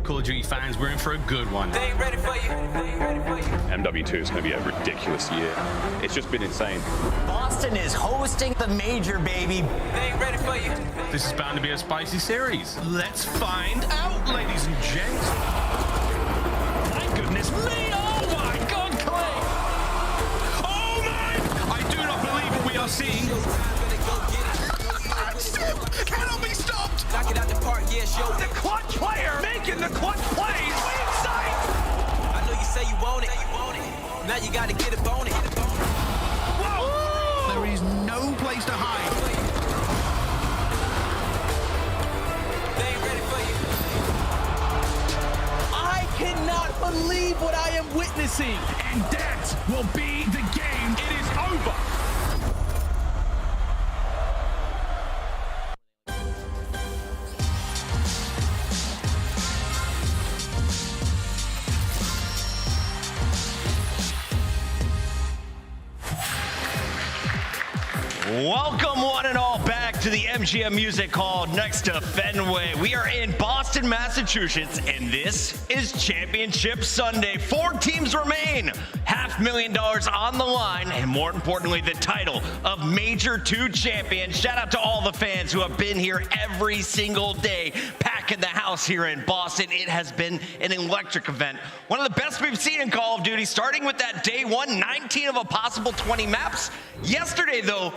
Call of Duty fans, we're in for a good one. They ain't ready for you. They ain't ready for you. MW2 is going to be a ridiculous year. It's just been insane. Boston is hosting the major, baby. They ain't ready for you. This is bound to be a spicy series. Let's find out, ladies and gents. My goodness me! Oh my God, Clay! Oh man! I do not believe what we are seeing. Simp cannot be stopped. Knock it out the park, yeah, show. The clutch player making the clutch plays. Inside. I know you say you want it. Now you gotta get up on it. Whoa! There is no place to hide. They ain't ready for you. I cannot believe what I am witnessing. And that will be the game. It is over. Welcome one and all back to the MGM Music Hall next to Fenway. We are in Boston, Massachusetts, and this is Championship Sunday. 4 teams remain, $500,000 on the line, and more importantly, the title of Major 2 champion. Shout out to all the fans who have been here every single day, packing the house here in Boston. It has been an electric event. One of the best we've seen in Call of Duty, starting with that day 1, 19 of a possible 20 maps. Yesterday, though,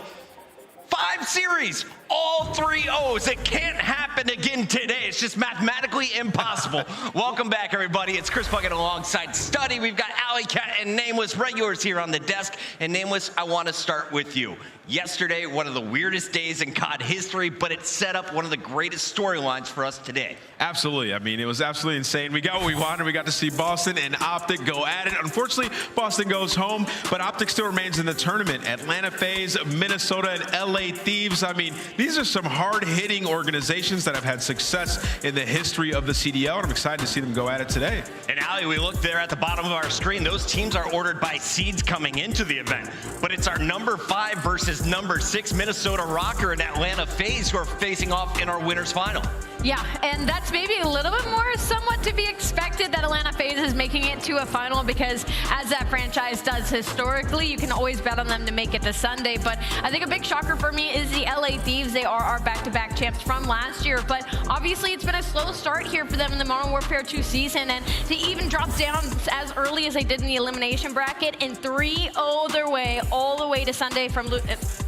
5 series, all 3 O's. It can't happen again today. It's just mathematically impossible. Welcome back, everybody. It's Chris Bucket alongside Study. We've got Alley Cat and Nameless Regulars here on the desk. And Nameless, I want to start with you. Yesterday, one of the weirdest days in COD history, but it set up one of the greatest storylines for us today. Absolutely. I mean, it was absolutely insane. We got what we wanted. We got to see Boston and OpTic go at it. Unfortunately, Boston goes home, but OpTic still remains in the tournament. Atlanta FaZe, Minnesota, and LA Thieves. I mean, these are some hard-hitting organizations that have had success in the history of the CDL, and I'm excited to see them go at it today. And Alley, we look there at the bottom of our screen. Those teams are ordered by seeds coming into the event, but it's our number 5 versus number 6 Minnesota Røkkr and Atlanta FaZe who are facing off in our winners final. Yeah, and that's maybe a little bit more somewhat to be expected that Atlanta FaZe is making it to a final, because as that franchise does historically, you can always bet on them to make it to Sunday. But I think a big shocker for me is the LA Thieves. They are our back-to-back champs from last year, but obviously it's been a slow start here for them in the Modern Warfare 2 season, and to even drop down as early as they did in the elimination bracket and 3-0 their way all the way to Sunday from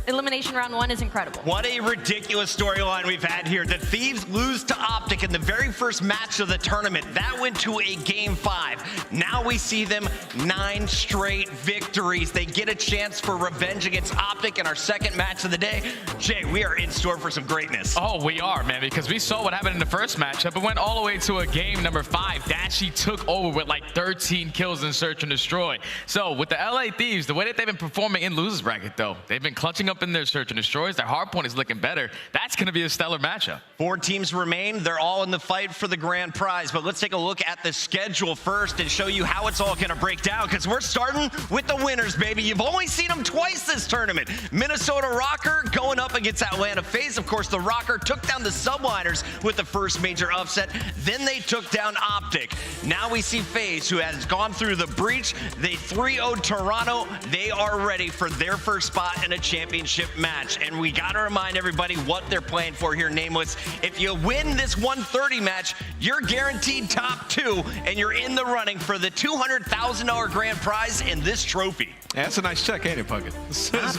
elimination round 1 is incredible. What a ridiculous storyline we've had here. The Thieves lose to OpTic in the very first match of the tournament. That went to a game 5. Now we see them 9 straight victories. They get a chance for revenge against OpTic in our second match of the day. Jay, we are in store for some greatness. Oh, we are, man, because we saw what happened in the first matchup. It went all the way to a game number 5. Dashy took over with like 13 kills in Search and Destroy. So with the LA Thieves, the way that they've been performing in losers bracket, though, they've been clutching up in their Search and Destroys. Their hardpoint is looking better. That's going to be a stellar matchup. 4 teams remain. They're all in the fight for the grand prize, but let's take a look at the schedule first and show you how it's all going to break down, because we're starting with the winners, baby. You've only seen them twice this tournament. Minnesota Røkkr going up against Atlanta FaZe. Of course, the Røkkr took down the Subliners with the first major upset. Then they took down OpTic. Now we see FaZe, who has gone through the breach. They 3-0'd Toronto. They are ready for their first spot in a championship match. And we got to remind everybody what they're playing for here, Nameless. If you win this 130 match, you're guaranteed top 2, and you're in the running for the $200,000 grand prize in this trophy. Yeah, that's a nice check, ain't it, Puckett? It's a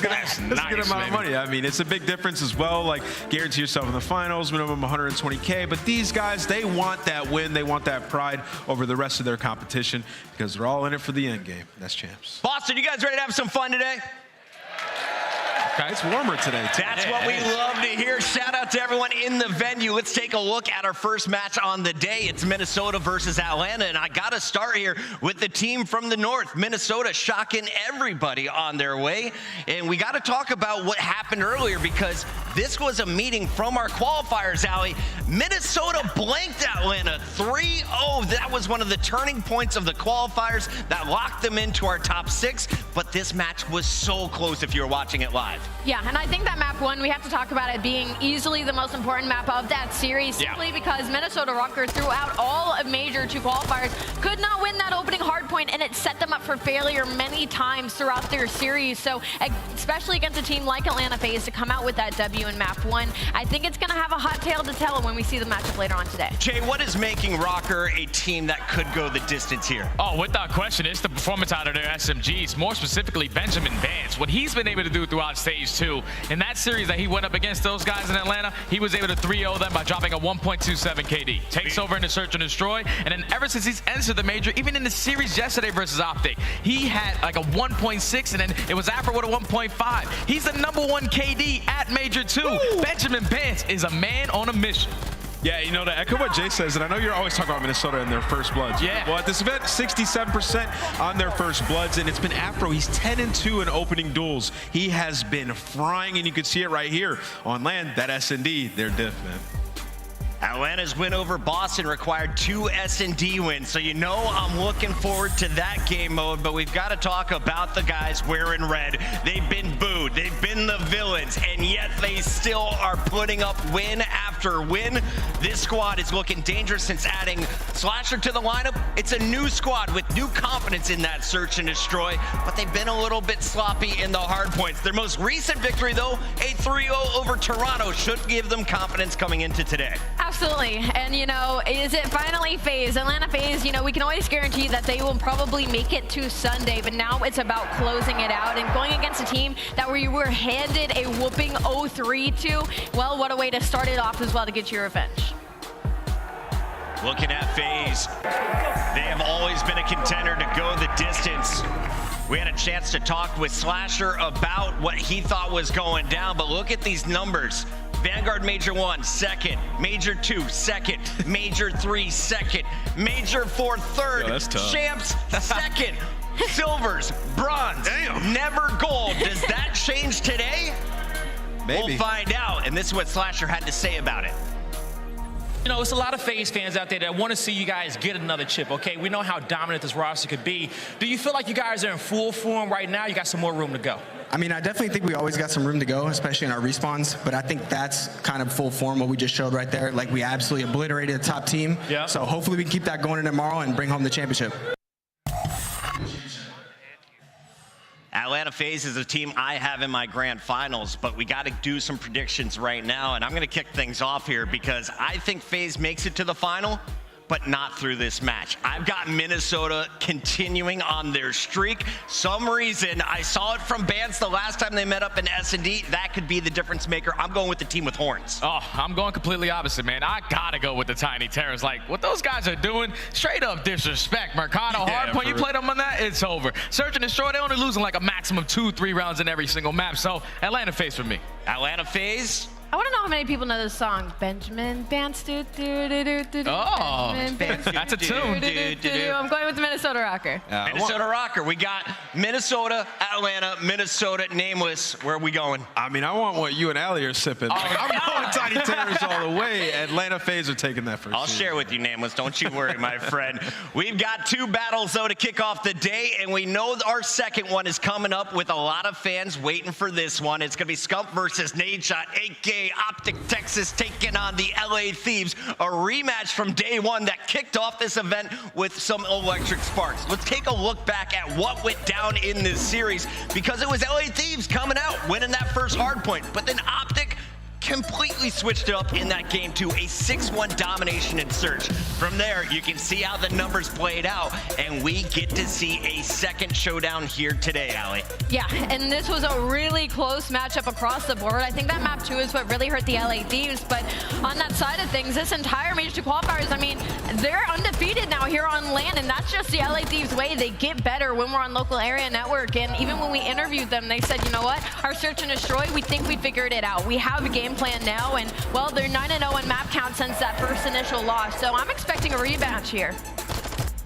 good amount of money. I mean, it's a big difference as well. Like, guarantee yourself in the finals, minimum 120K. But these guys, they want that win. They want that pride over the rest of their competition, because they're all in it for the end game. That's champs. Boston, you guys ready to have some fun today? Okay, it's warmer today, too. That's what we love to hear. Shout out to everyone in the venue. Let's take a look at our first match on the day. It's Minnesota versus Atlanta, and I got to start here with the team from the north. Minnesota shocking everybody on their way, and we got to talk about what happened earlier, because this was a meeting from our qualifiers, aLLeY. Minnesota blanked Atlanta 3-0. That was one of the turning points of the qualifiers that locked them into our top 6, but this match was so close if you were watching it live. Yeah, and I think that map 1, we have to talk about it being easily the most important map of that series, simply because Minnesota Røkkr throughout all of major 2 qualifiers could not win that opening hardpoint, and it set them up for failure many times throughout their series. So especially against a team like Atlanta FaZe to come out with that W in map 1, I think it's going to have a hot tale to tell when we see the matchup later on today. Jay, what is making Røkkr a team that could go the distance here? Oh, without question, it's the performance out of their SMGs, more specifically Benjamin Bance. What he's been able to do throughout stage 2. In that series that he went up against those guys in Atlanta, he was able to 3-0 them by dropping a 1.27 KD. Takes over in the search and destroy, and then ever since he's entered the major, even in the series yesterday versus OpTic, he had like a 1.6, and then it was Afro with a 1.5. He's the #1 KD at major 2. Woo! Benjamin Bance is a man on a mission. Yeah, you know, to echo what Jay says, and I know you're always talking about Minnesota and their first bloods. Yeah. Well, at this event, 67% on their first bloods, and it's been Afro. He's 10-2 in opening duels. He has been frying, and you can see it right here on land. That S&D, they're diff, man. Atlanta's win over Boston required 2 S&D wins, so you know I'm looking forward to that game mode, but we've got to talk about the guys wearing red. They've been booed, they've been the villains, and yet they still are putting up win after win. This squad is looking dangerous since adding Slasher to the lineup. It's a new squad with new confidence in that search and destroy, but they've been a little bit sloppy in the hard points. Their most recent victory, though, a 3-0 over Toronto, should give them confidence coming into today. Absolutely, and you know, is it finally FaZe? Atlanta FaZe, you know, we can always guarantee that they will probably make it to Sunday, but now it's about closing it out and going against a team that we were handed a whooping 0-3 to. Well, what a way to start it off as well to get your revenge. Looking at FaZe, they have always been a contender to go the distance. We had a chance to talk with Slasher about what he thought was going down, but look at these numbers. Vanguard Major 1, second. Major 2, second. Major 3, second. Major 4, third. Yo, that's tough. Champs, second. Silvers, bronze, never gold. Does that change today? Maybe. We'll find out, and this is what Slasher had to say about it. You know, it's a lot of FaZe fans out there that want to see you guys get another chip, okay? We know how dominant this roster could be. Do you feel like you guys are in full form right now? You got some more room to go? I mean, I definitely think we always got some room to go, especially in our respawns, but I think that's kind of full form, what we just showed right there. Like, we absolutely obliterated the top team. Yeah. So hopefully we can keep that going in tomorrow and bring home the championship. Atlanta FaZe is a team I have in my grand finals, but we got to do some predictions right now, and I'm going to kick things off here because I think FaZe makes it to the final, but not through this match. I've got Minnesota continuing on their streak. Some reason, I saw it from Bance the last time they met up in S&D. That could be the difference maker. I'm going with the team with horns. Oh, I'm going completely opposite, man. I gotta go with the Tiny Terrors. Like, what those guys are doing, straight up disrespect. Mercado, hardpoint, you play them on that, it's over. Search and destroy, they're only losing like a maximum 2-3 rounds in every single map. So, Atlanta FaZe for me. Atlanta FaZe. I want to know how many people know this song. Benjamin Bance, do do do do do. Oh, Benjamin Bance, that's a tune. I'm going with the Minnesota Røkkr. Minnesota Røkkr. We got Minnesota, Atlanta, Minnesota, Nameless. Where are we going? I mean, I want what you and aLLeY are sipping. I'm going Tiny Terrors all the way. Atlanta FaZe are taking that first. I'll share with you, Nameless. Don't you worry, my friend. We've got 2 battles, though, to kick off the day, and we know our second one is coming up with a lot of fans waiting for this one. It's going to be Scump versus Nadeshot, a.k.a. OpTic Texas, taking on the LA Thieves, a rematch from day 1 that kicked off this event with some electric sparks. Let's take a look back at what went down in this series, because it was LA Thieves coming out, winning that first hardpoint, but then OpTic completely switched it up in that game to a 6-1 domination in search. From there, you can see how the numbers played out, and we get to see a second showdown here today, aLLeY. Yeah, and this was a really close matchup across the board. I think that map 2 is what really hurt the LA Thieves, but on that side of things, this entire Major 2 qualifiers, I mean, they're undefeated now here on LAN, and that's just the LA Thieves way. They get better when we're on local area network, and even when we interviewed them, they said, you know what, our search and destroy, we think we figured it out. We have a game plan now, and well, they're 9-0 in map count since that first initial loss, so I'm expecting a rematch here.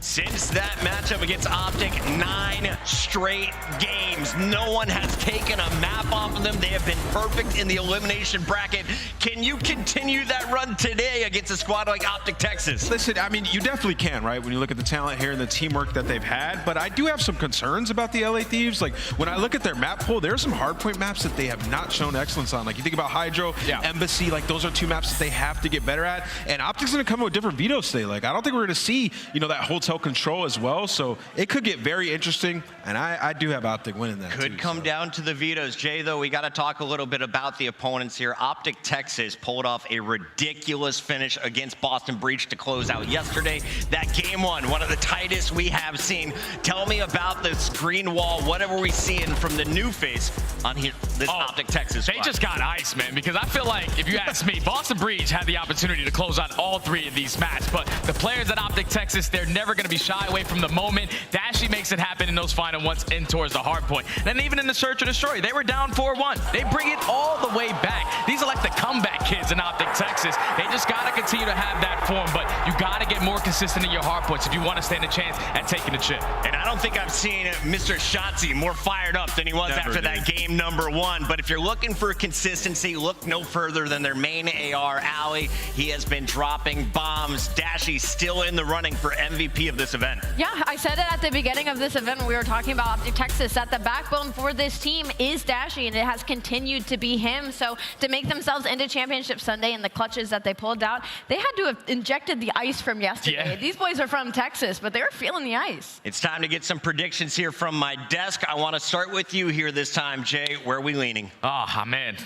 Since that matchup against OpTic, 9 straight games. No one has taken a map off of them. They have been perfect in the elimination bracket. Can you continue that run today against a squad like OpTic Texas? Listen, I mean, you definitely can, right? When you look at the talent here and the teamwork that they've had, but I do have some concerns about the LA Thieves. Like, when I look at their map pool, there are some hardpoint maps that they have not shown excellence on. Like, you think about HyDra, aBeZy, like, those are 2 maps that they have to get better at. And OpTic's gonna come with different vetoes today. Like, I don't think we're gonna see, you know, that hotel control as well. So it could get very interesting. And I do have OpTic winning that Could come down to the vetoes. Jay, though, we got to talk a little bit about the opponents here. OpTic Texas pulled off a ridiculous finish against Boston Breach to close out yesterday. That game one of the tightest we have seen. Tell me about the screen wall. Whatever we seeing from the new face on here, this OpTic Texas squad. They just got ice, man, because I feel like, if you ask me, Boston Breach had the opportunity to close out all 3 of these matches, but the players at OpTic Texas, they're never going to be shy away from the moment. Dashy makes it happen in those final ones in towards the hard point. And even in the search and destroy, they were down 4-1. They bring it all the way back. These are like the comeback kids in OpTic Texas. They just got to continue to have that form, but you got to get more consistent in your hard points if you want to stand a chance at taking the chip. And I don't think I've seen Mr. Shotzzy more fired up than he was after that game number 1. But if you're looking for consistency, look no further than their main AR, aLLeY. He has been dropping bombs. Dashy still in the running for MVP of this event. Yeah, I said it at the beginning of this event when we were talking about OpTic Texas, that the backbone for this team is Dashy, and it has continued to be him. So to make themselves into Championship Sunday and the clutches that they pulled out, they had to have injected the ice from yesterday. These boys are from Texas, but they were feeling the ice. It's time to get some predictions here from my desk. I want to start with you here this time, Jay. Where are we leaning? Oh, man.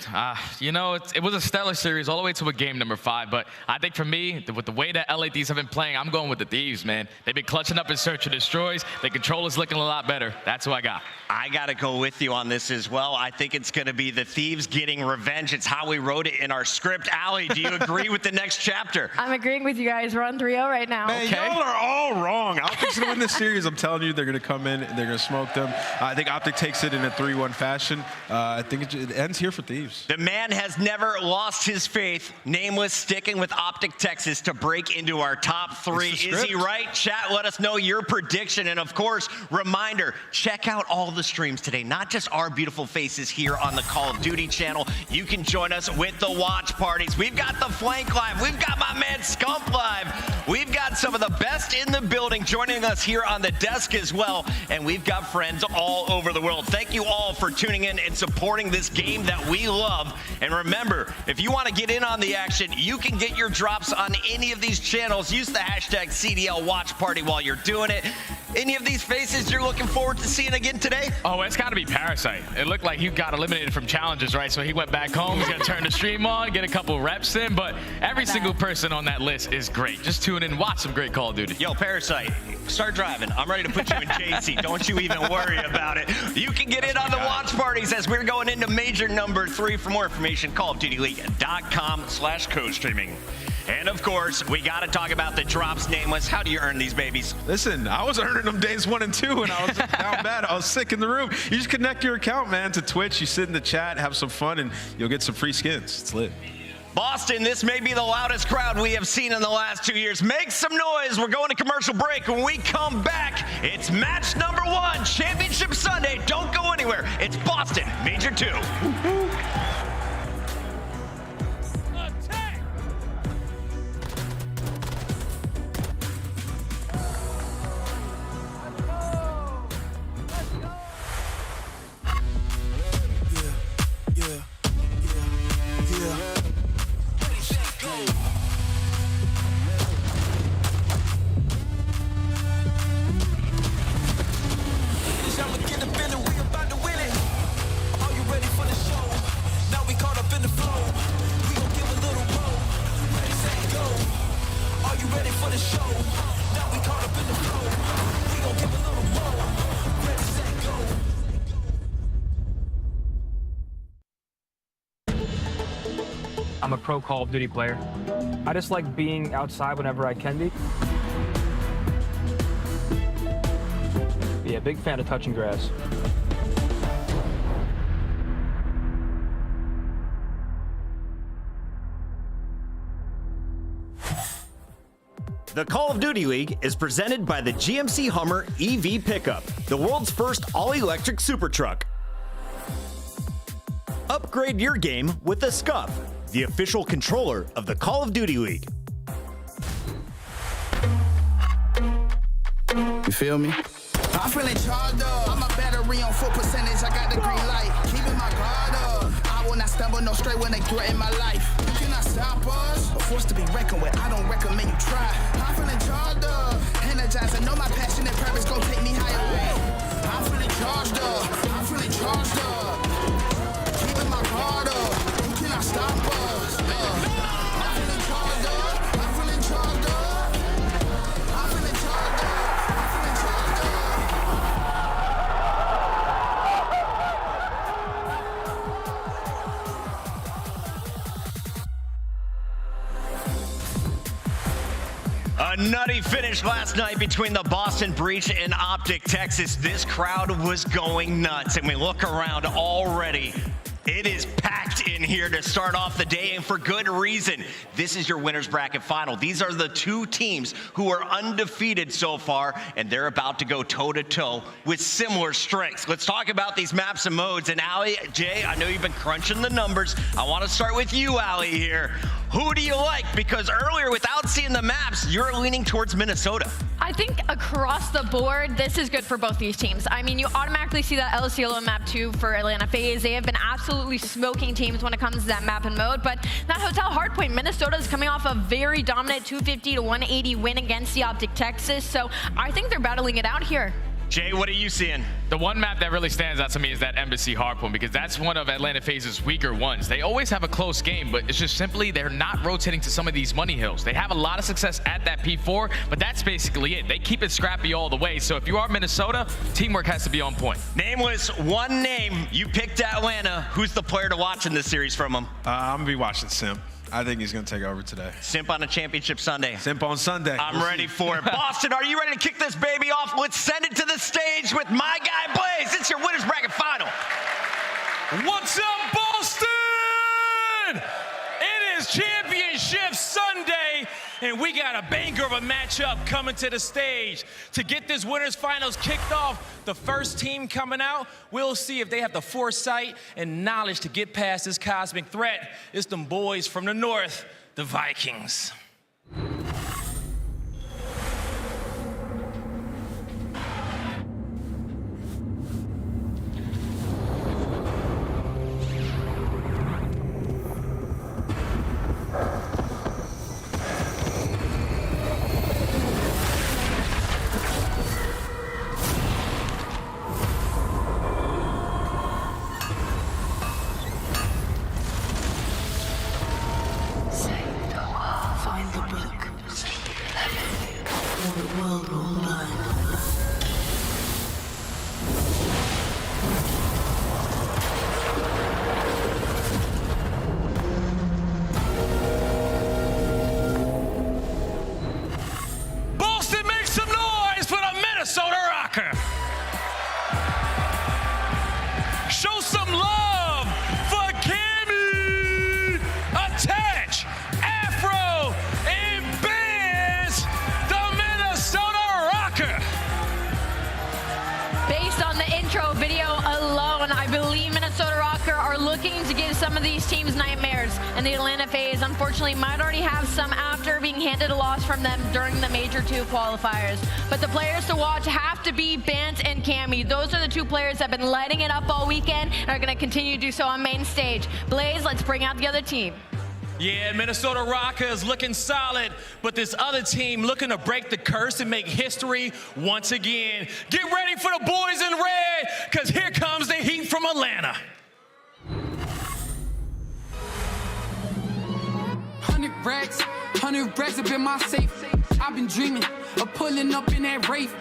You know, it was a stellar series all the way to a game number 5, but I think for me, with the way that LA Thieves have been playing, I'm going with the Thieves, man. They've been clutching up in search and destroys. The controller's looking a lot better. That's who I got. I got to go with you on this as well. I think it's going to be the Thieves getting revenge. It's how we wrote it in our script. aLLeY, do you agree with the next chapter? I'm agreeing with you guys. We're on 3-0 right now. Man, y'all are all wrong. OpTic's going to win this series. I'm telling you, they're going to come in and they're going to smoke them. I think OpTic takes it in a 3-1 fashion. I think it ends here for Thieves. The man has never lost his faith. Nameless sticking with OpTic Texas to break into our top 3. Is he right? Chat, let us know your prediction. And of course, reminder, check out all the streams today, not just our beautiful faces here on the Call of Duty channel. You can join us with the watch parties. We've got the Flank Live. We've got my man Scump Live. We've got some of the best in the building joining us here on the desk as well. And we've got friends all over the world. Thank you all for tuning in and supporting this game that we love. And remember, if you want to get in on the action, you can get your drops on any of these channels. Use the hashtag CDL Watch Party while you're doing it. Any of these faces you're looking forward to seeing again today? Oh, it's got to be Parasite. It looked like he got eliminated from challenges, right? So he went back home. He's going to turn the stream on, get a couple reps in. But every single person on that list is great. Just tune in, watch some great Call of Duty. Yo, Parasite, start driving. I'm ready to put you in JC. Don't you even worry about it. You can get in on the watch parties as we're going into major number 3. For more information, callofdutyleague.com/co-streaming. And of course, we got to talk about the drops. Nameless, how do you earn these babies? Listen, I was earning them days 1 and 2, and I was down bad. I was sick in the room. You just connect your account, man, to Twitch. You sit in the chat, have some fun, and you'll get some free skins. It's lit. Boston, this may be the loudest crowd we have seen in the last 2 years. Make some noise. We're going to commercial break. When we come back, it's match number 1, Championship Sunday. Don't go anywhere. It's Boston, Major 2. I'm a pro Call of Duty player. I just like being outside whenever I can be. Yeah, big fan of touching grass. The Call of Duty League is presented by the GMC Hummer EV Pickup, the world's first all-electric super truck. Upgrade your game with the Scuff, the official controller of the Call of Duty League. You feel me? I'm feeling charged up. I'm a battery on full percentage. I got the green light. Keeping my guard up. I will not stumble no straight when they threaten my life. You cannot stop us. A force to be reckoned with. I don't recommend you try. I'm feeling charged up. Energized. I know my passion and purpose gon' take me higher. I'm feeling charged up. I'm feeling charged up. Keeping my guard up. You cannot stop us. I'm feeling charged up. I'm feeling charged up. I'm feeling charged up. A nutty finish last night between the Boston Breach and OpTic Texas. This crowd was going nuts, and we look around already. It is packed in here to start off the day, and for good reason. This is your winners bracket final. These are the two teams who are undefeated so far, and they're about to go toe-to-toe with similar strengths. Let's talk about these maps and modes. And aLLeY, Jay, I know you've been crunching the numbers. I want to start with you, aLLeY, here. Who do you like? Because earlier, without seeing the maps, you're leaning towards Minnesota. I think across the board, this is good for both these teams. I mean, you automatically see that LCLO map 2 for Atlanta FaZe. They have been absolutely smoking teams when it comes to that map and mode. But that Hotel Hardpoint, Minnesota is coming off a very dominant 250 to 180 win against the OpTic Texas. So I think they're battling it out here. Jay, what are you seeing? The one map that really stands out to me is that Embassy Hardpoint, because that's one of Atlanta FaZe's weaker ones. They always have a close game, but it's just simply they're not rotating to some of these money hills. They have a lot of success at that P4, but that's basically it. They keep it scrappy all the way. So if you are Minnesota, teamwork has to be on point. Nameless, one name. You picked Atlanta. Who's the player to watch in this series from them? I'm going to be watching Simp. I think he's going to take over today. Simp on a championship Sunday. Simp on Sunday. I'm ready for it. Boston, are you ready to kick this baby off? Let's send it to the stage with my guy, Blaze. It's your winners bracket final. What's up, Boston? It is Championship Sunday, and we got a banger of a matchup coming to the stage. To get this winners finals kicked off, the first team coming out, we'll see if they have the foresight and knowledge to get past this cosmic threat. It's them boys from the north, the Vikings. Show some love for Cammy, Attach, Afro, and Bance, the Minnesota Røkkr. Based on the intro video alone, I believe Minnesota Røkkr are looking to give some of these teams nightmares, and the Atlanta FaZe unfortunately might already have some after being handed a loss from them during the Major 2 qualifiers. But the players to watch have to be Bance and Cammy. Those are the two players that have been lighting it up all weekend and are going to continue to do so on main stage. Blaze, let's bring out the other team. Yeah, Minnesota Røkkr is looking solid, but this other team looking to break the curse and make history once again. Get ready for the boys in red, because here comes the heat from Atlanta. 100 racks up in my safe. I've been dreaming of pulling up in that Wraith.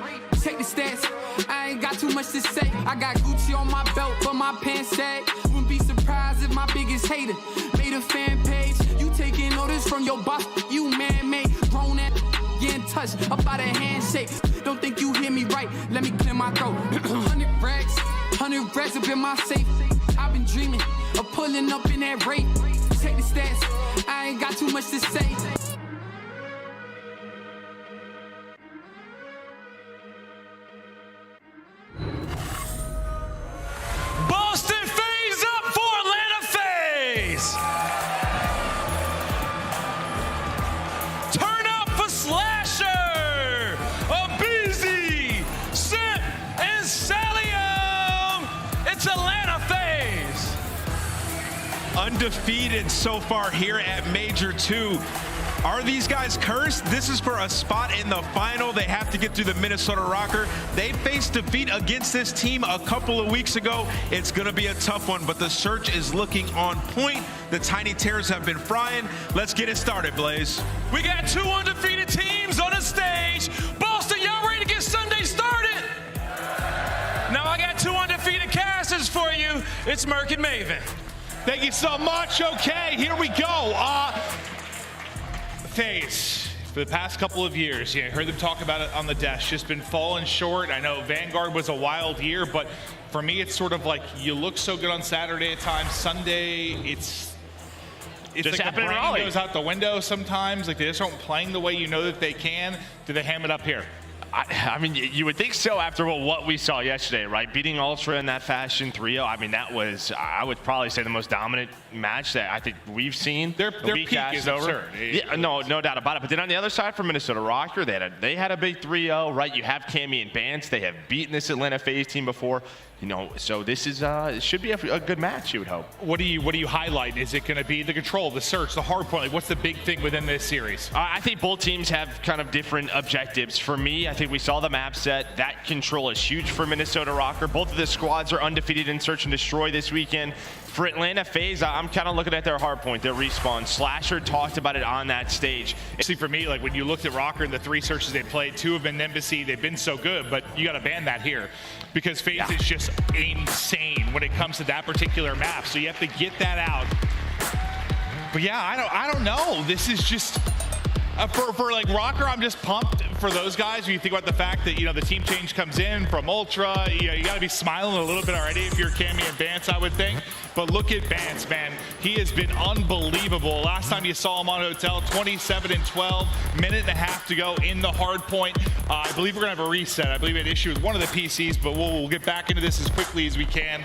Check the stats, I ain't got too much to say. I got Gucci on my belt, but my pants sag. Wouldn't be surprised if my biggest hater made a fan page. You taking orders from your boss, you man-made. Grown at getting touched up by the handshake. Don't think you hear me right, let me clear my throat. 100 racks up in my safe. I've been dreaming of pulling up in that Wraith. Check the stats, I ain't got too much to say. undefeated so far here at Major 2. Are these guys cursed? This is for a spot in the final. They have to get through the Minnesota Røkkr. They faced defeat against this team a couple of weeks ago. It's going to be a tough one, but the search is looking on point. The Tiny Terrors have been frying. Let's get it started, Blaze. We got 2 undefeated teams on the stage. Boston, y'all ready to get Sunday started? Now I got 2 undefeated casters for you. It's Merc and Maven. Thank you so much. Okay, here we go. FaZe, for the past couple of years, I heard them talk about it on the desk, just been falling short. I know Vanguard was a wild year, but for me, it's sort of like you look so good on Saturday at times. Sunday, it's just like the brain goes out the window sometimes. Like they just aren't playing the way you know that they can. Do they ham it up here? I mean, you would think so after what we saw yesterday, right? Beating Ultra in that fashion 3-0. I mean, that was, I would probably say, the most dominant match that I think we've seen. Their peak is absurd. Yeah, no doubt about it. But then on the other side for Minnesota Røkkr, they had a big 3-0, right? You have Cammy and Bance. They have beaten this Atlanta FaZe team before. You know, so this is it should be a good match, you would hope. What do you highlight? Is it going to be the control, the search, the hard point? Like, what's the big thing within this series? I think both teams have kind of different objectives. For me, I think we saw the map set. That control is huge for Minnesota Røkkr. Both of the squads are undefeated in Search and Destroy this weekend. For Atlanta FaZe, I'm kind of looking at their hard point, their respawn. Slasher talked about it on that stage. See, for me, like when you looked at Røkkr and the 3 searches they played, 2 have been Embassy. They've been so good, but you got to ban that here because FaZe is just insane when it comes to that particular map. So you have to get that out. But yeah, I don't know. This is just for like Røkkr, I'm just pumped for those guys. When you think about the fact that, you know, the team change comes in from Ultra, you know, you got to be smiling a little bit already if you're Cammy and Bance, I would think. But look at Bance, man. He has been unbelievable. Last time you saw him on Hotel, 27-12, minute and a half to go in the hard point. I believe we're going to have a reset. I believe we had an issue with one of the PCs, but we'll get back into this as quickly as we can,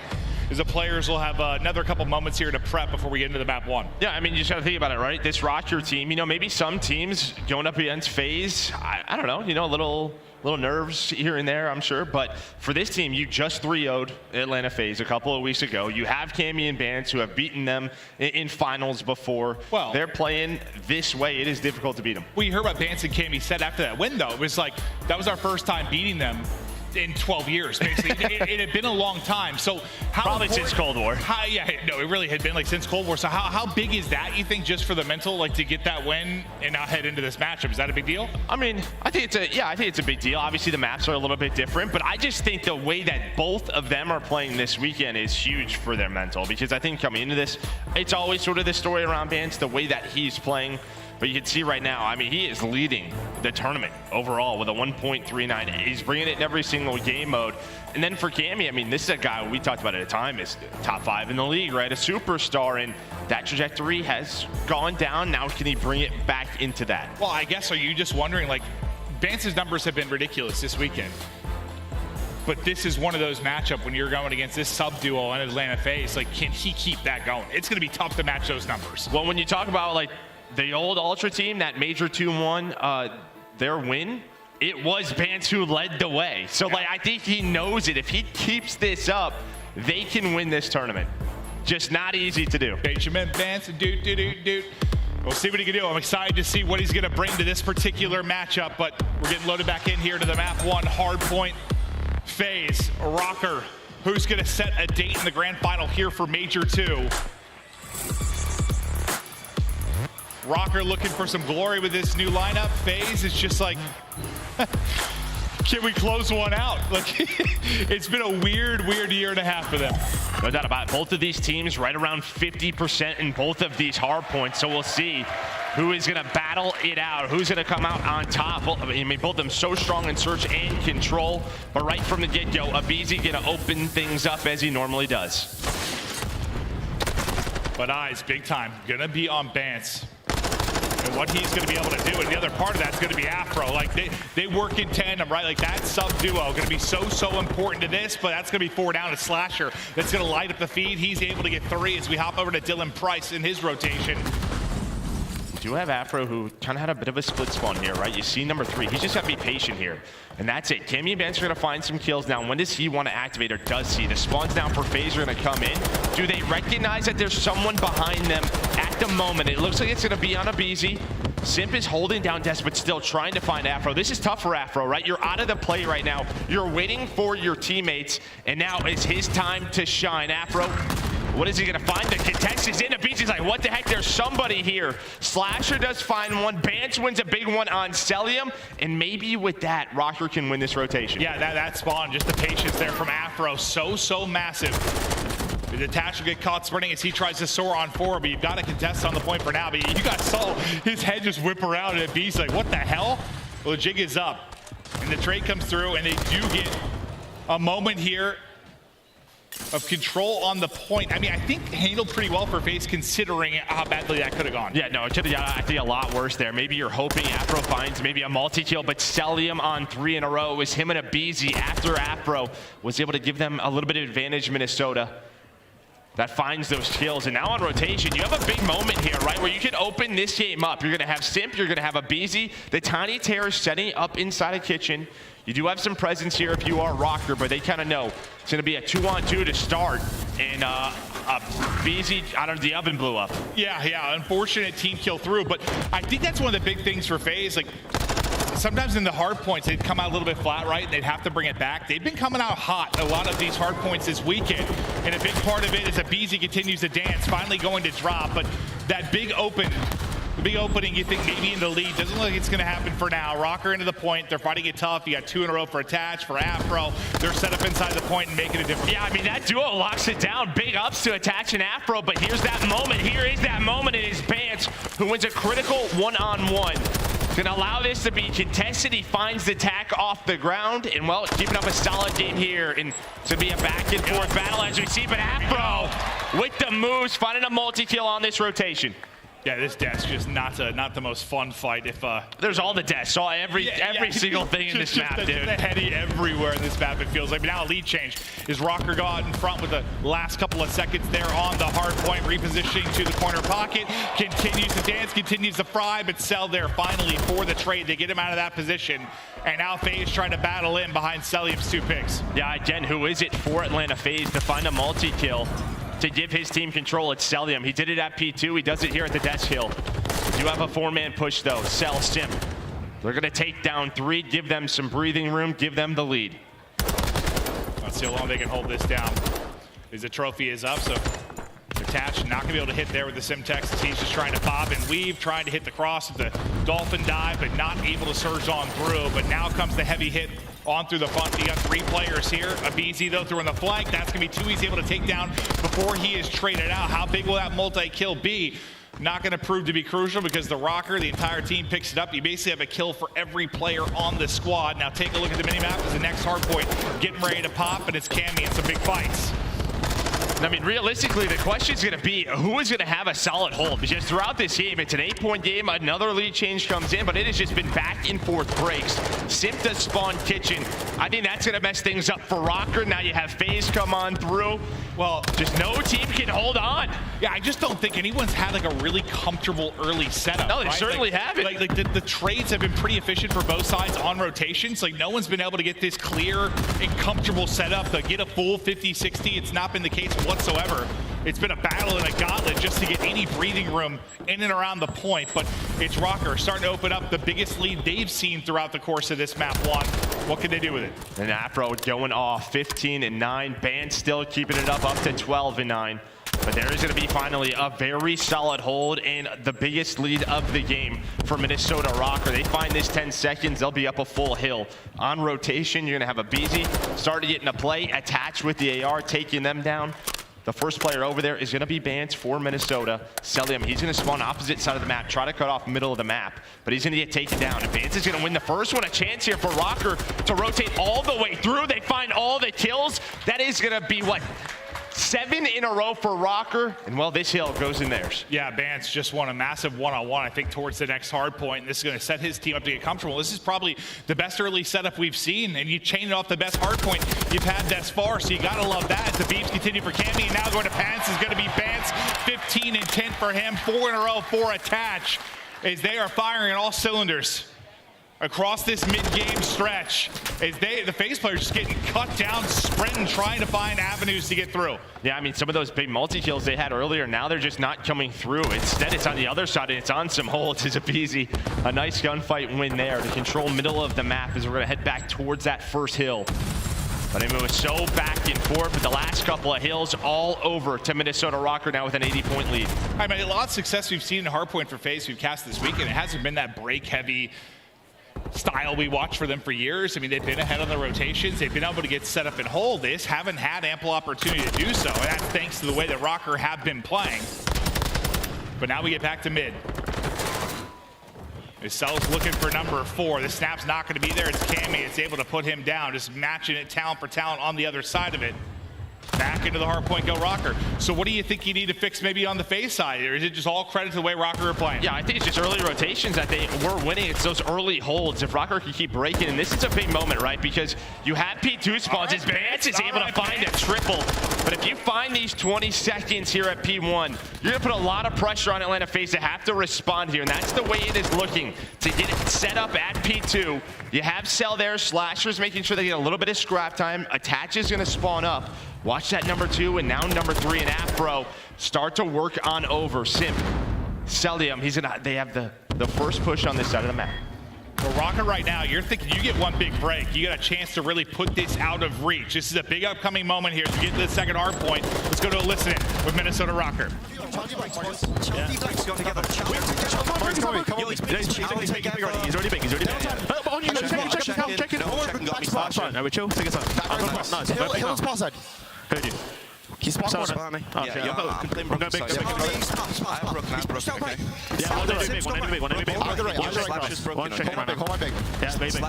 as the players will have another couple moments here to prep before we get into the map 1. Yeah, I mean, you just got to think about it, right? This Røkkr team, you know, maybe some teams going up against FaZe, I don't know, you know, a little nerves here and there, I'm sure. But for this team, you just 3-0'd Atlanta FaZe a couple of weeks ago. You have Cammy and Bance who have beaten them in finals before. Well, they're playing this way. It is difficult to beat them. Well, you heard what Bance and Cammy said after that win, though. It was like, that was our first time beating them in 12 years, basically. it had been a long time. So how probably since Cold War. No, it really had been like since Cold War. So how big is that, you think, just for the mental, like to get that win and not head into this matchup? Is that a big deal? I mean, I think it's a big deal. Obviously the maps are a little bit different, but I just think the way that both of them are playing this weekend is huge for their mental, because I think coming into this, it's always sort of the story around Bance, the way that he's playing. But you can see right now, I mean, he is leading the tournament overall with a 1.39. He's bringing it in every single game mode. And then for Cammy, I mean, this is a guy we talked about at a time is top 5 in the league, right? A superstar, and that trajectory has gone down. Now can he bring it back into that? Well, I guess, are you just wondering, like, Vance's numbers have been ridiculous this weekend. But this is one of those matchups when you're going against this sub-duo in Atlanta FaZe, like, can he keep that going? It's going to be tough to match those numbers. Well, when you talk about, like, the old Ultra team, that Major 2-1, their win, it was Bance who led the way. So, like, I think he knows it. If he keeps this up, they can win this tournament. Just not easy to do. Benjamin Bance, We'll see what he can do. I'm excited to see what he's going to bring to this particular matchup, but we're getting loaded back in here to the map 1 hard point. FaZe, Røkkr, who's going to set a date in the grand final here for Major 2. Røkkr looking for some glory with this new lineup. FaZe is just like, can we close one out? Like, it's been a weird year and a half for them. No doubt about it. Both of these teams right around 50% in both of these hard points. So we'll see who is going to battle it out, who's going to come out on top. I mean, both of them so strong in search and control. But right from the get-go, aBeZy going to open things up as he normally does. But eyes, big time, going to be on Bance. And what he's going to be able to do, and the other part of that's going to be Afro. Like, they work in tandem, right? Like, that sub-duo going to be so important to this, but that's going to be 4 down to Slasher. That's going to light up the feed. He's able to get 3 as we hop over to Dylan Price in his rotation. You do have Afro, who kind of had a bit of a split spawn here, right? You see number 3. He's just got to be patient here. And that's it. Cammy and Bance are going to find some kills. Now, when does he want to activate, or does he? The spawns down for FaZe are going to come in. Do they recognize that there's someone behind them at the moment? It looks like it's going to be on aBeZy. Simp is holding down Des, but still trying to find Afro. This is tough for Afro, right? You're out of the play right now. You're waiting for your teammates, and now it's his time to shine. Afro, what is he gonna find? The contest is in. aBeZy's like, what the heck? There's somebody here. Slasher does find one. Bance wins a big one on Cellium, and maybe with that, Røkkr can win this rotation. Yeah, that spawn, just the patience there from Afro, so massive. The detach will get caught sprinting as he tries to soar on 4, but you've got a contest on the point for now. But you guys saw his head just whip around, and aBeZy's like, what the hell? Well, the jig is up, and the trade comes through, and they do get a moment here of control on the point. I mean, I think handled pretty well for FaZe considering how badly that could have gone. Yeah, no, it could have got, I think, a lot worse there. Maybe you're hoping Afro finds maybe a multi-kill, but Cellium on 3 in a row. It was him and aBeZy after Afro was able to give them a little bit of advantage, Minnesota. That finds those kills, and now on rotation, you have a big moment here, right, where you can open this game up. You're gonna have Simp, you're gonna have aBeZy, the Tiny Terror setting up inside a kitchen. You do have some presence here if you are Røkkr, but they kind of know it's gonna be a 2-on-2 to start, and aBeZy, I don't know, the oven blew up. Yeah, unfortunate team kill through, but I think that's one of the big things for FaZe. Like, sometimes in the hard points, they'd come out a little bit flat, right? They'd have to bring it back. They've been coming out hot a lot of these hard points this weekend. And a big part of it is aBeZy continues to dance, finally going to drop. But that big opening, you think maybe in the lead, doesn't look like it's going to happen for now. Røkkr into the point. They're fighting it tough. You got 2 in a row for attach, for Afro. They're set up inside the point and making a difference. Yeah, I mean, that duo locks it down. Big ups to attach and Afro, but here's that moment. Here is that moment. It is Bance who wins a critical 1-on-1. Gonna allow this to be contested. He finds the tack off the ground, and well, keeping up a solid game here, and to be a back and forth battle as we see, but Afro with the moves, finding a multi-kill on this rotation. Yeah, this Dash just not the most fun fight. If there's all the Dash, saw every single thing in this map, dude. Just a heady everywhere in this map. It feels like. But now a lead change is Røkkr got in front with the last couple of seconds there on the hard point, repositioning to the corner pocket. Continues to dance, continues to fry, but Cell there finally for the trade. They get him out of that position, and now FaZe trying to battle in behind Cellium's 2 picks. Yeah, again, who is it for Atlanta FaZe to find a multi-kill? To give his team control, it's Cellium. He did it at P2. He does it here at the Death Hill. You have a 4-man push, though. Cell, Simp. They're going to take down 3, give them some breathing room, give them the lead. Let's see how long they can hold this down. As the trophy is up, so attached, not going to be able to hit there with the Sim Texas. He's just trying to bob and weave, trying to hit the cross with the Dolphin dive, but not able to surge on through. But now comes the heavy hit on through the front. You got 3 players here. aBeZy, though, through on the flank. That's going to be too easy able to take down before he is traded out. How big will that multi-kill be? Not going to prove to be crucial because the Røkkr, the entire team picks it up. You basically have a kill for every player on the squad. Now take a look at the minimap as the next hard point getting ready to pop, and it's Cammy and some big fights. I mean, realistically, the question is going to be who is going to have a solid hold, because throughout this game, it's an 8-point game. Another lead change comes in, but it has just been back and forth breaks. Simp does spawn kitchen. I think that's going to mess things up for Røkkr. Now you have FaZe come on through. Well, just no team can hold on. Yeah, I just don't think anyone's had like a really comfortable early setup. No, they certainly haven't. Like the trades have been pretty efficient for both sides on rotations. Like no one's been able to get this clear and comfortable setup to get a full 50-60. It's not been the case whatsoever. It's been a battle and a gauntlet just to get any breathing room in and around the point, but it's Røkkr starting to open up the biggest lead they've seen throughout the course of this map one. What can they do with it? And Afro going off 15-9. Bance still keeping it up to 12-9. But there is going to be finally a very solid hold and the biggest lead of the game for Minnesota Røkkr. They find this 10 seconds, they'll be up a full hill. On rotation, you're going to have aBeZy start to get into play, attached with the AR, taking them down. The first player over there is going to be Bance for Minnesota. Cellium, he's going to spawn opposite side of the map, try to cut off middle of the map, but he's going to get taken down. And Bance is going to win the first one. A chance here for Røkkr to rotate all the way through. They find all the kills. That is going to be, what, 7 in a row for Røkkr, and well, this hill goes in theirs. Yeah, Bance just won a massive one-on-one, I think, towards the next hard point, and this is going to set his team up to get comfortable. This is probably the best early setup we've seen, and you chain it off the best hard point you've had thus far, so you got to love that. As the beeps continue for Cammy, and now going to Bance is going to be Bance, 15 and 10 for him, 4 in a row for attach. is they are firing on all cylinders across this mid-game stretch. As the FaZe players just getting cut down, sprinting, trying to find avenues to get through. Yeah, I mean, some of those big multi-kills they had earlier, now they're just not coming through. Instead, it's on the other side, and it's on some holds. It's aBeZy. A nice gunfight win there to control middle of the map as we're going to head back towards that first hill. But I mean, it was so back and forth, but the last couple of hills all over to Minnesota Røkkr now with an 80-point lead. I mean, a lot of success we've seen in hardpoint for FaZe we've cast this weekend. It hasn't been that break-heavy style we watched for them for years. I mean, they've been ahead on the rotations. They've been able to get set up and hold this. Haven't had ample opportunity to do so, and that's thanks to the way that Røkkr have been playing. But now we get back to mid. Cell's looking for number 4. The snap's not going to be there. It's Cammy. It's able to put him down, just matching it talent for talent on the other side of it. Back into the hard point go Røkkr. So what do you think you need to fix maybe on the FaZe side? Or is it just all credit to the way Røkkr are playing? Yeah, I think it's just early rotations that they were winning. It's those early holds. If Røkkr can keep breaking, and this is a big moment, right? Because you have P2 spawns. As Bance is able to find a triple. But if you find these 20 seconds here at P1, you're going to put a lot of pressure on Atlanta FaZe to have to respond here. And that's the way it is looking to get it set up at P2. You have Cell there. Slashers making sure they get a little bit of scrap time. Attach is going to spawn up. Watch that number 2 and now number 3 and Afro start to work on over. Simp, Cellium, they have the first push on this side of the map. For Røkkr right now, you're thinking you get one big break. You got a chance to really put this out of reach. This is a big upcoming moment here to get to the second hard point. Let's go to a listen-in with Minnesota Røkkr. He's already big. On you, check it. No, we're chill. Take it out. Hill's pass side. Heard you. He's spot behind me. I'm going big. Yeah, one enemy big. One check right now. Yeah, very big.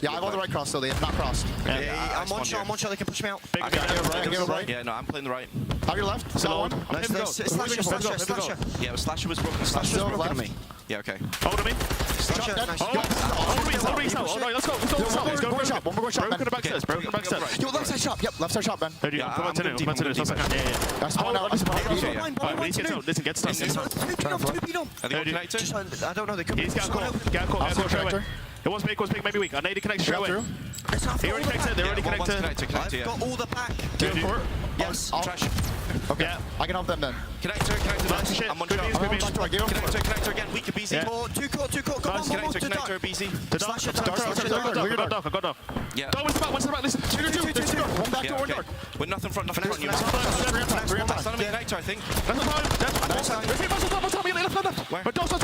Yeah, I'm on the right cross still, they have not crossed. Yeah, I'm one shot, they can push me out. Big right. Yeah, no, I'm playing the right. Have your left. Still on. Slasher. Yeah, Slasher was broken. Slasher was broken to me. Yeah, okay. Hold on me. Hold me. Oh, no, let's go. One more shot. Broken back stairs. Yo, left side shot. Yep, left side shot, Ben. Yeah, come on to Nero. That's one out. Listen, get stuck. I don't know, they could be. He's got caught. It was big, maybe weak. I need to connect straight away. He already connected. They already connected. I've got all the pack. Yes. Okay. Yeah. I can help them then. Connector. I'm on shot. Connector again. Weak aBeZy. Two court. Come on, Connector aBeZy. Slasher. I got dark. Yeah. What's the back? Listen. Two. One back door, one dark. With nothing front. You. That's on me. Connector, I think. That's time. But don't stop.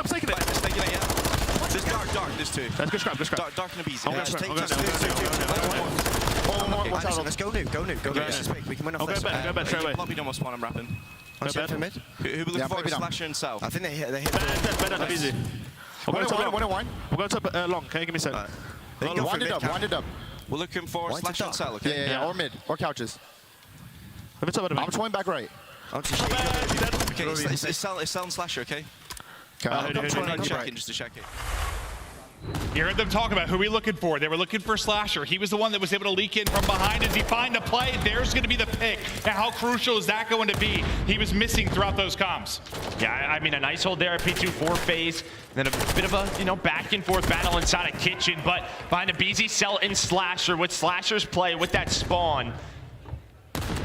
Taking it. Taking it, yeah. There's dark. There's 2. That's good scrap. Dark and aBeZy. Let's go new. We can win off this. Go back straight away. Lobby don't want spawn, I'm rapping. Go back. Mid. Who we looking for? Slasher and Cell. I think they hit. Better aBeZy. One. We'll go to long. Can you give me a sec? Wind it up. We're looking for Slasher and Cell, okay? Yeah. Or mid. Or couches. If it's up, I'm trying back right. Okay, it's Cell and Slasher, okay? I'm trying to check in just to check it. You heard them talk about who we looking for. They were looking for Slasher. He was the one that was able to leak in from behind. Does he find a play? There's going to be the pick. Now, how crucial is that going to be? He was missing throughout those comms. Yeah, I mean, a nice hold there at P2 for FaZe. Then a bit of a, back and forth battle inside a kitchen. But behind aBeZy, Cell, and Slasher, with Slasher's play, with that spawn,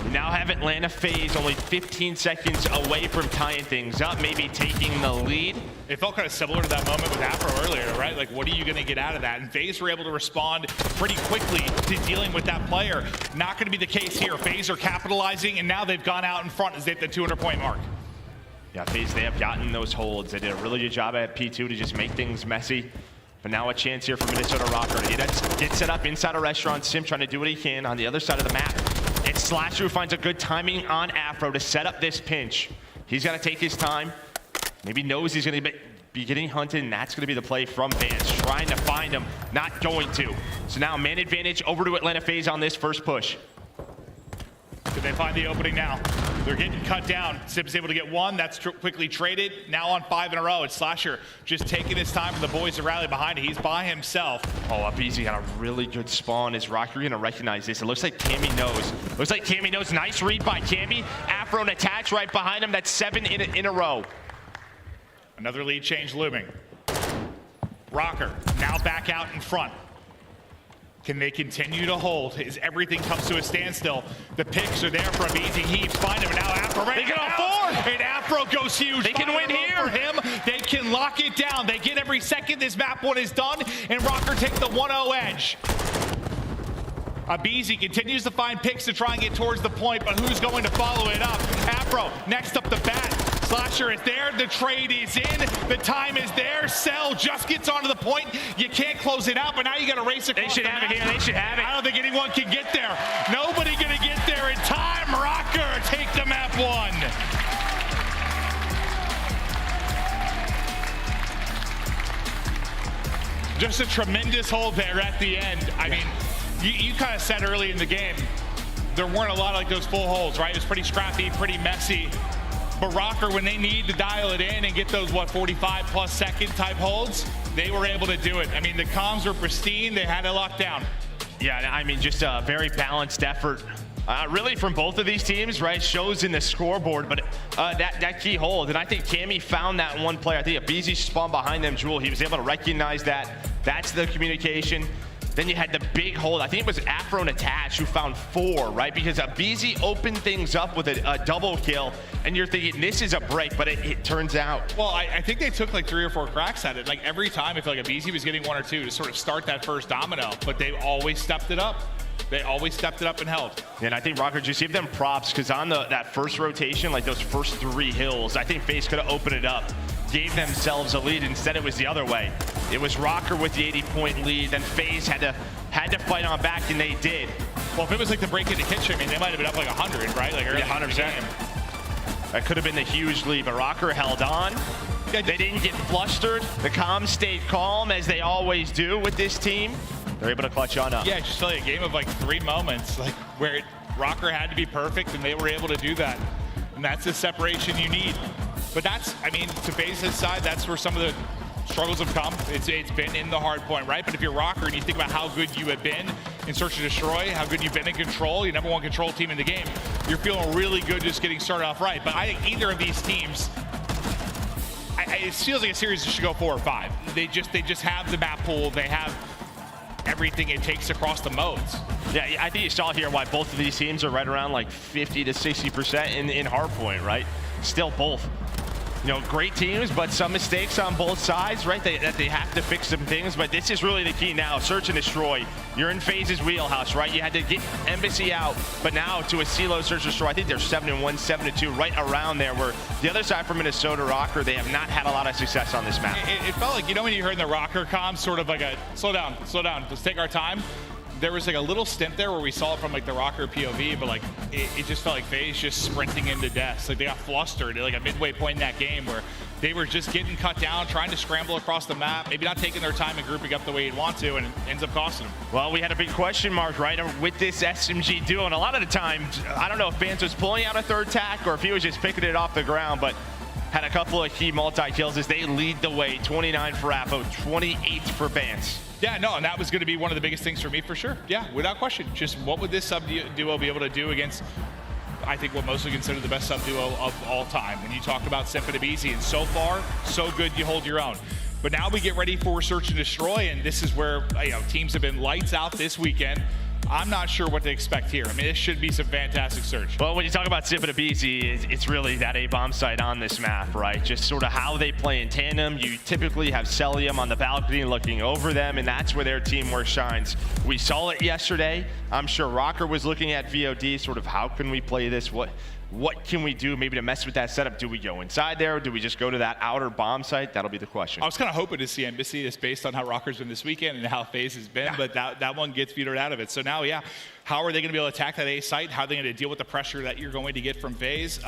we now have Atlanta FaZe only 15 seconds away from tying things up, maybe taking the lead. It felt kind of similar to that moment with Afro earlier, right? Like, what are you going to get out of that? And FaZe were able to respond pretty quickly to dealing with that player. Not going to be the case here. FaZe are capitalizing, and now they've gone out in front as they hit the 200-point mark. Yeah, FaZe, they have gotten those holds. They did a really good job at P2 to just make things messy. But now a chance here for Minnesota Røkkr to get set up inside a restaurant. Simp trying to do what he can on the other side of the map. It's Slasher who finds a good timing on Afro to set up this pinch. He's got to take his time. Maybe knows he's going to be getting hunted, and that's going to be the play from Bance. Trying to find him, not going to. So now man advantage over to Atlanta FaZe on this first push. Did they find the opening now? They're getting cut down. Simp is able to get one. That's quickly traded. Now on 5 in a row. It's Slasher just taking his time for the boys to rally behind it. He's by himself. Oh, aBeZy got a really good spawn. Is Røkkr going to recognize this? It looks like Cammy knows. Nice read by Cammy. Afro and attach right behind him. That's 7 in a row. Another lead change looming. Røkkr now back out in front. Can they continue to hold as everything comes to a standstill? The picks are there for aBeZy. Heaps find him, and now Afro. They get on 4. And Afro goes huge. They can win here. For him, they can lock it down. They get every second this map 1 is done, and Røkkr take the 1-0 edge. aBeZy continues to find picks to try and get towards the point, but who's going to follow it up? Afro next up the bat. Slasher is there, the trade is in, the time is there. Cell just gets onto the point. You can't close it out, but now you got to race across. They should have it here, they should have it. I don't think anyone can get there. Nobody gonna get there in time. Røkkr take the map 1. Just a tremendous hold there at the end. I mean, you kind of said early in the game, there weren't a lot of like those full holds, right? It was pretty scrappy, pretty messy. But Røkkr, when they need to dial it in and get those, 45+ second type holds, they were able to do it. I mean, the comms were pristine. They had it locked down. Yeah, I mean, just a very balanced effort. Really from both of these teams, right? Shows in the scoreboard, but that key hold. And I think Cammy found that one player. I think aBeZy spawned behind them, Jewel. He was able to recognize that. That's the communication. Then you had the big hold. I think it was Afro and Attach who found 4, right? Because aBeZy opened things up with a double kill, and you're thinking this is a break, but it turns out. Well, I think they took like 3 or 4 cracks at it. Like every time, I feel like aBeZy was getting 1 or 2 to sort of start that first domino, but they always stepped it up. They always stepped it up and held. And I think Røkkr, just give them props, because on that first rotation, like those first 3 hills, I think FaZe could have opened it up, gave themselves a lead. Instead, it was the other way. It was Røkkr with the 80-point lead, then FaZe had to fight on back, and they did. Well, if it was like the break into kitchen, I mean, they might have been up like 100, right? Like early 100%. That could have been the huge lead, but Røkkr held on. They didn't get flustered. The comms stayed calm, as they always do with this team. They're able to clutch on up. Yeah, just like a game of like 3 moments, like where Røkkr had to be perfect, and they were able to do that. And that's the separation you need. But that's, I mean, to FaZe's side, that's where some of the struggles have come. It's been in the hard point, right? But if you're Røkkr and you think about how good you have been in Search and Destroy, how good you've been in Control, your #1 Control team in the game, you're feeling really good just getting started off right. But I think either of these teams, it feels like a series that should go 4 or 5. They just have the map pool. They have everything it takes across the modes. Yeah, I think you saw here why both of these teams are right around like 50 to 60% in hardpoint, right? Still both, you know, great teams, but some mistakes on both sides, right? That they have to fix some things, but this is really the key now. Search and Destroy. You're in FaZe's wheelhouse, right? You had to get aBeZy out, but now to a CeeLo Search and Destroy, I think they're 7-1, 7-2, right around there, where the other side for Minnesota, Røkkr, they have not had a lot of success on this map. It felt like, you know, when you heard in the Røkkr comms, sort of like a, slow down, let's take our time. There was like a little stint there where we saw it from like the Røkkr POV, but like it just felt like FaZe just sprinting into death. Like they got flustered at like a midway point in that game where they were just getting cut down, trying to scramble across the map, maybe not taking their time and grouping up the way you'd want to, and it ends up costing them. Well, we had a big question mark, right, with this SMG duo, and a lot of the time, I don't know if Bance was pulling out a third tack or if he was just picking it off the ground, but had a couple of key multi-kills as they lead the way. 29 for Afro, 28 for Bance. Yeah, no, and that was going to be one of the biggest things for me, for sure. Yeah, without question. Just what would this sub-duo be able to do against, I think, what most would consider the best sub-duo of all time? When you talk about Simp and aBeZy, and so far, so good, you hold your own. But now we get ready for Search and Destroy, and this is where, you know, teams have been lights out this weekend. I'm not sure what to expect here. I mean, this should be some fantastic search. Well, when you talk about Simp and aBeZy, it's really that A-bomb site on this map, right? Just sort of how they play in tandem. You typically have Cellium on the balcony looking over them, and that's where their teamwork shines. We saw it yesterday. I'm sure Røkkr was looking at VOD, sort of how can we play this? What can we do maybe to mess with that setup? Do we go inside there, or do we just go to that outer bomb site? That'll be the question. I was kind of hoping to see aBeZy just based on how Røkkr's been this weekend and how FaZe has been, but that one gets vetoed out of it. So now, yeah, how are they going to be able to attack that A site? How are they going to deal with the pressure that you're going to get from FaZe?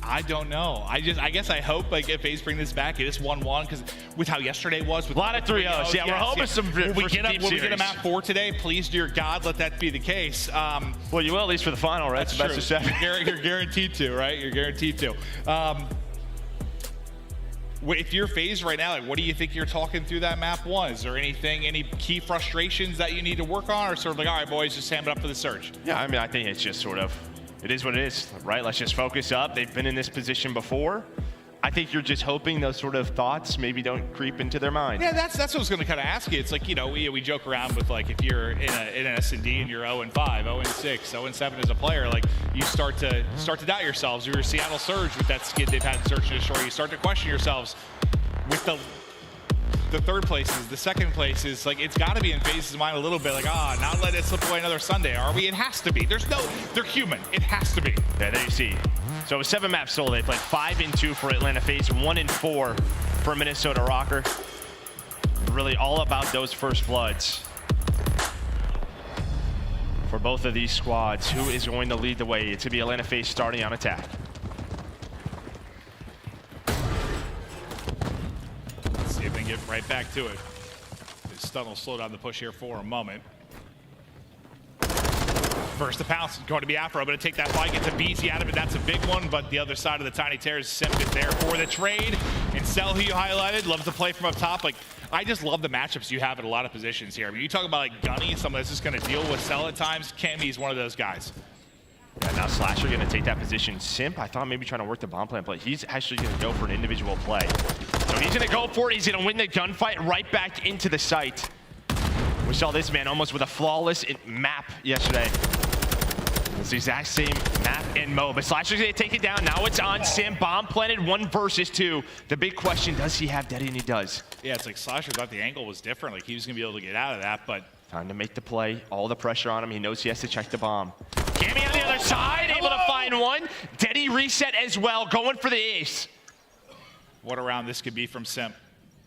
I don't know. I guess I hope like if FaZe bring this back, it is 1-1 because with how yesterday was, with a lot of 3-0s. Yeah, we're hoping some. Will we get a map 4 today? Please, dear God, let that be the case. Well, you will at least for the final, right? That's true. Best of 7. You're guaranteed to, right? You're guaranteed to. If you're FaZe right now, like, what do you think you're talking through that map 1? Is there any key frustrations that you need to work on, or sort of like, all right, boys, just hand it up for the search? Yeah, I mean, I think it's just sort of It is what it is, right? Let's just focus up. They've been in this position before. I think you're just hoping those sort of thoughts maybe don't creep into their mind. Yeah, that's what I was going to kind of ask you. It's like, you know, we joke around with, like, if you're in an S&D and you're 0-5, 0-6, 0-7 as a player, like, you start to doubt yourselves. You're Seattle Surge with that skid they've had in Search and Destroy. You start to question yourselves with the third places, the second places. Like, it's got to be in FaZe's mind a little bit, like, not let it slip away another Sunday, are we? It has to be. They're human. It has to be. Yeah, there you see. So 7 maps sold. They played 5-2 for Atlanta FaZe, 1-4 for Minnesota Røkkr. Really all about those first bloods for both of these squads. Who is going to lead the way? It's going to be Atlanta FaZe starting on attack. Let's see if they can get right back to it. This stun will slow down the push here for a moment. First to pounce, going to be Afro, but to take that fight, gets aBeZy out of it. That's a big one, but the other side of the Tiny Terrors, Simp is there for the trade. And Cell, who you highlighted, loves to play from up top. Like, I just love the matchups you have at a lot of positions here. I mean, you talk about, like, Gunny, someone that's just going to deal with Cell at times. Cammy's one of those guys. Yeah, now Slasher going to take that position. Simp, I thought maybe trying to work the bomb plant, but he's actually going to go for an individual play. So he's going to go for it. He's going to win the gunfight right back into the site. We saw this man almost with a flawless map yesterday. It's the exact same map and mode, but Slasher's gonna take it down. Now it's on Simp, bomb planted, 1 versus 2. The big question, does he have Daddy? And he does. Yeah, it's like Slasher thought the angle was different. Like, he was gonna be able to get out of that, but. Time to make the play, all the pressure on him. He knows he has to check the bomb. Cammy on the other side, able to find one. Daddy reset as well, going for the ace. What a round this could be from Simp.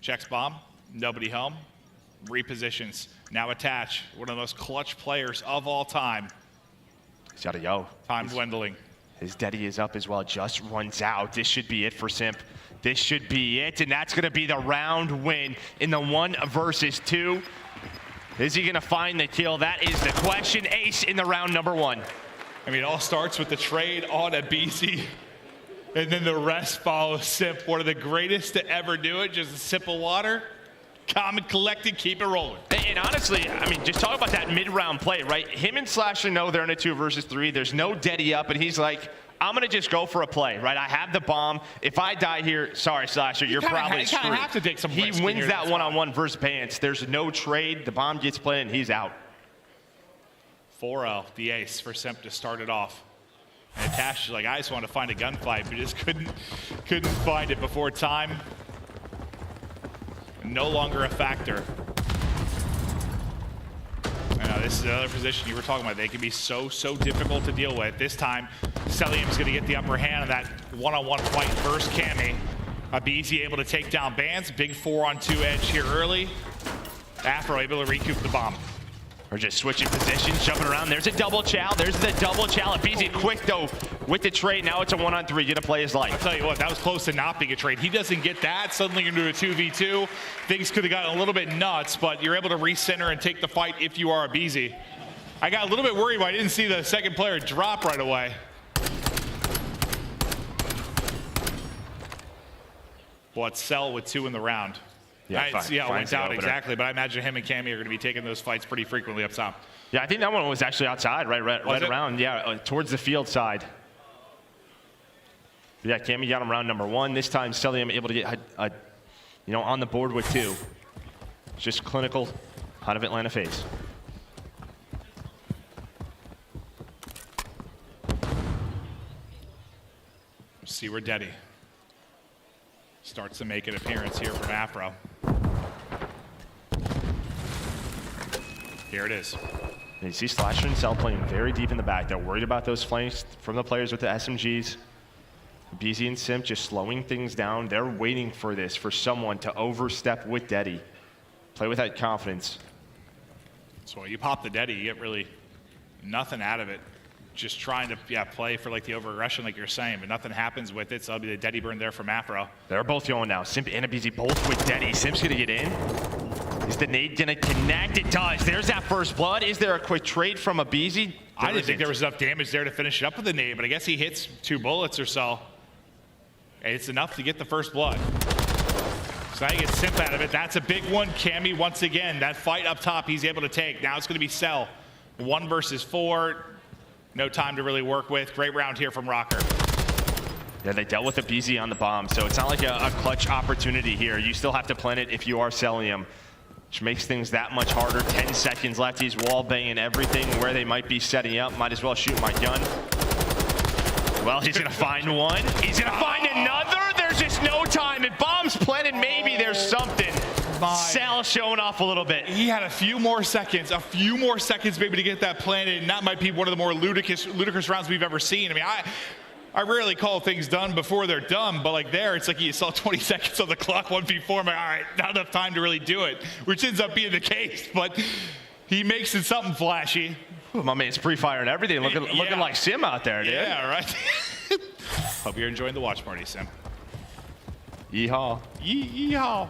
Checks bomb, nobody home, repositions, now attach. One of the most clutch players of all time. He's got to go. Time dwindling. His Daddy is up as well, just runs out. This should be it for Simp. This should be it, and that's gonna be the round win in the 1 versus 2. Is he gonna find the kill? That is the question. Ace in the round number 1. I mean, it all starts with the trade on aBeZy, and then the rest follows Simp. One of the greatest to ever do it, just a sip of water. Calm and collected, keep it rolling. And honestly, I mean, just talk about that mid-round play, right? Him and Slasher know they're in a 2 versus 3. There's no Daddy up, and he's like, I'm gonna just go for a play, right? I have the bomb. If I die here, sorry, Slasher, you're probably screwed. You have to take some risk. He wins that one-on-one versus Bance. There's no trade. The bomb gets played, and he's out. 4-0, the ace for Simp to start it off. And Tash is like, I just want to find a gunfight, but just couldn't find it before time. No longer a factor. This is another position you were talking about. They can be so difficult to deal with. This time, Cellium's going to get the upper hand on that one-on-one fight versus Cammy. aBeZy able to take down Bance. Big 4-on-2 edge here early. Afro able to recoup the bomb. We're just switching positions, jumping around. There's a double chow. There's the double chow. aBeZy quick, though, with the trade. Now it's a 1-on-3. Gonna play his life. I'll tell you what, that was close to not being a trade. He doesn't get that. Suddenly you're into a 2v2. Things could have gotten a little bit nuts, but you're able to recenter and take the fight if you are aBeZy. I got a little bit worried when I didn't see the second player drop right away. Well, it's Cell with 2 in the round. Yeah, I see how it went out exactly, but I imagine him and Cammy are going to be taking those fights pretty frequently up top. Yeah, I think that one was actually outside, right around, yeah, towards the field side. Yeah, Cammy got him round number 1. This time, Cellium able to get, on the board with 2. It's just clinical out of Atlanta FaZe. See where Daddy starts to make an appearance here from Afro. Here it is. And you see Slasher and Cell playing very deep in the back. They're worried about those flanks from the players with the SMGs. aBeZy and Simp just slowing things down. They're waiting for this, for someone to overstep with Daddy. Play with that confidence. So you pop the Daddy, you get really nothing out of it. Just trying to play for like the over-aggression like you're saying, but nothing happens with it, so that'll be the Daddy burn there from Afro. They're both going now. Simp and aBeZy both with Daddy. Simp's gonna get in. Is the nade gonna connect? It does. There's that first blood. Is there a quick trade from aBeZy? I didn't think there was enough damage there to finish it up with the nade, but I guess he hits 2 bullets or so. And it's enough to get the first blood. So now you get Simp out of it. That's a big one. Cammy, once again, that fight up top he's able to take. Now it's gonna be Cell. 1 versus 4. No time to really work with. Great round here from Røkkr. Yeah, they dealt with aBeZy on the bomb, so it's not like a clutch opportunity here. You still have to plant it if you are Cellium, which makes things that much harder. 10 seconds left. He's wall banging everything where they might be setting up. Might as well shoot my gun. Well, he's gonna find one. He's gonna find another. There's just no time. If bomb's planted, maybe there's something. Cell showing off a little bit. He had a few more seconds maybe to get that planted, and that might be one of the more ludicrous rounds we've ever seen. I mean, I rarely call things done before they're done, but like there, it's like you saw 20 seconds on the clock 1v4. I'm like, all right, not enough time to really do it, which ends up being the case, but he makes it something flashy. Ooh, my man's pre-fire and everything, looking like Simp out there, dude. Yeah, right. Hope you're enjoying the watch party, Simp. Yeehaw. Yeehaw.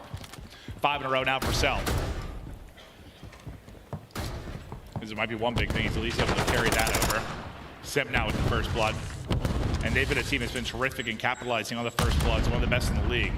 5 in a row now for Cell. There might be one big thing. He's at least able to carry that over. Simp now with the first blood. And they've been a team that's been terrific in capitalizing on the first bloods. One of the best in the league.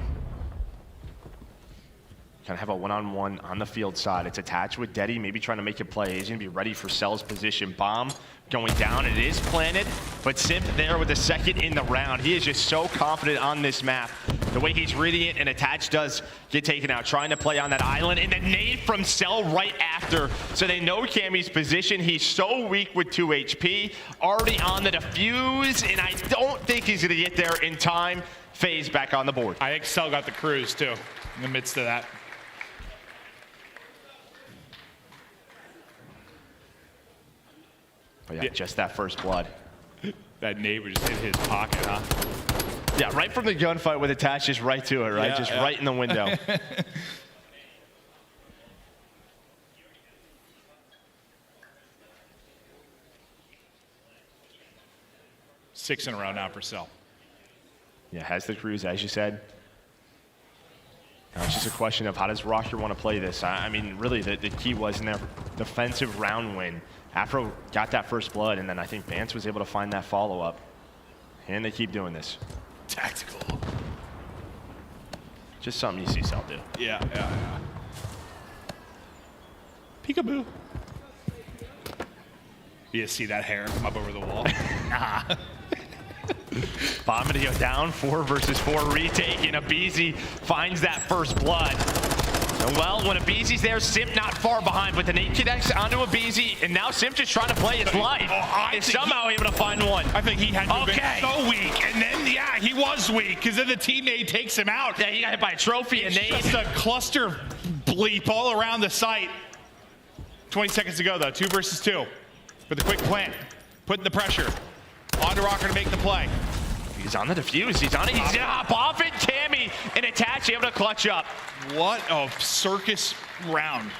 Kind of have a one-on-one on the field side. It's attached with Deddy, maybe trying to make a play. He's going to be ready for Cell's position. Bomb going down. It is planted, but Simp there with the second in the round. He is just so confident on this map. The way he's reading it, and attached does get taken out. Trying to play on that island, and the nade from Cell right after. So they know Cammy's position. He's so weak with 2 HP. Already on the defuse, and I don't think he's going to get there in time. FaZe back on the board. I think Cell got the cruise, too, in the midst of that. But yeah, just that first blood. That nade was just in his pocket, huh? Yeah, right from the gunfight with attached, just right to it, right? Yeah, just right in the window. 6 in a row now for Cell. Yeah, has the cruise, as you said. Now it's just a question of how does Røkkr want to play this? I mean, really, the key was in their defensive round win. Afro got that first blood, and then I think Bance was able to find that follow-up. And they keep doing this. Tactical. Just something you see Cell do. Yeah. Peekaboo. You see that hair come up over the wall? Nah. Bomb to go down, 4 versus 4 retake, and aBeZy finds that first blood. And well, when aBeZy's there, Simp not far behind, but the nade connects onto aBeZy, and now Simp just trying to play his life. And somehow able to find one. I think he had to have been so weak, and then, yeah, he was weak, because then the teammate takes him out. Yeah, he got hit by a trophy and nade. Just a cluster bleep all around the site. 20 seconds to go, though, 2 versus 2. With a quick plant, putting the pressure on to Røkkr to make the play. He's on the defuse. He's on it. He's up off it. Cammy and attach, able to clutch up. What a circus round.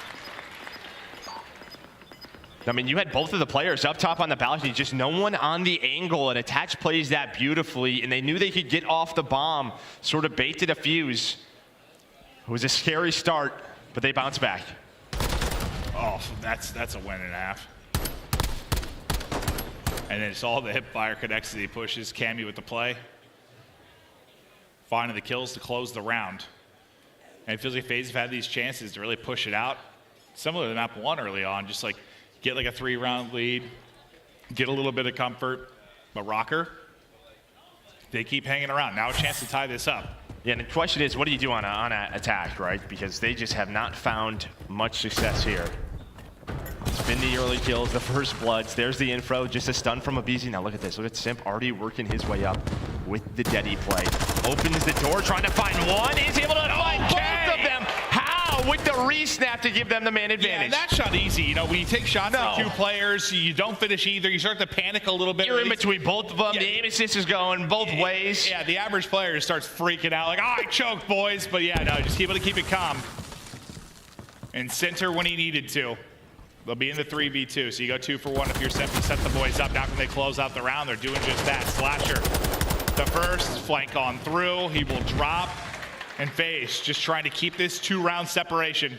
I mean, you had both of the players up top on the balcony, just no one on the angle, and attach plays that beautifully, and they knew they could get off the bomb, sort of bait to defuse. It was a scary start, but they bounced back. Oh, that's a win and a half. And then it's all the hip fire connects as he pushes Cammy with the play. Finding the kills to close the round. And it feels like FaZe have had these chances to really push it out. Similar to map 1 early on, just like get like a 3-round lead, get a little bit of comfort. But Røkkr, they keep hanging around. Now a chance to tie this up. Yeah, and the question is, what do you do on an attack, right? Because they just have not found much success here. It's been the early kills, the first bloods. There's the info, just a stun from aBeZy. Now look at this. Look at Simp already working his way up with the Deddy play. Opens the door, trying to find one. Is able to find both of them. How? With the re-snap to give them the man advantage. Yeah, that shot easy. You know, when you take shots at 2 players, you don't finish either. You start to panic a little bit. You're in between both of them. Yeah. The aim assist is going both ways. Yeah, the average player starts freaking out like, oh, I choked, boys. But yeah, no, just able to keep it calm. And center when he needed to. They'll be in the 3v2, so you go 2 for 1 if you're Simp to set the boys up. Now when they close out the round, they're doing just that. Slasher, the first, flank on through. He will drop. And FaZe just trying to keep this 2-round separation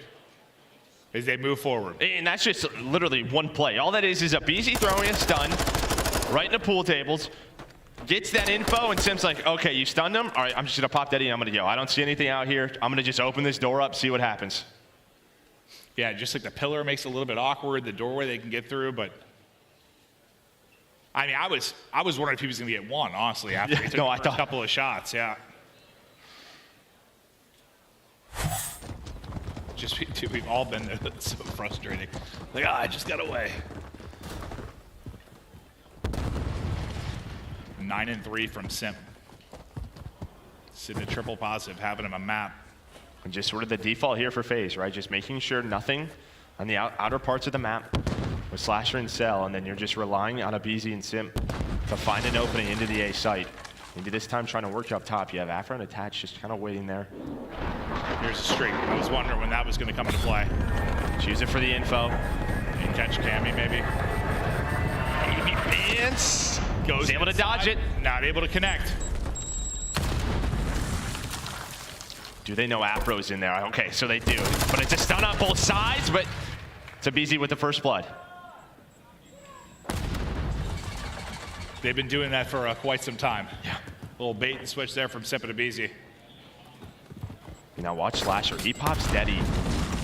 as they move forward. And that's just literally one play. All that is aBeZy throwing a stun right in the pool tables. Gets that info, and Simp's like, okay, you stunned him? All right, I'm just going to pop Deddy and I'm going to go. I don't see anything out here. I'm going to just open this door up, see what happens. Yeah, just like the pillar makes it a little bit awkward, the doorway they can get through, but I mean, I was wondering if he was going to get one, honestly, after he took a couple of shots, yeah. Just, we've all been there. That's so frustrating. Like, I just got away. 9-3 from Simp. Sitting a triple positive, having him a map. And just sort of the default here for FaZe, right? Just making sure nothing on the outer parts of the map with Slasher and Cell, and then you're just relying on aBeZy and Simp to find an opening into the A site. Maybe this time trying to work up top. You have Afro and Attach just kind of waiting there. Here's a streak. I was wondering when that was going to come into play. Choose it for the info. You catch Cammy, maybe. Bance goes able to dodge it. Not able to connect. Do they know Afro's in there? Okay, so they do. But it's a stun on both sides, but it's aBeZy with the first blood. They've been doing that for quite some time. Yeah. Little bait and switch there from Simp and aBeZy. Now watch Slasher. He pops Deddy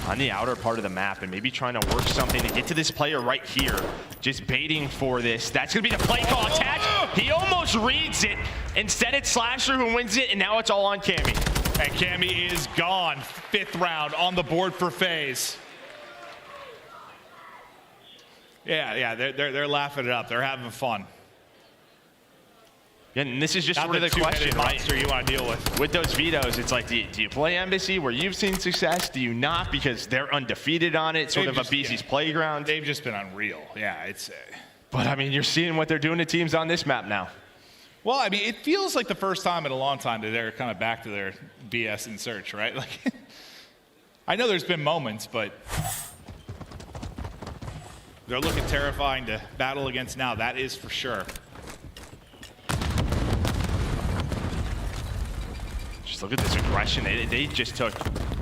on the outer part of the map and maybe trying to work something to get to this player right here. Just baiting for this. That's going to be the play call. Attach. He almost reads it. Instead, it's Slasher who wins it, and now it's all on Cammy. And Cammy is gone. 5th round on the board for FaZe. Yeah, they're laughing it up. They're having fun. Yeah, and this is just sort of the question, right? You want to deal with those vetoes, it's like, do you play aBeZy where you've seen success? Do you not? Because they're undefeated on it, sort of aBeZy's playground. They've just been unreal. Yeah, it's. But I mean, you're seeing what they're doing to teams on this map now. Well, I mean, it feels like the first time in a long time that they're kind of back to their BS and search, right? Like, I know there's been moments, but they're looking terrifying to battle against now. That is for sure. Look at this aggression. They just took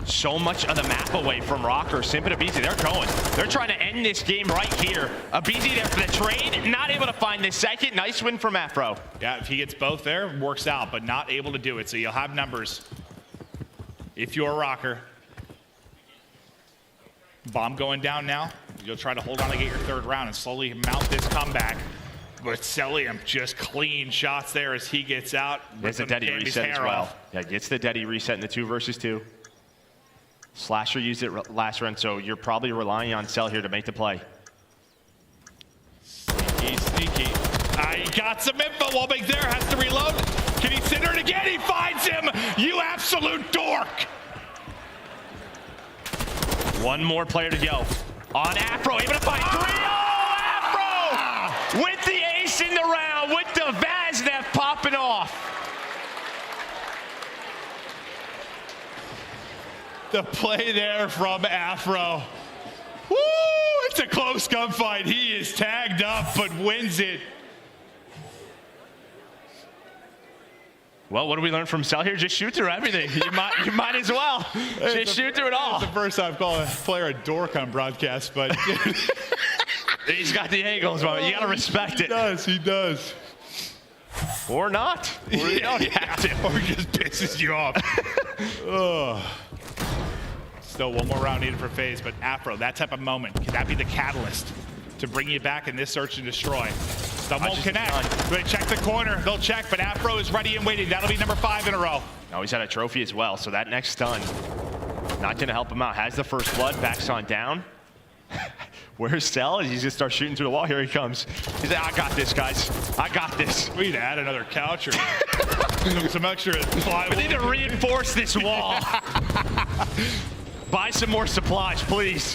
so much of the map away from Røkkr. Simp and aBeZy, they're going. They're trying to end this game right here. aBeZy there for the trade, not able to find the second. Nice win from Afro. Yeah, if he gets both there, works out, but not able to do it. So you'll have numbers if you're Røkkr. Bomb going down now. You'll try to hold on to get your 3rd round and slowly mount this comeback. But Cellium just clean shots there as he gets out. Gets the Deddy reset as well. Yeah, gets the Deddy reset in the 2 versus 2. Slasher used it last round, so you're probably relying on Cell here to make the play. Sneaky. He got some info. Wallbang there, has to reload. Can he center it again? He finds him. You absolute dork. One more player to go. On Afro, able to find 3. Afro! With the ace in the round, with the Vaznev popping off. The play there from Afro. Woo! It's a close gunfight. He is tagged up, but wins it. Well, what do we learn from Cell here? Just shoot through everything. You might as well. Just shoot through it all. It's the first time I've called a player a dork on broadcast, but he's got the angles, man. You got to respect it. He does. Or not. Or you don't have to. Or he just pisses you off. Still one more round needed for FaZe, but Afro, that type of moment, can that be the catalyst to bring you back in this search and destroy? Some won't connect. They check the corner. They'll check, but Afro is ready and waiting. That'll be number 5 in a row. Now he's had a trophy as well, so that next stun, not going to help him out. Has the first blood, backs on down. Where's Cell? He's going to start shooting through the wall. Here he comes. He's like, I got this, guys. I got this. We need to add another couch or some extra plywood. We need to reinforce this wall. Buy some more supplies, please.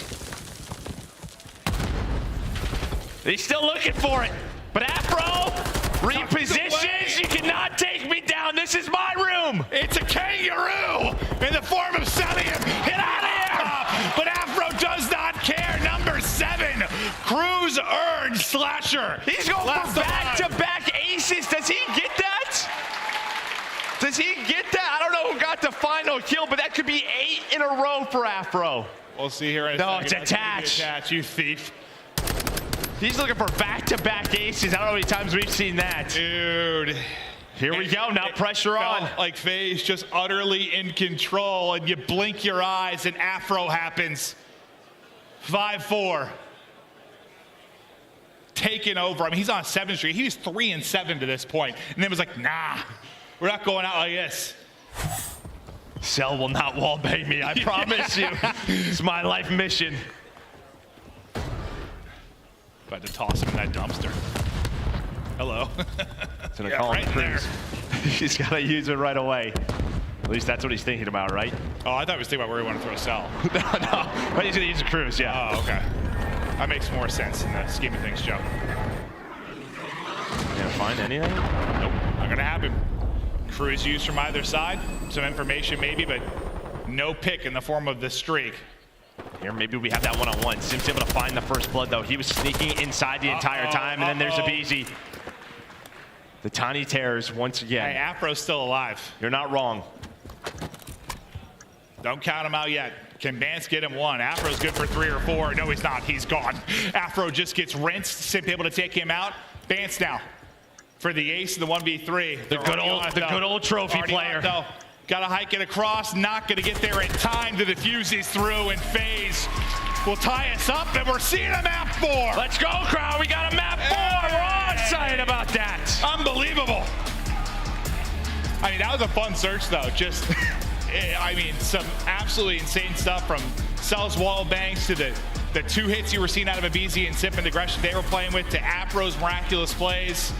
He's still looking for it. But Afro repositions. You cannot take me down. This is my room. It's a kangaroo in the form of Cellium. Get out of here. But Afro does not care. Number 7. Cruz earned Slasher. He's going for back-to-back aces. Does he get that? Does he get that? I don't know who got the final kill, but that could be 8 in a row for Afro. We'll see here in a second. No, it's attached. Attach, you thief. He's looking for back-to-back aces. I don't know how many times we've seen that. Dude. Here we go. Now pressure on. Like FaZe just utterly in control, and you blink your eyes, and Afro happens. 5-4. taken over. I mean, he's on 7th Street. He was 3-7 to this point, and then was like, nah, we're not going out like this. Cell will not wallbang me, I promise you. It's my life mission. About to toss him in that dumpster. Hello. It's gonna call him right He's got to use it right away. At least that's what he's thinking about, right? Oh, I thought he was thinking about where he wanted to throw a cell. no, but he's gonna use a cruise, yeah. Oh, okay. That makes more sense in the scheme of things, Joe. You gonna find anything? Nope, not gonna happen. Cruise use from either side. Some information maybe, but no pick in the form of the streak. Here, maybe we have that one-on-one. Simp's able to find the first blood, though. He was sneaking inside the entire time, and then there's aBeZy. The tiny tears once again. Hey, Afro's still alive. You're not wrong. Don't count him out yet. Can Bance get him one? Afro's good for 3 or 4. No, he's not. He's gone. Afro just gets rinsed. Simp able to take him out. Bance now for the ace of the 1v3. The good old trophy player. Got to hike it across. Not going to get there in time to defuse these through, and FaZe will tie us up, and we're seeing a map 4. Let's go, crowd. We got a map 4. We're all excited about that. Unbelievable. I mean, that was a fun search, though. Just, I mean, some absolutely insane stuff from Cell's wall bangs to the 2 hits you were seeing out of aBeZy and Simp and aggression they were playing with to Afro's miraculous plays.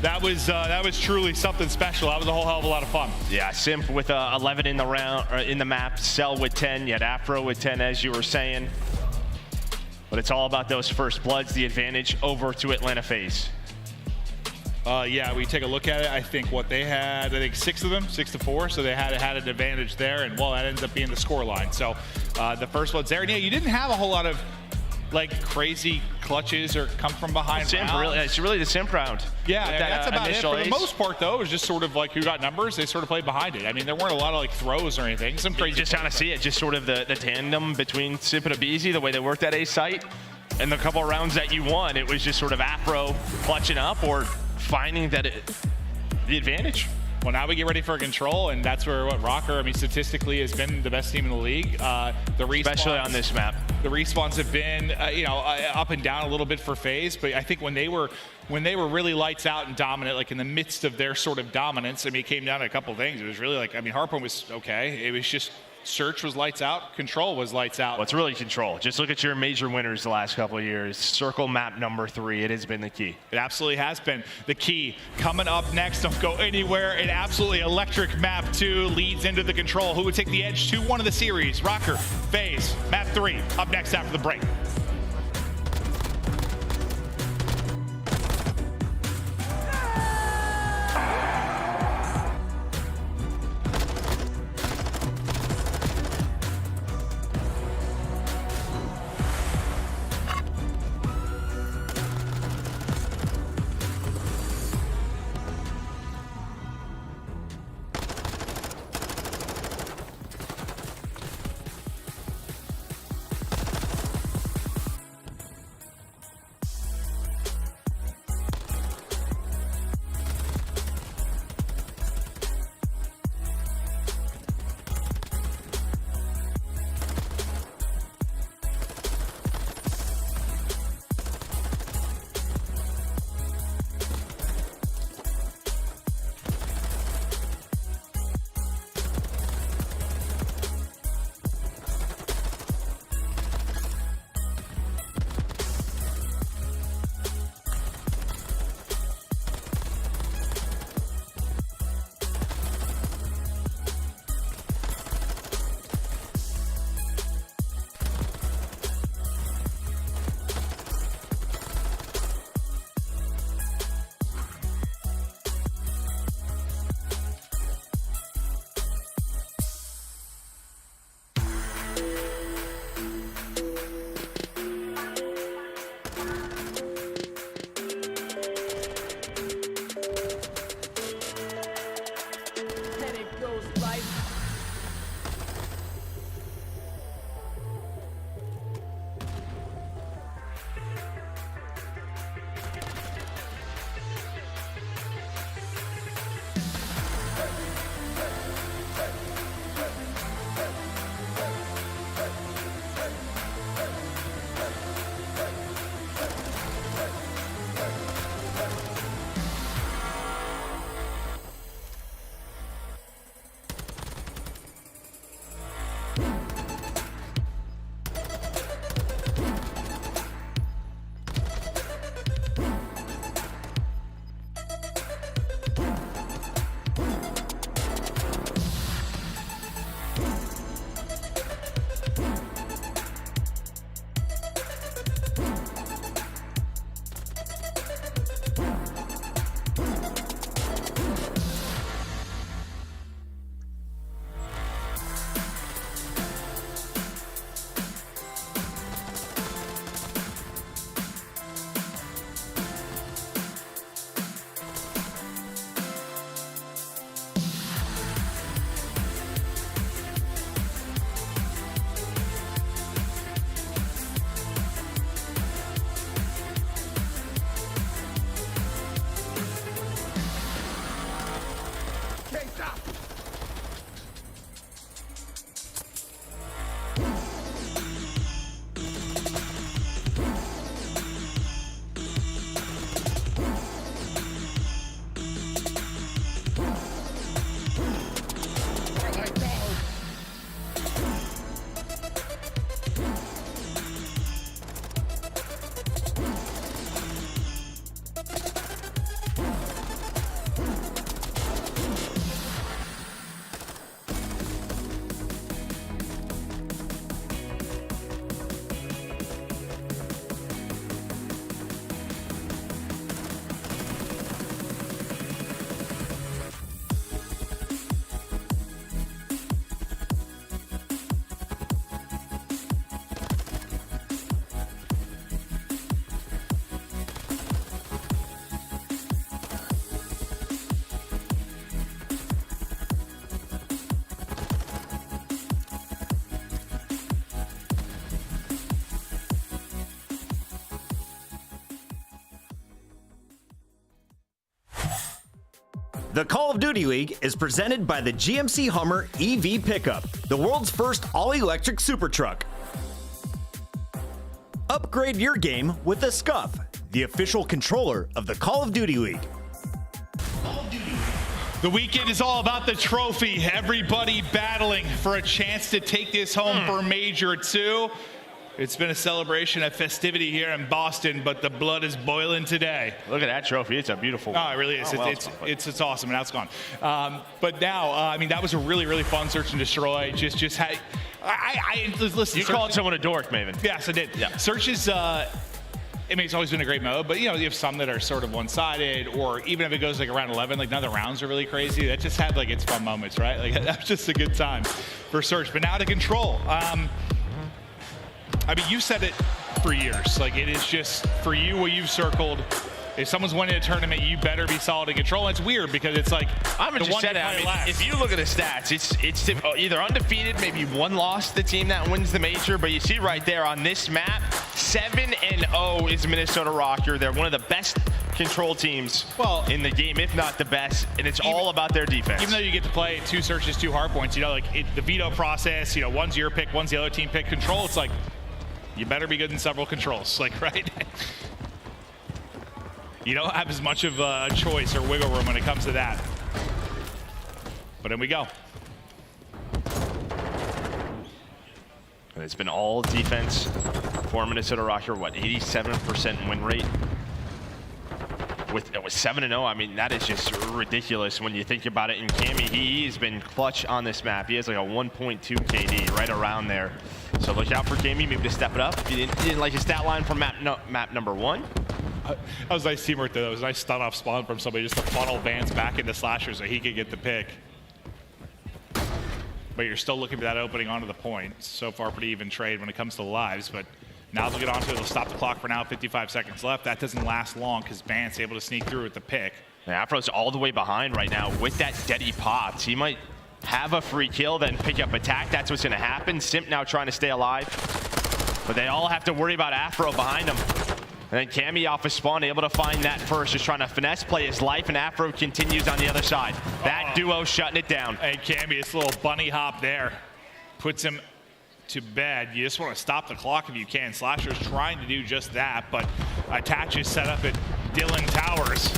That was truly something special. That was a whole hell of a lot of fun. Yeah, Simp with 11 in the round, or in the map. Cell with 10. You had Afro with 10, as you were saying. But it's all about those first bloods. The advantage over to Atlanta FaZe. Yeah, we take a look at it. I think what they had, I think 6 of them, 6-4. So they had an advantage there, and well, that ends up being the score line. So the first blood's there. And yeah, you didn't have a whole lot of like crazy clutches or come from behind Simp, really, it's really the Simp round. Yeah, that's about it. For the most part, though, it was just sort of like who got numbers, they sort of played behind it. I mean, there weren't a lot of like throws or anything. Some crazy. You just kind of see it, just sort of the tandem between Simp and aBeZy, the way they worked that A site. And the couple of rounds that you won, it was just sort of Afro clutching up or finding that the advantage. Well, now we get ready for a control, and that's where Røkkr, I mean, statistically has been the best team in the league. The especially on this map. The respawns have been, up and down a little bit for FaZe, but I think when they were really lights out and dominant, like in the midst of their sort of dominance, I mean, it came down to a couple of things. It was really like, I mean, Harpoon was okay. It was just Search was lights out, Control was lights out. Well, it's really Control. Just look at your major winners the last couple of years. Circle map number 3, it has been the key. It absolutely has been the key. Coming up next, don't go anywhere. An absolutely electric map 2 leads into the Control. Who would take the edge? 2-1 of the series. Røkkr, FaZe, map 3. Up next after the break. The Call of Duty League is presented by the GMC Hummer EV Pickup, the world's first all-electric super truck. Upgrade your game with the Scuff, the official controller of the Call of Duty League. The weekend is all about the trophy. Everybody battling for a chance to take this home for Major 2. It's been a celebration, a festivity here in Boston, but the blood is boiling today. Look at that trophy. It's a beautiful one. Oh, it really is. Oh, well, it's awesome, and now it's gone. But now, I mean, that was a really, really fun search and destroy. Just had, listen. You called someone a dork, Maven. Yes, I did. Yeah. Search is, I mean, it's always been a great mode, but you know, you have some that are sort of one-sided, or even if it goes like around 11, like none of the rounds are really crazy. That just had like its fun moments, right? Like that was just a good time for search. But now to control. I mean, you've said it for years. Like, it is just, for you, what you've circled, if someone's winning a tournament, you better be solid in control. And it's weird because it's like, I haven't just said it. I mean, if you look at the stats, it's either undefeated, maybe one loss, the team that wins the major. But you see right there on this map, 7-0 is Minnesota Røkkr. They're one of the best control teams in the game, if not the best. And it's all about their defense. Even though you get to play 2 searches, 2 hard points, you know, like the veto process, you know, one's your pick, one's the other team pick. Control, it's like, you better be good in several controls, like, right? You don't have as much of a choice or wiggle room when it comes to that. But in we go. And it's been all defense for Minnesota Røkkr. What, 87% win rate? With 7-0, I mean, that is just ridiculous when you think about it. And Cammy, he's been clutch on this map. He has like a 1.2 KD right around there. So look out for Cammy, maybe to step it up. You didn't like his stat line from map number 1. That was nice teamwork though. That was a nice stun off spawn from somebody just to funnel Bance back into Slasher so he could get the pick. But you're still looking for that opening onto the point. So far, pretty even trade when it comes to the lives, but now they'll get onto it. They'll stop the clock for now. 55 seconds left. That doesn't last long because Bance able to sneak through with the pick. And Afro's all the way behind right now with that dead he pops. He might have a free kill, then pick up attack. That's what's going to happen. Simp now trying to stay alive. But they all have to worry about Afro behind him. And then Cammy off of spawn, able to find that first, just trying to finesse play his life, and Afro continues on the other side. That duo shutting it down. And Cammy, this little bunny hop there puts him to bed. You just want to stop the clock if you can. Slasher's trying to do just that, but attach is set up at Dylan Towers.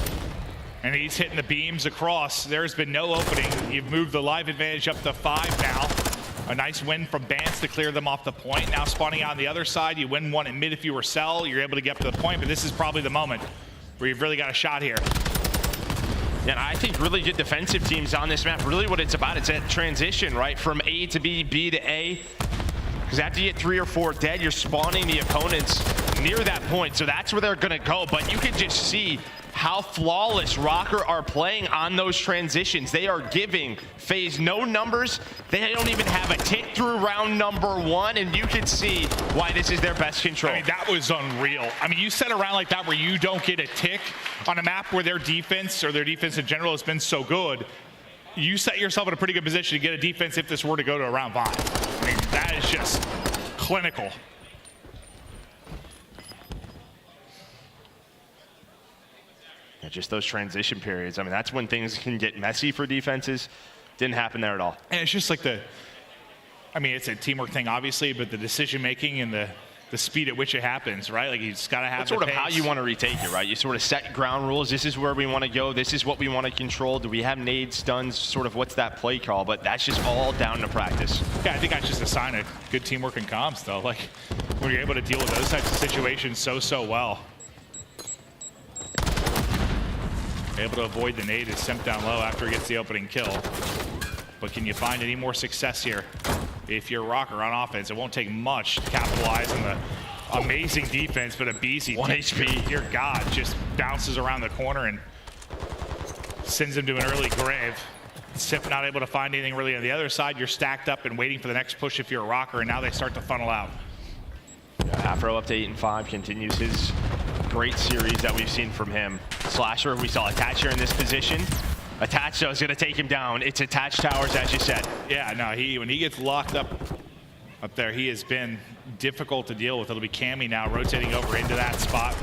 And he's hitting the beams across. There's been no opening. You've moved the live advantage up to 5 now. A nice win from Bance to clear them off the point. Now spawning out on the other side. You win one in mid if you were Cell. You're able to get up to the point, but this is probably the moment where you've really got a shot here. Yeah, and I think really good defensive teams on this map. Really what it's about, it's that transition, right? From A to B, B to A. Because after you get 3 or 4 dead, you're spawning the opponents near that point. So that's where they're going to go. But you can just see how flawless Røkkr are playing on those transitions. They are giving FaZe no numbers. They don't even have a tick through round number 1, and you can see why this is their best control. I mean, that was unreal. I mean, you set a round like that where you don't get a tick on a map where their defense, or their defense in general, has been so good. You set yourself in a pretty good position to get a defense if this were to go to a round 5. I mean, that is just clinical. Yeah, just those transition periods. I mean, that's when things can get messy for defenses. Didn't happen there at all. And it's just like I mean, it's a teamwork thing, obviously, but the decision making and the speed at which it happens, right? Like, you just got to have that's sort of how you want to retake it, right? You sort of set ground rules. This is where we want to go. This is what we want to control. Do we have nades, stuns? Sort of what's that play call? But that's just all down to practice. Yeah, I think that's just a sign of good teamwork and comms, though. Like, when you're able to deal with those types of situations so well. Able to avoid the nade is Simp down low after he gets the opening kill. But can you find any more success here? If you're Røkkr on offense, it won't take much to capitalize on the amazing defense, but aBeZy, 1 HP. Dear God, just bounces around the corner and sends him to an early grave. Simp not able to find anything really on the other side. You're stacked up and waiting for the next push if you're a Røkkr, and now they start to funnel out. Yeah, Afro up to 8-5, continues his great series that we've seen from him. Slasher, we saw Attach here in this position. Attach, though, is going to take him down. It's Attach Towers, as you said. Yeah, no, when he gets locked up there, he has been difficult to deal with. It'll be Cammy now rotating over into that spot,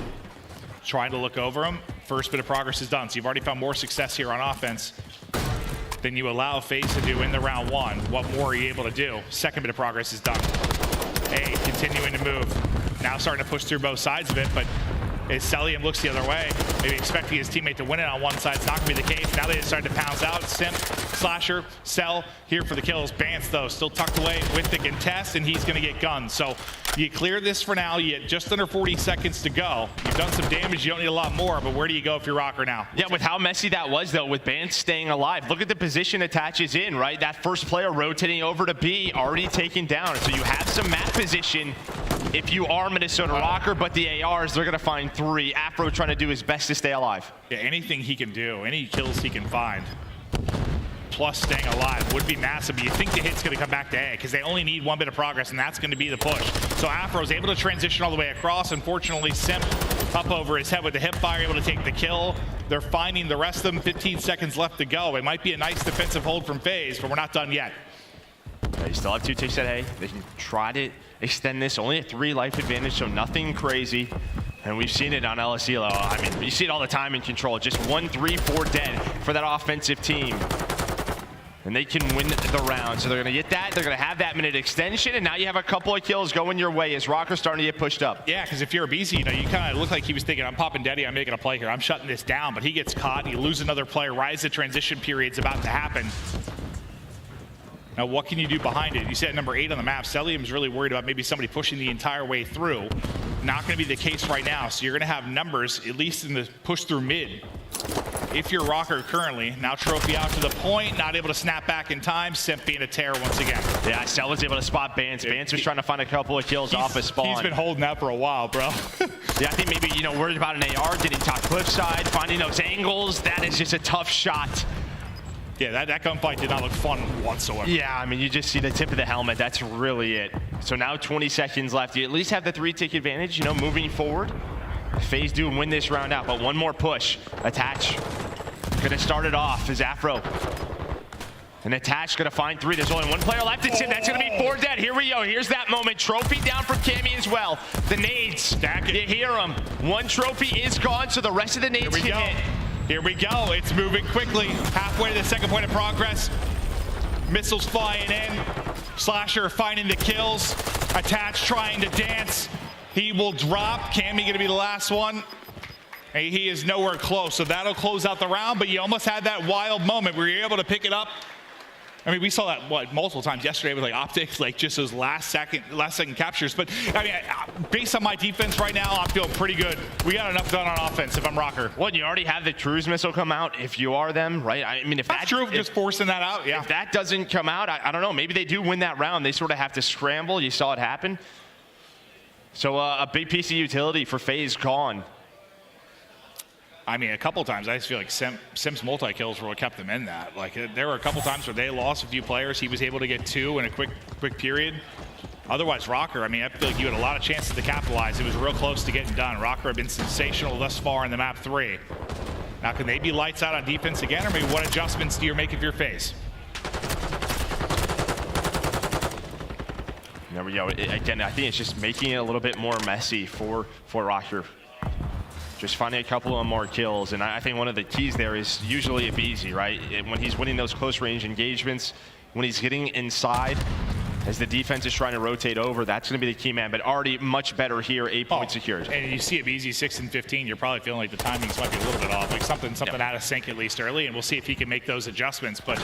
trying to look over him. First bit of progress is done. So you've already found more success here on offense than you allow FaZe to do in the round one. What more are you able to do? Second bit of progress is done. A continuing to move. Now starting to push through both sides of it, but as Cellium looks the other way, maybe expecting his teammate to win it on one side. It's not going to be the case. Now they decide to pounce out. Simp, Slasher, Cell here for the kills. Bance, though, still tucked away with the contest, and he's going to get gunned. So you clear this for now. You get just under 40 seconds to go. You've done some damage. You don't need a lot more, but where do you go if you're Røkkr now? Yeah, with how messy that was, though, with Bance staying alive. Look at the position attaches in, right? That first player rotating over to B, already taken down. So you have some map position if you are Minnesota Røkkr, but the ARs, they're going to find 3. Afro trying to do his best to stay alive. Yeah, anything he can do, any kills he can find, plus staying alive would be massive. But you think the hit's going to come back to A because they only need one bit of progress, and that's going to be the push. So Afro's able to transition all the way across. Unfortunately, Simp up over his head with the hip fire, able to take the kill. They're finding the rest of them. 15 seconds left to go. It might be a nice defensive hold from FaZe, but we're not done yet. They still have 2 ticks at A. They can try to extend this. Only a 3 life advantage, so nothing crazy. And we've seen it on iLLeY. I mean, you see it all the time in Control. Just 1, 3, 4 dead for that offensive team. And they can win the round. So they're going to get that. They're going to have that minute extension. And now you have a couple of kills going your way as Røkkr starting to get pushed up. Yeah, because if you're aBeZy, you know, you kind of look like he was thinking, I'm popping Daddy, I'm making a play here. I'm shutting this down. But he gets caught. You lose another player right as the transition period's about to happen. Now, what can you do behind it? You see at number 8 on the map, Cellium's really worried about maybe somebody pushing the entire way through. Not going to be the case right now. So you're going to have numbers, at least in the push through mid. If you're Røkkr currently, now trophy out to the point, not able to snap back in time. Simp being a tear once again. Yeah, Cell was able to spot Bance. Bance was trying to find a couple of kills off his spawn. He's been holding that for a while, bro. Yeah, I think maybe, you know, worried about an AR, getting top cliffside, finding those angles. That is just a tough shot. Yeah, that gunfight did not look fun whatsoever. Yeah, I mean, you just see the tip of the helmet. That's really it. So now 20 seconds left. You at least have the 3-tick advantage, you know, moving forward. FaZe do win this round out, but one more push. Attach. Gonna start it off as Afro. And Attach gonna find 3. There's only 1 player left. It's him. That's gonna be 4 dead. Here we go. Here's that moment. Trophy down for Cammy as well. The nades. Stack it. You hear them. 1 trophy is gone, so the rest of the nades can hit. Here we go. It's moving quickly. Halfway to the second point of progress. Missiles flying in. Slasher finding the kills. Attach trying to dance. He will drop. Cammy going to be the last one. And he is nowhere close. So that'll close out the round. But you almost had that wild moment where you're able to pick it up. I mean, we saw that, multiple times yesterday with, like, OpTic, like, just those last second captures. But, I mean, based on my defense right now, I'm feeling pretty good. We got enough done on offense if I'm Røkkr. Well, you already have the cruise missile come out if you are them, right? I mean, if that's true, just forcing that out, yeah. If that doesn't come out, I don't know. Maybe they do win that round. They sort of have to scramble. You saw it happen. So a big piece of utility for FaZe gone. I mean, a couple times I just feel like Simp's multi-kills were what kept them in that. Like, there were a couple times where they lost a few players. He was able to get 2 in a quick period. Otherwise, Røkkr, I mean, I feel like you had a lot of chances to capitalize. It was real close to getting done. Røkkr have been sensational thus far in the map 3. Now, can they be lights out on defense again, or maybe what adjustments do you make if you're FaZe? There we go. Again, I think it's just making it a little bit more messy for Røkkr. Just finding a couple of more kills, and I think one of the keys there is usually aBeZy, right? When he's winning those close range engagements, when he's getting inside, as the defense is trying to rotate over, that's going to be the key man. But already much better here, 8 points secured. And you see aBeZy 6 and 15, you're probably feeling like the timings might be a little bit off, like something out of sync at least early, and we'll see if he can make those adjustments. But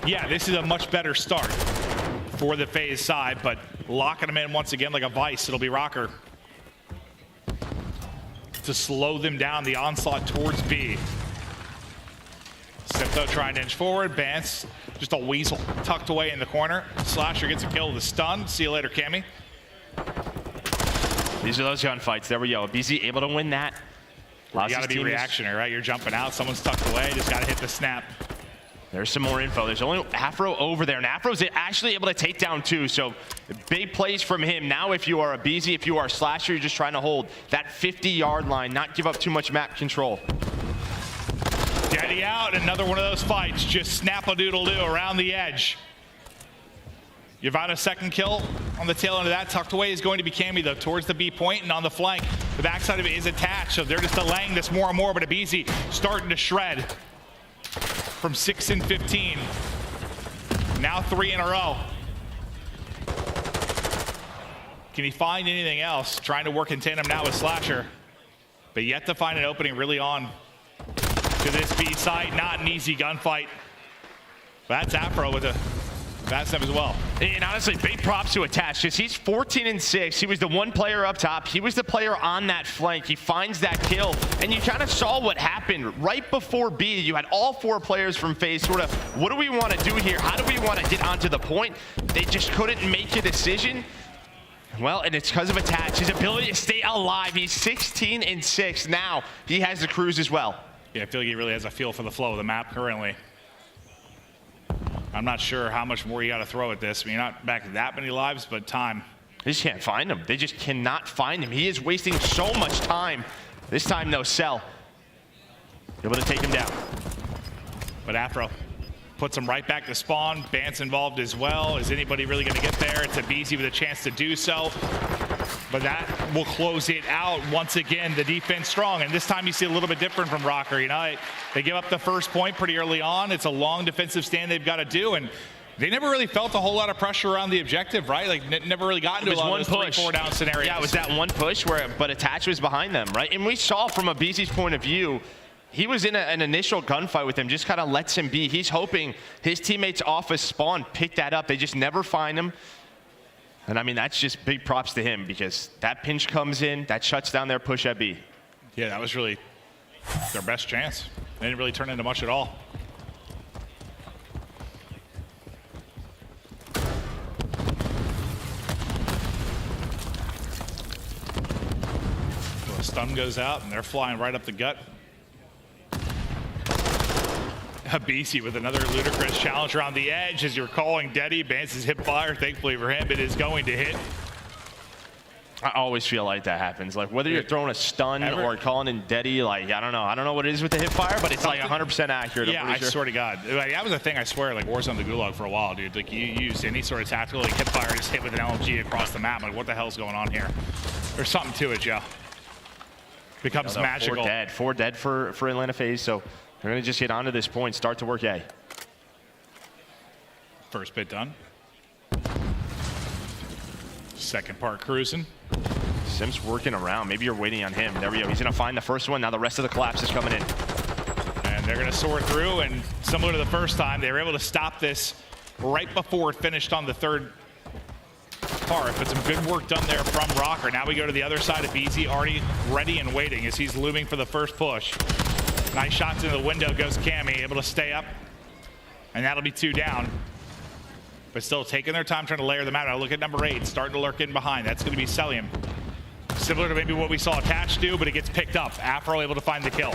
yeah, this is a much better start for the FaZe side, but locking them in once again like a vice. It'll be Røkkr to slow them down, the onslaught towards B. Simp trying to inch forward. Bance, just a weasel tucked away in the corner. Slasher gets a kill with a stun. See you later, Cammy. These are those gunfights. There we go. aBeZy able to win that. You got to be reactionary, right? You're jumping out. Someone's tucked away. Just got to hit the snap. There's some more info. There's only Afro over there, and Afro's actually able to take down 2. So big plays from him. Now if you are aBeZy, if you are Slasher, you're just trying to hold that 50-yard line, not give up too much map control. Daddy out, another one of those fights. Just snap-a-doodle-doo around the edge. You've got a second kill on the tail end of that. Tucked away is going to be Cammy, though, towards the B point, and on the flank, The backside of it is attached, so they're just delaying this more and more, but aBeZy starting to shred from 6 and 15. Now 3 in a row. Can he find anything else? Trying to work in tandem now with Slasher, but yet to find an opening really on to this B site. Not an easy gunfight. That's Afro with a fast step as well. And honestly, big props to Attach, because he's 14 and 6. He was the one player up top. He was the player on that flank. He finds that kill, and you kind of saw what happened right before B. You had all 4 players from FaZe sort of, what do we want to do here? How do we want to get onto the point? They just couldn't make a decision. Well, and it's because of Attach, his ability to stay alive. He's 16 and 6. Now he has the cruise as well. Yeah, I feel like he really has a feel for the flow of the map currently. I'm not sure how much more you got to throw at this. I mean, you're not back that many lives, but time. They just can't find him. They just cannot find him. He is wasting so much time. This time, no Cell. Able to take him down. But Afro puts him right back to spawn. Bance involved as well. Is anybody really going to get there? It's aBeZy with a chance to do so. But that will close it out. Once again, the defense strong. And this time you see a little bit different from Røkkr. You know, they give up the first point pretty early on. It's a long defensive stand they've got to do. And they never really felt a whole lot of pressure around the objective, right? Like, never really got into a lot of those 3-4 down scenarios. Yeah, it was that one push where, but Attach was behind them, right? And we saw from aBeZy's point of view, he was in an initial gunfight with him, just kind of lets him be. He's hoping his teammates off his spawn pick that up. They just never find him. And I mean, that's just big props to him, because that pinch comes in, that shuts down their push at B. Yeah, that was really their best chance. They didn't really turn into much at all. So a stun goes out, and they're flying right up the gut. aBeZy with another ludicrous challenge around the edge. As you're calling Deddy, Bance's hip fire. Thankfully for him, it is going to hit. I always feel like that happens. Like, whether you're throwing a stun or calling in Deddy, like, I don't know what it is with the hip fire, but it's like 100% accurate. Yeah, I swear to God. Like, that was a thing, I swear, like Warzone the Gulag for a while, dude. Like, you use any sort of tactical, like hip fire, just hit with an LMG across the map. Like, what the hell's going on here? There's something to it, Joe. Becomes magical. 4 dead for Atlanta FaZe, so they're going to just get onto this point, start to work A. First bit done. Second part cruising. Simp's working around. Maybe you're waiting on him. There we go. He's going to find the first one. Now the rest of the collapse is coming in. And they're going to sort through, and similar to the first time, they were able to stop this right before it finished on the third part. But some good work done there from Røkkr. Now we go to the other side of aBeZy, already ready and waiting as he's looming for the first push. Nice shots into the window goes Cammy, able to stay up. And that'll be 2 down. But still taking their time trying to layer them out. Now look at number 8, starting to lurk in behind. That's going to be Cellium. Similar to maybe what we saw Attach do, but it gets picked up. Afro able to find the kill.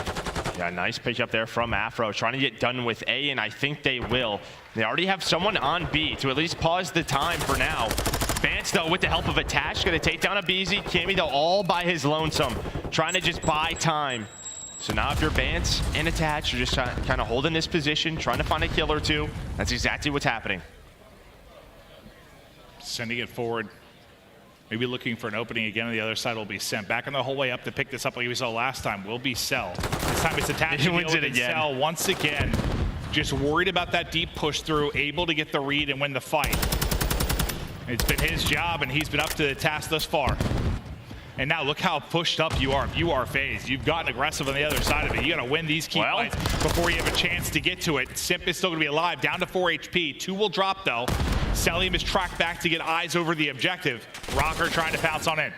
Yeah, nice pick up there from Afro. Trying to get done with A, and I think they will. They already have someone on B to at least pause the time for now. Bance, though, with the help of Attach, going to take down aBeZy. Cammy, though, all by his lonesome. Trying to just buy time. So now if you're Bance and Attach, you're just kind of holding this position, trying to find a kill or two. That's exactly what's happening. Sending it forward. Maybe looking for an opening again on the other side will be Simp. Back on the whole way up to pick this up like we saw last time will be Cell. This time it's Attach. He wins it again. Cell once again. Just worried about that deep push through, able to get the read and win the fight. It's been his job, and he's been up to the task thus far. And now look how pushed up you are. If you are FaZe, you've gotten aggressive on the other side of it. You got to win these key fights before you have a chance to get to it. Simp is still going to be alive, down to 4 HP. 2 will drop, though. Cellium is tracked back to get eyes over the objective. Røkkr trying to pounce on in.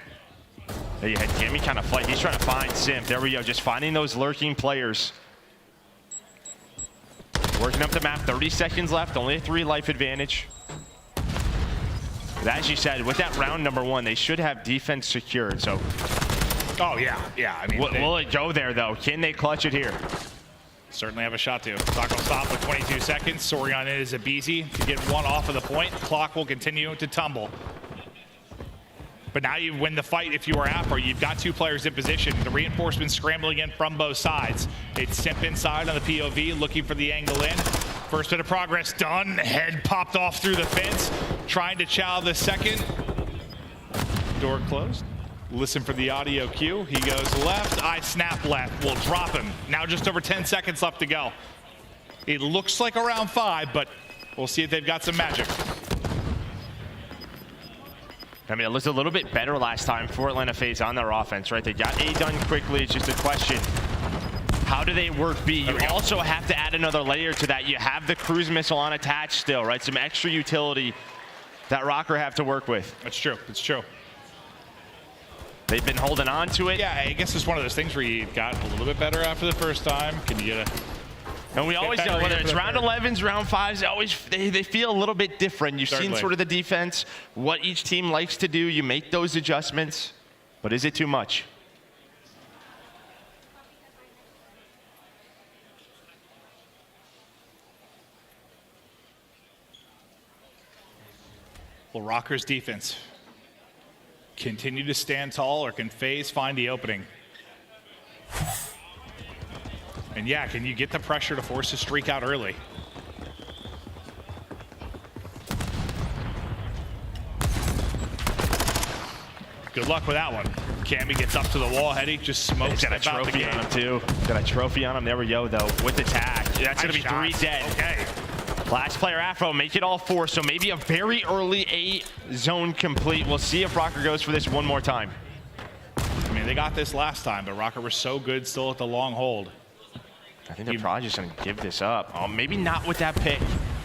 There you had Cammy kind of flight. He's trying to find Simp. There we go, just finding those lurking players. Working up the map, 30 seconds left, only a 3 life advantage. But as you said, with that round number 1, they should have defense secured, so. Oh, yeah. I mean, will it go there, though? Can they clutch it here? Certainly have a shot to. Clock will stop with 22 seconds. Soaring on it is aBeZy to get 1 off of the point. Clock will continue to tumble. But now you win the fight if you are Afro. You've got 2 players in position. The reinforcements scrambling in from both sides. It's Simp inside on the POV, looking for the angle in. First bit of progress done. Head popped off through the fence. Trying to chow the second. Door closed. Listen for the audio cue. He goes left, I snap left. We'll drop him. Now just over 10 seconds left to go. It looks like around 5, but we'll see if they've got some magic. I mean, it looked a little bit better last time for Atlanta FaZe on their offense, right? They got A done quickly. It's just a question. How do they work B? You also have to add another layer to that. You have the cruise missile on attached still, right? Some extra utility that Røkkr have to work with. That's true. It's true. They've been holding on to it. Yeah, I guess it's one of those things where you got a little bit better after the first time. Can you get a... And we always know, whether it's round 11s, round 5s, they feel a little bit different. You've seen sort of the defense, what each team likes to do. You make those adjustments, but is it too much? Will Røkkr's defense continue to stand tall, or can FaZe find the opening? And yeah, can you get the pressure to force a streak out early? Good luck with that one. Cammy gets up to the wall, Heady just smokes. He's got a trophy on him too. Got a trophy on him. There we go though, with the tag. That's gonna be 3 dead. Okay. Last player, Afro, make it all 4, so maybe a very early A zone complete. We'll see if Røkkr goes for this one more time. I mean, they got this last time, but Røkkr was so good still at the long hold. I think they're probably just gonna give this up. Oh, maybe not with that pick.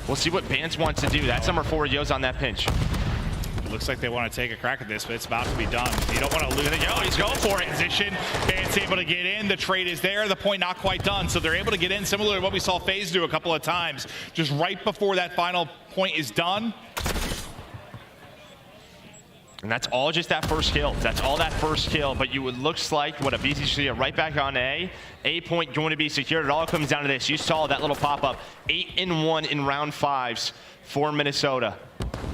We'll see what Bance wants to do. That's number 4, Yo's on that pinch. It looks like they want to take a crack at this, but it's about to be done. You don't want to lose it. Oh, he's going for it. Position. Bance able to get in. The trade is there. The point not quite done. So they're able to get in, similar to what we saw FaZe do a couple of times. Just right before that final point is done. And that's all just that first kill. That's all that first kill. But you would looks like what aBeZy should get right back on A. A point going to be secured. It all comes down to this. You saw that little pop-up. 8-1 in round 5s for Minnesota.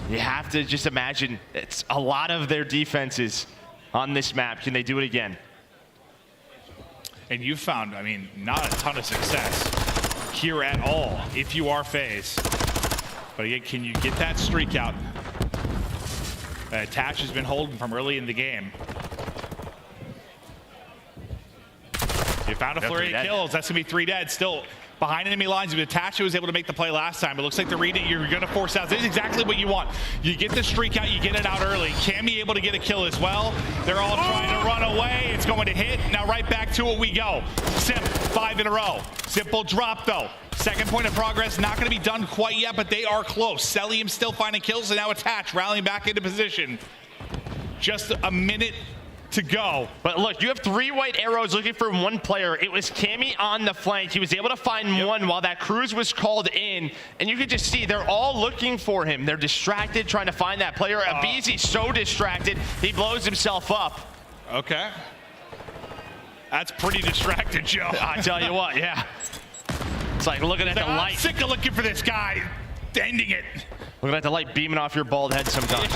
You have to just imagine it's a lot of their defenses on this map. Can they do it again? And you've found, I mean, not a ton of success here at all if you are FaZe. But again, can you get that streak out? Attach has been holding from early in the game. You found a flurry of kills. That's going to be 3 dead. Still behind enemy lines. Attach was able to make the play last time. It looks like the read it, you're going to force out. This is exactly what you want. You get the streak out, you get it out early. Cammy able to get a kill as well. They're all trying to run away. It's going to hit. Now right back to it we go. Simp, 5 in a row. Simple drop though. Second point of progress, not going to be done quite yet, but they are close. Cellium still finding kills, and now Attach rallying back into position. Just a minute to go. But look, you have 3 white arrows looking for 1 player. It was Cammy on the flank. He was able to find 1 while that cruise was called in. And you can just see they're all looking for him. They're distracted, trying to find that player. aBeZy so distracted, he blows himself up. Okay. That's pretty distracted, Joe. I tell you what, yeah. It's like looking at the light. I'm sick of looking for this guy. Ending it. Looking at the light beaming off your bald head sometimes.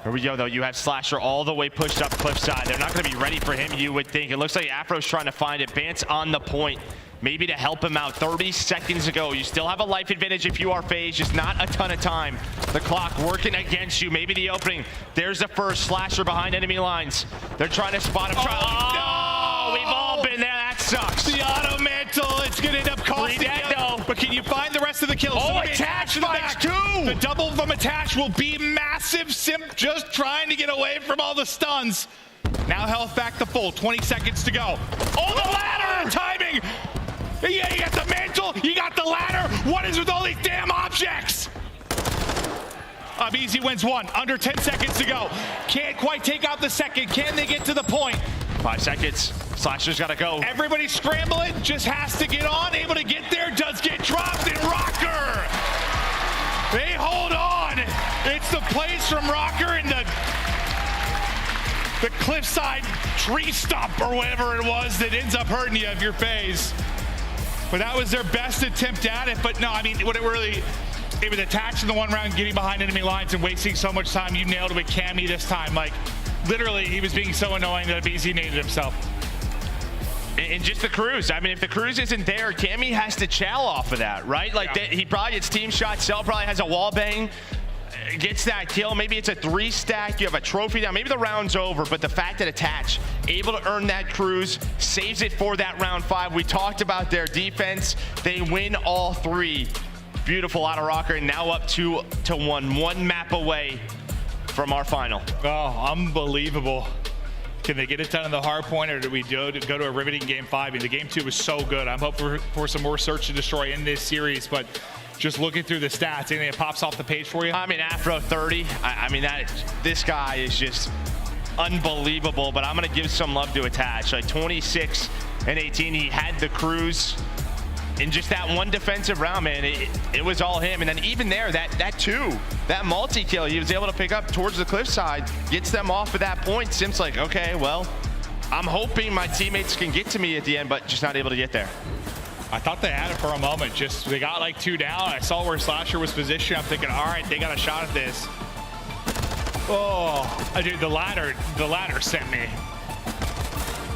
Here we go, though. You have Slasher all the way pushed up cliffside. They're not going to be ready for him, you would think. It looks like Afro's trying to find it. Bance on the point, maybe to help him out. 30 seconds ago. You still have a life advantage if you are FaZe, just not a ton of time. The clock working against you. Maybe the opening. There's the first Slasher behind enemy lines. They're trying to spot him. No! We've all been there. That sucks. The auto mantle. It's going to end up costing you. But can you find the rest of the kills? Oh, Attach finds 2! The double from Attach will be massive. Simp just trying to get away from all the stuns. Now health back to full. 20 seconds to go. Oh, the ladder! Timing! Yeah, you got the mantle. You got the ladder. What is with all these damn objects? aBeZy wins 1. Under 10 seconds to go. Can't quite take out the second. Can they get to the point? 5 seconds. Slasher's got to go. Everybody scrambling, just has to get on, able to get there, does get dropped, and Røkkr! They hold on. It's the plays from Røkkr and the cliffside tree stump or whatever it was that ends up hurting you if you're FaZe. But that was their best attempt at it. But no, I mean, what it really, it was Attach in the 1 round, getting behind enemy lines and wasting so much time. You nailed it with Cammy this time. Like, literally, he was being so annoying that aBeZy needed himself. And just the cruise. I mean, if the cruise isn't there, Cammy has to chow off of that, right? Like, he probably gets team shot. Cell probably has a wall bang. gets that kill. Maybe it's a 3-stack. You have a trophy down. Maybe the round's over, but the fact that Attach able to earn that cruise, saves it for that round 5. We talked about their defense. They win all 3. Beautiful out of Røkkr, and now up 2-1. 1 map away from our final. Oh, unbelievable. Can they get it done in the hard point, or do we go to a riveting game 5? I mean, the game 2 was so good. I'm hoping for some more search and destroy in this series, but just looking through the stats, anything that pops off the page for you? I mean, Afro 30. I mean, this guy is just unbelievable, but I'm going to give some love to Attach. Like 26 and 18, he had the cruise. In just that one defensive round, man, it was all him. And then even there, that multi-kill he was able to pick up towards the cliffside, gets them off at that point. Simp's like, okay, well, I'm hoping my teammates can get to me at the end, but just not able to get there. I thought they had it for a moment. Just they got like 2 down. I saw where Slasher was positioned. I'm thinking, all right, they got a shot at this. Oh, dude, the ladder sent me.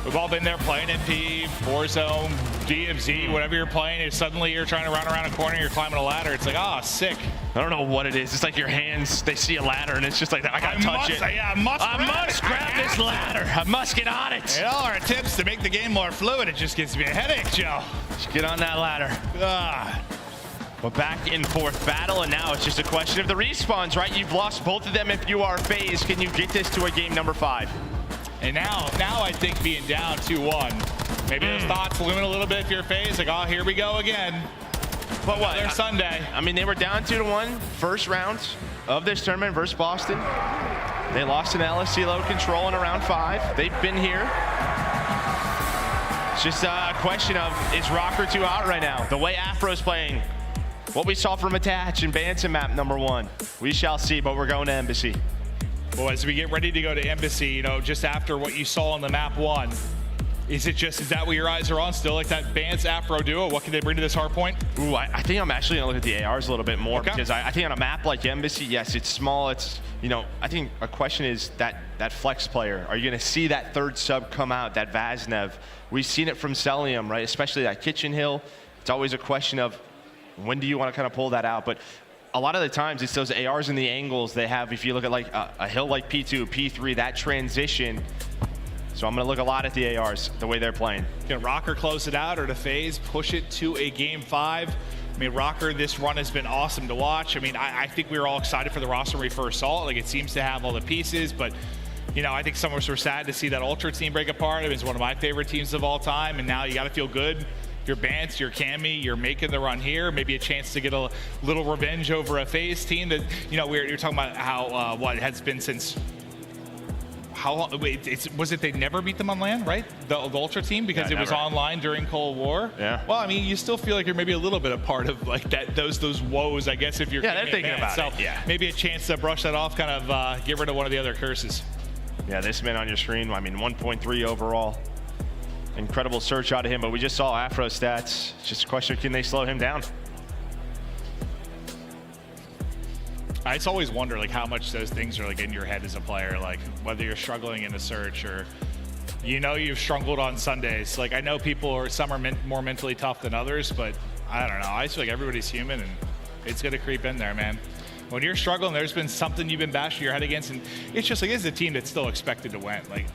We've all been there playing MP, Warzone, DMZ, whatever you're playing, and suddenly you're trying to run around a corner, you're climbing a ladder. It's like, oh, sick. I don't know what it is. It's like your hands, they see a ladder, and it's just like, I gotta touch it. Yeah, I must grab this ladder. I must get on it. And all our tips to make the game more fluid, it just gives me a headache, Joe. Just get on that ladder. We're back in 4th battle, and now it's just a question of the respawns, right? You've lost both of them if you are FaZe. Can you get this to a game number 5? And now I think being down 2-1, maybe those thoughts looming a little bit if you're FaZe, like, oh, here we go again. But what? Another Sunday. I mean, they were down 2-1 first round of this tournament versus Boston. They lost an LSC load control in round 5. They've been here. It's just a question of, is Røkkr 2 out right now? The way Afro's playing, what we saw from Attach and Bance in map number 1. We shall see, but we're going to Embassy. Well, as we get ready to go to Embassy, you know, just after what you saw on the map 1, is that what your eyes are on still, like that Bance Afro duo? What can they bring to this hard point? Ooh, I think I'm actually gonna look at the ARs a little bit more, because I think on a map like Embassy, yes, it's small. It's, you know, I think a question is that flex player. Are you gonna see that 3rd sub come out, that Vaznev? We've seen it from Cellium, right? Especially that Kitchen Hill. It's always a question of when do you want to kind of pull that out? But a lot of the times it's those ARs and the angles they have. If you look at like a hill like P2, P3, that transition. So I'm going to look a lot at the ARs, the way they're playing. Can Røkkr close it out, or to FaZe push it to a game 5? I mean, Røkkr, this run has been awesome to watch. I mean, I think we were all excited for the roster when we first saw it. Like, it seems to have all the pieces, but, you know, I think some of us were sad to see that Ultra team break apart. It was one of my favorite teams of all time, and now you got to feel good. You're Bance, you're Cammy, you're making the run here. Maybe a chance to get a little revenge over a FaZe team that, you know, you're talking about how, what it has been since, how long, was it they never beat them on LAN, right? The Ultra team, because it was online during Cold War? Yeah. Well, I mean, you still feel like you're maybe a little bit a part of like that, those woes, I guess, if you're they're thinking about it. So yeah, maybe a chance to brush that off, kind of get rid of one of the other curses. Yeah, this man on your screen, I mean, 1.3 overall. Incredible search out of him, but we just saw Afro stats. It's just a question, can they slow him down? I just always wonder like how much those things are like in your head as a player, like whether you're struggling in a search or, you know, you've struggled on Sundays. Like, I know some are more mentally tough than others, but I don't know. I just feel like everybody's human, and it's gonna creep in there, man. When you're struggling, there's been something you've been bashing your head against, and it's just like, this is a team that's still expected to win. Like,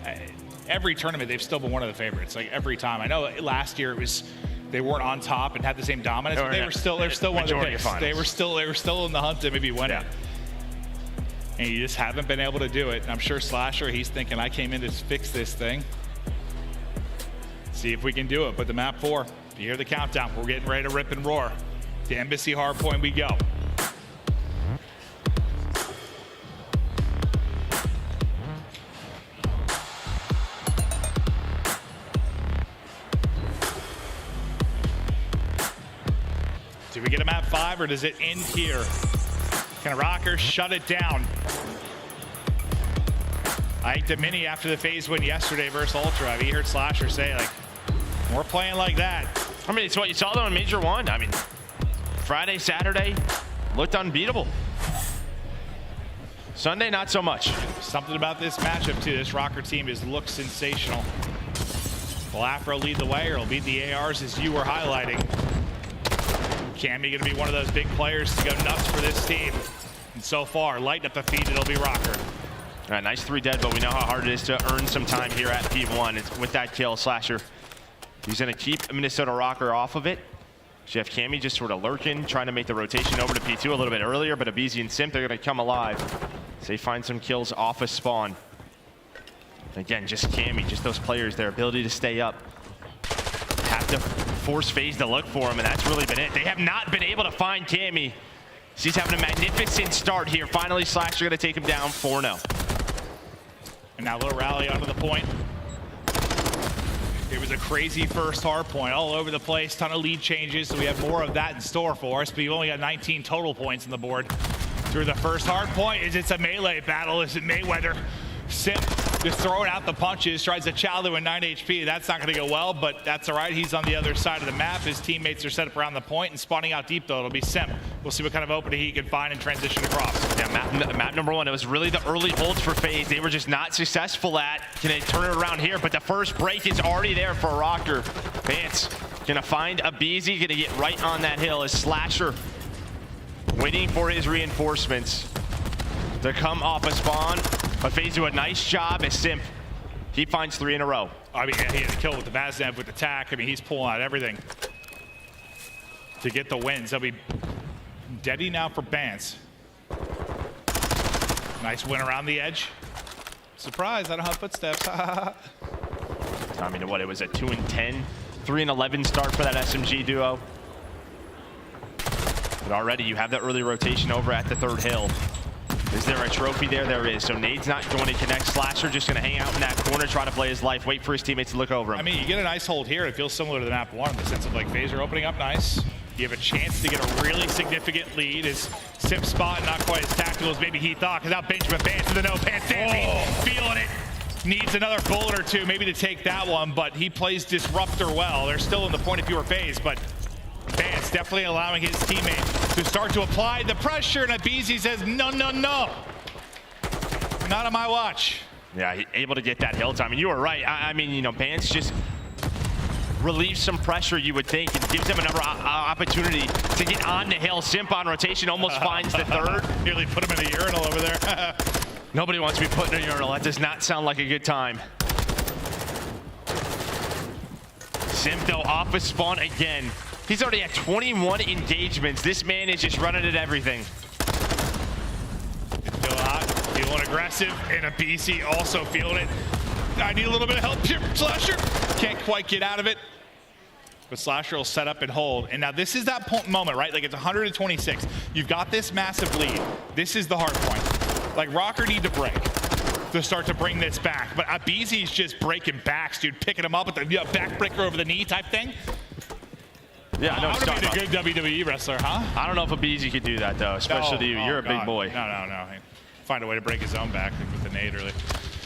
every tournament, they've still been one of the favorites, like every time. I know last year it was, they weren't on top and had the same dominance, but they're still one of the picks. They were still in the hunt to maybe win it. And you just haven't been able to do it. And I'm sure Slasher, he's thinking, I came in to fix this thing. See if we can do it. But the map 4, you hear the countdown. We're getting ready to rip and roar. The Embassy hardpoint we go. Do we get a map 5, or does it end here? Can Røkkr shut it down? I think the mini after the FaZe win yesterday versus Ultra, I mean, you heard Slasher say, like, we're playing like that. I mean, it's what you saw though in Major 1. I mean, Friday, Saturday, looked unbeatable. Sunday, not so much. Something about this matchup too. This Røkkr team looks sensational. Will Afro lead the way, or will beat the ARs as you were highlighting? Cammy gonna be one of those big players to go nuts for this team. And so far, lighting up the feed, it'll be Røkkr. All right, nice 3 dead, but we know how hard it is to earn some time here at P1. It's with that kill, Slasher. He's going to keep Minnesota Røkkr off of it. So you have Cammy just sort of lurking, trying to make the rotation over to P2 a little bit earlier, but aBeZy and Simp, they're going to come alive. So they find some kills off of spawn. Again, just Cammy, just those players, their ability to stay up. Have to force FaZe to look for him, and that's really been it. They have not been able to find Cammy. She's having a magnificent start here. Finally, Slasher going to take him down 4-0. And now a little rally onto the point. It was a crazy first hard point, all over the place, ton of lead changes, so we have more of that in store for us, but we've only got 19 total points on the board. Through the first hard point, it's a melee battle. Is it Mayweather? Simp just throwing out the punches, tries to chow through a 9 HP. That's not going to go well, but that's all right. He's on the other side of the map. His teammates are set up around the point and spawning out deep, though. It'll be Simp. We'll see what kind of opening he can find and transition across. Yeah, map number 1, it was really the early holds for FaZe. They were just not successful at. Can they turn it around here? But the first break is already there for Røkkr. Bance gonna find aBeZy, gonna get right on that hill as Slasher waiting for his reinforcements to come off a spawn. But FaZe do a nice job as Simp. He finds 3 in a row. I mean, he had a kill with the Vaznev with the tack. I mean, he's pulling out everything to get the wins. They'll be deady now for Bance. Nice win around the edge. Surprise, I don't have footsteps. I mean, what, it was a 2-10, 3-11 start for that SMG duo. But already you have that early rotation over at the 3rd hill. Is there a trophy there? There is. So Nade's not going to connect. Slasher just going to hang out in that corner, try to play his life, wait for his teammates to look over him. I mean, you get a nice hold here. It feels similar to the map 1 in the sense of like FaZe are opening up nice. You have a chance to get a really significant lead. His Simp spot not quite as tactical as maybe he thought, because now Benjamin Bance to the no pants dancing, feeling it. Needs another bullet or two maybe to take that one, but he plays Disruptor well. They're still in the point of view of FaZe, but Bance definitely allowing his teammate to start to apply the pressure, and aBeZy says, no, no, no. Not on my watch. Yeah, able to get that hill time. And you were right. I mean, you know, Bance just relieves some pressure, you would think, and gives them another opportunity to get on the hill. Simp on rotation almost finds the 3rd. Nearly put him in the urinal over there. Nobody wants to be put in a urinal. That does not sound like a good time. Simp, though, off of spawn again. He's already at 21 engagements. This man is just running at everything. Still hot, feeling aggressive, and aBeZy also feeling it. I need a little bit of help here, Slasher. Can't quite get out of it. But Slasher will set up and hold. And now this is that moment, right? Like it's 126. You've got this massive lead. This is the hard point. Like Røkkr need to break to start to bring this back. But aBeZy's just breaking backs, dude. Picking him up with the backbreaker over the knee type thing. Yeah, I know. I would be a good WWE wrestler, huh? I don't know if aBeZy could do that, though, especially you. You're a big boy. No. Find a way to break his own back with the nade early.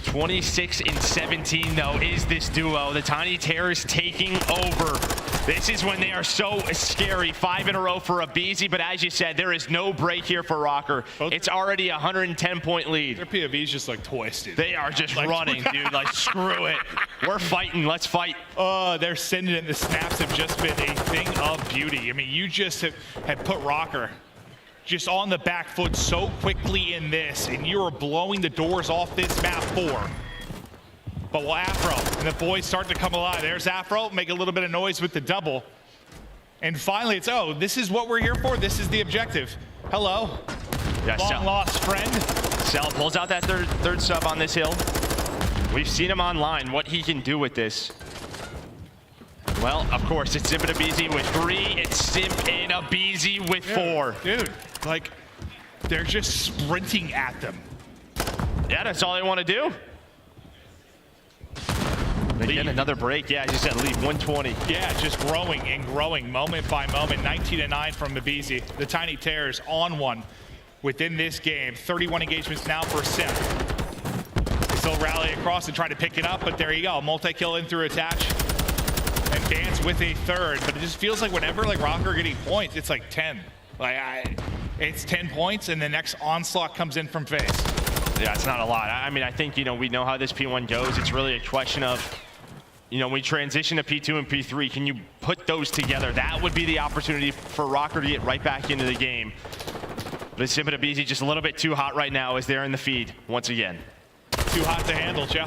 26-17, though, is this duo. The Tiny Terrors taking over. This is when they are so scary. 5 in a row for aBeZy, but as you said, there is no break here for Røkkr. It's already a 110-point lead. Their POV's just like twisted. They are just like, running, dude. Like, screw it. We're fighting. Let's fight. They're sending it. The snaps have just been a thing of beauty. I mean, you just have put Røkkr just on the back foot so quickly in this, and you are blowing the doors off this map 4. But will Afro and the boys start to come alive? There's Afro, make a little bit of noise with the double. And finally, it's, oh, this is what we're here for. This is the objective. Hello, long lost friend. Cell pulls out that third sub on this hill. We've seen him online, what he can do with this. Well, of course, it's Simp and aBeZy with 3. It's Simp and aBeZy with 4. Dude, like, they're just sprinting at them. Yeah, that's all they want to do. Again, another break. Yeah, I just said lead 120. Yeah, just growing and growing moment by moment. 19-9 from aBeZy. The Tiny Terrors on one within this game. 31 engagements now for Simp. They still rally across and try to pick it up, but there you go. Multi-kill in through attach. And Bance with a 3rd, but it just feels like whenever like Røkkr are getting points, it's like 10. Like it's 10 points, and the next onslaught comes in from FaZe. Yeah, it's not a lot. I mean, I think, you know, we know how this P1 goes. It's really a question of, you know, when we transition to P2 and P3, can you put those together? That would be the opportunity for Røkkr to get right back into the game. But Simp and aBeZy just a little bit too hot right now as they're in the feed once again. Too hot to handle, Joe.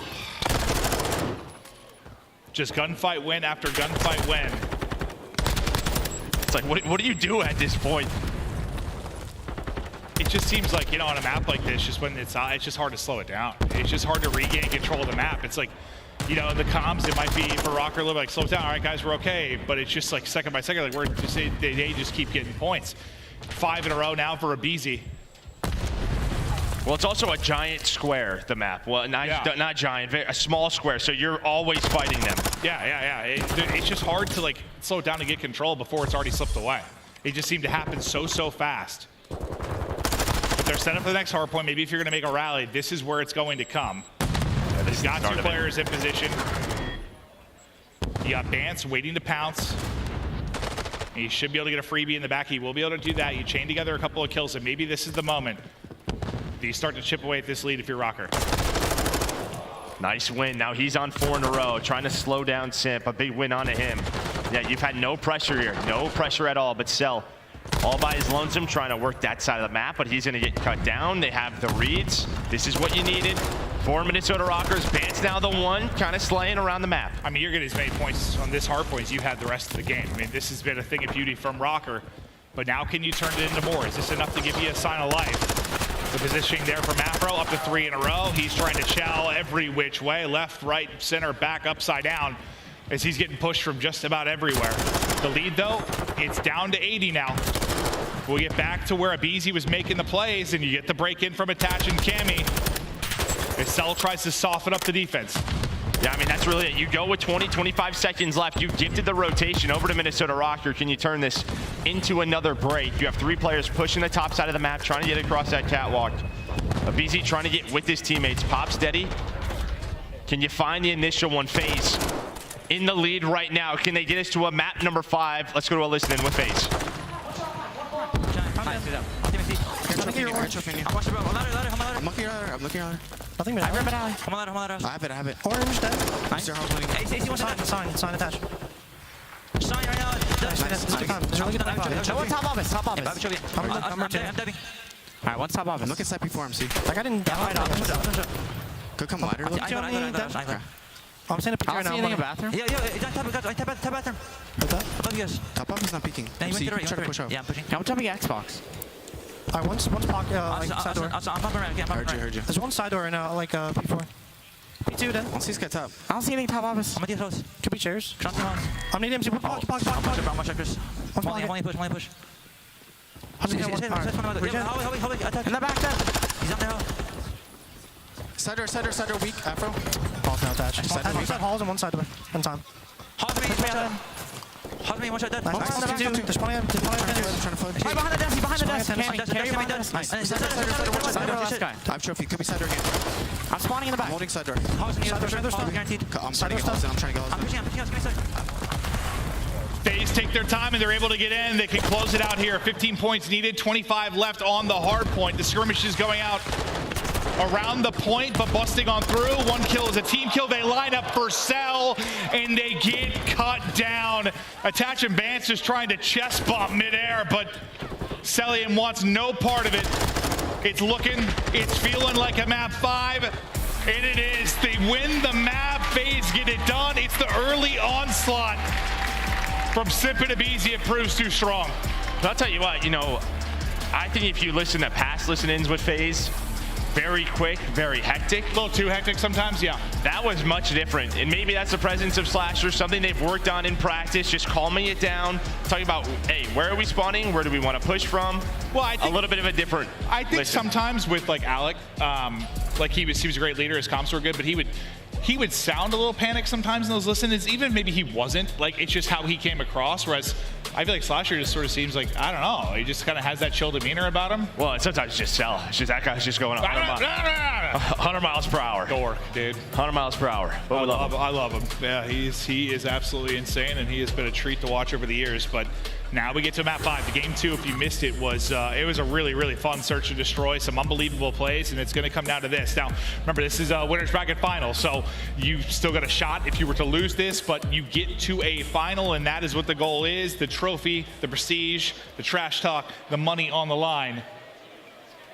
Just gunfight win after gunfight win. It's like, what do you do at this point? It just seems like, you know, on a map like this, just when it's just hard to slow it down. It's just hard to regain control of the map. It's like, you know, the comms, it might be for Røkkr a little bit like, slow it down. All right, guys, we're okay. But it's just like second by second, like we're just, they just keep getting points. 5 in a row now for aBeZy. Well, it's also a giant square, the map. Well, not giant, a small square, so you're always fighting them. Yeah. It's just hard to like slow it down and get control before it's already slipped away. It just seemed to happen so fast. But they're set up for the next hard point. Maybe if you're going to make a rally, this is where it's going to come. He's got 2 players in position. You got Bance waiting to pounce. He should be able to get a freebie in the back. He will be able to do that. You chain together a couple of kills, and maybe this is the moment. You start to chip away at this lead if you're Røkkr. Nice win. Now he's on 4 in a row, trying to slow down Simp. A big win onto him. Yeah, you've had no pressure here. No pressure at all, but Cell all by his lonesome trying to work that side of the map, but he's going to get cut down. They have the reads. This is what you needed. 4 Minnesota Rockers. Bance now the one, kind of slaying around the map. I mean, you're getting as many points on this hard point as you had the rest of the game. I mean, this has been a thing of beauty from Røkkr, but now can you turn it into more? Is this enough to give you a sign of life? The positioning there from Afro, up to 3 in a row. He's trying to chow every which way, left, right, center, back, upside down, as he's getting pushed from just about everywhere. The lead, though, it's down to 80 now. We'll get back to where aBeZy was making the plays, and you get the break in from Attach and Cammy. As Cell tries to soften up the defense. Yeah, I mean, that's really it. You go with 20, 25 seconds left. You gifted the rotation over to Minnesota Røkkr. Can you turn this into another break? You have 3 players pushing the top side of the map, trying to get across that catwalk. aBeZy trying to get with his teammates. Pop steady. Can you find the initial one? FaZe in the lead right now. Can they get us to a map number 5? Let's go to a listen-in with FaZe. I'm looking at her. Nothing mid. I have it. Orange dead. Nice. AC one sign attached. Sign right now. One top office. I'm diving. Alright, one top office. Look at side before MC. That guy didn't die. Could come wider. I'm saying a picture right now. In the bathroom? Yeah, top bathroom. Above you guys. Top office not peeking. Yeah, you went to the right. Try to push up. Yeah, I'm pushing. I'm jumping Xbox. Alright, one's pocket, side door. I'm popping around. Yeah, I'm popping around. Heard you. There's one side door right now, like P4. P2 then. Once he's got top. I don't see anything top office. I'm gonna get close. Could be chairs. I'm needing MC. Pocket. I'm watching Chris. One push. In the back then. He's on there. Side door, weak. Afro. Halls now attached. Side halls and one side door. One time. Hug me, one shot dead. There's plenty of Right behind the desk, Cammy behind the desk. Nice. I have trophy, could be side door again. I'm spawning in the back. I'm holding side door. Side door, guaranteed. I'm trying to get Halls in, I'm trying to get Halls in. I'm pushing out, FaZe take their time and they're able to get in. They can close it out here. 15 points needed, 25 left on the hard point. The skirmish is going out around the point, but busting on through. 1 kill is a team kill. They line up for Cell, and they get cut down. Attach and Bance is trying to chest bump midair, but Cellium wants no part of it. It's feeling like a map 5, and it is. They win the map. FaZe get it done. It's the early onslaught from Simp and aBeZy. It proves too strong. But I'll tell you what, I think if you listen to past listen-ins with FaZe, very quick, very hectic. A little too hectic sometimes, yeah. That was much different. And maybe that's the presence of slashers, something they've worked on in practice, just calming it down, talking about, hey, where are we spawning? Where do we want to push from? Well, I think a little bit of a different I think sometimes with like aLLeY, like he was a great leader, his comps were good, but he would sound a little panicked sometimes in those listen-ins, even maybe he wasn't. Like, it's just how he came across, whereas I feel like Slasher just sort of seems like, I don't know, he just kind of has that chill demeanor about him. Well, sometimes it's just Cell. It's just that guy's just going 100 miles per hour. Dork, dude. 100 miles per hour. But I love him. Yeah, he is absolutely insane, and he has been a treat to watch over the years. But now we get to map 5. The game 2, if you missed it, was a really, really fun search and destroy. Some unbelievable plays, and it's going to come down to this. Now, remember, this is a winner's bracket final, so you still got a shot if you were to lose this, but you get to a final, and that is what the goal is. The trophy, the prestige, the trash talk, the money on the line.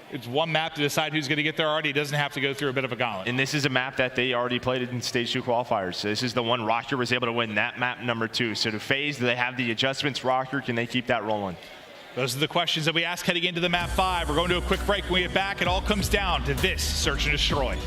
It's one map to decide who's going to get there already. He doesn't have to go through a bit of a gauntlet. And this is a map that they already played in Stage 2 qualifiers. So this is the one Røkkr was able to win, that map number 2. So to FaZe, do they have the adjustments? Røkkr, can they keep that rolling? Those are the questions that we ask heading into the map 5. We're going to a quick break. When we get back, it all comes down to this search and destroy.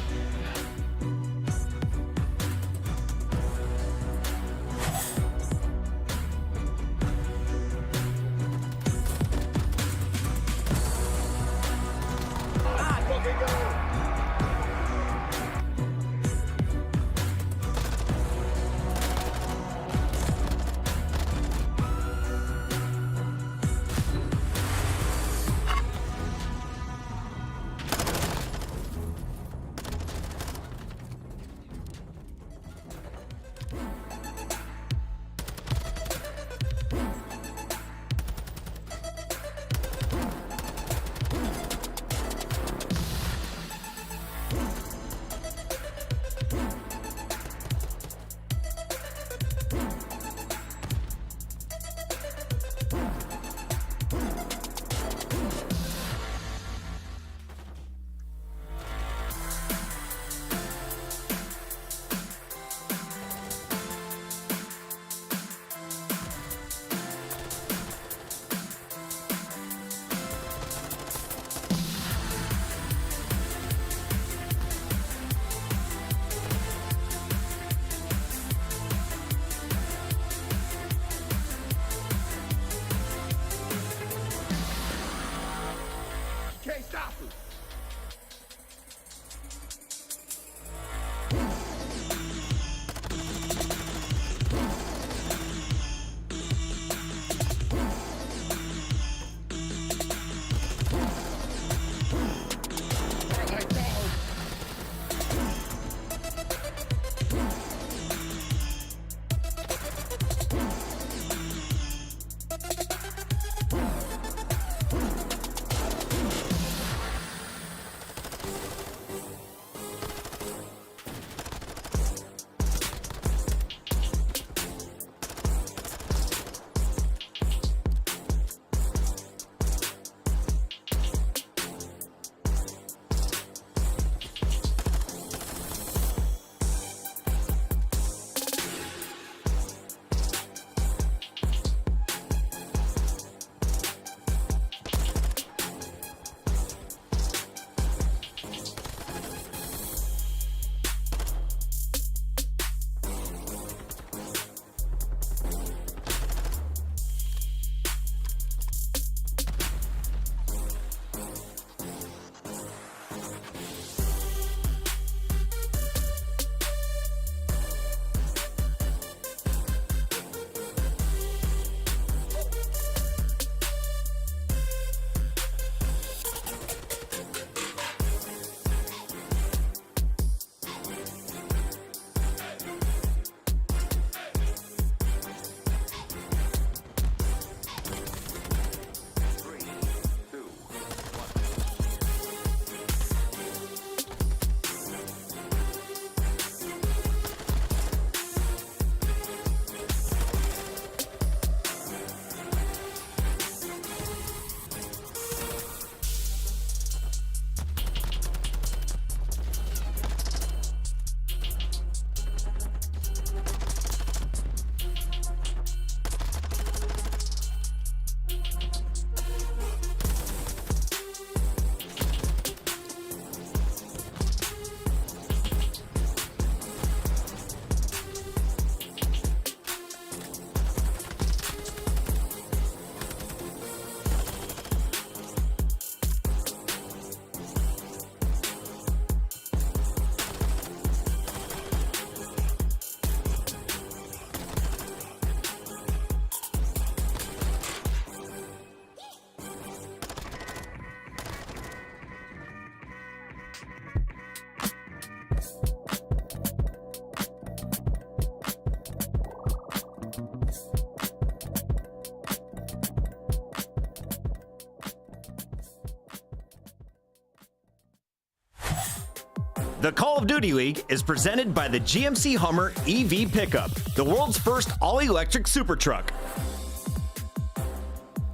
The Call of Duty League is presented by the GMC Hummer EV Pickup, the world's first all-electric super truck.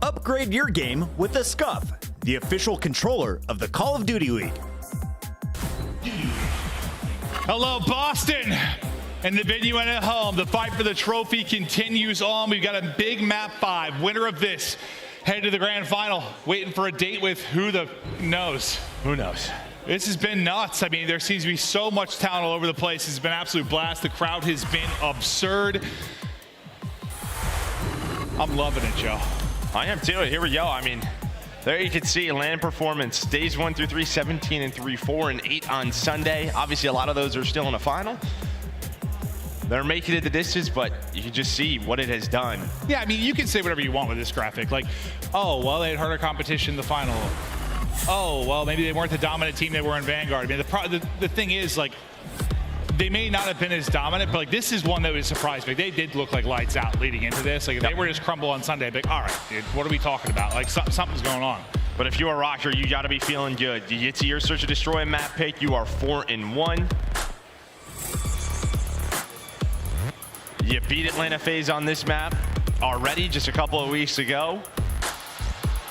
Upgrade your game with the Scuff, the official controller of the Call of Duty League. Hello, Boston. And the venue and at home, the fight for the trophy continues on. We've got a big map 5. Winner of this headed to the grand final, waiting for a date with who knows. Who knows? This has been nuts. I mean, there seems to be so much talent all over the place. It's been an absolute blast. The crowd has been absurd. I'm loving it, Joe. I am too. Here we go. I mean, there you can see land performance. Days 1 through 3, 17 and 3, 4 and 8 on Sunday. Obviously, a lot of those are still in the final. They're making it the distance, but you can just see what it has done. Yeah, I mean, you can say whatever you want with this graphic. Like, oh, well, they had harder competition in the final. Oh, well, maybe they weren't the dominant team they were in Vanguard. I mean, the thing is, like, they may not have been as dominant, but like this is one that was surprised me. They did look like lights out leading into this. Like if they were just crumble on Sunday, I'd be like, all right, dude, what are we talking about? Like something's going on. But if you're a Røkkr, you got to be feeling good. You get to your Search and Destroy map pick, you are 4-1. You beat Atlanta FaZe on this map already just a couple of weeks ago.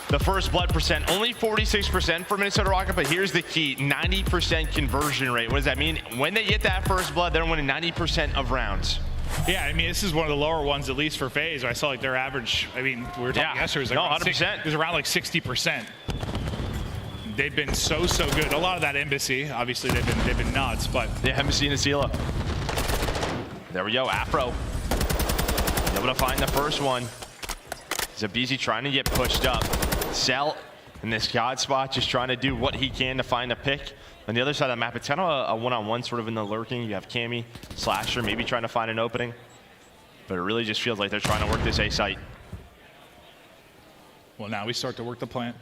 The first blood percent, only 46% for Minnesota Røkkr, but here's the key, 90% conversion rate. What does that mean? When they get that first blood, they're winning 90% of rounds. Yeah, I mean, this is one of the lower ones, at least for FaZe. I saw like their average, I mean, we were talking yesterday, it was like 100%. It was around like 60%. They've been so good. A lot of that aBeZy, obviously they've been nuts, but. Yeah, aBeZy and Asila. There we go, Afro. Able to find the first one. It's aBeZy trying to get pushed up. Cell in this God spot, just trying to do what he can to find a pick. On the other side of the map, it's kind of a one-on-one sort of in the lurking. You have Cammy, Slasher, maybe trying to find an opening. But it really just feels like they're trying to work this A site. Well, now we start to work the plant.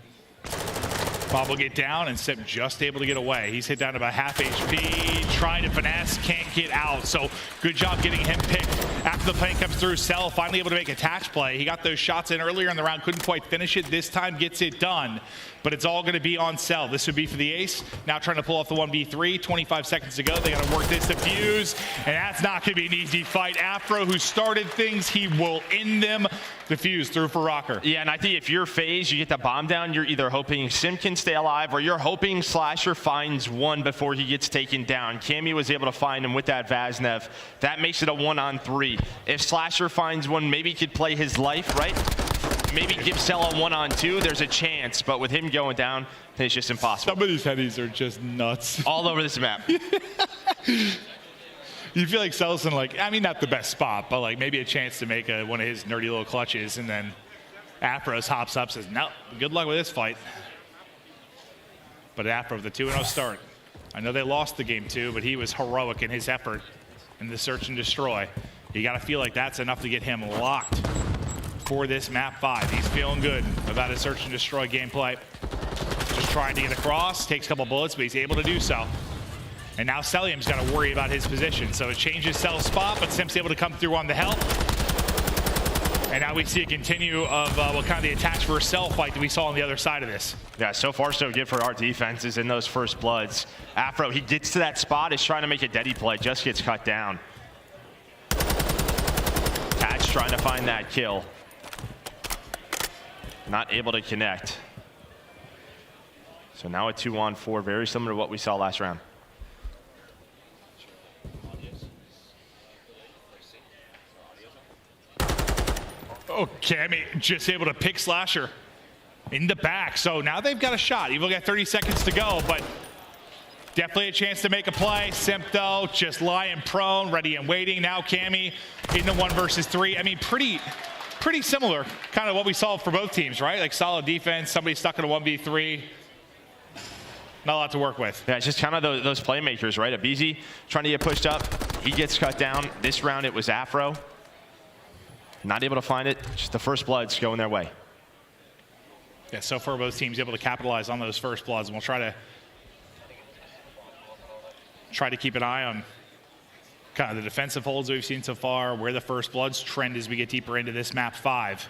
Bob will get down, and Simp just able to get away. He's hit down to about half HP, trying to finesse, can't get out. So good job getting him picked. After the plant comes through, Cell finally able to make a attach play. He got those shots in earlier in the round, couldn't quite finish it. This time gets it done, but it's all gonna be on Cell. This would be for the ace. Now trying to pull off the 1v3, 25 seconds to go. They gotta work this defuse, and that's not gonna be an easy fight. Afro, who started things, he will end them. Defuse through for Røkkr. Yeah, and I think if you're FaZe, you get the bomb down, you're either hoping Simp can stay alive, or you're hoping Slasher finds one before he gets taken down. Cammy was able to find him with that Vaznev. That makes it a 1-on-3. If Slasher finds one, maybe he could play his life, right? Maybe give Cell a 1-on-2, there's a chance, but with him going down, it's just impossible. Some of these headies are just nuts. All over this map. You feel like Cell's in, like, I mean, not the best spot, but like maybe a chance to make one of his nerdy little clutches, and then Afros hops up, says, no, good luck with this fight. But Afro with the 2-0 start. I know they lost the game 2, but he was heroic in his effort in the search and destroy. You got to feel like that's enough to get him locked for this map 5. He's feeling good about his search and destroy gameplay. Just trying to get across, takes a couple bullets, but he's able to do so. And now Cellium's got to worry about his position. So it changes Cell's spot, but Simp's able to come through on the help. And now we see a continue of what kind of the attach versus Cell fight that we saw on the other side of this. Yeah, so far so good for our defenses in those first bloods. Afro, he gets to that spot, is trying to make a deady play, just gets cut down. Attach trying to find that kill. Not able to connect. So now a 2-on-4, very similar to what we saw last round. Oh, Cammy just able to pick Slasher in the back. So now they've got a shot. Evil got 30 seconds to go, but definitely a chance to make a play. Simp, though, just lying prone, ready and waiting. Now Cammy in the 1 versus 3. I mean, pretty similar, kind of what we saw for both teams, right? Like solid defense, somebody stuck in a 1v3. Not a lot to work with. Yeah, it's just kind of those playmakers, right? aBeZy trying to get pushed up. He gets cut down. This round, it was Afro. Not able to find it. Just the first bloods going their way. Yeah, so far both teams able to capitalize on those first bloods, and we'll try to keep an eye on kind of the defensive holds that we've seen so far, where the first bloods trend as we get deeper into this map 5.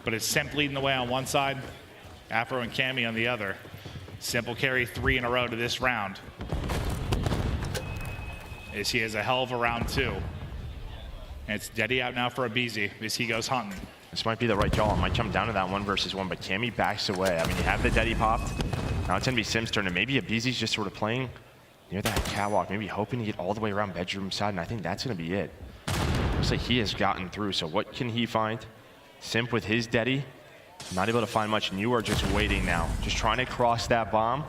But it's Simp leading the way on one side, Afro and Cammy on the other. Simp will carry 3 in a row to this round, as he has a hell of a round 2. And it's Deddy out now for aBeZy as he goes hunting. This might be the right call. It might come down to that 1 versus 1, but Cammy backs away. I mean, you have the Deddy popped. Now it's going to be Simp's turn, and maybe aBeZy's just sort of playing near that catwalk, maybe hoping to get all the way around bedroom side, and I think that's going to be it. Looks like he has gotten through, so what can he find? Simp with his Deddy, not able to find much, and you are just waiting now. Just trying to cross that bomb,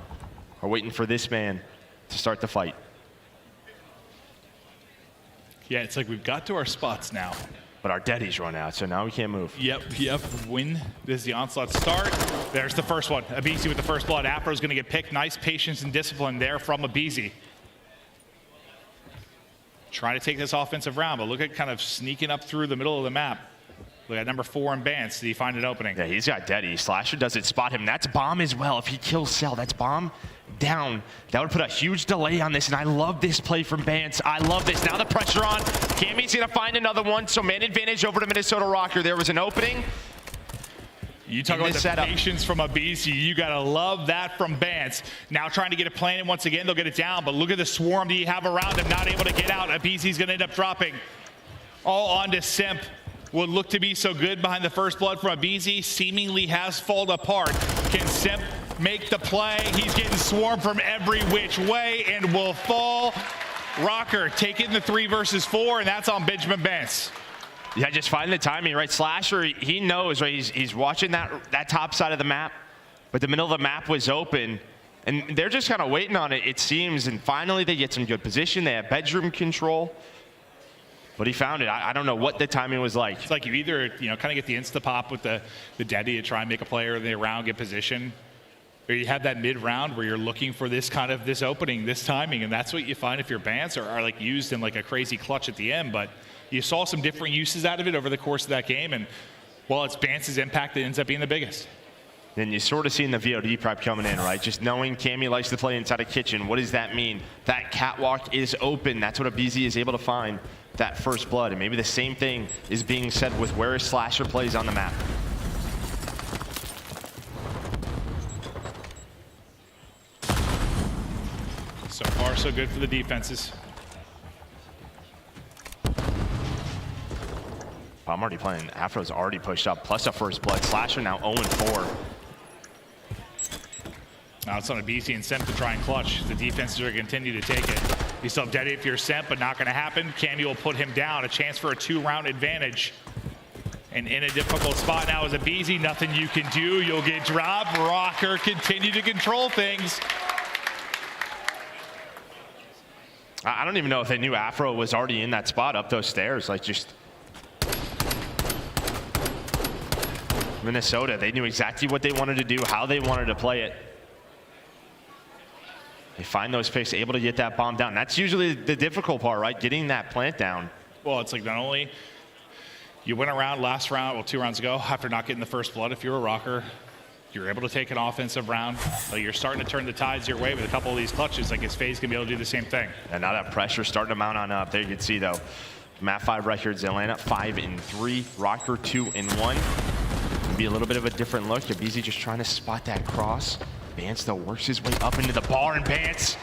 or waiting for this man to start the fight. Yeah, it's like we've got to our spots now. But our Deddy's run out, so now we can't move. Yep. When does the onslaught start? There's the first one. aBeZy with the first blood. Afro's going to get picked. Nice patience and discipline there from aBeZy. Trying to take this offensive round, but look at kind of sneaking up through the middle of the map. Look at number 4 in Bance. Did he find an opening? Yeah, he's got Deddy. Slasher doesn't spot him. That's bomb as well. If he kills Cell, that's bomb down. That would put a huge delay on this, and I love this play from Bance. I love this. Now the pressure on. Cammy's going to find another one, so man advantage over to Minnesota Røkkr. There was an opening. You talk about the patience from aBeZy. You got to love that from Bance. Now trying to get it planted once again. They'll get it down, but look at the swarm that you have around him. Not able to get out. aBeZy's going to end up dropping. All on to Simp. Would look to be so good behind the first blood from aBeZy. Seemingly has fallen apart. Can Simp make the play? He's getting swarmed from every which way and will fall. Røkkr taking the 3 versus 4, and that's on Benjamin Bance. Yeah, just finding the timing, right? Slasher, he knows, right? He's watching that top side of the map, but the middle of the map was open, and they're just kind of waiting on it, it seems, and finally they get some good position. They have bedroom control, but he found it. I don't know what the timing was like. It's like you either, kind of get the insta-pop with the Deddy to try and make a play early around, get position, or you have that mid-round where you're looking for this kind of this opening, this timing, and that's what you find if your Bance are like used in like a crazy clutch at the end. But you saw some different uses out of it over the course of that game, and well, it's Bance's impact that ends up being the biggest. Then you sort of seen the VOD prep coming in, right? Just knowing Cammy likes to play inside a kitchen. What does that mean? That catwalk is open. That's what aBeZy is able to find, that first blood. And maybe the same thing is being said with where Slasher plays on the map. So far, so good for the defenses. I'm already playing. Afro's already pushed up, plus a first blood. Slasher now 0-4. Now it's on aBeZy and Simp to try and clutch. The defenses are going to continue to take it. You still have Deddy if you're Simp, but not going to happen. Cammy will put him down. A chance for a 2-round advantage. And in a difficult spot now is aBeZy. Nothing you can do. You'll get dropped. Røkkr continue to control things. I don't even know if they knew Afro was already in that spot up those stairs. Like, just Minnesota, they knew exactly what they wanted to do, how they wanted to play it. They find those picks, able to get that bomb down. That's usually the difficult part, right? Getting that plant down. Well, it's like not only you went around last round, well, 2 rounds ago, after not getting the first blood, if you're a Røkkr, you're able to take an offensive round. Like, you're starting to turn the tides your way with a couple of these clutches. Like, his FaZe can be able to do the same thing. And now that pressure starting to mount on up. There you can see, though, Map 5 records, Atlanta 5-3, Røkkr 2-1. Be a little bit of a different look. aBeZy just trying to spot that cross. Bance, though, works his way up into the bar, and Bance,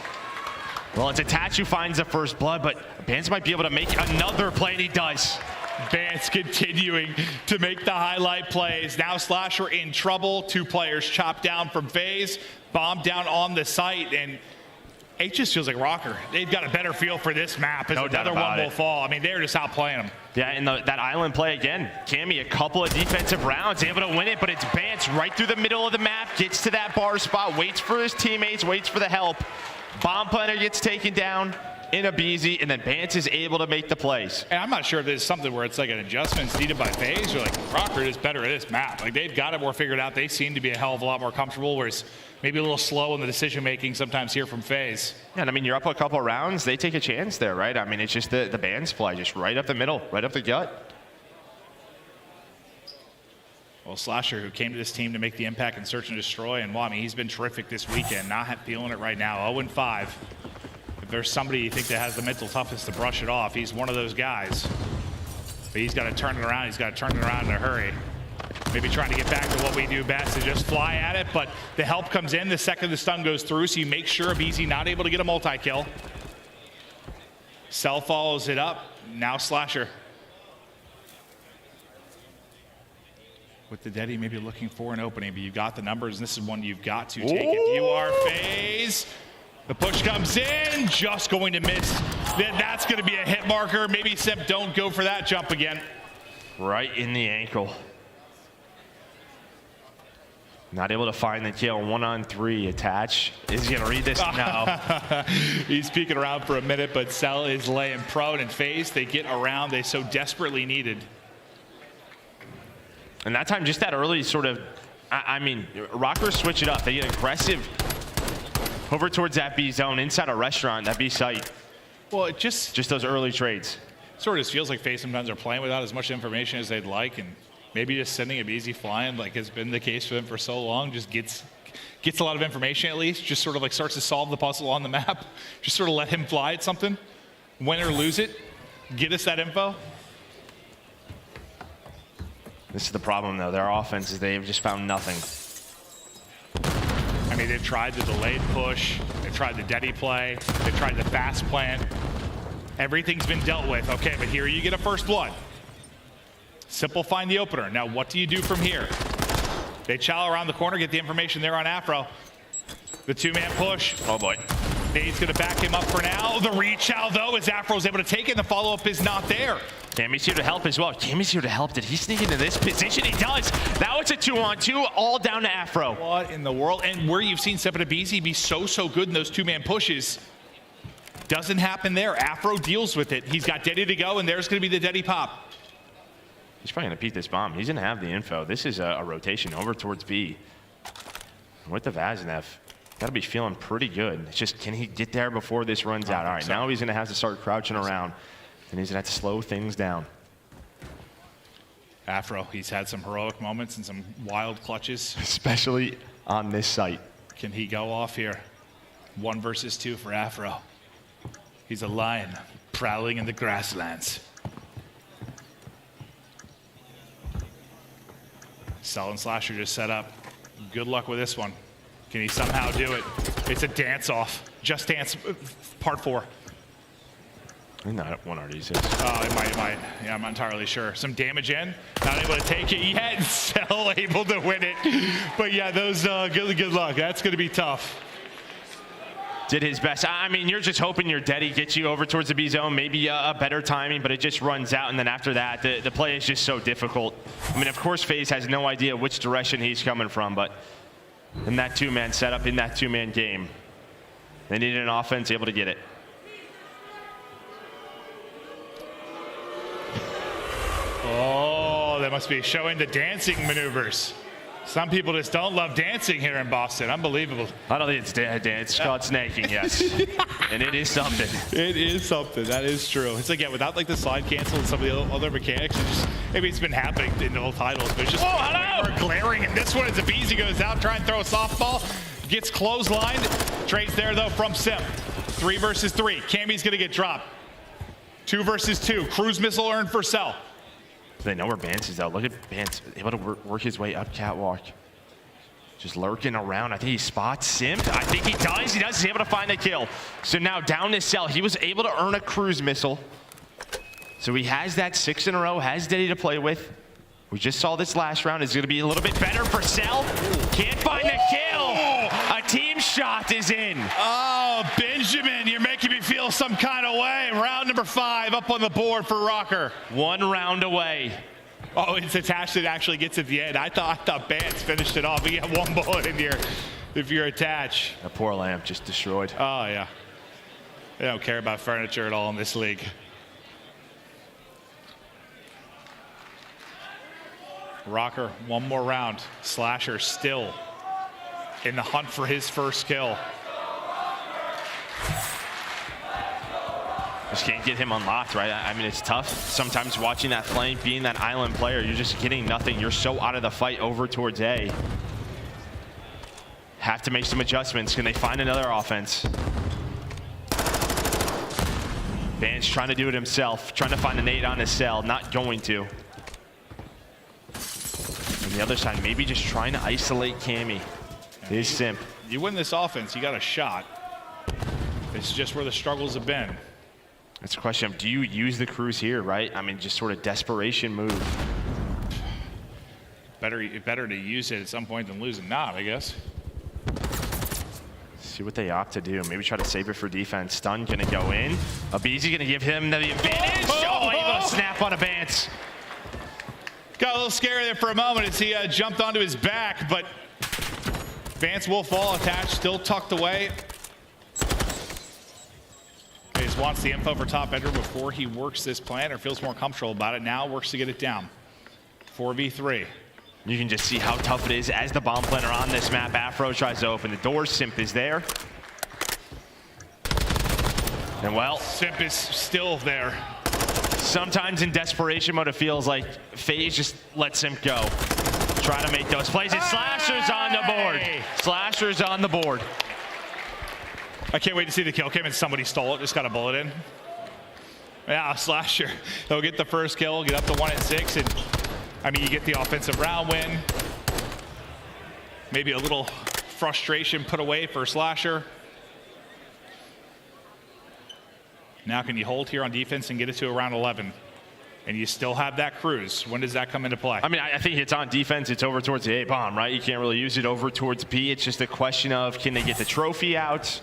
well, it's Attach who finds the first blood, but Bance might be able to make another play, and he does. Bance continuing to make the highlight plays. Now Slasher in trouble. 2 players chopped down from FaZe, bombed down on the site, and it just feels like Røkkr. They've got a better feel for this map as another one will fall. I mean, they're just outplaying them. Yeah, and that island play again. Cammy, a couple of defensive rounds, able to win it, but it's Bance right through the middle of the map, gets to that bar spot, waits for his teammates, waits for the help. Bomb planter gets taken down in aBeZy, and then Bance is able to make the plays. And I'm not sure if there's something where it's like an adjustment needed by FaZe, or like Røkkr is better at this map. Like, they've got it more figured out. They seem to be a hell of a lot more comfortable, whereas maybe a little slow in the decision-making sometimes here from FaZe. Yeah, and I mean, you're up a couple of rounds, they take a chance there, right? I mean, it's just the Bance play, just right up the middle, right up the gut. Well, Slasher, who came to this team to make the impact and search and destroy, and well, I mean, he's been terrific this weekend, not feeling it right now, 0-5. If there's somebody you think that has the mental toughness to brush it off, he's one of those guys. But he's got to turn it around. He's got to turn it around in a hurry. Maybe trying to get back to what we do best, is just fly at it, but the help comes in the second the stun goes through, so you make sure aBeZy not able to get a multi-kill. Cell follows it up. Now Slasher. with the Daddy maybe looking for an opening, but you've got the numbers, and this is one you've got to take. If you are FaZe, the push comes in, just going to miss. Then that's going to be a hit marker. Maybe Simp don't go for that jump again. Right in the ankle. Not able to find the kill. 1-on-3 attach. Is he gonna read this? No. He's peeking around for a minute, but Cell is laying prone, and FaZe, they get around. They so desperately needed. And that time, just that early sort of, I mean, Røkkr switch it up. They get aggressive over towards that B zone inside a restaurant, that B site. Well, it just those early trades. Sort of just feels like FaZe sometimes are playing without as much information as they'd like, and maybe just sending aBeZy flying, like has been the case for them for so long, just gets a lot of information at least, just sort of like starts to solve the puzzle on the map. Just sort of let him fly at something, win or lose it, get us that info. This is the problem though, their offense is they've just found nothing. I mean, they've tried the delayed push, they've tried the Daddy play, they've tried the fast plant. Everything's been dealt with. Okay, but here you get a first blood. Simple find the opener. Now, what do you do from here? They chow around the corner, get the information there on Afro. The two-man push. Oh boy. Nade's gonna back him up for now. The rechow though, as Afro's able to take it, the follow-up is not there. Cammy's here to help as well. Cammy's here to help. Did he sneak into this position? He does. Now it's a 2-on-2, all down to Afro. What in the world? And where you've seen Simp and aBeZy be so good in those two-man pushes, doesn't happen there. Afro deals with it. He's got Daddy to go, and there's gonna be the Daddy pop. He's probably gonna peek this bomb. He's gonna have the info. This is a rotation over towards B. With the Vaznev, gotta be feeling pretty good. It's just, can he get there before this runs out? All right, now he's gonna have to start crouching around, and he's gonna have to slow things down. Afro, he's had some heroic moments and some wild clutches. Especially on this site. Can he go off here? 1 versus 2 for Afro. He's a lion prowling in the grasslands. Cell and Slasher just set up. Good luck with this one. Can he somehow do it? It's a dance-off. Just Dance Part 4. Not 1RD6. It might. Yeah, I'm not entirely sure. Some damage in. Not able to take it yet. Cell able to win it. But yeah, those good luck. That's going to be tough. Did his best. I mean, you're just hoping your Daddy gets you over towards the B zone, maybe a better timing, but it just runs out, and then after that, the play is just so difficult. I mean, of course, FaZe has no idea which direction he's coming from, but in that two-man setup, in that two-man game, they needed an offense able to get it. Oh, they must be showing the dancing maneuvers. Some people just don't love dancing here in Boston. Unbelievable. I don't think it's dance. It's called snaking, yes. And it is something. It is something. That is true. It's like, yeah, without like the slide cancel and some of the other mechanics, maybe it's been happening in old titles, but it's just glaring. And this one, as aBeZy goes out, trying to throw a softball, gets clotheslined. Trades there, though, from Simp. 3 versus 3. Cammy's going to get dropped. 2 versus 2. Cruise missile earned for Cell. They know where Bance is, though. Look at Bance, able to work his way up catwalk. Just lurking around. I think he spots Simp. I think he does. He does. He's able to find the kill. So now down to Cell. He was able to earn a cruise missile. So he has that 6 in a row, has Daddy to play with. We just saw this last round. It's going to be a little bit better for Cell. Can't find the kill. A team shot is in. Oh, Benjamin, you're making me feel some kind of way. Round number 5 up on the board for Røkkr. 1 round away. Oh, it's attached. It actually gets at the end. I thought Bance finished it off. You got 1 bullet in here if you're attached. That poor lamp just destroyed. Oh, yeah. They don't care about furniture at all in this league. Røkkr, 1 more round. Slasher still in the hunt for his first kill. Just can't get him unlocked, right? I mean, it's tough. Sometimes watching that flank, being that island player, you're just getting nothing. You're so out of the fight over towards A. Have to make some adjustments. Can they find another offense? Bance trying to do it himself, trying to find a nade on his cell, not going to. On the other side, maybe just trying to isolate Cammy. Is Simp. You win this offense, you got a shot. It's just where the struggles have been. It's a question of, do you use the cruise here, right? I mean, just sort of desperation move. better to use it at some point than lose it not, I guess. See what they opt to do. Maybe try to save it for defense. Stun gonna go in. aBeZy gonna give him the advantage. Oh, he will snap on a Bance. Got a little scary there for a moment as he jumped onto his back, but Bance will fall attached, still tucked away. He just wants the info for top bedroom before he works this plan or feels more comfortable about it. Now works to get it down. 4v3. You can just see how tough it is as the bomb planner on this map. Afro tries to open the door. Simp is there. And well, Simp is still there. Sometimes in desperation mode, it feels like FaZe just lets Simp go. Try to make those plays. Slasher's on the board. Slasher's on the board. I can't wait to see the kill cam and somebody stole it. Just got a bullet in. Yeah, Slasher. He'll get the first kill, get up to 1 at 6, and I mean, you get the offensive round win. Maybe a little frustration put away for Slasher. Now can you hold here on defense and get it to around 11? And you still have that cruise. When does that come into play? I mean, I think it's on defense. It's over towards the A bomb, right? You can't really use it over towards B. It's just a question of, can they get the trophy out?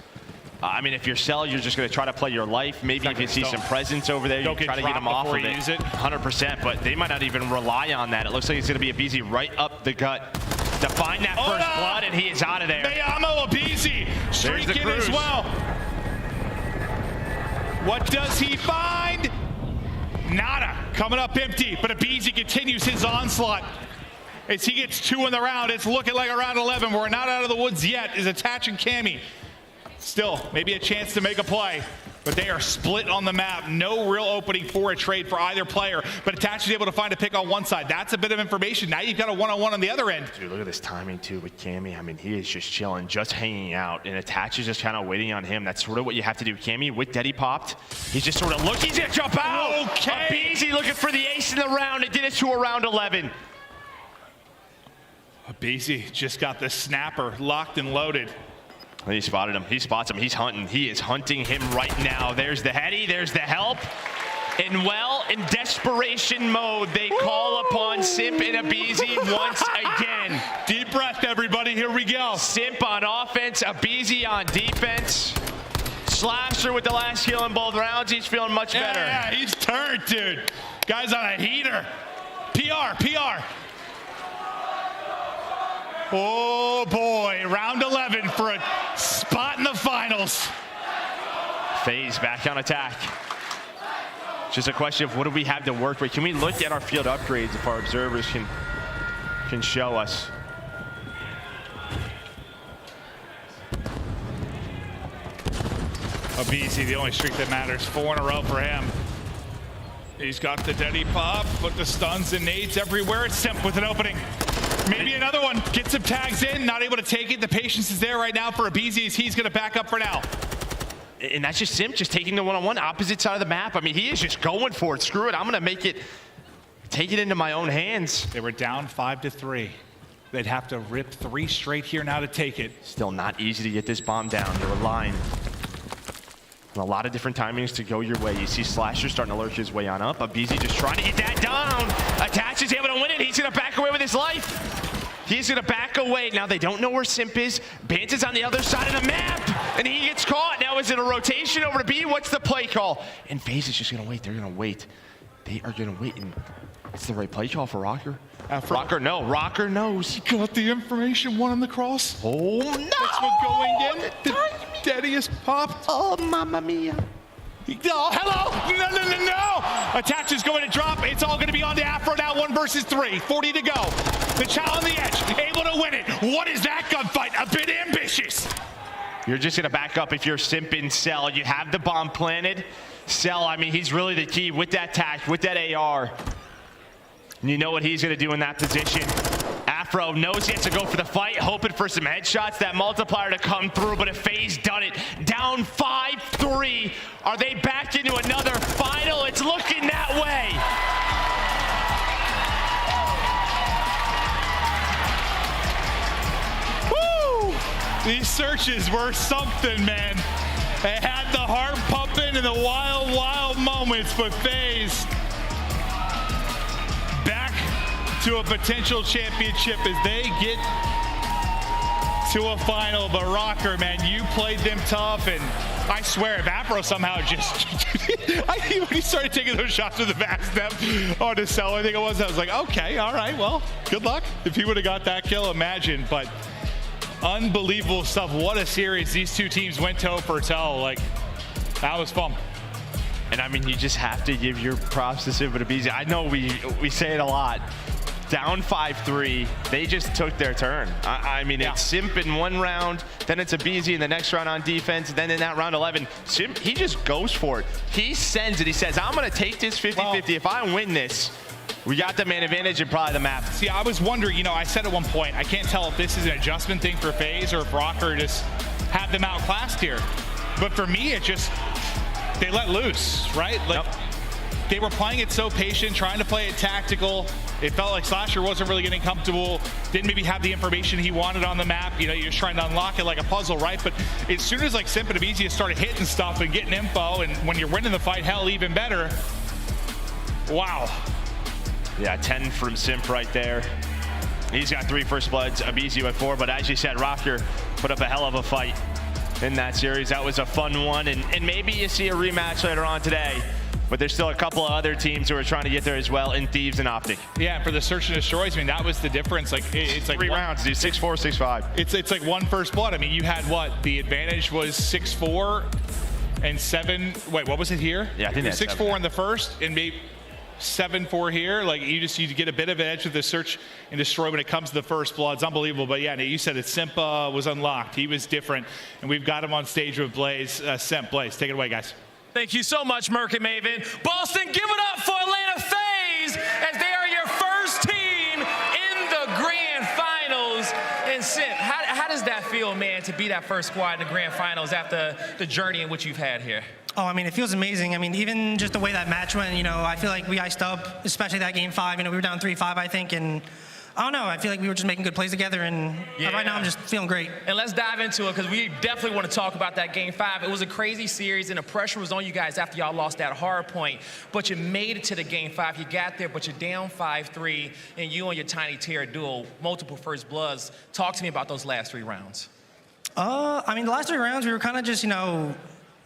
I mean, if you're Cell, you're just going to try to play your life. Maybe if you see some presence over there, you try to get them off of it. 100%, but they might not even rely on that. It looks like it's going to be aBeZy right up the gut to find that first blood, and he is out of there. Mayamo aBeZy streaking as well. What does he find? Nada. Coming up empty, but aBeZy continues his onslaught. As he gets 2 in the round, it's looking like around 11. We're not out of the woods yet. Is attaching Cammy. Still, maybe a chance to make a play, but they are split on the map. No real opening for a trade for either player, but Attach is able to find a pick on one side. That's a bit of information. Now you've got a one-on-one on the other end. Dude, look at this timing too with Cammy. I mean, he is just chilling, just hanging out, and Attach is just kind of waiting on him. That's sort of what you have to do. Cammy with Deddy popped. He's just sort of looking. He's gonna jump out. Okay. aBeZy looking for the ace in the round. It did it to around 11. aBeZy just got the snapper locked and loaded. He spotted him. He spots him. He's hunting. He is hunting him right now. There's the heady. There's the help. And well, in desperation mode, they call upon Simp and aBeZy once again. Deep breath, everybody. Here we go. Simp on offense, aBeZy on defense. Slasher with the last kill in both rounds. He's feeling much better. Yeah, he's turned, dude. Guy's on a heater. PR. Oh boy, round 11 for a spot in the finals. FaZe back on attack. Just a question of what do we have to work with? Can we look at our field upgrades if our observers can show us? aBeZy, the only streak that matters. 4 in a row for him. He's got the Deddy pop, put the stuns and nades everywhere. It's Simp with an opening. Maybe another one. Get some tags in, not able to take it. The patience is there right now for aBeZy as he's going to back up for now. And that's just Simp just taking the one-on-one opposite side of the map. I mean, he is just going for it. Screw it. I'm going to take it into my own hands. They were down 5-3. They'd have to rip 3 straight here now to take it. Still not easy to get this bomb down. They're relying on a lot of different timings to go your way. You see Slasher starting to lurch his way on up. aBeZy just trying to get that down. Attach is able to win it. He's going to back away with his life. He's going to back away. Now they don't know where Simp is. Bance is on the other side of the map, and he gets caught. Now is it a rotation over to B? What's the play call? And FaZe is just going to wait. They're going to wait. They are going to wait. And it's the right play call for Røkkr. Røkkr knows. He got the information, one on the cross. Oh, no. That's what going in. The deadiest popped. Oh, mamma mia. Oh, hello. No. Attach is going to drop. It's all going to be on to Afro now. 1 versus 3. 40 to go. The child on the edge, able to win it. What is that gunfight? A bit ambitious. You're just going to back up if you're Simp and Cell. You have the bomb planted. Cell, I mean, he's really the key with that tac, with that AR. And you know what he's going to do in that position. Afro knows he has to go for the fight, hoping for some headshots, that multiplier to come through, but if FaZe done it, down 5-3, are they back into another final? It's looking that way. Woo! These searches were something, man. They had the heart pumping in the wild, wild moments, but FaZe back to a potential championship as they get to a final. But Røkkr, man, you played them tough, and I swear if Afro somehow just when he started taking those shots with the back step on the cell, I think it was, I was like, okay, all right, well, good luck. If he would have got that kill, imagine. But unbelievable stuff. What a series these two teams went toe for toe. Like, that was fun. And I mean, you just have to give your props to Simp and aBeZy. I know we say it a lot. Down 5-3, they just took their turn. I mean, it's Simp in one round, then it's aBeZy in the next round on defense, then in that round 11, Simp, he just goes for it. He sends it. He says, I'm going to take this 50-50. If I win this, we got the man advantage and probably the map. See, I was wondering, you know, I said at one point, I can't tell if this is an adjustment thing for FaZe or if Røkkr just had them outclassed here. But for me, it just, they let loose, right? Like, they were playing it so patient, trying to play it tactical. It felt like Slasher wasn't really getting comfortable, didn't maybe have the information he wanted on the map. You know, you're just trying to unlock it like a puzzle, right? But as soon as like Simp and aBeZy started hitting stuff and getting info, and when you're winning the fight, hell, even better. Wow. Yeah, 10 from Simp right there. He's got 3 first bloods, aBeZy with 4, but as you said, Røkkr put up a hell of a fight in that series. That was a fun one, and maybe you see a rematch later on today. But there's still a couple of other teams who are trying to get there as well in Thieves and OpTic. Yeah, and for the search and destroys, I mean, that was the difference. Like, it's like 3 rounds, dude, 6-4, 6-5. It's like 1 first blood. I mean, you had what? The advantage was 6-4 and 7. Wait, what was it here? Yeah, I think that's 6-4 in the first and maybe 7-4 here. Like, you get a bit of an edge with the search and destroy when it comes to the first blood. It's unbelievable. But yeah, you said that Simp was unlocked. He was different, and we've got him on stage with Blaze. Simp, Blaze, take it away, guys. Thank you so much, Merc and Maven. Boston, give it up for Atlanta FaZe as they are your first team in the grand finals. And Simp, how does that feel, man, to be that first squad in the grand finals after the journey in which you've had here? Oh, I mean, it feels amazing. I mean, even just the way that match went, you know, I feel like we iced up, especially that game 5. You know, we were down 3-5, I think, and I don't know. I feel like we were just making good plays together, and right now I'm just feeling great. And let's dive into it, because we definitely want to talk about that game 5. It was a crazy series, and the pressure was on you guys after y'all lost that hard point. But you made it to the game 5. You got there, but you're down 5-3, and you and your Tiny Terror duo, multiple first bloods. Talk to me about those last 3 rounds. I mean, the last 3 rounds, we were kind of just, you know,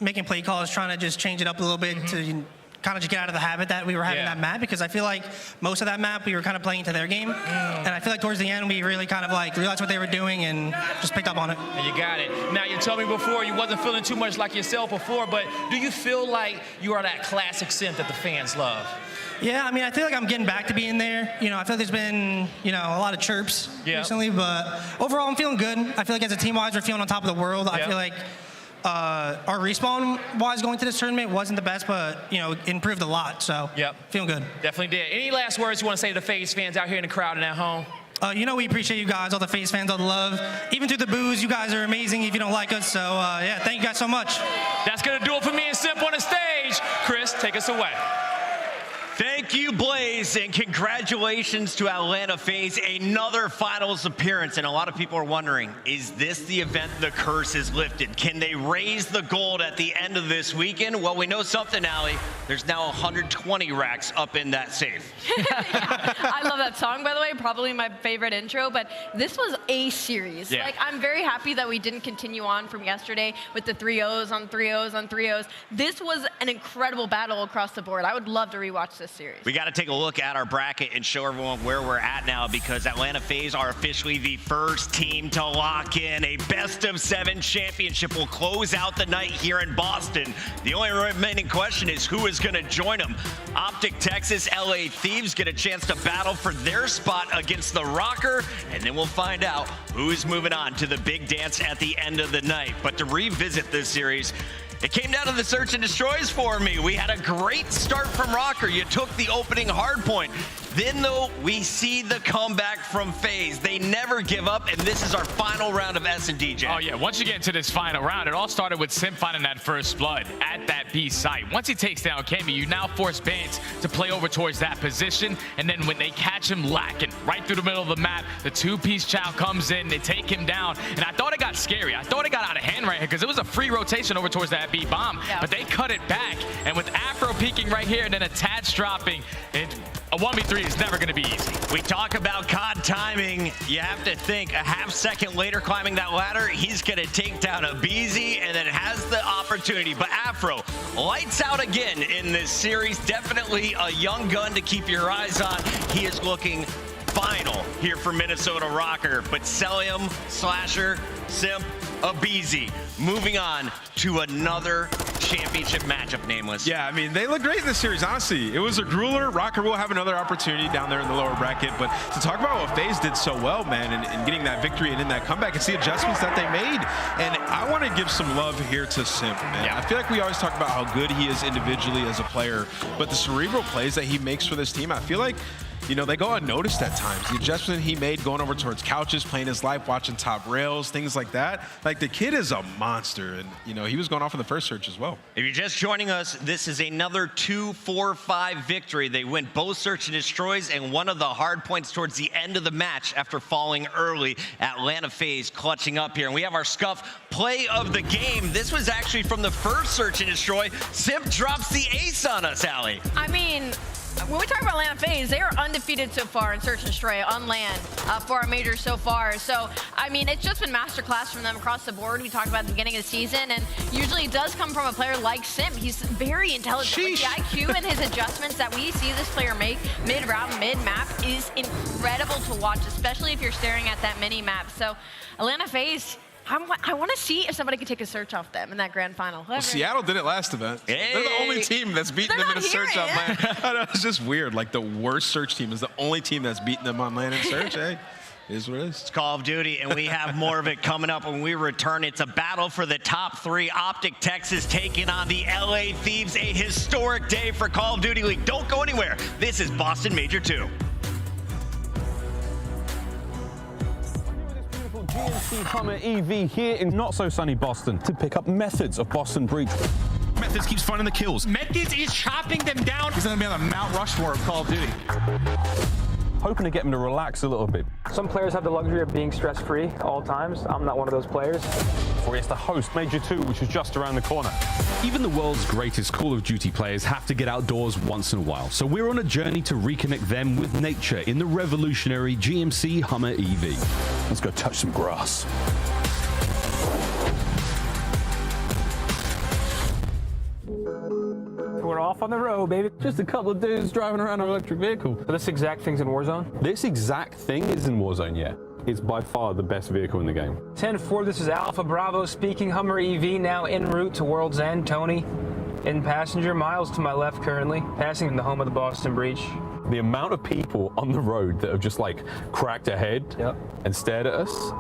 making play calls, trying to just change it up a little bit to kind of just get out of the habit that we were having that map, because I feel like most of that map we were kind of playing to their game, and I feel like towards the end we really kind of like realized what they were doing and just picked up on it. And you got it. Now, you told me before you wasn't feeling too much like yourself before, but do you feel like you are that classic Simp that the fans love? Yeah, I mean, I feel like I'm getting back to being there. You know, I feel like there's been, you know, a lot of chirps recently, but overall I'm feeling good. I feel like as a team-wise, we're feeling on top of the world. I feel like our respawn-wise going to this tournament wasn't the best, but, you know, it improved a lot, so feeling good. Definitely did. Any last words you want to say to the FaZe fans out here in the crowd and at home? You know, we appreciate you guys, all the FaZe fans, all the love. Even through the boos, you guys are amazing if you don't like us, so yeah, thank you guys so much. That's going to do it for me and Simp on the stage. Chris, take us away. Thank you, Blaze, and congratulations to Atlanta FaZe, another finals appearance. And a lot of people are wondering, is this the event the curse is lifted? Can they raise the gold at the end of this weekend? Well, we know something, aLLeY. There's now 120 racks up in that safe. I love that song, by the way, probably my favorite intro, but this was a series. Yeah. Like, I'm very happy that we didn't continue on from yesterday with the 3-0s on 3-0s on 3-0s. This was an incredible battle across the board. I would love to rewatch this series. We got to take a look at our bracket and show everyone where we're at now, because Atlanta FaZe are officially the first team to lock in a best-of-7 championship. Will close out the night here in Boston. The only remaining question is who is going to join them. OpTic Texas, LA Thieves get a chance to battle for their spot against the Røkkr, and then we'll find out who's moving on to the big dance at the end of the night. But to revisit this series, it came down to the search and destroys for me. We had a great start from Røkkr. You took the opening hard point. Then, though, we see the comeback from FaZe. They never give up, and this is our final round of S&D, Jack. Oh, yeah. Once you get into this final round, it all started with Simp finding that first blood at that B site. Once he takes down Cammy, you now force Bance to play over towards that position, and then when they catch him lacking right through the middle of the map, the two-piece chow comes in, they take him down, and I thought it got scary. I thought it got out of hand right here, because it was a free rotation over towards that B bomb, but they cut it back, and with Afro peeking right here, and then a Tats dropping, a 1v3 is never going to be easy. We talk about COD timing. You have to think a half second later climbing that ladder, he's going to take down aBeZy and then has the opportunity. But Afro, lights out again in this series. Definitely a young gun to keep your eyes on. He is looking final here for Minnesota Røkkr. But Cellium, Slasher, Simp, aBeZy moving on to another championship matchup, Nameless. Yeah, I mean, they look great in this series, honestly. It was a grueler. Røkkr will have another opportunity down there in the lower bracket, but to talk about what FaZe did so well, man, and getting that victory and in that comeback, it's the adjustments that they made. And I want to give some love here to Simp, man. Yeah. I feel like we always talk about how good he is individually as a player, but the cerebral plays that he makes for this team, I feel like, you know, they go unnoticed at times. The adjustment he made going over towards couches, playing his life, watching top rails, things like that. Like, the kid is a monster, and, you know, he was going off in the first search as well. If you're just joining us, this is another 2-4-5 victory. They win both search and destroys, and one of the hard points towards the end of the match after falling early. Atlanta FaZe clutching up here, and we have our Scuff play of the game. This was actually from the first search and destroy. Simp drops the ace on us, Allie. I mean, when we talk about Atlanta FaZe, they are undefeated so far in search and destroy on land for our majors so far. So, I mean, it's just been masterclass from them across the board. We talked about at the beginning of the season, and usually it does come from a player like Simp. He's very intelligent. Like, the IQ and his adjustments that we see this player make mid-round, mid-map is incredible to watch, especially if you're staring at that mini-map. So, Atlanta FaZe, I want to see if somebody could take a search off them in that grand final. Well, Seattle did it last event. Hey. They're the only team that's beaten them in a search on land. I know, it's just weird. Like, the worst search team is the only team that's beaten them on land in search. Hey, it is what it is. It's Call of Duty, and we have more of it coming up when we return. It's a battle for the top 3. OpTic Texas taking on the LA Thieves. A historic day for Call of Duty League. Don't go anywhere. This is Boston Major 2. GMC Hummer EV here in not-so-sunny Boston to pick up Methodz of Boston Breach. Methodz keeps finding the kills. Methodz is chopping them down. He's going to be on the Mount Rushmore of Call of Duty. Hoping to get him to relax a little bit. Some players have the luxury of being stress-free at all times. I'm not one of those players. For he has to host Major 2, which is just around the corner. Even the world's greatest Call of Duty players have to get outdoors once in a while. So we're on a journey to reconnect them with nature in the revolutionary GMC Hummer EV. Let's go touch some grass. We're off on the road, baby. Just a couple of dudes driving around an electric vehicle. So this exact thing's in Warzone? This exact thing is in Warzone, yeah. It's by far the best vehicle in the game. 10-4, this is Alpha Bravo speaking. Hummer EV now en route to World's End. Tony in passenger, Miles to my left currently, passing in the home of the Boston Breach. The amount of people on the road that have just like cracked ahead and stared at us.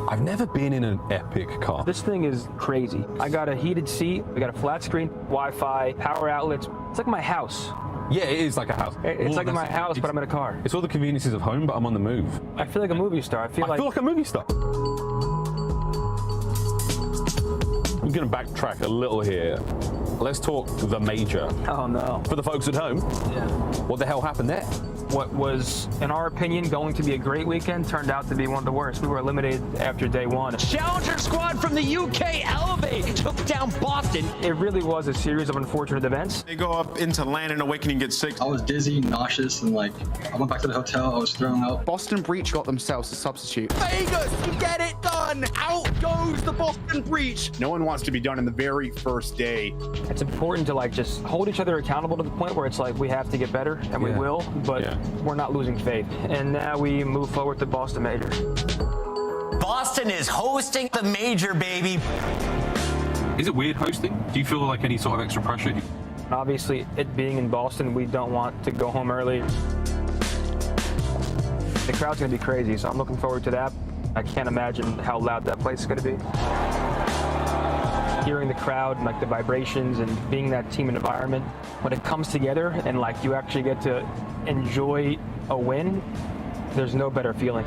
I've never been in an epic car. This thing is crazy. I got a heated seat, we got a flat screen, Wi-Fi, power outlets. It's like my house. Yeah, it is like a house. It's like in my house, but I'm in a car. It's all the conveniences of home, but I'm on the move. I feel like a movie star. I feel like a movie star. I'm going to backtrack a little here. Let's talk the major. Oh, no. For the folks at home, what the hell happened there? What was, in our opinion, going to be a great weekend turned out to be one of the worst. We were eliminated after day one. Challenger squad from the UK Elevate took down Boston. It really was a series of unfortunate events. They go up into land and Awakening gets 6. I was dizzy, nauseous, and like, I went back to the hotel, I was thrown up. Boston Breach got themselves a substitute. Vegas, get it done! Out goes the Boston Breach! No one wants to be done in the very first day. It's important to like just hold each other accountable to the point where it's like we have to get better, and we will, but we're not losing faith. And now we move forward to Boston Major. Boston is hosting the major, baby. Is it weird hosting? Do you feel like any sort of extra pressure? Obviously, it being in Boston, we don't want to go home early. The crowd's gonna be crazy, so I'm looking forward to that. I can't imagine how loud that place is gonna be. Hearing the crowd and like the vibrations and being that team environment, when it comes together and like you actually get to enjoy a win, there's no better feeling.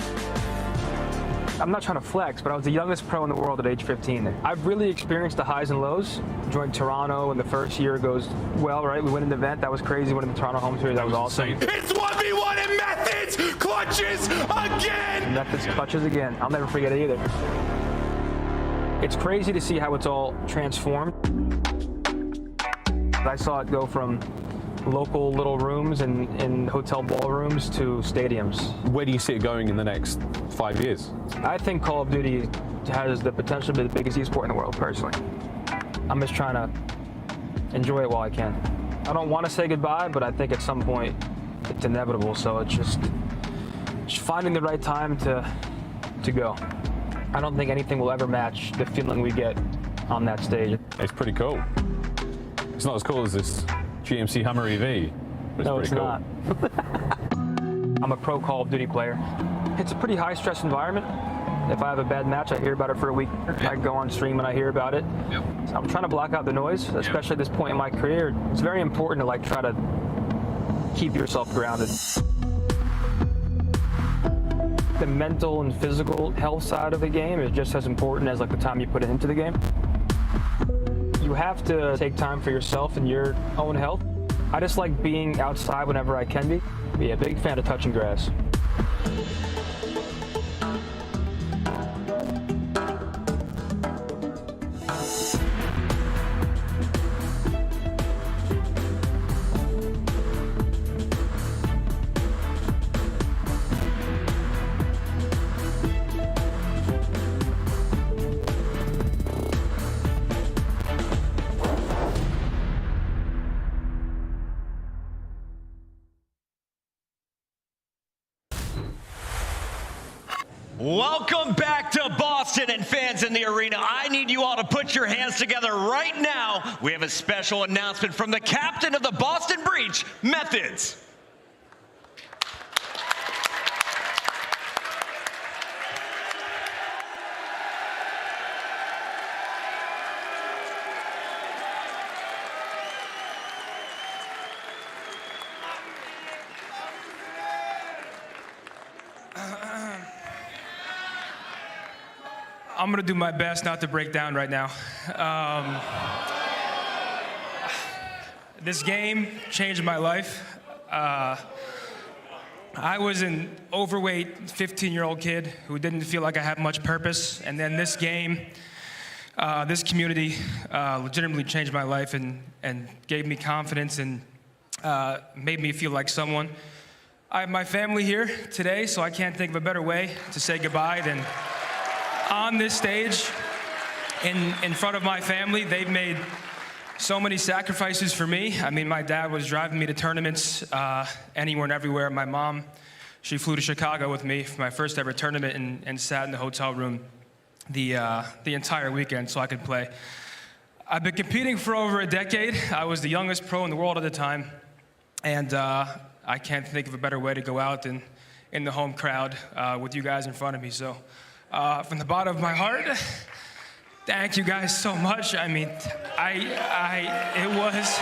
I'm not trying to flex, but I was the youngest pro in the world at age 15. I've really experienced the highs and lows. Joined Toronto, and the first year goes well, right? We win an event, that was crazy. Winning the Toronto home series, that was awesome. It's 1v1 and Methodz clutches again! Methodz clutches again. I'll never forget it either. It's crazy to see how it's all transformed. I saw it go from local little rooms and hotel ballrooms to stadiums. Where do you see it going in the next 5 years? I think Call of Duty has the potential to be the biggest esport in the world, personally. I'm just trying to enjoy it while I can. I don't want to say goodbye, but I think at some point it's inevitable, so it's just finding the right time to go. I don't think anything will ever match the feeling we get on that stage. It's pretty cool. It's not as cool as this GMC Hummer EV. No, it's cool. not. I'm a pro Call of Duty player. It's a pretty high-stress environment. If I have a bad match, I hear about it for a week. I go on stream and I hear about it. So I'm trying to block out the noise, especially at this point in my career. It's very important to like try to keep yourself grounded. The mental and physical health side of the game is just as important as like the time you put into the game. You have to take time for yourself and your own health. I just like being outside whenever I can be. Be a big fan of touching grass. Welcome back to Boston and fans in the arena. I need you all to put your hands together right now. We have a special announcement from the captain of the Boston Breach, Methodz. I'm gonna do my best not to break down right now. This game changed my life. I was an overweight 15-year-old kid who didn't feel like I had much purpose, and then this game, this community legitimately changed my life and gave me confidence and made me feel like someone. I have my family here today, so I can't think of a better way to say goodbye than on this stage, in front of my family. They've made so many sacrifices for me. I mean, my dad was driving me to tournaments anywhere and everywhere. My mom, she flew to Chicago with me for my first ever tournament and sat in the hotel room the entire weekend so I could play. I've been competing for over a decade. I was the youngest pro in the world at the time, and I can't think of a better way to go out than in the home crowd with you guys in front of me. So. From the bottom of my heart, thank you guys so much. I mean, it was...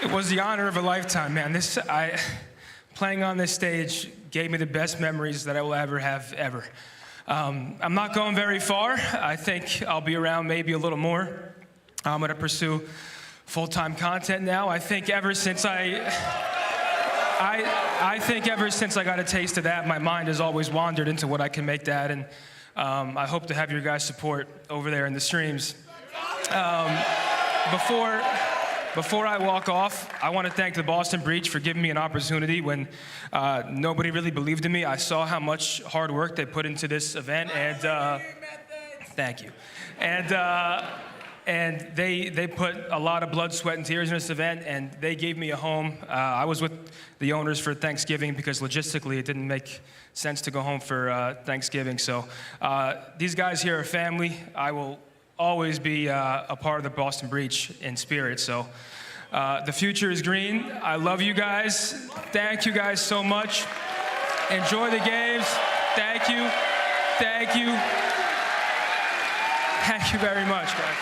It was the honor of a lifetime, man. Playing on this stage gave me the best memories that I will ever have, ever. I'm not going very far. I think I'll be around maybe a little more. I'm gonna pursue full-time content now. I think ever since I got a taste of that, my mind has always wandered into what I can make that, and I hope to have your guys' support over there in the streams. Before I walk off, I want to thank the Boston Breach for giving me an opportunity when nobody really believed in me. I saw how much hard work they put into this event, and thank you. And they put a lot of blood, sweat, and tears in this event, and they gave me a home. I was with the owners for Thanksgiving because logistically it didn't make sense to go home for Thanksgiving. So these guys here are family. I will always be a part of the Boston Breach in spirit. So the future is green. I love you guys. Thank you guys so much. Enjoy the games. Thank you. Thank you. Thank you very much, guys.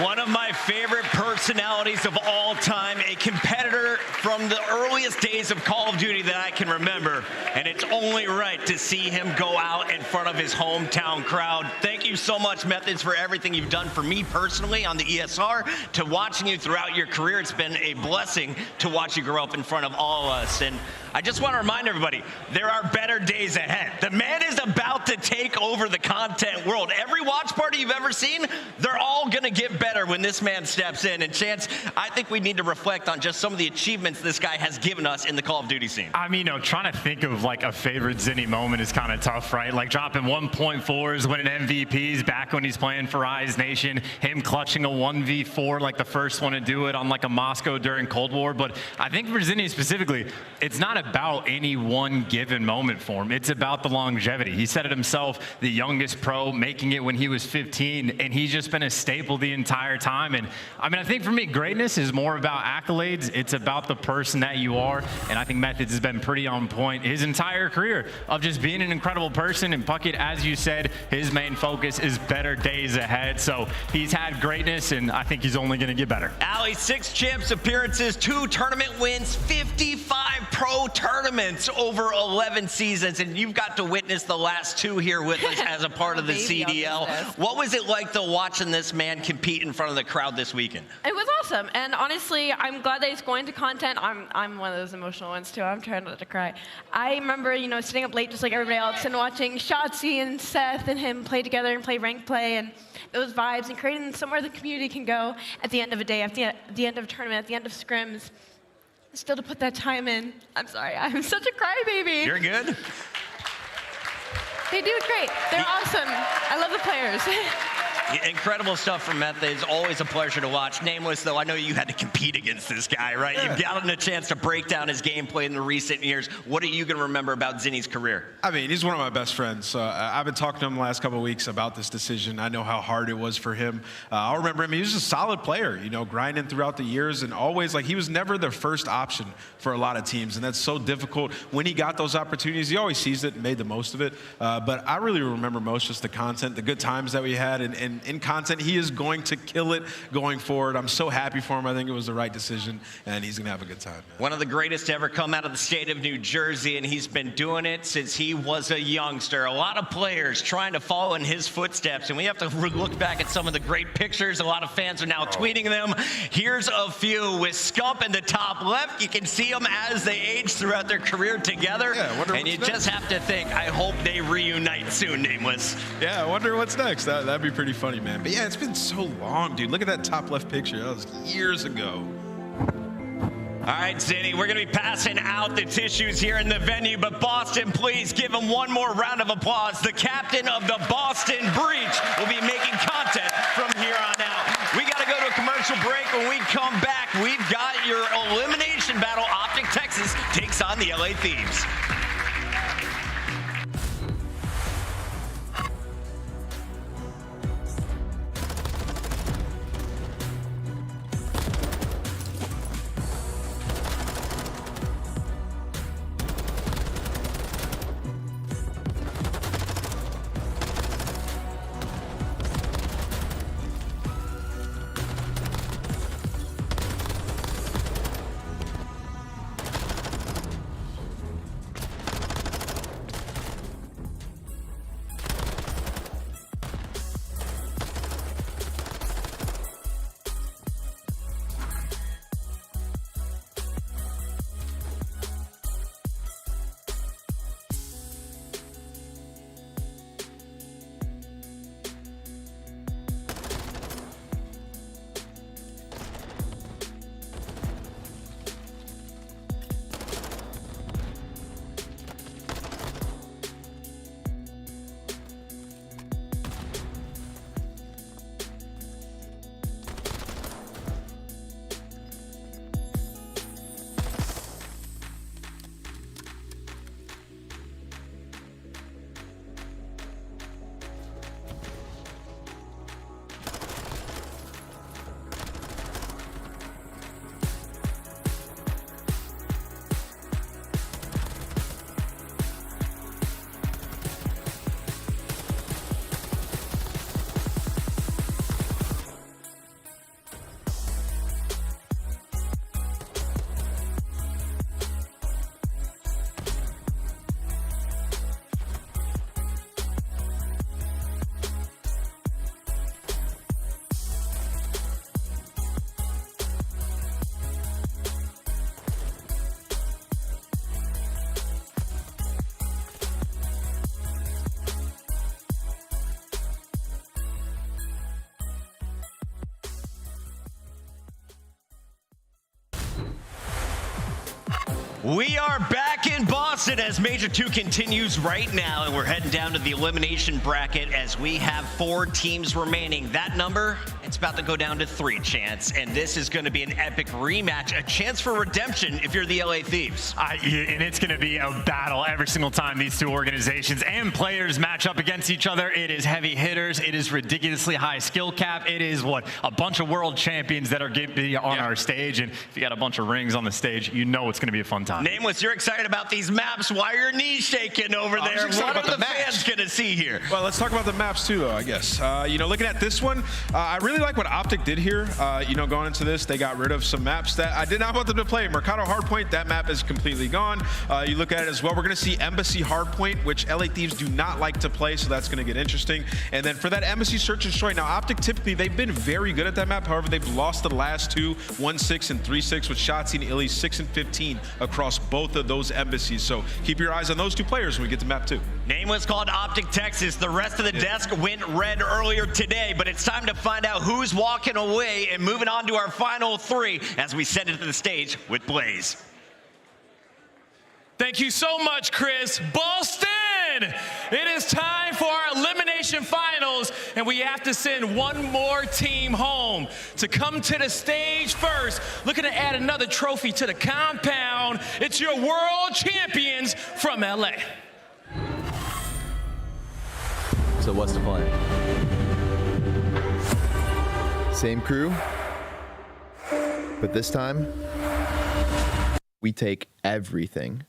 One of my favorite personalities of all time, a competitor from from the earliest days of Call of Duty that I can remember, and it's only right to see him go out in front of his hometown crowd. Thank you so much, Methodz, for everything you've done for me personally on the ESR, to watching you throughout your career. It's been a blessing to watch you grow up in front of all of us. And I just want to remind everybody, there are better days ahead. The man is about to take over the content world. Every watch party you've ever seen, they're all going to get better when this man steps in. And Chance, I think we need to reflect on just some of the achievements this guy has given us in the Call of Duty scene. I mean, trying to think of like a favorite Zinni moment is kind of tough, right? Like dropping 1.4s, winning MVPs back when he's playing for Rise Nation, him clutching a 1v4 like the first one to do it on like a Moscow during Cold War. But I think for Zinni specifically, it's not about any one given moment for him. It's about the longevity. He said it himself, the youngest pro, making it when he was 15, and he's just been a staple the entire time. And I mean, I think for me, greatness is more about accolades. It's about the person that you are, and I think Methodz has been pretty on point his entire career of just being an incredible person. And Puckett, as you said, his main focus is better days ahead. So he's had greatness, and I think he's only going to get better. aLLeY, 6 champs appearances, 2 tournament wins, 55 pro tournaments over 11 seasons, and you've got to witness the last 2 here with us as a part of the CDL. What was it like to watching this man compete in front of the crowd this weekend? It was awesome, and honestly, I'm glad that he's going to content. I'm one of those emotional ones too. I'm trying not to cry. I remember, sitting up late just like everybody else and watching Shotzzy and Seth and him play together and play ranked play, and those vibes, and creating somewhere the community can go at the end of a day, at the end of a tournament, at the end of scrims. Still to put that time in. I'm sorry, I'm such a crybaby. You're good. They do it great. They're awesome. I love the players. Incredible stuff from Methodz. Always a pleasure to watch. Nameless, though, I know you had to compete against this guy, right? Yeah. You've gotten a chance to break down his gameplay in the recent years. What are you going to remember about Zinni's career? I mean, he's one of my best friends. I've been talking to him the last couple of weeks about this decision. I know how hard it was for him. I'll remember him. He was a solid player, grinding throughout the years, and always, he was never the first option for a lot of teams, and that's so difficult. When he got those opportunities, he always seized it and made the most of it. But I really remember most just the content, the good times that we had, and in content, he is going to kill it going forward. I'm so happy for him. I think it was the right decision, and he's going to have a good time. Man. One of the greatest to ever come out of the state of New Jersey, and he's been doing it since he was a youngster. A lot of players trying to follow in his footsteps, and we have to look back at some of the great pictures. A lot of fans are now tweeting them. Here's a few with Scump in the top left. You can see them as they age throughout their career together, and you just have to think, I hope they reunite soon, Nameless. Yeah, I wonder what's next. That'd be pretty funny, man. But yeah, it's been so long, dude. Look at that top left picture. That was years ago. All right, Zinni, we're going to be passing out the tissues here in the venue, but Boston, please give him one more round of applause. The captain of the Boston Breach will be making content from here on out. We got to go to a commercial break. When we come back, we've got your elimination battle. OpTic Texas takes on the LA Thieves. We are back in Boston as Major 2 continues right now, and we're heading down to the elimination bracket as we have 4 teams remaining. That number, it's about to go down to 3, Chance, and this is going to be an epic rematch, a chance for redemption if you're the LA Thieves. And it's going to be a battle every single time these two organizations and players match up against each other. It is heavy hitters. It is ridiculously high skill cap. It is a bunch of world champions that are going to be on our stage, and if you got a bunch of rings on the stage, you know it's going to be a fun time. Nameless, you're excited about these maps. Why are your knees shaking over there? What are the fans going to see here? Well, let's talk about the maps too, though, I guess. You know, looking at this one, I really like what OpTic did here. You know, going into this, they got rid of some maps that I did not want them to play. Mercado Hardpoint, that map is completely gone. You look at it as well, we're going to see Embassy Hardpoint, which LA Thieves do not like to play, so that's going to get interesting. And then for that Embassy Search and Destroy, now OpTic typically, they've been very good at that map. However, they've lost the last 2, 1-6 and 3-6, with Shotzzy and iLLeY 6 and 15 across both of those embassies. So keep your eyes on those 2 players when we get to map 2. Name was called OpTic Texas. The rest of the desk went red earlier today, but it's time to find out who's walking away and moving on to our final 3 as we send it to the stage with Blaze. Thank you so much, Chris. Boston! It is time for our elimination finals, and we have to send one more team home. To come to the stage first, looking to add another trophy to the compound, it's your world champions from LA. So what's the plan? Same crew, but this time, we take everything.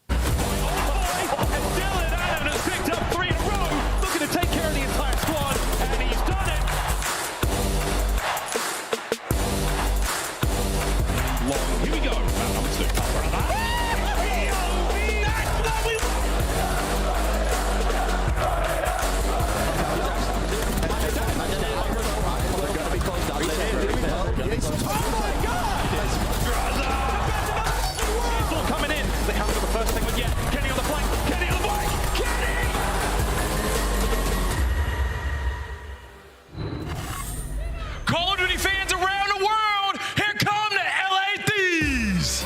Call of Duty fans around the world, here come the LA Thieves.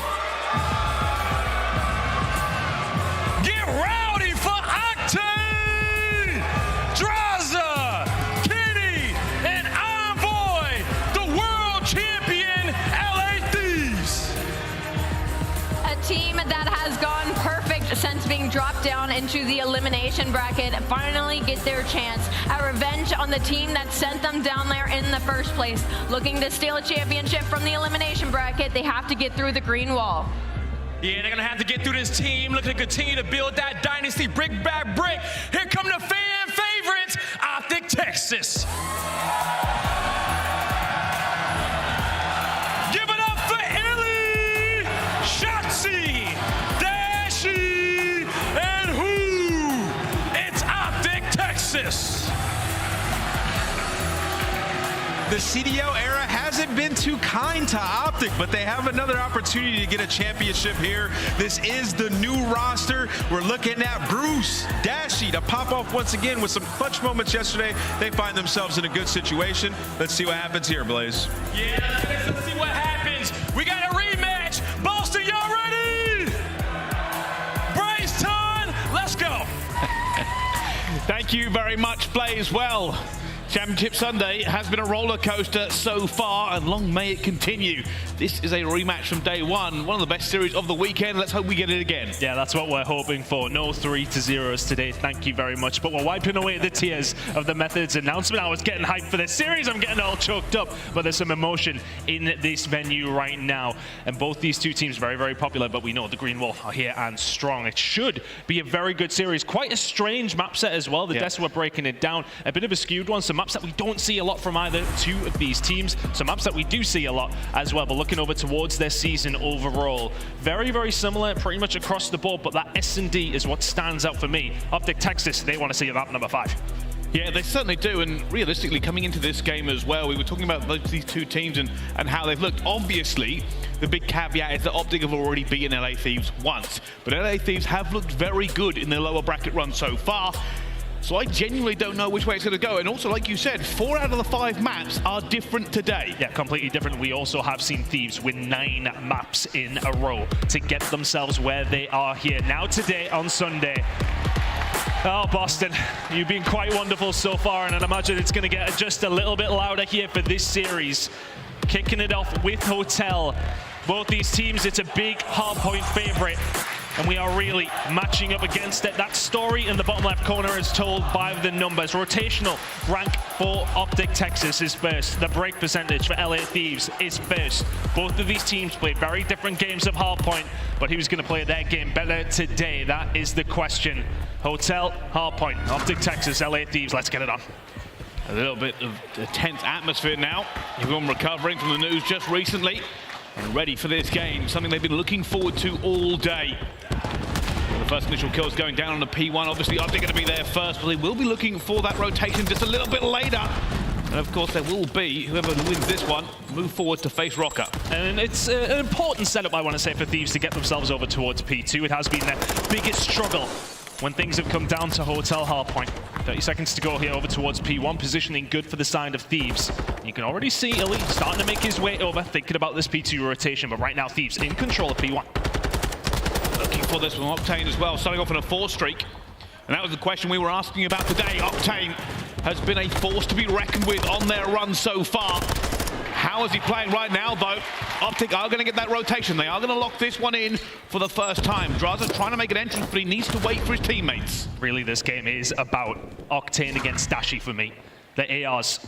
Get rowdy for Octane, Drazah, Kenny, and Envoy, the world champion LA Thieves. A team that has gone perfect since being dropped down into the elimination bracket finally get their chance at revenge on the team that sent them down there in the first place. Looking to steal a championship from the elimination bracket, they have to get through the green wall. Yeah, they're gonna have to get through this team, looking to continue to build that dynasty brick by brick. Here come the fan favorites, OpTic Texas. Give it up for iLLeY, Shotzzy, Dashy, and Huke. It's OpTic Texas. The CDL era hasn't been too kind to OpTic, but they have another opportunity to get a championship here. This is the new roster. We're looking at Bruce, Dashy to pop off once again with some clutch moments yesterday. They find themselves in a good situation. Let's see what happens here, Blaze. Yeah, let's see what happens. We got a rematch. Boston, y'all ready? Priestahh, let's go. Thank you very much, Blaze. Well, Championship Sunday has been a roller coaster so far, and long may it continue. This is a rematch from day one of the best series of the weekend. Let's hope we get it again. Yeah, that's what we're hoping for. No 3-0s today. Thank you very much. But we're wiping away the tears of the Methodz announcement. I was getting hyped for this series. I'm getting all choked up, but there's some emotion in this venue right now. And both these two teams very, very popular, but we know the Green Wall are here and strong. It should be a very good series. Quite a strange map set as well. The Desks were breaking it down. A bit of a skewed one. Some maps that we don't see a lot from either two of these teams. Some maps that we do see a lot as well. But looking over towards their season overall, very, very similar pretty much across the board, but that S&D is what stands out for me. OpTic Texas, they want to see that number 5. Yeah, they certainly do, and realistically coming into this game as well, we were talking about these two teams and how they've looked. Obviously, the big caveat is that OpTic have already beaten LA Thieves once, but LA Thieves have looked very good in their lower bracket run so far. So I genuinely don't know which way it's going to go. And also, like you said, 4 out of the 5 maps are different today. Yeah, completely different. We also have seen Thieves win 9 maps in a row to get themselves where they are here. Now today on Sunday. Oh, Boston, you've been quite wonderful so far, and I'd imagine it's going to get just a little bit louder here for this series. Kicking it off with Hotel. Both these teams, it's a big hardpoint favorite, and we are really matching up against it. That story in the bottom left corner is told by the numbers. Rotational rank for OpTic Texas is first. The break percentage for LA Thieves is first. Both of these teams played very different games of hardpoint, but who's going to play their game better today? That is the question. Hotel, hardpoint, OpTic Texas, LA Thieves, let's get it on. A little bit of a tense atmosphere now. Everyone recovering from the news just recently and ready for this game, something they've been looking forward to all day. The first initial kills going down on the P1. Obviously, OpTic going to be there first, but they will be looking for that rotation just a little bit later. And of course, there will be, whoever wins this one, move forward to face Røkkr. And it's an important setup, I want to say, for Thieves to get themselves over towards P2. It has been their biggest struggle when things have come down to Hotel hardpoint. 30 seconds to go here over towards P1, positioning good for the side of Thieves. You can already see iLLeY starting to make his way over, thinking about this P2 rotation, but right now Thieves in control of P1. Looking for this from Octane as well, starting off on a 4 streak. And that was the question we were asking about today. Octane has been a force to be reckoned with on their run so far. How is he playing right now, though? OpTic are going to get that rotation. They are going to lock this one in for the first time. Drazah's trying to make an entrance, but he needs to wait for his teammates. Really, this game is about Octane against Dashy for me. The ARs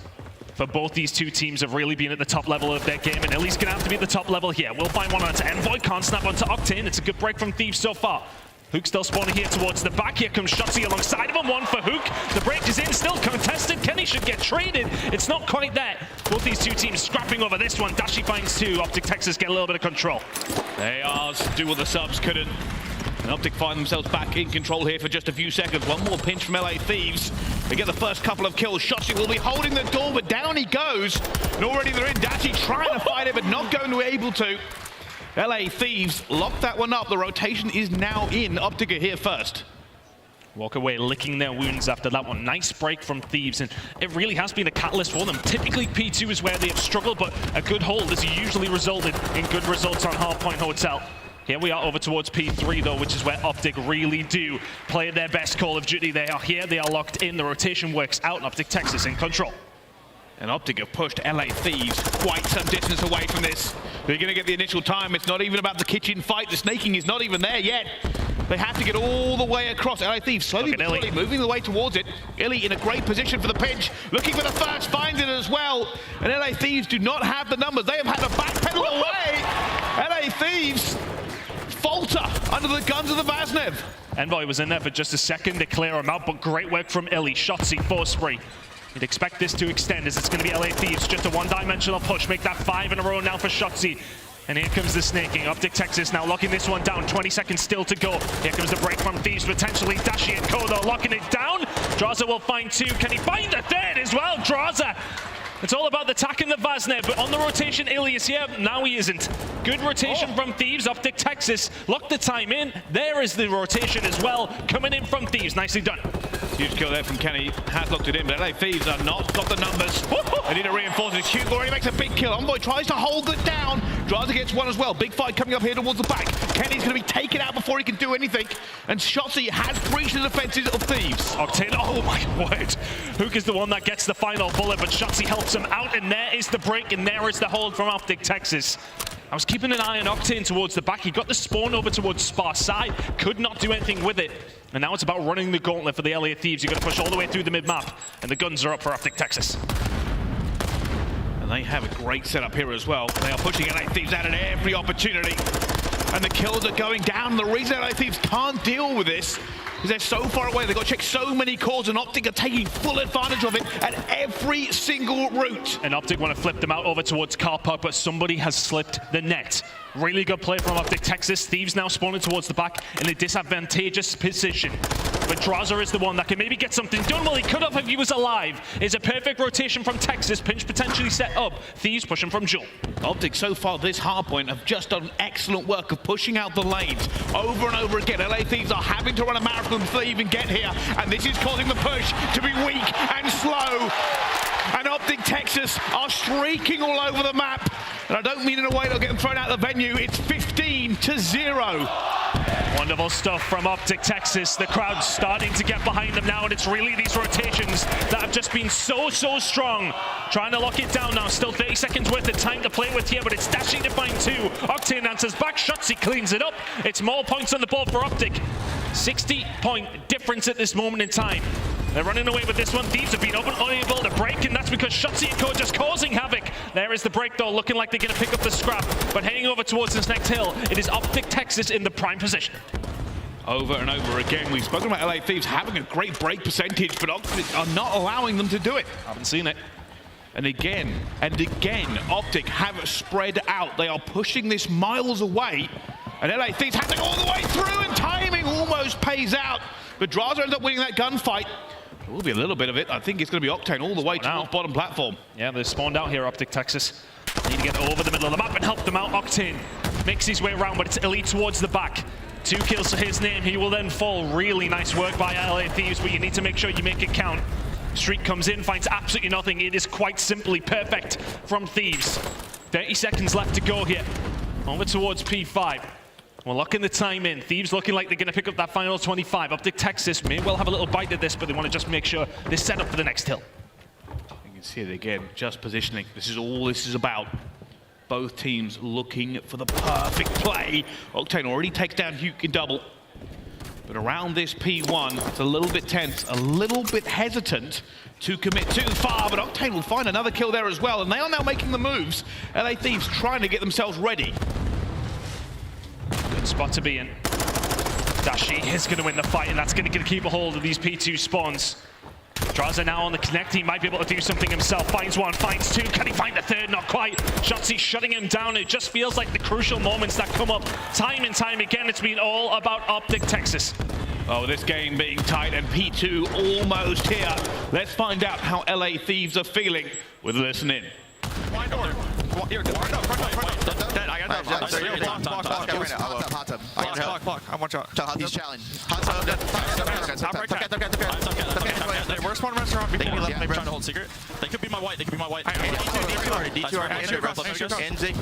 for both these two teams have really been at the top level of their game, and iLLeY's going to have to be at the top level here. We'll find one onto Envoy, can't snap onto Octane. It's a good break from Thieves so far. Huke still spawning here towards the back. Here comes Shotzzy alongside of him. One for Huke. The break is in, still contested. Kenny should get traded. It's not quite there. Both these two teams scrapping over this one. Dashy finds 2. OpTic Texas get a little bit of control. They are do what the subs couldn't. And OpTic find themselves back in control here for just a few seconds. One more pinch from LA Thieves. They get the first couple of kills. Shotzzy will be holding the door, but down he goes. And already they're in. Dashy trying to fight it, but not going to be able to. LA Thieves locked that one up. The rotation is now in. OpTic are here first. Walk away licking their wounds after that one. Nice break from Thieves, and it really has been a catalyst for them. Typically P2 is where they have struggled, but a good hold has usually resulted in good results on Hardpoint Hotel. Here we are over towards P3 though, which is where OpTic really do play their best Call of Duty. They are here, they are locked in, the rotation works out, and OpTic Texas in control. And OpTic have pushed LA Thieves quite some distance away from this. They're going to get the initial time. It's not even about the kitchen fight. The snaking is not even there yet. They have to get all the way across. LA Thieves slowly but surely moving the way towards it. iLLeY in a great position for the pinch. Looking for the first, finds it as well. And LA Thieves do not have the numbers. They have had to backpedal away. LA Thieves falter under the guns of the Vaznev. Envoy was in there for just a second to clear him out, but great work from iLLeY. Shotzzy, 4 spree. You'd expect this to extend as it's going to be LA Thieves. Just a one-dimensional push. Make that 5 in a row now for Shotzzy. And here comes the snaking. OpTic Texas now locking this one down. 20 seconds still to go. Here comes the break from Thieves. Potentially Dashy and Kodo locking it down. Drazah will find 2. Can he find the 3rd as well? Drazah. It's all about the attack in the Vaznev, but on the rotation, iLLeY is here. Now he isn't. Good rotation from Thieves. OpTic Texas lock the time in. There is the rotation as well. Coming in from Thieves. Nicely done. Huge kill there from Kenny. Has locked it in, but LA Thieves are not. Got the numbers. They need to reinforce it. Huke already makes a big kill. Envoy tries to hold it down. Drazah gets one as well. Big fight coming up here towards the back. Kenny's going to be taken out before he can do anything. And Shotzzy has breached the defenses of Thieves. Octane, oh my word. Huke is the one that gets the final bullet, but Shotzzy helps him out, and there is the break, and there is the hold from OpTic Texas. I was keeping an eye on Octane towards the back. He got the spawn over towards Spar's side, could not do anything with it. And now it's about running the gauntlet for the LA Thieves. You've got to push all the way through the mid-map, and the guns are up for OpTic Texas. And they have a great setup here as well. They are pushing LA Thieves out at every opportunity. And the kills are going down. The reason LA Thieves can't deal with this is they're so far away. They've got to check so many cores, and OpTic are taking full advantage of it at every single route. And OpTic want to flip them out over towards car park, but somebody has slipped the net. Really good play from OpTic Texas. Thieves now spawning towards the back in a disadvantageous position. but Drazah is the one that can maybe get something done. Well, he could have if he was alive. It's a perfect rotation from Texas. Pinch potentially set up. Thieves pushing from Jul. OpTic so far this hardpoint have just done excellent work of pushing out the lanes over and over again. LA Thieves are having to run a marathon before they even get here, and this is causing the push to be weak and slow. And OpTic Texas are streaking all over the map. And I don't mean in a way they'll get them thrown out of the venue. It's 15-0. Wonderful stuff from OpTic Texas. The crowd's starting to get behind them now, and it's really these rotations that have just been so strong. Trying to lock it down now. Still 30 seconds worth of time to play with here, but it's Dashy to find two. Octane answers back. Shotzzy cleans it up. It's more points on the board for OpTic. 60-point difference at this moment in time. They're running away with this one. Thieves have been unable to break, and that's because Shotzzy and Co just causing havoc. There is the break, though, looking like they're going to pick up the scrap. But heading over towards this next hill, it is OpTic Texas in the prime position. Over and over again, we've spoken about LA Thieves having a great break percentage, but OpTic are not allowing them to do it. Haven't seen it. And again, OpTic have spread out. They are pushing this miles away, and LA Thieves have to go all the way through, and timing almost pays out. But Drazah ends up winning that gunfight. There will be a little bit of it. I think it's going to be Octane all the way to the bottom platform. Yeah, they're spawned out here, OpTic Texas. Need to get over the middle of the map and help them out. Octane makes his way around, but it's iLLeY towards the back. 2 kills to his name. He will then fall. Really nice work by LA Thieves, but you need to make sure you make it count. Streak comes in, finds absolutely nothing. It is quite simply perfect from Thieves. 30 seconds left to go here. Over towards P5. We're locking the time in. Thieves looking like they're going to pick up that final 25. OpTic Texas may well have a little bite at this, but they want to just make sure they're set up for the next hill. You can see it again, just positioning. This is all this is about. Both teams looking for the perfect play. Octane already takes down Huke in double. But around this P1, it's a little bit tense, a little bit hesitant to commit too far, but Octane will find another kill there as well, and they are now making the moves. LA Thieves trying to get themselves ready. Good spot to be in. Dashy is going to win the fight, and that's going to keep a hold of these P2 spawns. Drazah now on the connect. He might be able to do something himself. Finds one, finds two. Can he find the third? Not quite. Shotzzy shutting him down. It just feels like the crucial moments that come up time and time again. It's been all about OpTic Texas. Oh, this game being tight and P2 almost here. Let's find out how LA Thieves are feeling with Listen In. Wide door. Here, wide door. Front. Dead. I got that. Hot tub. I want you. He's challenged. Hot tub. Worst one restaurant. They could be left trying to hold secret. They could be my white. They could be my white. D2 and Zig.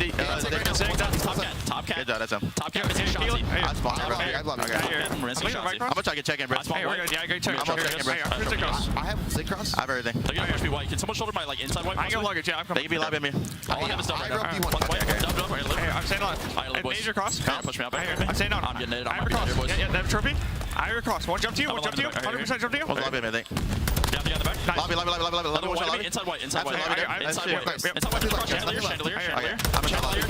Top cat. Good job. That's him. Top cat is Shotzzy. I'm gonna try to check in, bro. I have Zig cross. I have everything. They're gonna push me white. Can someone shoulder my like inside white? I got luggage. Yeah, I'm coming. They can be live in me. All I have is stuff right now. I'm staying on. Major cross. Push me up. I'm staying on. I'm getting it. I have a cross. Yeah, that trophy. I have a cross. One jump to you. 100% jump to you. One's lobby, I think. Down the back. Lobby. Inside white. Inside white.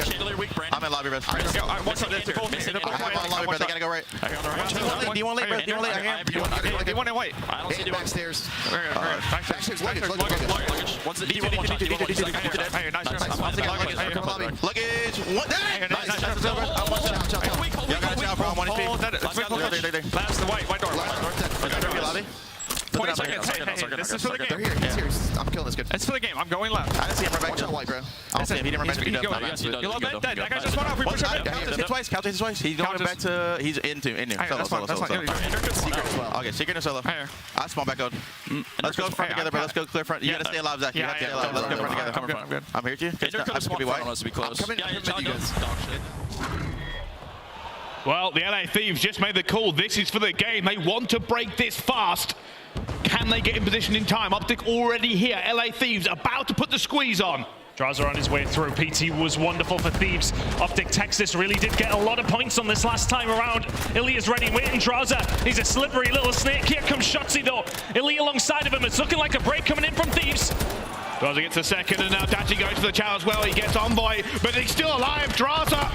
Chandelier weak, Brandon. I'm in lobby, bro. I have one lobby, bro. They gotta go right. Do you want late, bro? Do you want late? Do you want it white? I don't see you. Backstairs. Backstairs. Luggage. One's the D1, one shot. Luggage. What? Nice. Y'all gotta chow, bro. I'm 1 HP. That's the white door. Lobby. 20 seconds. Hey, this is for the game. They're here. I'm killing this good. It's for the game. I'm going left. I didn't see him right back. Watch out, white, bro. I don't see him. He didn't run back to you. You love that? That guy just went off. We push him. Count his twice. He's going back to. He's in here. That's fine. Secret as well. Okay, secret and solo. I spawn back out. Let's go front together, bro. Let's go clear front. You gotta stay alive, Zach. You have to stay alive. Let's go front together. I'm good. I'm here with you. I'm gonna be white. I'm coming with you guys. Well, the LA Thieves just made the call. This is for the game. They want to break this fast. Can they get in position in time? OpTic already here. LA Thieves about to put the squeeze on. Drazah on his way through. PT was wonderful for Thieves. OpTic Texas really did get a lot of points on this last time around. iLLeY is ready, waiting. Drazah, he's a slippery little snake. Here comes Shotzzy though. iLLeY alongside of him. It's looking like a break coming in from Thieves. Drazah gets a second, and now Dashy goes for the chow as well. He gets Envoy, but he's still alive. Drazah.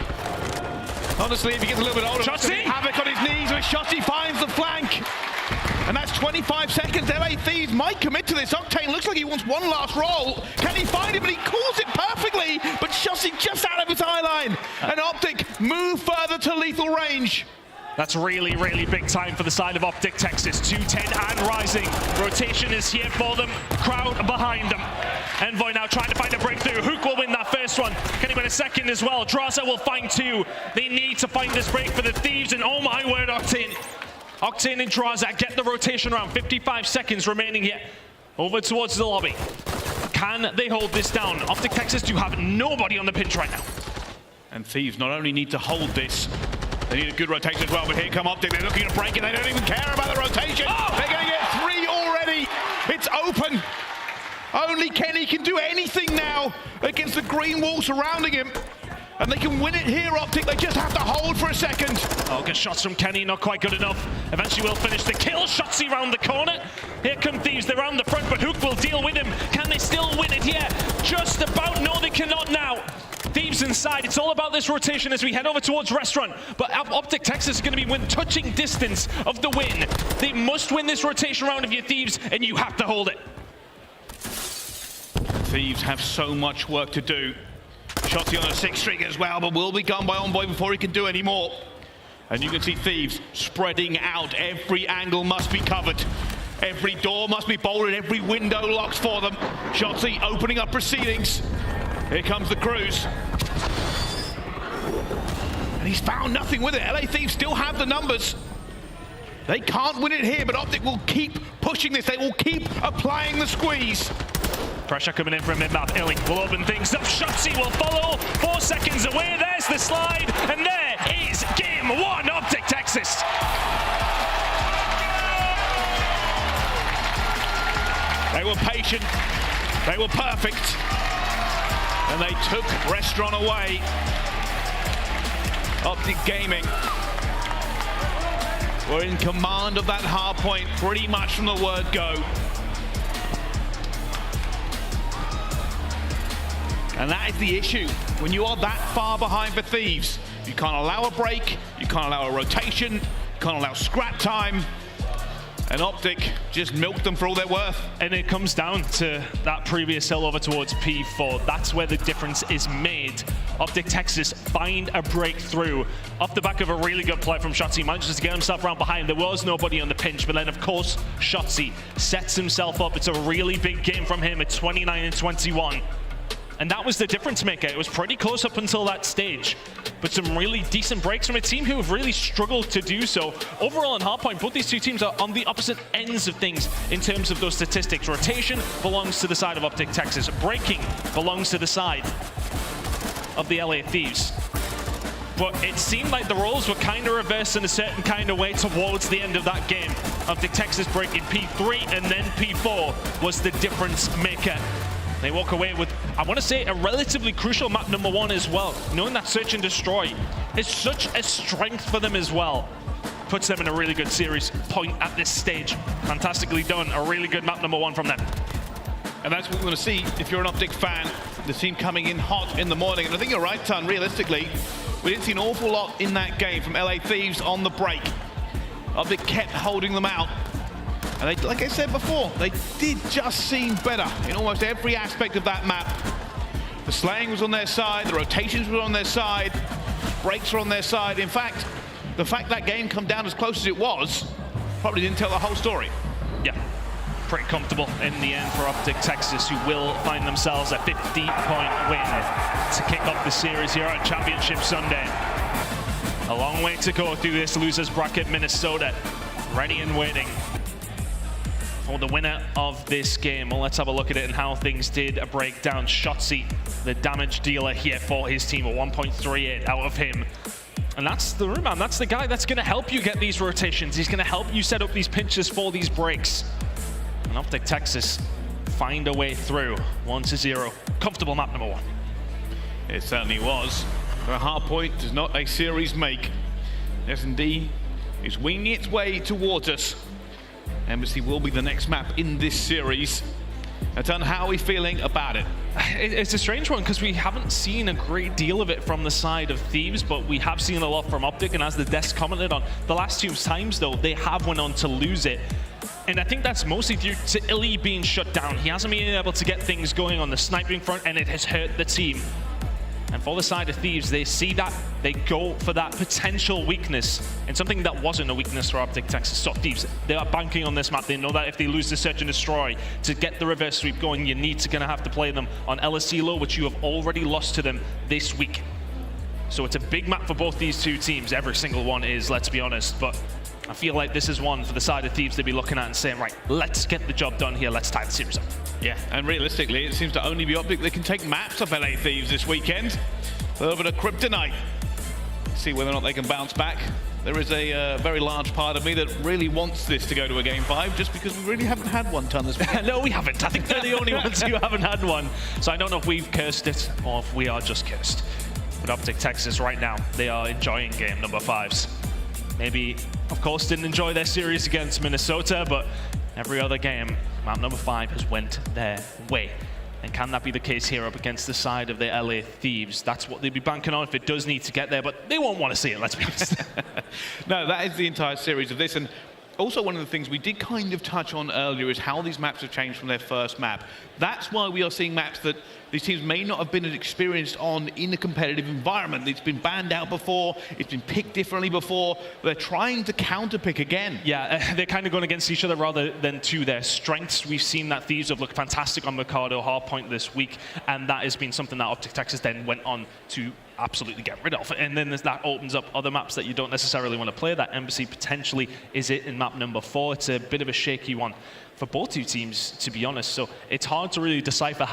Honestly, if he gets a little bit older, Shotzzy! Havoc on his knees, but Shotzzy finds the flank. And that's 25 seconds. LA Thieves might commit to this. Octane looks like he wants one last roll. Can he find it? But he calls it perfectly. But Shotzzy just out of his eye line. And OpTic move further to lethal range. That's really, really big time for the side of OpTic Texas. 210 and rising. Rotation is here for them. Crowd behind them. Envoy now trying to find a breakthrough. Huke will win that first one. Can he win a second as well? Drazah will find two. They need to find this break for the Thieves, and oh my word, Octane. Octane and Drazah get the rotation round. 55 seconds remaining here. Over towards the lobby. Can they hold this down? OpTic Texas do have nobody on the pinch right now. And Thieves not only need to hold this, they need a good rotation as well, but here come OpTic. They're looking to break it. They don't even care about the rotation. Oh! They're going to get 3 already. It's open. Only Kenny can do anything now against the green wall surrounding him. And they can win it here, OpTic. They just have to hold for a second. Oh, good shots from Kenny, not quite good enough. Eventually will finish the kill. Shotzzy round the corner. Here come Thieves, they're around the front, but Huke will deal with him. Can they still win it here? Just about. No, they cannot now. Thieves inside. It's all about this rotation as we head over towards Restaurant. But OpTic Texas is going to be touching distance of the win. They must win this rotation round if you're Thieves, and you have to hold it. Thieves have so much work to do. Shotzzy on a 6th streak as well, but will be gone by Envoy before he can do any more. And you can see Thieves spreading out. Every angle must be covered. Every door must be bolted. Every window locked for them. Shotzzy opening up proceedings. Here comes the cruise. And he's found nothing with it. LA Thieves still have the numbers. They can't win it here, but OpTic will keep pushing this. They will keep applying the squeeze. Pressure coming in from mid-map. iLLeY will open things up. Shotzzy will follow. 4 seconds away. There's the slide. And there is game 1. OpTic Texas. They were patient. They were perfect. And they took Restaurant away. OpTic Gaming were in command of that hard point pretty much from the word go. And that is the issue. When you are that far behind for Thieves, you can't allow a break, you can't allow a rotation, you can't allow scrap time. And OpTic just milked them for all they're worth. And it comes down to that previous sell over towards P4. That's where the difference is made. OpTic Texas find a breakthrough off the back of a really good play from Shotzzy. Manages to get himself around behind. There was nobody on the pinch, but then of course Shotzzy sets himself up. It's a really big game from him at 29 and 21. And that was the difference maker. It was pretty close up until that stage. But some really decent breaks from a team who have really struggled to do so. Overall, in hardpoint, both these two teams are on the opposite ends of things in terms of those statistics. Rotation belongs to the side of OpTic Texas. Breaking belongs to the side of the LA Thieves. But it seemed like the roles were kind of reversed in a certain kind of way towards the end of that game. OpTic Texas breaking P3 and then P4 was the difference maker. They walk away with, I want to say, a relatively crucial map number 1 as well. Knowing that Search and Destroy is such a strength for them as well. Puts them in a really good series point at this stage. Fantastically done. A really good map number 1 from them. And that's what we want to see if you're an OpTic fan. The team coming in hot in the morning. And I think you're right, Ton. Realistically, we didn't see an awful lot in that game from LA Thieves on the break. OpTic kept holding them out. And they, like I said before, they did just seem better in almost every aspect of that map. The slaying was on their side, the rotations were on their side, breaks were on their side. In fact, the fact that game come down as close as it was probably didn't tell the whole story. Yeah, pretty comfortable in the end for OpTic Texas, who will find themselves a 50-point win to kick off the series here on Championship Sunday. A long way to go through this losers bracket. Minnesota ready and waiting for the winner of this game. Well, let's have a look at it and how things did break down. Shotzzy, the damage dealer here for his team, a 1.38 out of him. And that's the room, man. That's the guy that's going to help you get these rotations. He's going to help you set up these pinches for these breaks. And OpTic Texas find a way through. 1-0. Comfortable map number 1. It certainly was. But a hard point does not a series make. S&D is winging its way towards us. aBeZy will be the next map in this series. Atan, how are we feeling about it? It's a strange one because we haven't seen a great deal of it from the side of Thieves, but we have seen a lot from OpTic, and as the desk commented on, the last 2 times though, they have went on to lose it. And I think that's mostly due to iLLeY being shut down. He hasn't been able to get things going on the sniping front, and it has hurt the team. And for the side of Thieves, they see that, they go for that potential weakness, and something that wasn't a weakness for OpTic Texas. So Thieves, they are banking on this map. They know that if they lose the Search and Destroy, to get the reverse sweep going, you need to gonna have to play them on LSELO, which you have already lost to them this week. So it's a big map for both these two teams. Every single one is, let's be honest, but I feel like this is one for the side of Thieves to be looking at and saying, right, let's get the job done here, let's tie the series up. Yeah, and realistically, it seems to only be OpTic that can take maps of LA Thieves this weekend. A little bit of kryptonite. See whether or not they can bounce back. There is a very large part of me that really wants this to go to a Game 5, just because we really haven't had one ton this weekend. No, we haven't. I think they're the only ones who haven't had one. So I don't know if we've cursed it or if we are just cursed. But OpTic Texas right now, they are enjoying game number 5s. Maybe, of course, didn't enjoy their series against Minnesota, but every other game, map number 5 has went their way. And can that be the case here up against the side of the LA Thieves? That's what they'd be banking on if it does need to get there, but they won't want to see it, let's be honest. No, that is the entire series of this. And also one of the things we did kind of touch on earlier is how these maps have changed from their first map. That's why we are seeing maps that these teams may not have been as experienced on in a competitive environment. It's been banned out before, it's been picked differently before. They're trying to counter-pick again. Yeah, they're kind of going against each other rather than to their strengths. We've seen that Thieves have looked fantastic on Mercado Hardpoint this week, and that has been something that OpTic Texas then went on to absolutely get rid of. And then that opens up other maps that you don't necessarily want to play. That Embassy potentially is it in map number 4. It's a bit of a shaky one for both two teams, to be honest. So it's hard to really decipher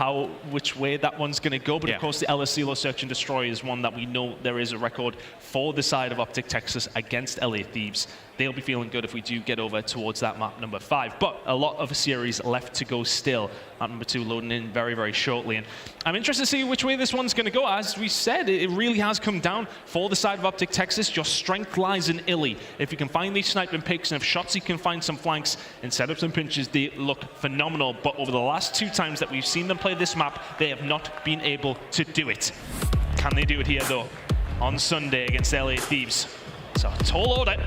which way that one's going to go. But of course, the LSELO Search and Destroy is one that we know there is a record for the side of OpTic Texas against LA Thieves. They'll be feeling good if we do get over towards that map number 5. But a lot of a series left to go still. Map number 2 loading in very, very shortly. And I'm interested to see which way this one's going to go. As we said, it really has come down for the side of OpTic Texas. Your strength lies in iLLeY. If you can find these sniping picks and if Shotzzy can find some flanks and set up some pinches, they look phenomenal. But over the last 2 times that we've seen them play this map, they have not been able to do it. Can they do it here, though, on Sunday against LA Thieves? It's a tall order.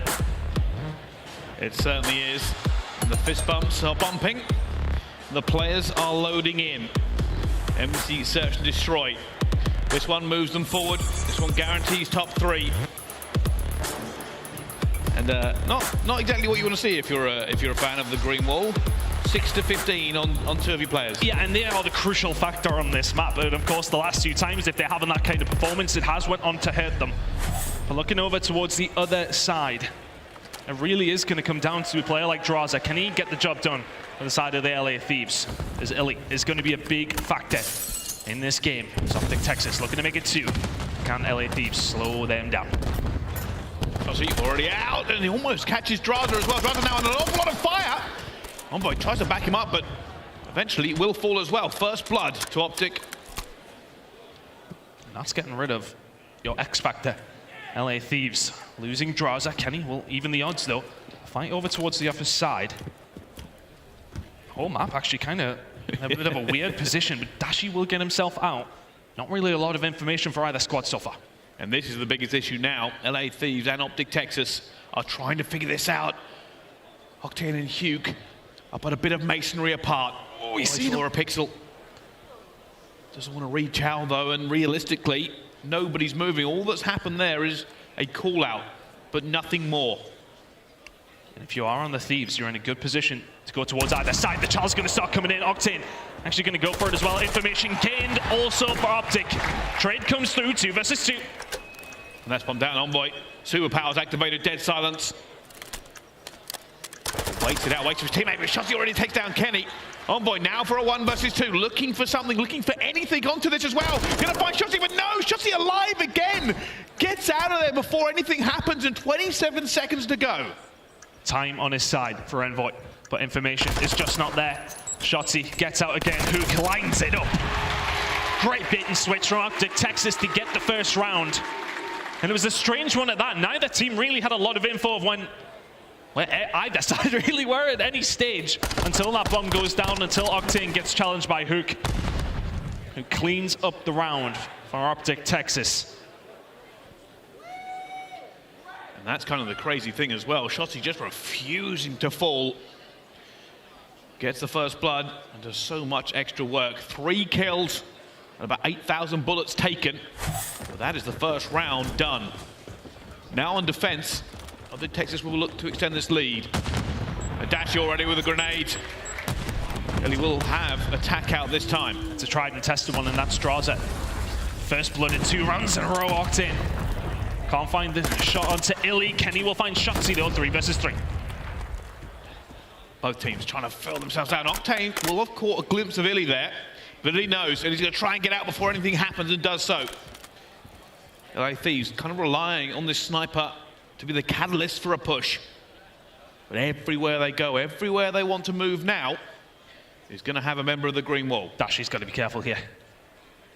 It certainly is. The fist bumps are bumping. The players are loading in. MC Search and Destroy. This one moves them forward. This one guarantees top 3. And not exactly what you want to see if you're a fan of the green wall. 6-15 on 2 of your players. Yeah, and they are the crucial factor on this map. And of course, the last 2 times, if they're having that kind of performance, it has went on to hurt them. But looking over towards the other side, it really is going to come down to a player like Drazah. Can he get the job done on the side of the LA Thieves? As iLLeY is going to be a big factor in this game. So OpTic Texas looking to make it 2. Can LA Thieves slow them down? Shotzzy already out, and he almost catches Drazah as well. Drazah now on an awful lot of fire. Envoy tries to back him up, but eventually it will fall as well. First blood to OpTic. And that's getting rid of your X factor. LA Thieves losing Drazah. Kenny will even the odds, though. Fight over towards the upper side. Whole map actually kind of in a bit of a weird position, but Dashy will get himself out. Not really a lot of information for either squad so far. And this is the biggest issue now. LA Thieves and OpTic Texas are trying to figure this out. Octane and Huke are but a bit of masonry apart. Oh, he's seen a pixel. Doesn't want to reach out, though, and realistically, nobody's moving. All that's happened there is a call out, but nothing more. And if you are on the Thieves, you're in a good position to go towards either side. The child's going to start coming in. Octane actually going to go for it as well. Information gained also for OpTic. Trade comes through, 2 versus 2. And that's bombed down. Envoy. Superpowers activated. Dead silence. Waits it out. Waits for his teammate. But Shotzzy already takes down Kenny. Envoy now for a 1 versus 2. Looking for something. Looking for anything onto this as well. Gonna find Shotzzy, but no! Shotzzy alive again! Gets out of there before anything happens, and 27 seconds to go. Time on his side for Envoy, but information is just not there. Shotzzy gets out again. Huke lines it up. Great bait and switch from OpTic Texas to get the first round. And it was a strange one at that. Neither team really had a lot of info of where either side really were at any stage until that bomb goes down, until Octane gets challenged by Huke, who cleans up the round for OpTic Texas. And that's kind of the crazy thing as well. Shotzzy just refusing to fall. Gets the first blood and does so much extra work. 3 kills About 8,000 bullets taken. But that is the first round done. Now on defense, OpTic Texas will look to extend this lead. A Dashy already with a grenade. He will have attack out this time. It's a tried and tested one, and that's Drazah. First blood in 2 rounds in a row, Octane. Can't find the shot onto iLLeY. Kenny will find Shotzzy though, 3 versus 3. Both teams trying to fill themselves down. Octane will have caught a glimpse of iLLeY there, but he knows, and he's going to try and get out before anything happens, and does so. LA Thieves kind of relying on this sniper to be the catalyst for a push. But everywhere they go, everywhere they want to move now, is going to have a member of the green wall. Dashy's got to be careful here.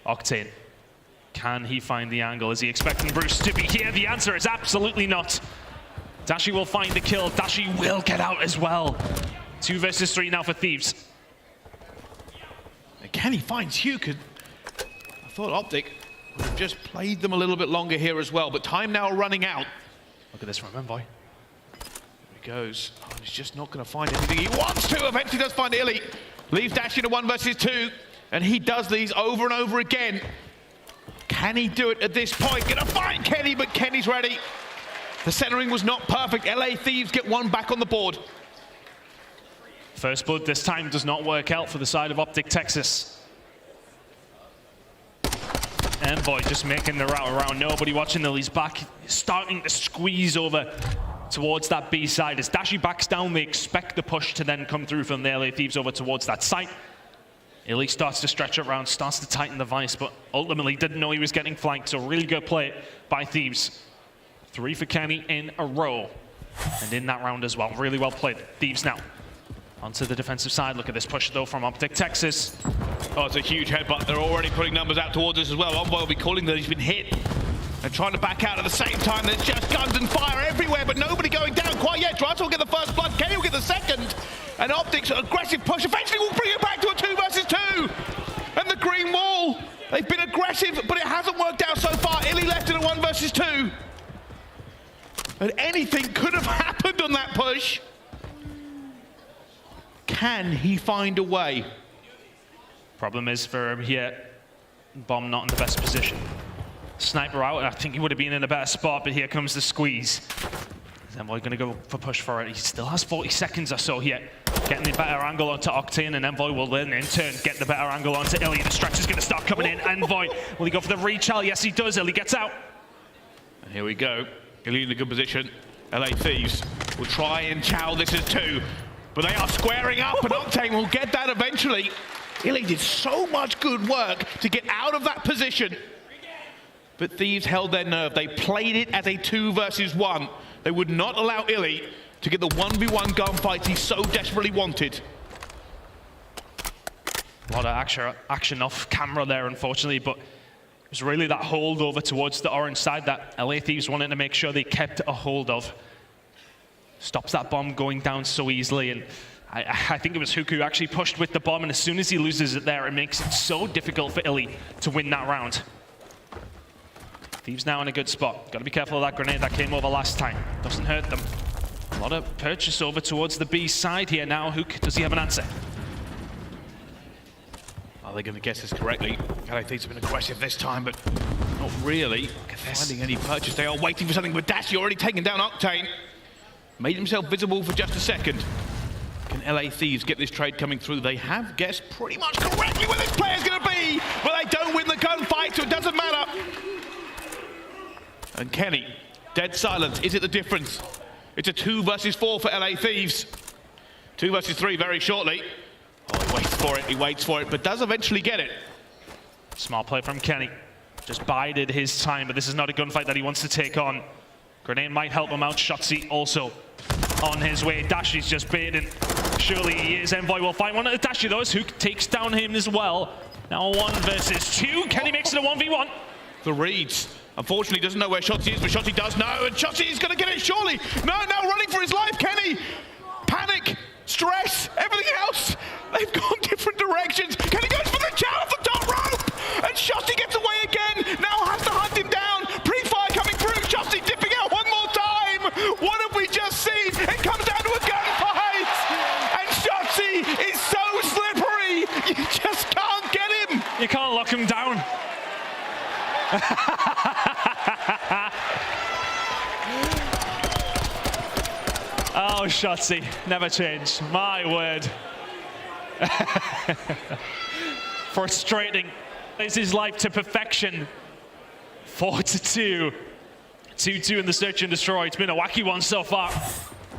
Octane, can he find the angle? Is he expecting Bruce to be here? The answer is absolutely not. Dashy will find the kill. Dashy will get out as well. 2 versus 3 now for Thieves. And can he find Huke? I thought OpTic would have just played them a little bit longer here as well, but time now running out. Look at this from Envoy. Here he goes. Oh, he's just not going to find anything he wants to. Eventually does find iLLeY. Leaves Dashy to 1 versus 2, and he does these over and over again. Can he do it at this point? Gonna find Kenny, but Kenny's ready. The centering was not perfect. LA Thieves get 1 back on the board. First blood this time does not work out for the side of OpTic Texas. Envoy just making the route around. Nobody watching iLLeY's back. Starting to squeeze over towards that B side. As Dashy backs down, they expect the push to then come through from the LA Thieves over towards that site. iLLeY starts to stretch it around, starts to tighten the vice, but ultimately didn't know he was getting flanked, so really good play by Thieves. 3 for Cammy in a row, and in that round as well. Really well played. Thieves now onto the defensive side. Look at this push though from OpTic Texas. Oh, it's a huge headbutt. They're already putting numbers out towards us as well. Envoy will be calling that he's been hit. And trying to back out at the same time. There's just guns and fire everywhere, but nobody going down quite yet. Drazah will get the first blood. Kenny will get the second. And OpTic's aggressive push eventually will bring it back to a 2 versus 2. And the green wall. They've been aggressive, but it hasn't worked out so far. iLLeY left in a 1 versus 2. And anything could have happened on that push. Can he find a way? Problem is for him here, bomb not in the best position. Sniper out, I think he would have been in a better spot, but here comes the squeeze. Is Envoy going to go for push for it? He still has 40 seconds or so here. Getting the better angle onto Octane, and Envoy will then in turn get the better angle onto iLLeY. The stretch is going to start coming in. Envoy, will he go for the rechal? Yes, he does. iLLeY gets out. And here we go. iLLeY in a good position. LA Thieves will try and chow this as 2. But they are squaring up, and Octane will get that eventually. iLLeY did so much good work to get out of that position. But Thieves held their nerve. They played it as a 2 versus 1. They would not allow iLLeY to get the 1v1 gunfights he so desperately wanted. A lot of action off camera there, unfortunately, but it was really that hold over towards the orange side that LA Thieves wanted to make sure they kept a hold of. Stops that bomb going down so easily, and I think it was Huke who actually pushed with the bomb, and as soon as he loses it there, it makes it so difficult for iLLeY to win that round. Thieves now in a good spot. Got to be careful of that grenade that came over last time. Doesn't hurt them. A lot of purchase over towards the B side here now. Huke, does he have an answer? Are they going to guess this correctly? LA Thieves have been aggressive this time, but not really finding any purchase. They are waiting for something, but Dashy already taken down Octane. Made himself visible for just a second. Can LA Thieves get this trade coming through? They have guessed pretty much correctly where this player's going to be, but they don't win the gunfight, so it doesn't matter. And Kenny, dead silent. Is it the difference? It's a 2 versus 4 for LA Thieves. 2 versus 3 very shortly. Oh, he waits for it, but does eventually get it. Smart play from Kenny. Just bided his time, but this is not a gunfight that he wants to take on. Grenade might help him out. Shotzzy also on his way. Dashy's just baiting. Surely he is. Envoy will find one at the Dashy though. Huke takes down him as well. Now 1 versus 2. Kenny makes it a 1v1. The reads. Unfortunately, doesn't know where Shotzzy is, but Shotzzy does know, and Shotzzy is going to get it surely. No, now running for his life, Kenny. Panic, stress, everything else. They've gone different directions. Kenny goes for the chow off the top rope, and Shotzzy gets away again. Now has to hunt him down. Pre-fire coming through. Shotzzy dipping out one more time. What have we just seen? It comes down to a gunfight, and Shotzzy is so slippery. You just can't get him. You can't lock him down. Shotzzy, never change. My word. Frustrating. Plays his life to perfection. 4-2. 2-2 in the search and destroy. It's been a wacky one so far.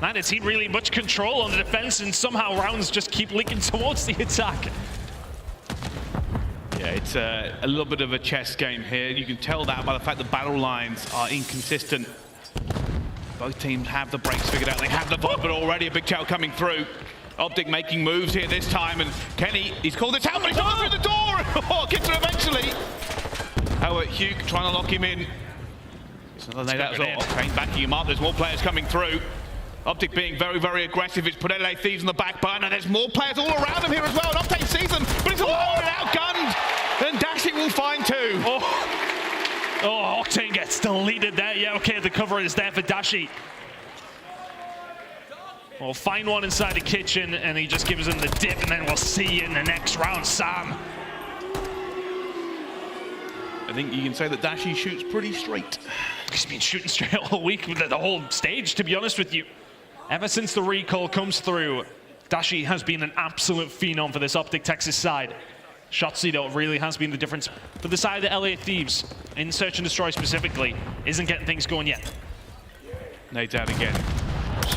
Neither team really much control on the defense, and somehow rounds just keep leaking towards the attack. Yeah, it's a little bit of a chess game here. You can tell that by the fact the battle lines are inconsistent. Both teams have the breaks figured out. They have the vibe, but already a big tail coming through. OpTic making moves here this time, and Kenny, he's called this out, but he's not through the door! Oh, gets it eventually. However, Huke trying to lock him in. So that was Octane backing him up. There's more players coming through. OpTic being very, very aggressive. It's put aLLeY Thieves on the back burner. There's more players all around him here as well. And OpTic sees them, but he's alone and outgunned. Then Dashy will find two. Oh, Octane gets deleted there. Yeah, okay, the cover is there for Dashy. We'll find one inside the kitchen, and he just gives him the dip, and then we'll see you in the next round, Sam. I think you can say that Dashy shoots pretty straight. He's been shooting straight all week with the whole stage, to be honest with you. Ever since the recall comes through, Dashy has been an absolute phenom for this OpTic Texas side. Shotzzy, though, really has been the difference for the side of the aLLeY Thieves, in Search and Destroy specifically, isn't getting things going yet. Nade's out again.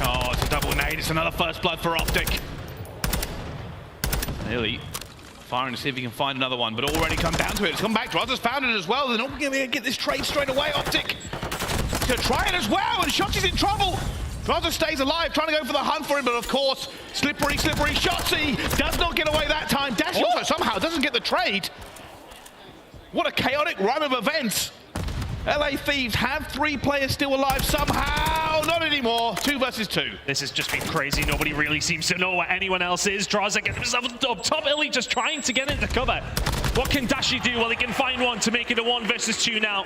Oh, it's a double nade. It's another first blood for OpTic. Nearly firing to see if he can find another one, but already come down to it. It's come back. Drazah's found it as well. They're not going to get this trade straight away. OpTic to try it as well, and Shotzzy's in trouble. Drazah stays alive, trying to go for the hunt for him, but of course, slippery Shotzzy does not get away that time. Dashy also somehow doesn't get the trade. What a chaotic run of events. aLLeY Thieves have 3 players still alive somehow. Not anymore. 2 versus 2. This has just been crazy. Nobody really seems to know where anyone else is. Drazah gets himself up top. iLLeY just trying to get into cover. What can Dashy do? Well, he can find one to make it a 1 versus 2 now.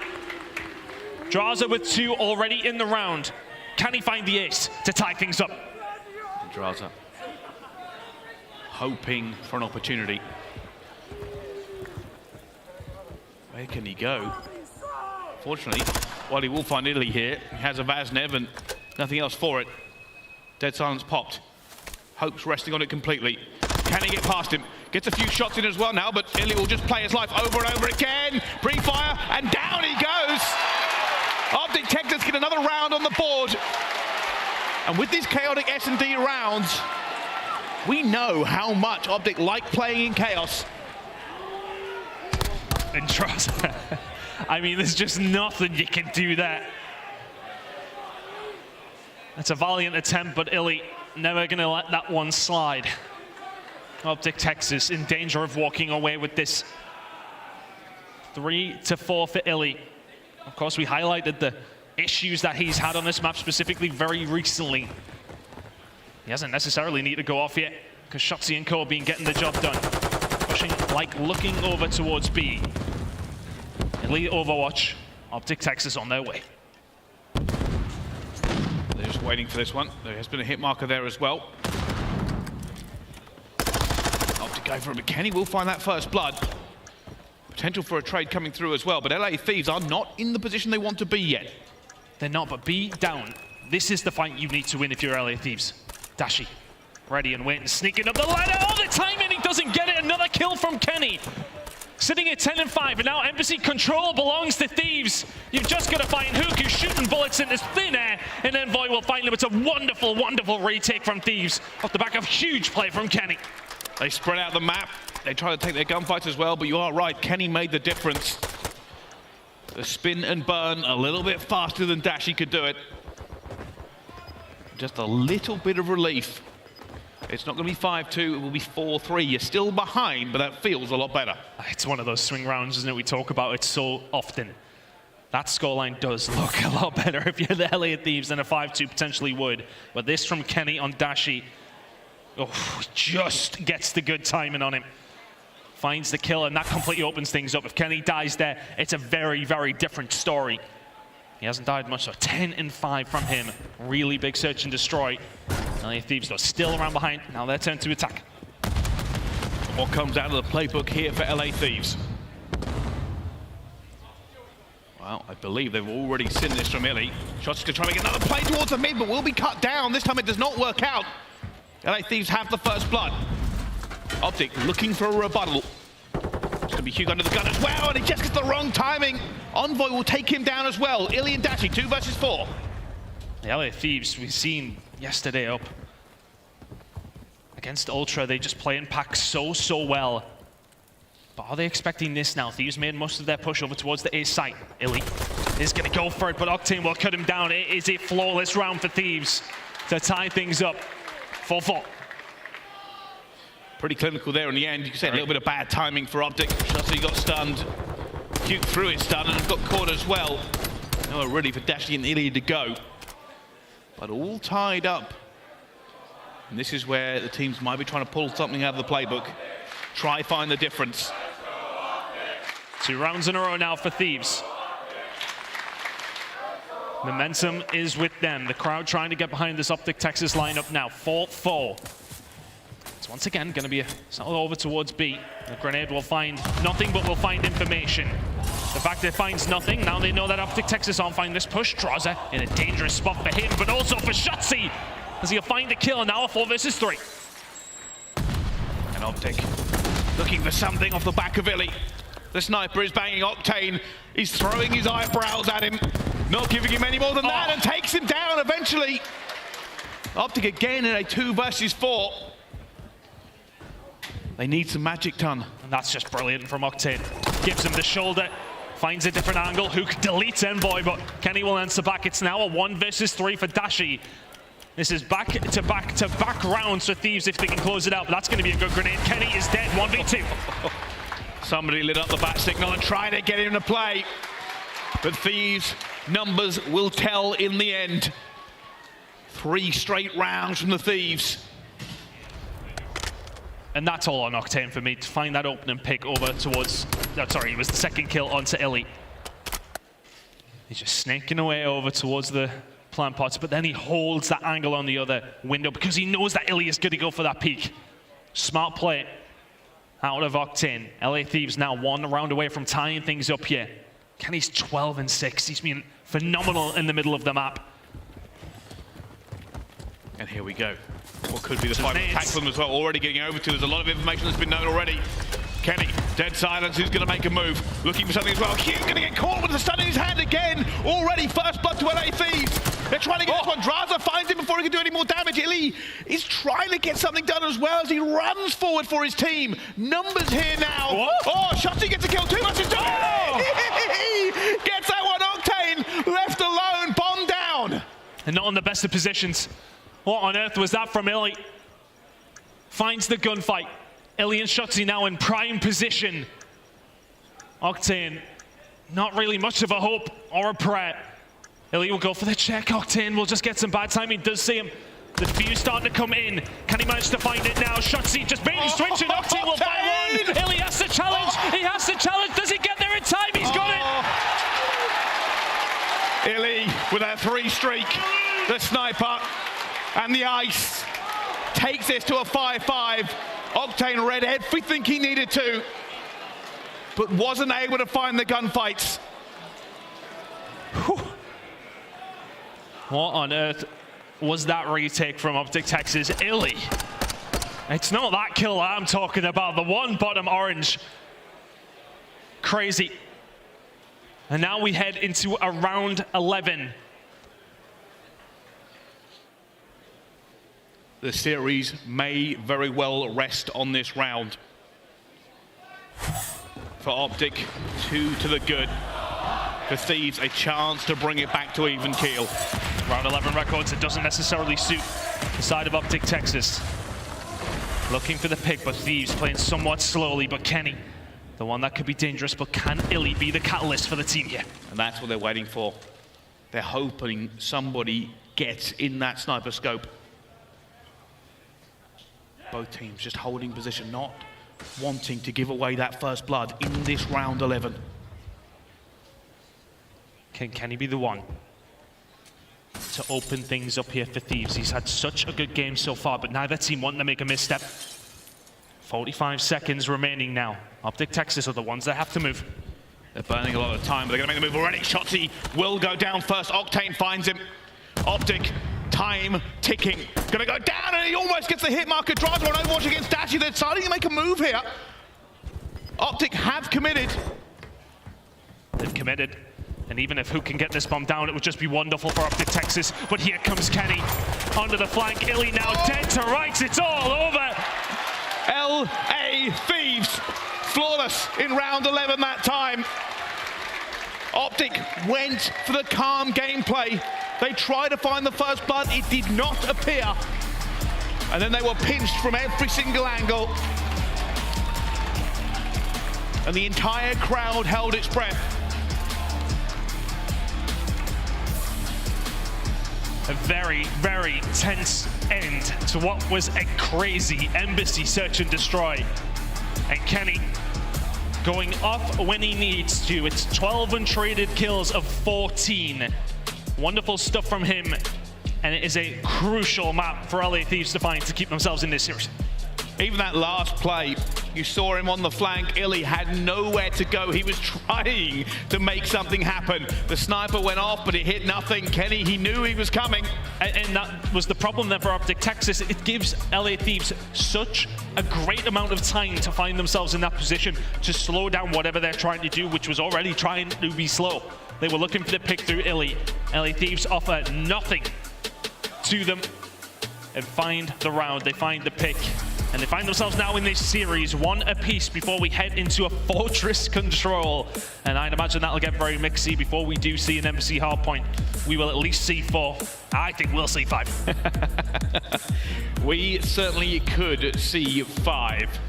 Drazah with 2 already in the round. Can he find the ace to tie things up? Drazah hoping for an opportunity. Where can he go? Fortunately, while he will find iLLeY here, he has a Vaznev and nothing else for it. Dead silence popped. Hope's resting on it completely. Can he get past him? Gets a few shots in as well now, but iLLeY will just play his life over and over again. Pre-fire, and down he goes! OpTic Texas get another round on the board. And with these chaotic S&D rounds, we know how much OpTic like playing in chaos. And Drazah. I mean, there's just nothing you can do there. It's a valiant attempt, but iLLeY never going to let that one slide. OpTic Texas in danger of walking away with this. 3-4 for iLLeY. Of course, we highlighted the issues that he's had on this map specifically very recently. He hasn't necessarily need to go off yet, because Shotzzy and co been getting the job done. Pushing, like, looking over towards B. iLLeY Overwatch, OpTic Texas on their way. They're just waiting for this one. There has been a hit marker there as well. OpTic go for it, but Kenny will find that first blood. Potential for a trade coming through as well, but aLLeY Thieves are not in the position they want to be yet. They're not, but B down. This is the fight you need to win if you're aLLeY Thieves. Dashy, ready and waiting, sneaking up the ladder all the time, and he doesn't get it. Another kill from Kenny. Sitting at 10-5, and now aBeZy control belongs to Thieves. You've just got to find Huke, who's shooting bullets in this thin air, and Envoy will find him. It's a wonderful, wonderful retake from Thieves off the back of huge play from Kenny. They spread out the map. They try to take their gunfights as well, but you are right. Kenny made the difference. The spin and burn a little bit faster than Dashy could do it. Just a little bit of relief. It's not going to be 5-2, it will be 4-3. You're still behind, but that feels a lot better. It's one of those swing rounds, isn't it? We talk about it so often. That scoreline does look a lot better if you're the aLLeY Thieves than a 5-2 potentially would. But this from Kenny on Dashy, just gets the good timing on him. Finds the kill, and that completely opens things up. If Kenny dies there, it's a very, very different story. He hasn't died much, so 10-5 from him. Really big search and destroy. aLLeY Thieves, though, still around behind. Now their turn to attack. What comes out of the playbook here for aLLeY Thieves? Well, I believe they've already seen this from iLLeY. Shotzzy to try and make another play towards the mid, but will be cut down. This time it does not work out. LA Thieves have the first blood. OpTic looking for a rebuttal. It's going to be Huke under the gun as well, and he just gets the wrong timing. Envoy will take him down as well. iLLeY and Dashy, 2 versus 4. The LA Thieves we've seen yesterday up against Ultra. They just play in pack so well. But are they expecting this now? Thieves made most of their push over towards the A site. iLLeY is going to go for it, but Octane will cut him down. It is a flawless round for Thieves to tie things up. 4-4. Pretty clinical there in the end. You could say a little bit of bad timing for OpTic. Shotzzy got stunned. Huke threw his stun and got caught as well. Now ready for Dashy and iLLeY to go. But all tied up. And this is where the teams might be trying to pull something out of the playbook. Try find the difference. 2 rounds in a row now for Thieves. Momentum is with them. The crowd trying to get behind this OpTic Texas lineup now. 4-4. It's once again going to be a settle over towards B. The grenade will find nothing, but will find information. The fact that it finds nothing, now they know that OpTic Texas aren't finding this push. Drazah in a dangerous spot for him, but also for Shotzzy, as he'll find a kill now, a 4 versus 3. And OpTic looking for something off the back of iLLeY. The sniper is banging Octane. He's throwing his eyebrows at him. Not giving him any more than that, and takes him down eventually. OpTic again in a 2 versus 4. They need some magic ton. And that's just brilliant from Octane. Gives him the shoulder, finds a different angle. Huke deletes Envoy, but Kenny will answer back. It's now a 1 versus 3 for Dashy. This is back-to-back rounds for Thieves if they can close it out, but that's going to be a good grenade. Kenny is dead, 1v2. Somebody lit up the bat signal and tried to get him to play. But Thieves' numbers will tell in the end. 3 straight rounds from the Thieves. And that's all on Octane for me, to find that opening pick over towards... No, sorry, it was the second kill onto iLLeY. He's just snaking away over towards the plant pots, but then he holds that angle on the other window because he knows that iLLeY is going to go for that peek. Smart play out of Octane. LA Thieves now 1 round away from tying things up here. Kenny's 12 and 6. He's been phenomenal in the middle of the map. And here we go. What could be the final attack for them as well, already getting over to. There's a lot of information that's been known already. Kenny, dead silence, who's going to make a move? Looking for something as well. Huke going to get caught with the stun in his hand again. Already first blood to LA Thieves. They're trying to get this one. Drazah finds him before he can do any more damage. iLLeY is trying to get something done as well as he runs forward for his team. Numbers here now. What? Oh, Shotzzy gets a kill. 2 versus 2. Oh! Gets that one. Octane left alone. Bomb down. And not on the best of positions. What on earth was that from iLLeY? Finds the gunfight. iLLeY and Shotzzy now in prime position. Octane, not really much of a hope or a prayer. iLLeY will go for the check. Octane will just get some bad timing. Does see him. The fuse starting to come in. Can he manage to find it now? Shotzzy just baiting, switching. Octane will find one. iLLeY has to challenge. He has to challenge. Does he get there in time? He's got it. iLLeY with a 3 streak. The sniper and the ice takes this to a 5-5. Octane read everything he needed to, but wasn't able to find the gunfights. Whew. What on earth was that retake from OpTic Texas? iLLeY. It's not that kill I'm talking about, the one bottom orange. Crazy. And now we head into a round 11. The series may very well rest on this round. For OpTic, 2 to the good. For Thieves, a chance to bring it back to even keel. Round 11 records, it doesn't necessarily suit the side of OpTic Texas. Looking for the pick, but Thieves playing somewhat slowly, but Kenny, the one that could be dangerous, but can iLLeY be the catalyst for the team here? And that's what they're waiting for. They're hoping somebody gets in that sniper scope. Both teams just holding position, not wanting to give away that first blood in this round 11. Can he be the one to open things up here for Thieves? He's had such a good game so far, but neither team wanting to make a misstep. 45 seconds remaining now. OpTic Texas are the ones that have to move. They're burning a lot of time, but they're gonna make the move already. Shotzzy will go down first. Octane finds him. OpTic, time ticking. Gonna go down, and he almost gets the hit marker. Drazah on Overwatch against Dashy. They're deciding to make a move here. OpTic have committed. They've committed. And even if Huke can get this bomb down, it would just be wonderful for OpTic Texas. But here comes Kenny onto the flank. iLLeY now dead to rights. It's all over. LA Thieves, flawless in round 11 that time. OpTic went for the calm gameplay. They tried to find the first blood. It did not appear. And then they were pinched from every single angle. And the entire crowd held its breath. A very, very tense end to what was a crazy aBeZy search and destroy. And Kenny going off when he needs to. It's 12 untraded kills of 14. Wonderful stuff from him. And it is a crucial map for LA Thieves to find to keep themselves in this series. Even that last play, you saw him on the flank. iLLeY had nowhere to go. He was trying to make something happen. The sniper went off, but it hit nothing. Kenny, he knew he was coming. And that was the problem there for OpTic Texas. It gives LA Thieves such a great amount of time to find themselves in that position to slow down whatever they're trying to do, which was already trying to be slow. They were looking for the pick through iLLeY. LA Thieves offer nothing to them and find the round. They find the pick. And they find themselves now in this series, one apiece before we head into a fortress control. And I'd imagine that'll get very mixy before we do see an aBeZy hardpoint. We will at least see 4. I think we'll see 5. We certainly could see 5.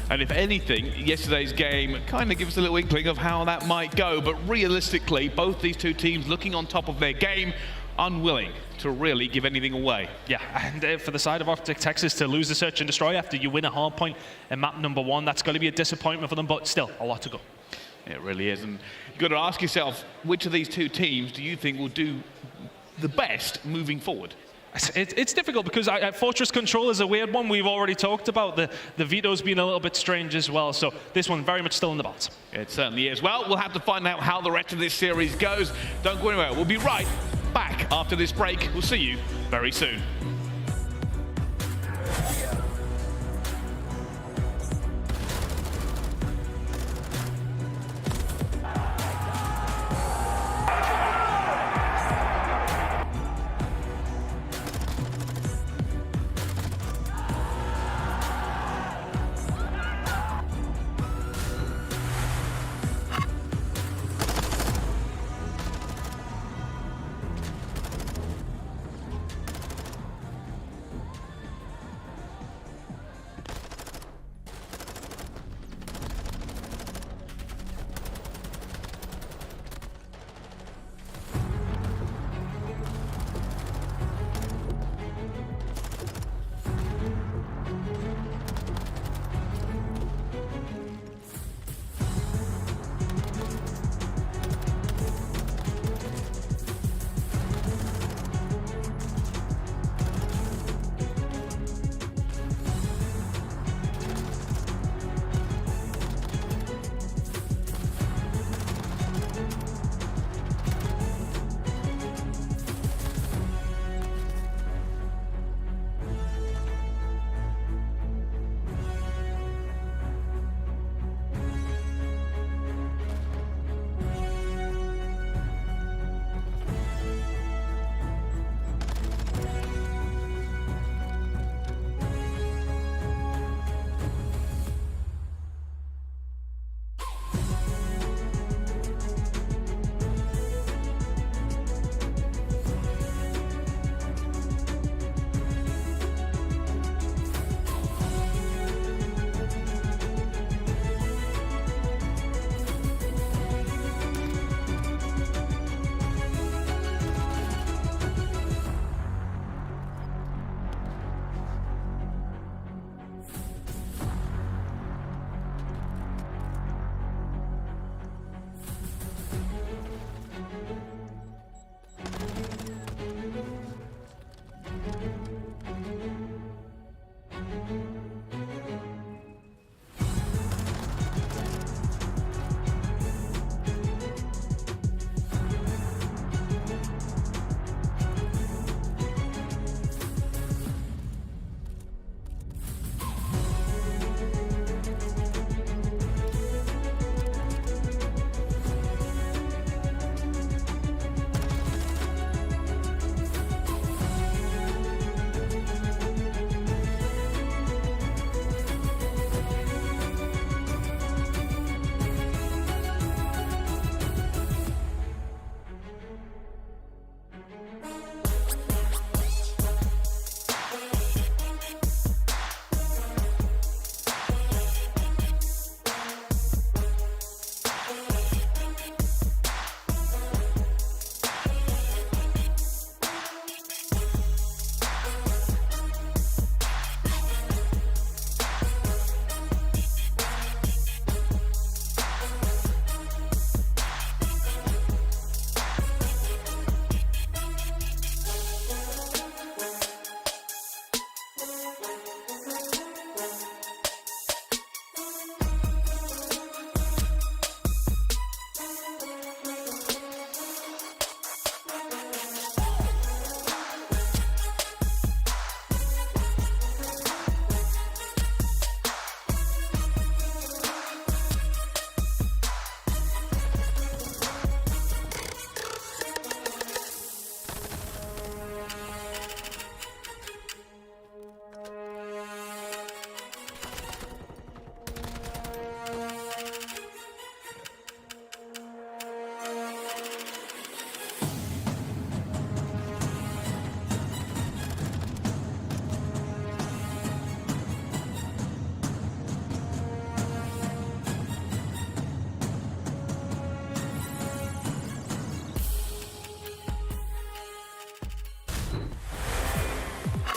And if anything, yesterday's game kind of gives us a little inkling of how that might go. But realistically, both these two teams looking on top of their game, unwilling to really give anything away. Yeah, and for the side of OpTic Texas to lose the search and destroy after you win a hard point in map number 1, that's going to be a disappointment for them, but still, a lot to go. It really is, and you've got to ask yourself, which of these two teams do you think will do the best moving forward? It's difficult because Fortress Control is a weird one. We've already talked about the veto's been a little bit strange as well, so this one very much still in the balance. It certainly is. Well, we'll have to find out how the rest of this series goes. Don't go anywhere. We'll be right back after this break. We'll see you very soon.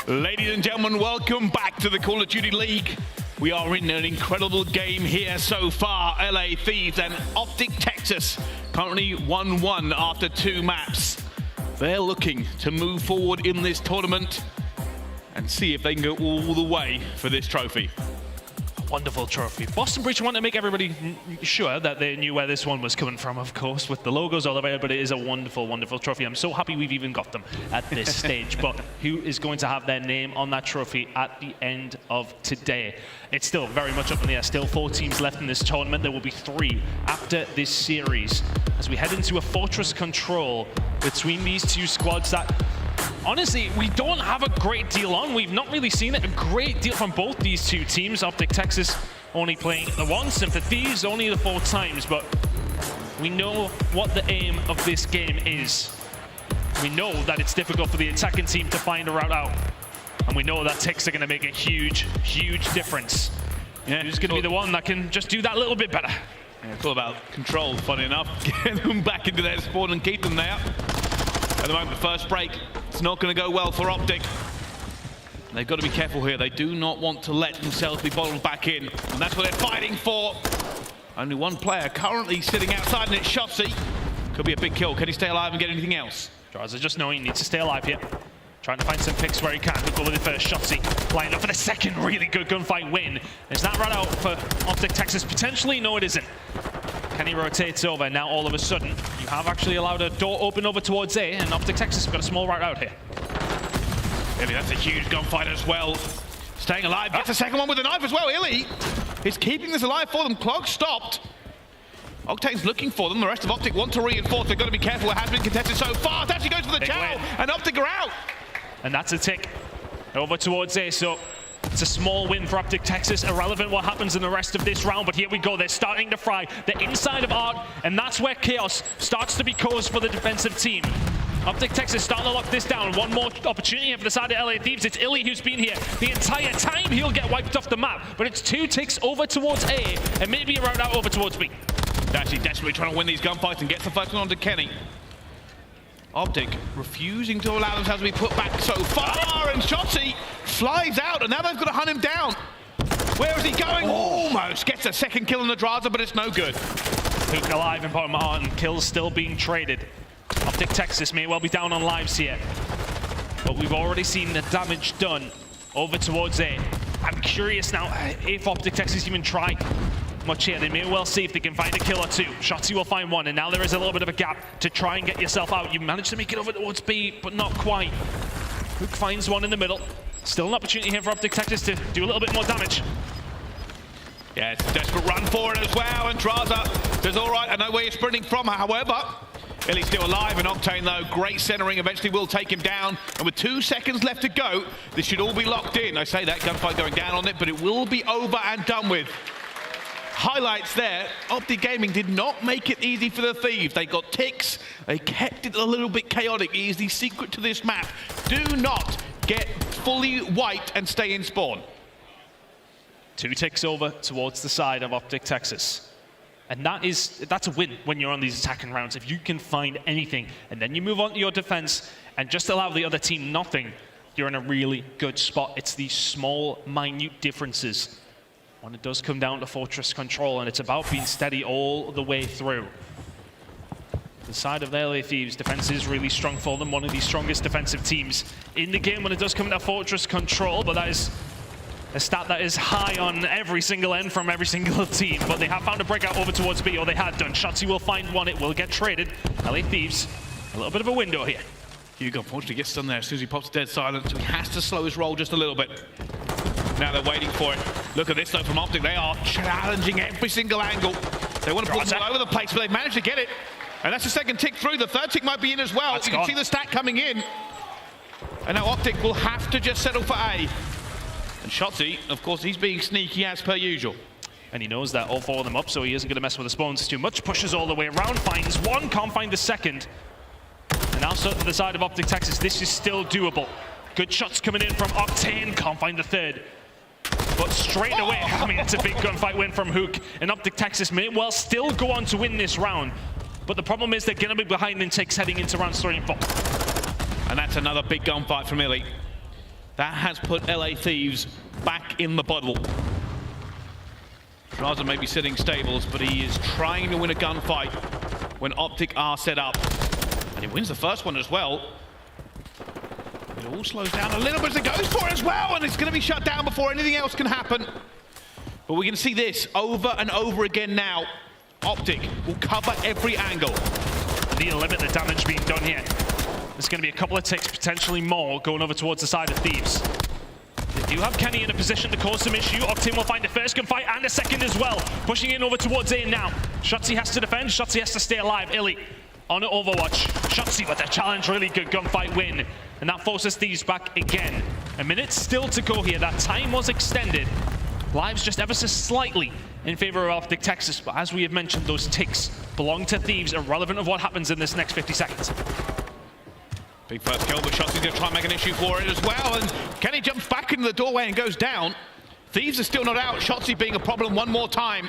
Ladies and gentlemen, welcome back to the Call of Duty League. We are in an incredible game here so far. LA Thieves and OpTic Texas currently 1-1 after 2 maps. They're looking to move forward in this tournament and see if they can go all the way for this trophy. Wonderful trophy. Boston Breach want to make everybody sure that they knew where this one was coming from, of course, with the logos all over it, but it is a wonderful, wonderful trophy. I'm so happy we've even got them at this stage, but who is going to have their name on that trophy at the end of today? It's still very much up in the air. Still 4 teams left in this tournament. There will be 3 after this series as we head into a fortress control between these 2 squads that honestly, we don't have a great deal on. We've not really seen it a great deal from both these 2 teams. OpTic Texas only playing the once, and for Thieves only the 4 times, but we know what the aim of this game is. We know that it's difficult for the attacking team to find a route out, and we know that ticks are going to make a huge, huge difference. Yeah, who's going to be the one that can just do that little bit better? Yeah, it's all about control, funny enough. Get them back into their spawn and keep them there. At the moment, the first break, it's not going to go well for OpTic. They've got to be careful here. They do not want to let themselves be bottled back in, and that's what they're fighting for. Only one player currently sitting outside, and it's Shotzzy. Could be a big kill. Can he stay alive and get anything else? Drazah just knowing he needs to stay alive here. Trying to find some picks where he can. He'll go with it first. Shotzzy lined up for the second really good gunfight win. Is that right out for OpTic Texas? Potentially, no it isn't. Kenny rotates over. Now all of a sudden, you have actually allowed a door open over towards A, and OpTic Texas have got a small route out here. Maybe that's a huge gunfight as well. Staying alive, gets a second one with a knife as well. iLLeY is keeping this alive for them. Clock stopped. Octane's looking for them. The rest of OpTic want to reinforce. They've got to be careful. It has been contested so far. Dashy goes for the chow, and OpTic are out. And that's a tick over towards A, so it's a small win for OpTic Texas. Irrelevant what happens in the rest of this round, but here we go. They're starting to fry. They're inside of Art, and that's where chaos starts to be caused for the defensive team. OpTic Texas starting to lock this down. One more opportunity here for the side of LA Thieves. It's iLLeY who's been here the entire time. He'll get wiped off the map, but it's 2 ticks over towards A, and maybe a route out over towards B. Dashy desperately trying to win these gunfights and gets the first one onto Kenny. OpTic refusing to allow themselves to be put back so far, and Shotzzy flies out, and now they've got to hunt him down. Where is he going? Almost gets a second kill on the Drazah, but it's no good. Huke alive in bottom heart, and kills still being traded. OpTic Texas may well be down on lives here, but we've already seen the damage done over towards A. I'm curious now if OpTic Texas even try much here. They may well see if they can find a kill or 2. Shotzzy will find one, and now there is a little bit of a gap to try and get yourself out. You managed to make it over towards B, but not quite. Huke finds one in the middle. Still an opportunity here for OpTic Texas to do a little bit more damage. Yeah, it's a desperate run for it as well, and Drazah says, all right, I know where you're sprinting from. However, iLLeY's still alive, and Octane, though, great centering, eventually will take him down. And with 2 seconds left to go, this should all be locked in. I say that, gunfight going down on it, but it will be over and done with. Highlights there, OpTic Gaming did not make it easy for the Thieves. They got ticks, they kept it a little bit chaotic. It is the secret to this map. Do not get fully wiped and stay in spawn. 2 ticks over towards the side of OpTic Texas. And that's a win when you're on these attacking rounds. If you can find anything, and then you move on to your defense and just allow the other team nothing, you're in a really good spot. It's these small, minute differences when it does come down to fortress control, and it's about being steady all the way through. The side of the LA Thieves, defense is really strong for them. One of the strongest defensive teams in the game when it does come to fortress control, but that is a stat that is high on every single end from every single team. But they have found a breakout over towards B, or they had done. Shotzzy will find one, it will get traded. LA Thieves, a little bit of a window here. Huke unfortunately gets done there as soon as he pops dead silent, so he has to slow his roll just a little bit. Now they're waiting for it. Look at this though from OpTic. They are challenging every single angle. They want to put them all over the place, but they've managed to get it. And that's the second tick through. The third tick might be in as well. You can see the stack coming in. And now OpTic will have to just settle for A. And Shotzzy, of course, he's being sneaky as per usual. And he knows that all 4 of them up, so he isn't going to mess with the spawns too much. Pushes all the way around, finds one, can't find the second. And now to the side of OpTic Texas, this is still doable. Good shots coming in from Octane, can't find the third. But straight away, I mean, it's a big gunfight win from Huke. And OpTic Texas may well still go on to win this round. But the problem is they're going to be behind in ticks heading into rounds 3 and 4. And that's another big gunfight from iLLeY. That has put LA Thieves back in the bottle. Drazah may be sitting stables, but he is trying to win a gunfight when OpTic are set up. And he wins the first one as well. It all slows down a little bit as it goes for it as well, and it's going to be shut down before anything else can happen. But we're going to see this over and over again now. OpTic will cover every angle. Need to limit the damage being done here. There's going to be a couple of ticks, potentially more, going over towards the side of Thieves. They do have Kenny in a position to cause some issue. Octane will find a first gunfight and a second as well. Pushing in over towards A now. Shotzzy has to defend. Shotzzy has to stay alive. iLLeY on Overwatch. Shotzzy with a challenge. Really good gunfight win. And that forces Thieves back again. A minute still to go here. That time was extended. Lives just ever so slightly in favor of OpTic Texas. But as we have mentioned, those ticks belong to Thieves, irrelevant of what happens in this next 50 seconds. Big first kill, but Shotzzy's going to try and make an issue for it as well. And Kenny jumps back into the doorway and goes down. Thieves are still not out. Shotzzy being a problem one more time.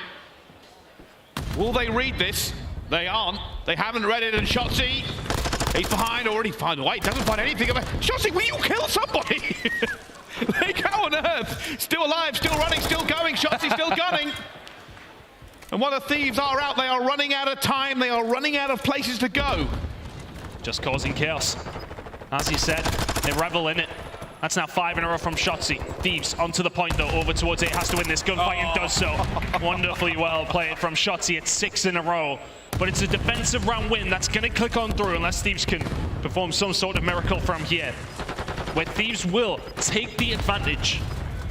Will they read this? They aren't. They haven't read it, and Shotzzy, he's behind, already found White, doesn't find anything about Shotzzy, will you kill somebody? Like, how on earth? Still alive, still running, still going. Shotzzy still gunning. And while the Thieves are out, they are running out of time. They are running out of places to go. Just causing chaos. As you said, they revel in it. That's now 5 in a row from Shotzzy. Thieves onto the point though, over towards it. Has to win this gunfight and does so. Wonderfully well played from Shotzzy. It's 6 in a row. But it's a defensive round win that's going to click on through unless Thieves can perform some sort of miracle from here. Where Thieves will take the advantage.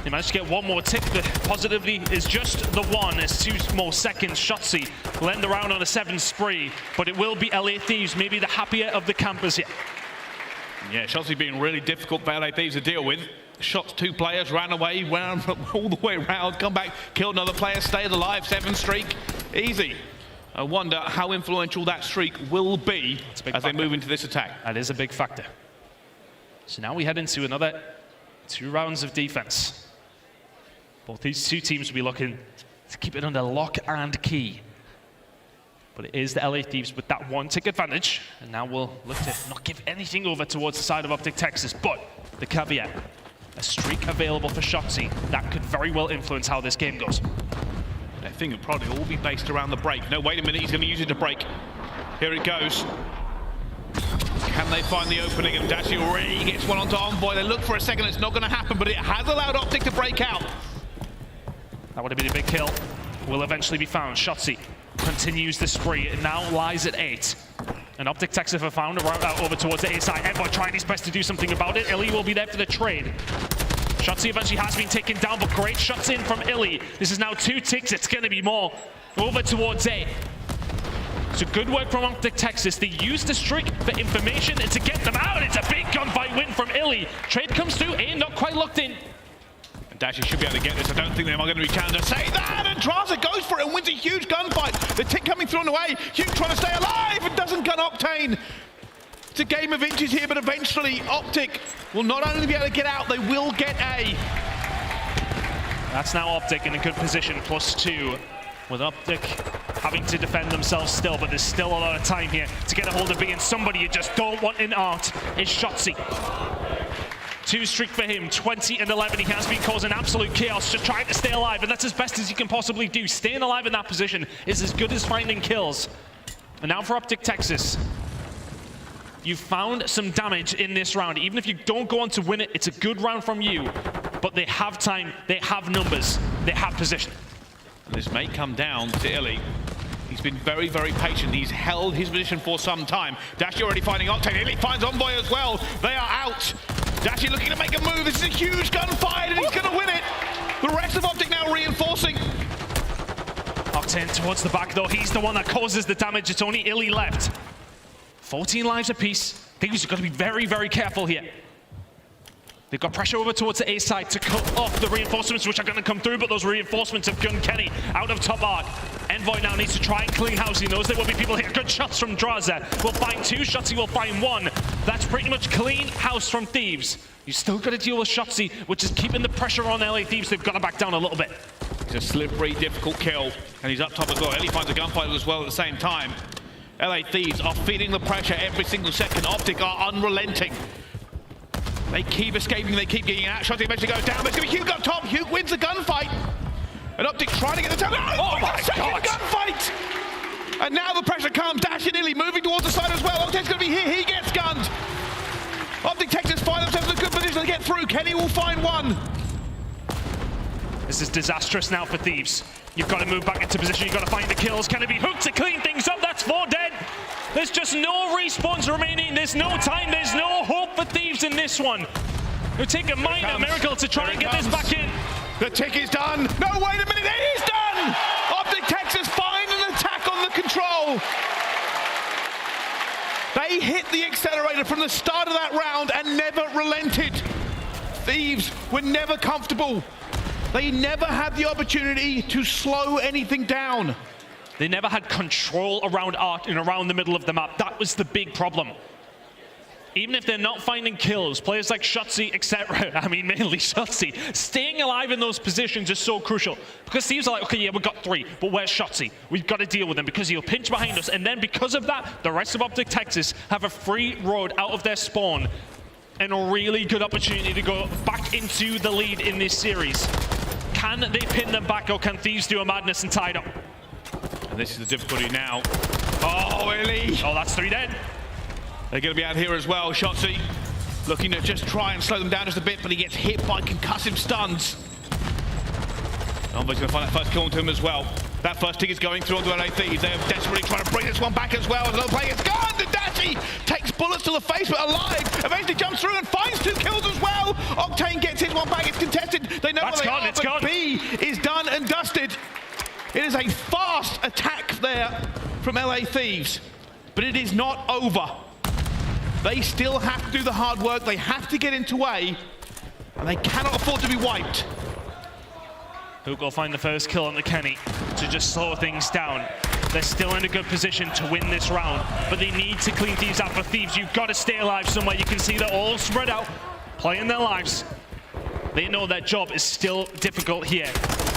They managed to get one more tick. The positivity is just the one. It's 2 more seconds. Shotzzy will end the round on a 7 spree. But it will be LA Thieves, maybe the happier of the campers here. Yeah, Shotzzy being really difficult for LA Thieves to deal with. Shot 2 players, ran away, went all the way around, come back, killed another player, stayed alive, 7 streak. Easy. I wonder how influential that streak will be as they move into this attack. That is a big factor. So now we head into another 2 rounds of defense. Both these 2 teams will be looking to keep it under lock and key. But it is the LA Thieves with that 1 tick advantage. And now we'll look to not give anything over towards the side of OpTic Texas. But the caveat, a streak available for Shotzzy. That could very well influence how this game goes. I think it'll probably all be based around the break. No, wait a minute, he's going to use it to break. Here it goes. Can they find the opening? And Dashy already gets one onto Envoy. They look for a second, it's not going to happen, but it has allowed OpTic to break out. That would have been a big kill. Will eventually be found. Shotzzy continues the spree. It now lies at 8. And OpTic Texas have found a route out over towards the A side. Envoy trying his best to do something about it. iLLeY will be there for the trade. Shotzzy eventually has been taken down, but great shots in from iLLeY. This is now 2 ticks. It's going to be more. Over towards A. So good work from OpTic Texas. They used the streak for information and to get them out. It's a big gunfight win from iLLeY. Trade comes through. A not quite locked in. Dashy should be able to get this. I don't think they are going to be counter. Say that, and Drazah goes for it and wins a huge gunfight. The tick coming through on the way. Huke trying to stay alive and doesn't gun Octane. It's a game of inches here, but eventually OpTic will not only be able to get out, they will get A. That's now OpTic in a good position, +2. With OpTic having to defend themselves still, but there's still a lot of time here to get a hold of B, and somebody you just don't want in art is Shotzzy. 2 streak for him, 20 and 11. He has been causing absolute chaos, just trying to stay alive, and that's as best as he can possibly do. Staying alive in that position is as good as finding kills. And now for OpTic Texas. You've found some damage in this round. Even if you don't go on to win it, it's a good round from you. But they have time, they have numbers, they have position. And this may come down to iLLeY. He's been very, very patient. He's held his position for some time. Dashy already finding Octane. iLLeY finds Envoy as well. They are out. Dashy looking to make a move. This is a huge gunfight, and he's going to win it. The rest of OpTic now reinforcing. Octane towards the back, though. He's the one that causes the damage. It's only iLLeY left. 14 lives apiece. Thieves have got to be very, very careful here. They've got pressure over towards the A side to cut off the reinforcements, which are going to come through, but those reinforcements have gunned Kenny out of top arc. Envoy now needs to try and clean house. He knows there will be people here. Good shots from Drazah. We'll find 2. Shotzzy will find 1. That's pretty much clean house from Thieves. You still got to deal with Shotzzy, which is keeping the pressure on LA Thieves. They've got to back down a little bit. It's a slippery, difficult kill, and he's up top as well. iLLeY finds a gunfight as well at the same time. LA Thieves are feeding the pressure every single second. OpTic are unrelenting. They keep escaping, they keep getting out. Shotzzy eventually goes down. There's going to be Huke up top. Huke wins the gunfight. And OpTic trying to get the turn. Oh my God! Gunfight! And now the pressure comes. Dashy and iLLeY moving towards the side as well. OpTic's going to be here. He gets gunned. OpTic Texas find themselves in a good position to get through. Kenny will find one. This is disastrous now for Thieves. You've got to move back into position. You've got to find the kills. Can it be Huke to clean things up? That's 4 dead. There's just no respawns remaining. There's no time. There's no hope for Thieves in this one. It'll take a minor miracle to try and get this back in. The tick is done. No, wait a minute. It is done. OpTic Texas find an attack on the control. They hit the accelerator from the start of that round and never relented. Thieves were never comfortable. They never had the opportunity to slow anything down. They never had control around Art and around the middle of the map. That was the big problem. Even if they're not finding kills, players like Shotzzy, etc., I mean mainly Shotzzy, staying alive in those positions is so crucial. Because Thieves are like, okay, yeah, we've got 3, but where's Shotzzy? We've got to deal with him because he'll pinch behind us. And then because of that, the rest of OpTic Texas have a free road out of their spawn and a really good opportunity to go back into the lead in this series. Can they pin them back, or can Thieves do a madness and tie it up? And this is the difficulty now. Oh, iLLeY! Oh, that's 3 dead. They're going to be out here as well. Shotzzy looking to just try and slow them down just a bit, but he gets hit by concussive stuns. Envoy's going to find that first kill onto him as well. That first tick is going through onto LA Thieves. They're desperately trying to bring this one back as well. Another player is gone. The Dashy takes bullets to the face, but alive. Eventually jumps through and finds 2 kills as well. Octane gets his one back. It's contested. They know That's where they gone, are, it's but gone. B is done and dusted. It is a fast attack there from LA Thieves, but it is not over. They still have to do the hard work. They have to get into A, and they cannot afford to be wiped. Huke will find the first kill on the Kenny to just slow things down. They're still in a good position to win this round, but they need to clean Thieves out. For Thieves, you've got to stay alive somewhere. You can see they're all spread out, playing their lives. They know that job is still difficult here.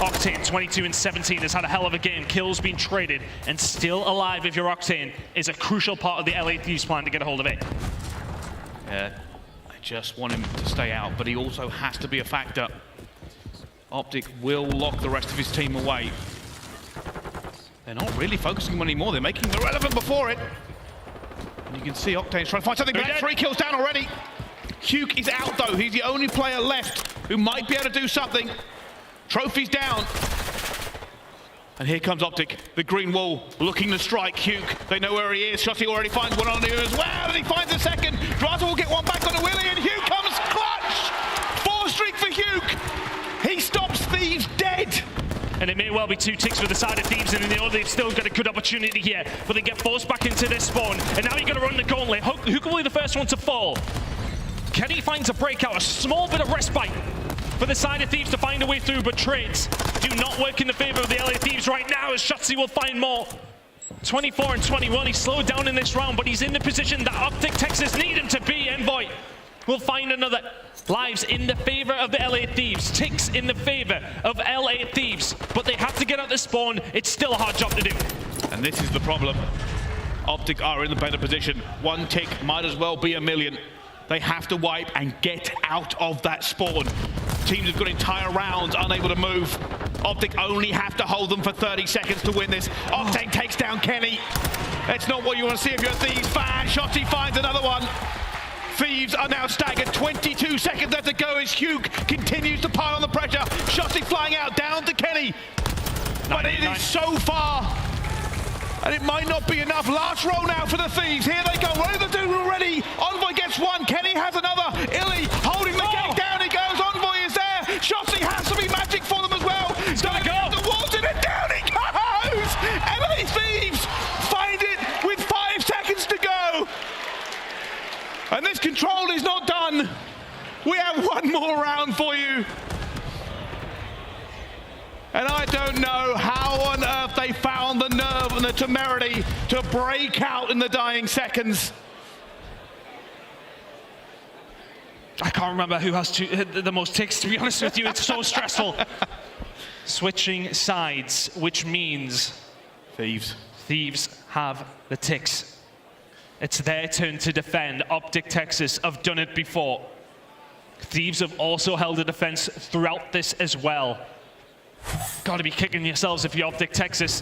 Octane, 22 and 17, has had a hell of a game. Kills been traded, and still alive if you're Octane is a crucial part of the LA Thieves plan to get a hold of it. Yeah, I just want him to stay out, but he also has to be a factor. OpTic will lock the rest of his team away. They're not really focusing on anymore. They're making the relevant before it. And you can see Octane's trying to find something back. 3 kills down already. Huke is out though. He's the only player left who might be able to do something. Trophy's down. And here comes OpTic, the green wall, looking to strike Huke. They know where he is. Shotzzy already finds one on him as well, and he finds a second. Drazah will get one back on iLLeY, and Huke comes clutch! 4 streak for Huke. He stops Thieves dead. And it may well be 2 ticks for the side of Thieves, and they've still got a good opportunity here. But they get forced back into their spawn, and now you're going to run the gauntlet. Huke will be the first one to fall. Kenny finds a breakout, a small bit of respite for the side of Thieves to find a way through, but trades do not work in the favor of the LA Thieves right now, as Shotzzy will find more. 24 and 21, he's slowed down in this round, but he's in the position that OpTic Texas need him to be. Envoy will find another. Lives in the favor of the LA Thieves, ticks in the favor of LA Thieves, but they have to get out the spawn. It's still a hard job to do. And this is the problem. OpTic are in the better position. 1 tick might as well be a million. They have to wipe and get out of that spawn. Teams have got entire rounds unable to move. OpTic only have to hold them for 30 seconds to win this. Octane takes down Kenny. That's not what you want to see if you're a Thieves fan. Shotzzy finds another one. Thieves are now staggered. 22 seconds left to go as Huke continues to pile on the pressure. Shotzzy flying out down to Kenny. But it is so far. And it might not be enough. Last roll now for the Thieves. Here they go. What are they doing already? Envoy gets one. Kenny has another. iLLeY holding the gate down. He goes. Envoy is there. Shotzzy has to be magic for them as well. He's gonna go. Towards it and down he goes. LA Thieves find it with 5 seconds to go. And this control is not done. We have one more round for you. And I don't know how on earth they found the nerve and the temerity to break out in the dying seconds. I can't remember who has the most ticks, to be honest with you. It's so stressful. Switching sides, which means Thieves have the ticks. It's their turn to defend. OpTic Texas have done it before. Thieves have also held a defense throughout this as well. Got to be kicking yourselves if you're OpTic Texas.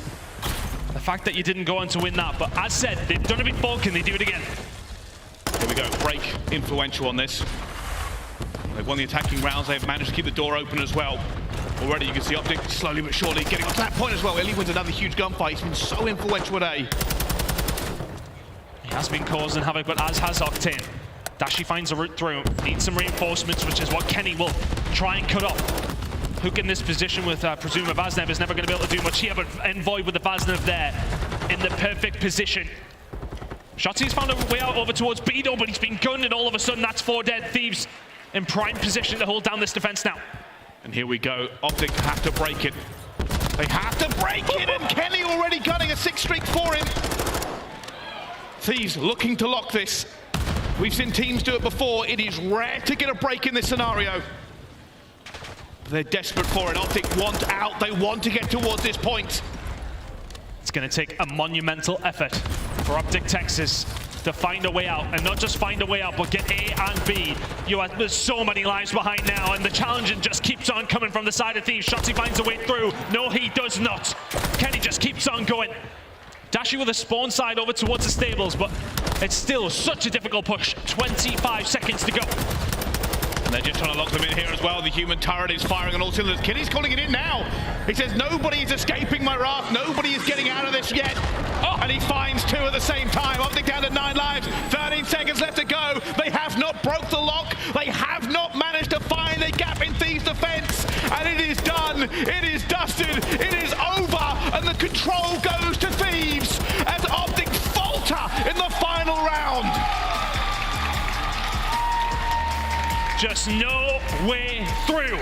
The fact that you didn't go on to win that, but as said, they've done it before, can they do it again? Here we go, break influential on this. They've won the attacking rounds, they've managed to keep the door open as well. Already you can see OpTic slowly but surely getting onto that point as well. iLLeY wins another huge gunfight, he's been so influential today. He has been causing havoc, but as has Octane. Dashy finds a route through, needs some reinforcements, which is what Kenny will try and cut off. Huke in this position with presumed Vaznev is never going to be able to do much here, but Envoy with the Vaznev there in the perfect position. Shotzzy's found a way out over towards Beto, but he's been gunned, and all of a sudden that's 4 dead. Thieves in prime position to hold down this defense now. And here we go, OpTic have to break it. They have to break it, and Kenny already gunning a 6 streak for him. Thieves looking to lock this. We've seen teams do it before. It is rare to get a break in this scenario. They're desperate for it. OpTic want out. They want to get towards this point. It's going to take a monumental effort for OpTic Texas to find a way out, and not just find a way out, but get A and B. There's so many lives behind now, and the challenge just keeps on coming from the side of Thieves. Shotzzy finds a way through. No, he does not. Kenny just keeps on going. Dashy with a spawn side over towards the stables, but it's still such a difficult push. 25 seconds to go. And they're just trying to lock them in here as well. The human turret is firing on all cylinders. Kenny's calling it in now. He says, nobody is escaping my wrath. Nobody is getting out of this yet. Oh, and he finds 2 at the same time. OpTic down to 9 lives. 13 seconds left to go. They have not broke the lock. They have not managed to find a gap in Thieves' defense. And it is done. It is dusted. It is over. And the control goes to Thieves as OpTic falter in the final round. Just no way through.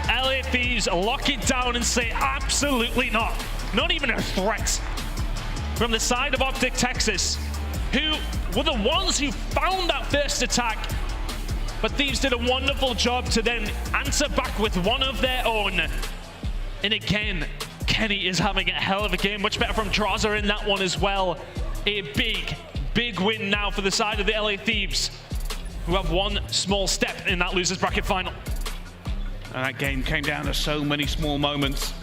LA Thieves lock it down and say absolutely not. Not even a threat. From the side of OpTic Texas, who were the ones who found that first attack. But Thieves did a wonderful job to then answer back with one of their own. And again, Kenny is having a hell of a game. Much better from Drazah in that one as well. A big win now for the side of the LA Thieves, who have one small step in that losers bracket final. And that game came down to so many small moments.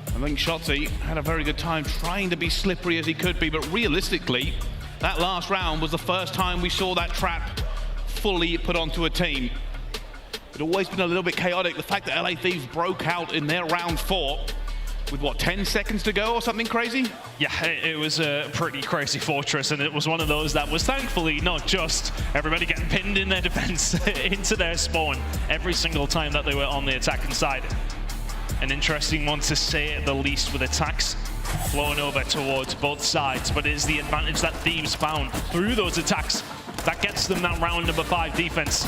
I think Shotzzy had a very good time trying to be slippery as he could be, but realistically, that last round was the first time we saw that trap fully put onto a team. It always been a little bit chaotic. The fact that LA Thieves broke out in their round 4 with what, 10 seconds to go or something crazy? Yeah, it was a pretty crazy fortress, and it was one of those that was thankfully not just everybody getting pinned in their defense into their spawn every single time that they were on the attacking side. An interesting one to say at the least, with attacks flowing over towards both sides, but it is the advantage that Thieves found through those attacks that gets them that round number 5 defense.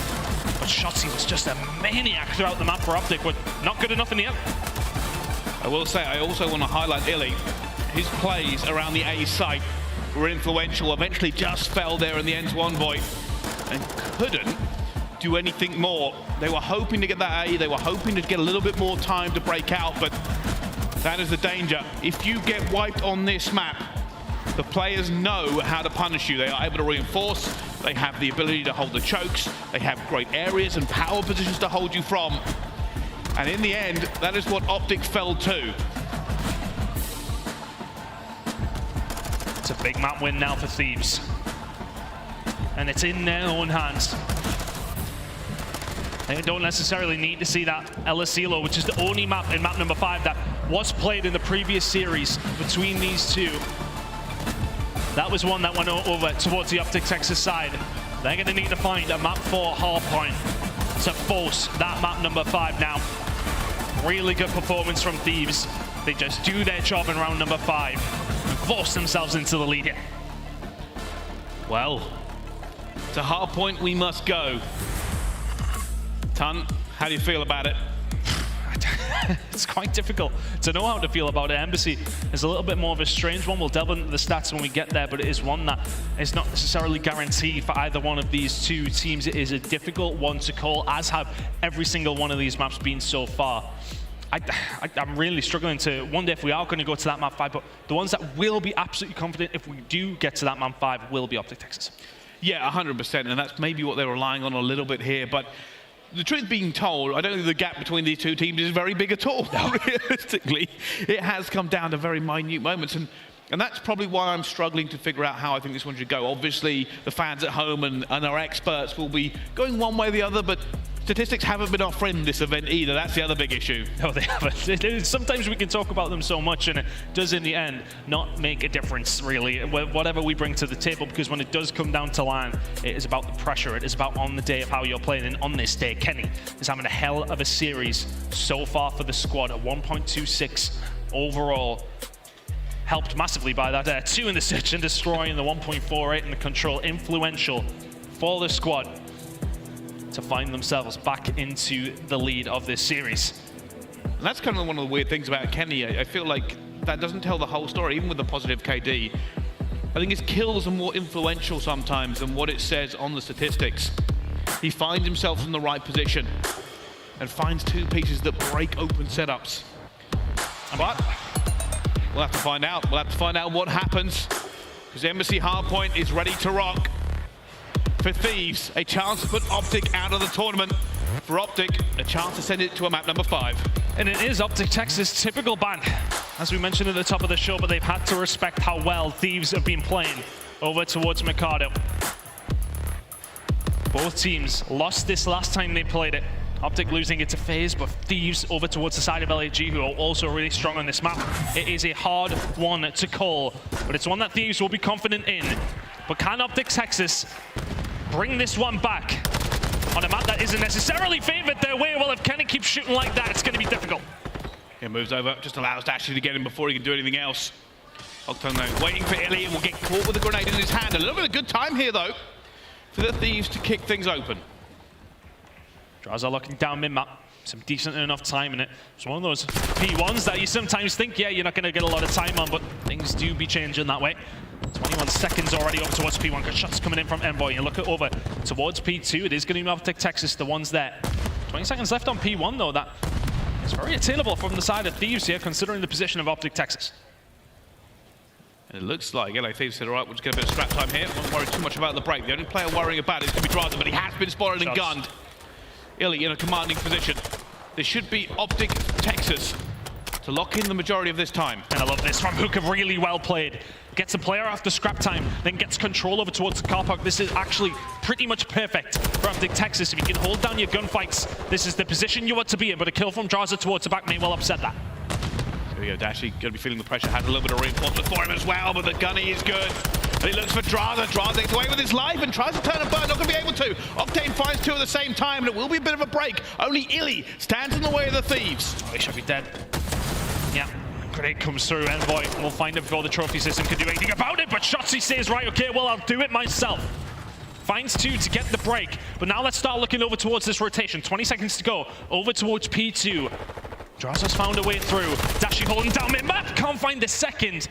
But Shotzzy was just a maniac throughout the map for OpTic, but not good enough in the end. I will say, I also want to highlight iLLeY. His plays around the A site were influential, eventually just fell there in the end to Envoy and couldn't do anything more. They were hoping to get that A, they were hoping to get a little bit more time to break out, but that is the danger. If you get wiped on this map, the players know how to punish you. They are able to reinforce, they have the ability to hold the chokes, they have great areas and power positions to hold you from. And in the end, that is what OpTic fell to. It's a big map win now for Thieves. And it's in their own hands. They don't necessarily need to see that aBeZy, which is the only map in map number 5 that was played in the previous series between these two. That was one that went over towards the OpTic Texas side. They're going to need to find a map 4 hard point to force that map number 5 now. Really good performance from Thieves. They just do their job in round number 5 and force themselves into the lead. Well, to hard point we must go. Tun, how do you feel about it? It's quite difficult to know how to feel about it. aBeZy is a little bit more of a strange one. We'll delve into the stats when we get there, but it is one that is not necessarily guaranteed for either one of these two teams. It is a difficult one to call, as have every single one of these maps been so far. I'm really struggling to wonder if we are going to go to that map 5, but the ones that will be absolutely confident if we do get to that map 5 will be OpTic Texas. Yeah, 100%, and that's maybe what they're relying on a little bit here, but the truth being told, I don't think the gap between these two teams is very big at all. Realistically, it has come down to very minute moments, and that's probably why I'm struggling to figure out how I think this one should go. Obviously, the fans at home and our experts will be going one way or the other, but statistics haven't been our friend this event either. That's the other big issue. No, they haven't. Sometimes we can talk about them so much and it does in the end not make a difference really, whatever we bring to the table, because when it does come down to land, it is about the pressure. It is about on the day of how you're playing, and on this day, Kenny is having a hell of a series so far for the squad. A 1.26 overall. Helped massively by that 2 in the search and destroy and the 1.48 in the control. Influential for the squad to find themselves back into the lead of this series. And that's kind of one of the weird things about Kenny. I feel like that doesn't tell the whole story, even with the positive KD. I think his kills are more influential sometimes than what it says on the statistics. He finds himself in the right position and finds 2 pieces that break open setups. But we'll have to find out. We'll have to find out what happens, because Embassy Hardpoint is ready to rock. For Thieves, a chance to put OpTic out of the tournament. For OpTic, a chance to send it to a map number 5. And it is OpTic Texas' typical ban, as we mentioned at the top of the show, but they've had to respect how well Thieves have been playing over towards Mikado. Both teams lost this last time they played it. OpTic losing it to FaZe, but Thieves over towards the side of LAG, who are also really strong on this map. It is a hard one to call, but it's one that Thieves will be confident in. But can OpTic Texas bring this one back on a map that isn't necessarily favored their way? Well, if Kenny keeps shooting like that, it's going to be difficult. He moves over, just allows Dashy to get him before he can do anything else. Octane though, waiting for iLLeY and will get caught with a grenade in his hand. A little bit of good time here though, for the Thieves to kick things open. Drazah looking down mid-map. Some decent enough time in it. It's one of those P1s that you sometimes think, yeah, you're not going to get a lot of time on, but things do be changing that way. 21 seconds already over towards P1. Got shots coming in from Envoy. You look over towards P2. It is going to be OpTic Texas, the ones there. 20 seconds left on P1, though. That is very attainable from the side of Thieves here, considering the position of OpTic Texas. And it looks like LA Thieves said, all right, we'll just get a bit of scrap time here. Won't worry too much about the break. The only player worrying about it is going to be Drazah, but he has been spotted and gunned. iLLeY in a commanding position. This should be OpTic Texas to lock in the majority of this time. And I love this from Huke, really well played. Gets a player after scrap time, then gets control over towards the car park. This is actually pretty much perfect for OpTic Texas. If you can hold down your gunfights, this is the position you want to be in, but a kill from Drazah towards the back may well upset that. Here we go, Dashy, going to be feeling the pressure, has a little bit of reinforcement for him as well, but the gunny is good. And he looks for Drazah. Drazah gets away with his life and tries to turn and burn, not going to be able to. Octane finds 2 at the same time, and it will be a bit of a break. Only iLLeY stands in the way of the Thieves. Oh, he should be dead. Yeah, grenade comes through. Envoy will find him before the trophy system can do anything about it, but Shotzzy says, right, okay, well, I'll do it myself. Finds 2 to get the break, but now let's start looking over towards this rotation. 20 seconds to go, over towards P2. Drazah's found a way through. Dashy holding down mid-map, can't find the second.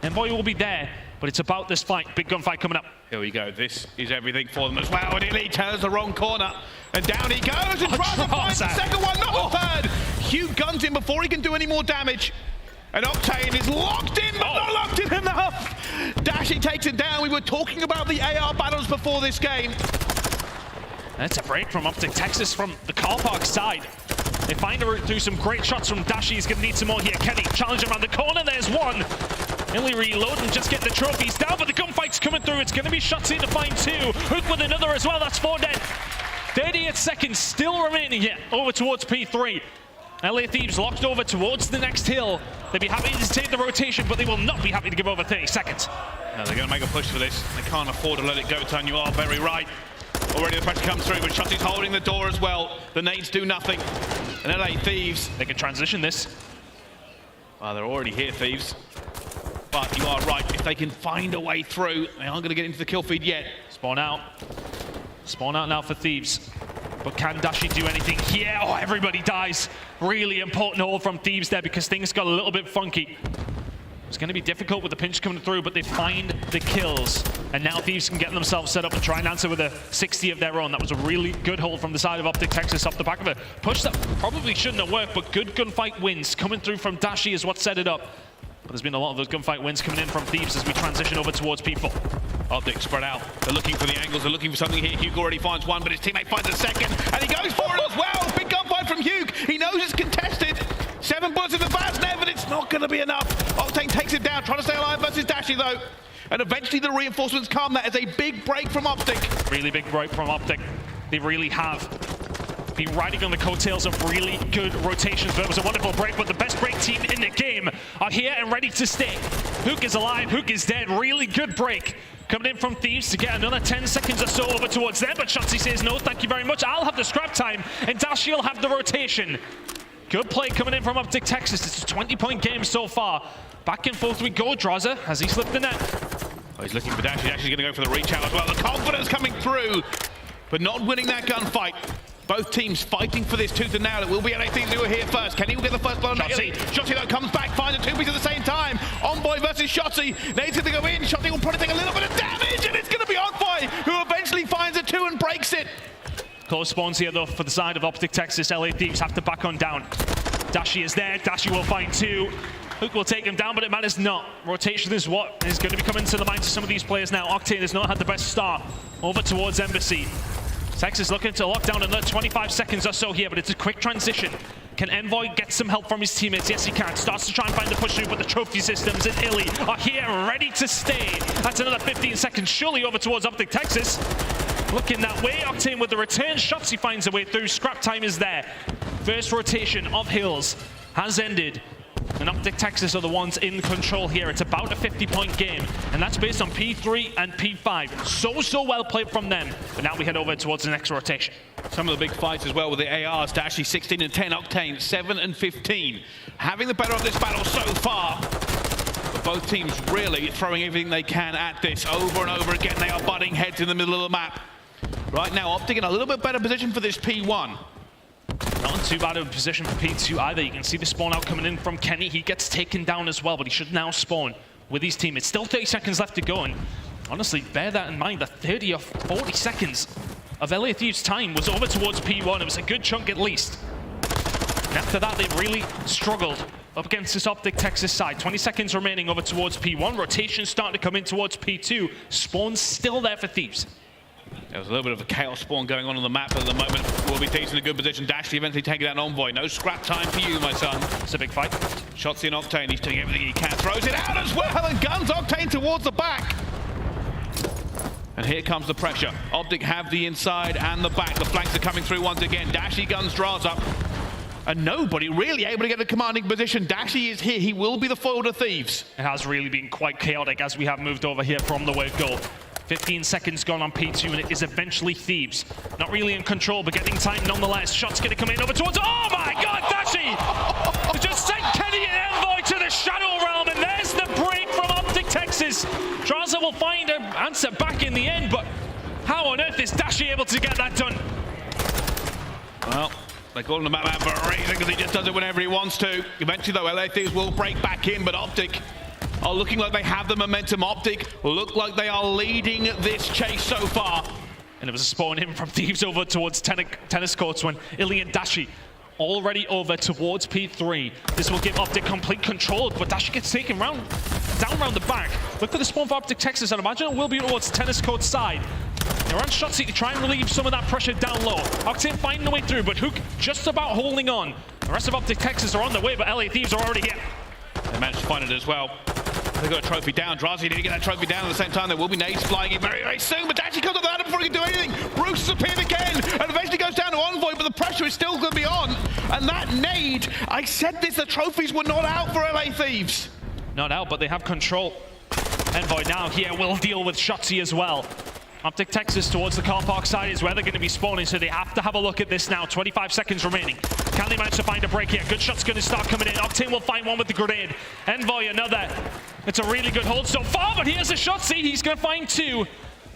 Envoy will be there, but it's about this fight. Big gunfight coming up. Here we go. This is everything for them as well. And iLLeY turns the wrong corner. And down he goes. And Drazah finds the second one, not the third. Huke guns him before he can do any more damage. And Octane is locked in, but not locked in enough. Dashy takes it down. We were talking about the AR battles before this game. That's a break from OpTic Texas from the car park side. They find a route through some great shots from Dashy. He's going to need some more here. Kenny challenging around the corner. There's one. iLLeY reload and just get the trophies down, but the gunfight's coming through. It's going to be Shotzzy to find 2. Huke with another as well. That's 4 dead. 38 seconds still remaining here. Over towards P3. LA Thieves locked over towards the next hill. They'd be happy to take the rotation, but they will not be happy to give over 30 seconds. No, they're going to make a push for this. They can't afford to let it go, Ton. You are very right. Already the pressure comes through, but Shotzzy's holding the door as well. The nades do nothing. And LA Thieves, they can transition this. Well, they're already here, Thieves. But you are right. If they can find a way through, they aren't going to get into the kill feed yet. Spawn out. Spawn out now for Thieves. But can Dashy do anything here? Oh, everybody dies. Really important hold from Thieves there because things got a little bit funky. It's going to be difficult with the pinch coming through, but they find the kills. And now Thieves can get themselves set up and try and answer with a 60 of their own. That was a really good hold from the side of OpTic Texas off the back of a push that probably shouldn't have worked, but good gunfight wins coming through from Dashy is what set it up. But there's been a lot of those gunfight wins coming in from Thieves as we transition over towards P4. OpTic spread out. They're looking for the angles. They're looking for something here. Huke already finds one, but his teammate finds a second, and he goes for it as well. Big gunfight from Huke. He knows it's contested. 7 bullets in the fast net, but it's not going to be enough. Octane takes it down, trying to stay alive versus Dashy though. And eventually the reinforcements come. That is a big break from OpTic. Really big break from OpTic. They really have been riding on the coattails of really good rotations. But it was a wonderful break, but the best break team in the game are here and ready to stay. Huke is alive, Huke is dead. Really good break. Coming in from Thieves to get another 10 seconds or so over towards them, but Shotzzy says no, thank you very much. I'll have the scrap time, and Dashy will have the rotation. Good play coming in from OpTic Texas. It's a 20-point game so far. Back and forth we go. Drazah, has he slipped the net? Oh, he's looking for Dashy. Dashy's going to go for the reach out as well. The confidence coming through, but not winning that gunfight. Both teams fighting for this tooth and nail. It will be LA Thieves who are here first. Kenny will get the first blow on iLLeY. Shotzzy though comes back, finds the 2 pieces at the same time. Envoy versus Shotzzy. Nate's going to go in. Shotzzy will probably take a little bit of damage, and it's going to be Envoy who eventually finds a 2 and breaks it. Close spawns here though for the side of OpTic Texas. LA Thieves have to back on down. Dashy is there. Dashy will find 2. Huke will take him down, but it matters not. Rotation is what is going to be coming to the minds of some of these players now. Octane has not had the best start. Over towards Embassy. Texas looking to lock down another 25 seconds or so here, but it's a quick transition. Can Envoy get some help from his teammates? Yes, he can. Starts to try and find the push through, but the trophy systems and iLLeY are here ready to stay. That's another 15 seconds, surely over towards OpTic Texas. Looking that way, Octane with the return. Shotzzy finds a way through. Scrap time is there. First rotation of Hills has ended. And OpTic Texas are the ones in control here. It's about a 50-point game, and that's based on P3 and P5. So well played from them. But now we head over towards the next rotation. Some of the big fights as well with the ARs. Dashy 16 and 10, Octane 7 and 15. Having the better of this battle so far. But both teams really throwing everything they can at this over and over again. They are butting heads in the middle of the map. Right now, OpTic in a little bit better position for this P1. Not in too bad of a position for P2 either. You can see the spawn out coming in from Kenny. He gets taken down as well, but he should now spawn with his team. It's still 30 seconds left to go, and honestly, bear that in mind. The 30 or 40 seconds of LA Thieves' time was over towards P1. It was a good chunk at least. And after that, they really struggled up against this OpTic Texas side. 20 seconds remaining over towards P1. Rotation starting to come in towards P2. Spawn's still there for Thieves. There was a little bit of a chaos spawn going on the map at the moment. Will be Thieves in a good position. Dashy eventually taking down Envoy. No scrap time for you, my son. It's a big fight. Shotzzy and Octane. He's doing everything he can. Throws it out as well and guns Octane towards the back. And here comes the pressure. OpTic have the inside and the back. The flanks are coming through once again. Dashy guns Drazah. And nobody really able to get a commanding position. Dashy is here. He will be the foil to Thieves. It has really been quite chaotic as we have moved over here from the wave goal. 15 seconds gone on P2, and it is eventually Thieves. Not really in control, but getting time nonetheless. Shot's going to come in over towards... Oh my God, Dashy! Just sent Kenny and Envoy to the Shadow Realm, and there's the break from OpTic Texas. Drazah will find an answer back in the end, but how on earth is Dashy able to get that done? Well, they call him the map man for a reason, because he just does it whenever he wants to. Eventually, though, LA Thieves will break back in, but OpTic are looking like they have the momentum. OpTic look like they are leading this chase so far. And it was a spawn in from Thieves over towards tennis courts when iLLeY and Dashy already over towards P3. This will give OpTic complete control, but Dashy gets taken down around the back. Look for the spawn for OpTic Texas, and imagine it will be towards tennis court side. They're on Shotzzy to try and relieve some of that pressure down low. Octane finding the way through, but Huke just about holding on. The rest of OpTic Texas are on the way, but LA Thieves are already here. They managed to find it as well. They got a trophy down. Drazah didn't get that trophy down at the same time. There will be nades flying in very soon, but Dashy comes up the ladder before he can do anything. Bruce has appeared again, and eventually goes down to Envoy, but the pressure is still going to be on. And that nade, I said this, the trophies were not out for LA Thieves. Not out, but they have control. Envoy now here will deal with Shotzzy as well. OpTic Texas towards the car park side is where they're going to be spawning, so they have to have a look at this now. 25 seconds remaining. Can they manage to find a break here? Good shot's going to start coming in. Octane will find one with the grenade. Envoy another. It's a really good hold so far, but here's a Shotzzy. He's going to find 2.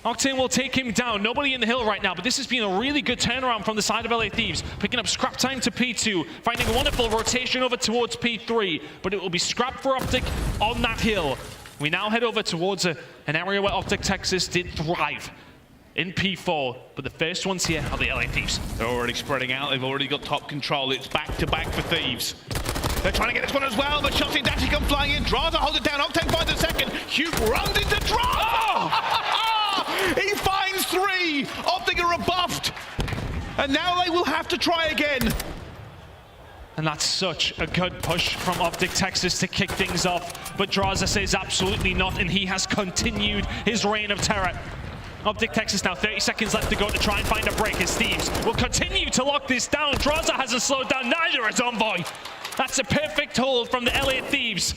Octane will take him down. Nobody in the hill right now, but this has been a really good turnaround from the side of LA Thieves. Picking up scrap time to P2, finding a wonderful rotation over towards P3, but it will be scrap for OpTic on that hill. We now head over towards an area where OpTic Texas did thrive in P4, but the first ones here are the LA Thieves. They're already spreading out. They've already got top control. It's back-to-back for Thieves. They're trying to get this one as well, but Shotzzy and Dashy come flying in. Drazah holds it down. Octane finds a second. Huke runs into Drazah! He finds 3. OpTic are rebuffed. And now they will have to try again. And that's such a good push from OpTic Texas to kick things off. But Drazah says absolutely not, and he has continued his reign of terror. OpTic Texas now 30 seconds left to go to try and find a break as Thieves will continue to lock this down. Drazah hasn't slowed down, neither has Envoy. That's a perfect hold from the LA Thieves.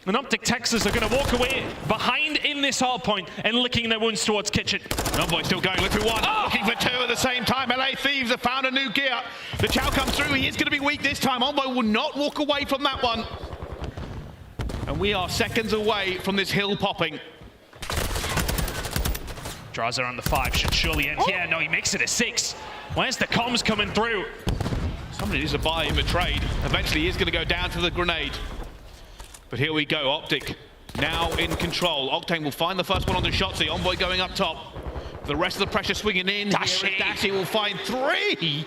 And OpTic Texas are going to walk away behind in this hard point and licking their wounds towards Kitchen. Envoy still going, look for 1, looking for 2 at the same time. LA Thieves have found a new gear. The Chow comes through, he is going to be weak this time. Envoy will not walk away from that one. And we are seconds away from this hill popping. Drazah on the 5 should surely end here. No, he makes it a 6. Where's the comms coming through? Somebody needs to buy him a trade. Eventually he is going to go down to the grenade. But here we go, OpTic now in control. Octane will find the first one on the Shotzzy. Envoy going up top. The rest of the pressure swinging in. Dashy will find 3.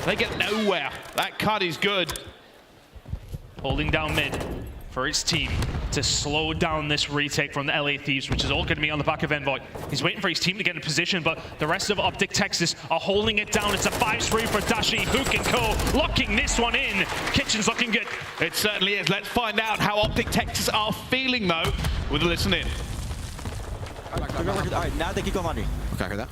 They get nowhere. That cut is good. Holding down mid for his team to slow down this retake from the LA Thieves, which is all going to be on the back of Envoy. He's waiting for his team to get in position, but the rest of OpTic Texas are holding it down. It's a 5-3 for Dashy, Huke and co. Locking this one in. Kitchen's looking good. It certainly is. Let's find out how OpTic Texas are feeling, though, with a listen in. All right, now they keep going laundry. Okay, I heard that.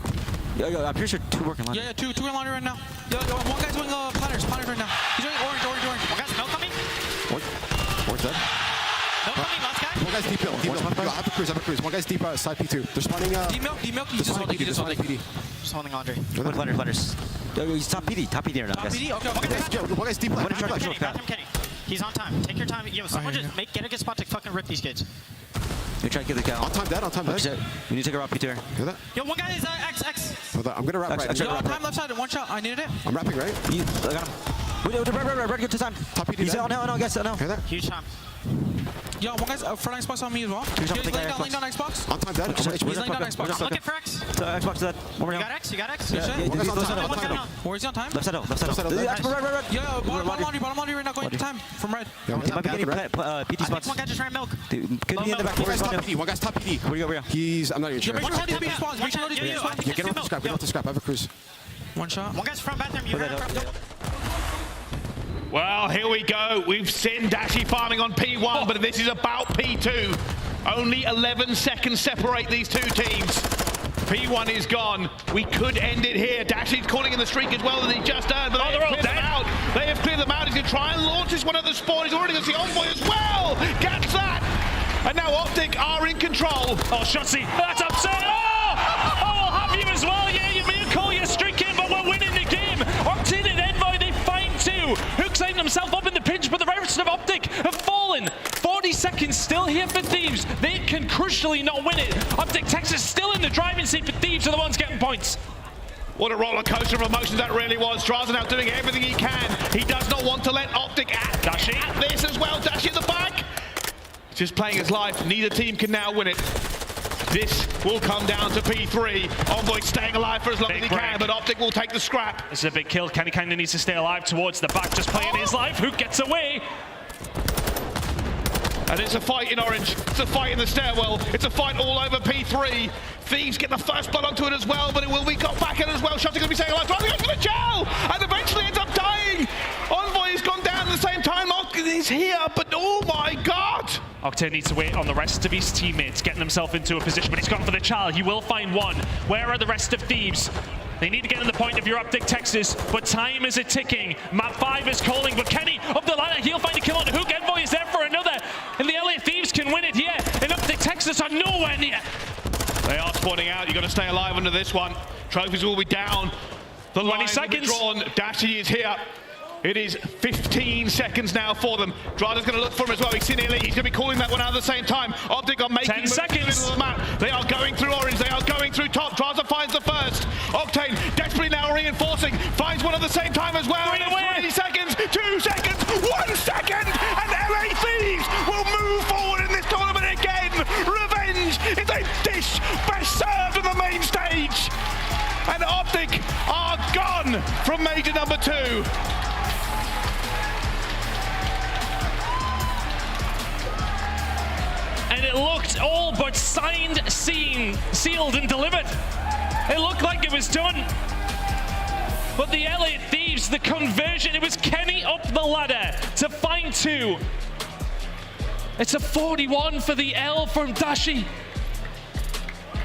Yo, I'm pretty sure 2 working laundry. Yeah, 2 in laundry right now. Yo, one guy's doing planners right now. He's doing orange. One guy's no coming. Where's that? No coming, last guy. One guy's deep build. I have a cruise. One guy's deep side P2. They're spawning. D-milk. He's just holding. Just holding laundry. Planners. Yo, he's top PD right now. Top PD? Okay. One guy's deep left. Bathroom Kenny. He's on time. Take your time. Yo, someone just get a good spot to fucking rip these kids. You try to kill the cow. On time dead. We need to take a route P2. Hear that? Yo, one guy is X. I'm gonna wrap right. Yo, time left side. 1 shot. I needed it. I'm wrapping right. I got him. Red, good to time. Top PD. He's on now, guys. Hear that? Huge time. Yo, one guy's front Xbox on me as well. He's laying down Xbox. On time dead. He's laying down Xbox. I'm looking for X. Xbox dead. You got X? Where's he on time? Left side. Red. Yo, bottom laundry right now, going to time from red. Might be getting PT spots. One guy just ran milk. Could be in the back. One guy's top PD. Where you go? He's. I'm not even sure. Make sure these PD spawns. Yeah, get off the scrap. I have a cruise. 1 shot. One guy's front bathroom. You heard Well, here we go. We've seen Dashy farming on P1, but this is about P2. Only 11 seconds separate these 2 teams. P1 is gone. We could end it here. Dashy's calling in the streak as well as he just earned, but they have cleared them out. They have cleared them out. He's going to try and launch this one at the spawn. He's already going to see Envoy as well. Gets that. And now OpTic are in control. Oh, Shotzzy, that's upset. Oh, I'll have you as well. Yeah, you may call your streak in, but we're winning the game. Octane and Envoy, they find 2. Huke's lighting himself up in the pinch, but the rest of OpTic have fallen. 40 seconds still here for Thieves. They can crucially not win it. OpTic Texas still in the driving seat, but Thieves are the ones getting points. What a roller coaster of emotions that really was. Drazah now doing everything he can. He does not want to let OpTic at this as well. Dashy at the back. Just playing his life. Neither team can now win it. This will come down to P3. Envoy staying alive for as long as he can, but OpTic will take the scrap. This is a big kill. Kenny kind of needs to stay alive towards the back, just playing his life. Who gets away? And it's a fight in orange. It's a fight in the stairwell. It's a fight all over P3. Thieves get the first blood onto it as well, but it will be got back in as well. Shotzzy going to be staying alive. Drazah goes for the gel! And eventually ends up dying. Envoy has gone down at the same time. Octane is here, but oh my god! Octane needs to wait on the rest of his teammates, getting himself into a position, but he's gone for the child. He will find 1. Where are the rest of Thieves? They need to get in the point if you're OpTic Texas, but time is a-ticking. Map 5 is calling, but Kenny up the ladder, he'll find a kill on Huke. Envoy is there for another, and the LA Thieves can win it here, and OpTic Texas are nowhere near. They are spawning out. You've got to stay alive under this one. Trophies will be down. The 20 seconds. Drawn. Dashy is here. It is 15 seconds now for them. Drazah's going to look for him as well. He's seen iLLeY. He's going to be calling that one out at the same time. OpTic are making 10 seconds. Of the map. They are going through orange. They are going through top. Drazah finds the first. Octane desperately now reinforcing. Finds one at the same time as well. 3 seconds, 2 seconds, 1 second, and LA Thieves will move forward in this tournament again. Revenge is a dish best served on the main stage. And OpTic are gone from major number 2. And and it looked all but signed, sealed, and delivered. It looked like it was done. But the LA Thieves, the conversion, it was Kenny up the ladder to find 2. It's a 41 for the L from Dashy.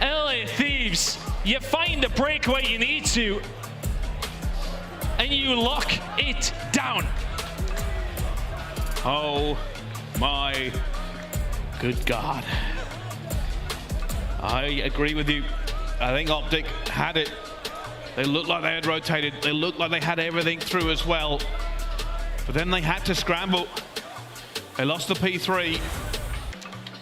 LA Thieves, you find a breakaway you need to, and you lock it down. Oh my good God. I agree with you. I think OpTic had it. They looked like they had rotated. They looked like they had everything through as well. But then they had to scramble. They lost the P3.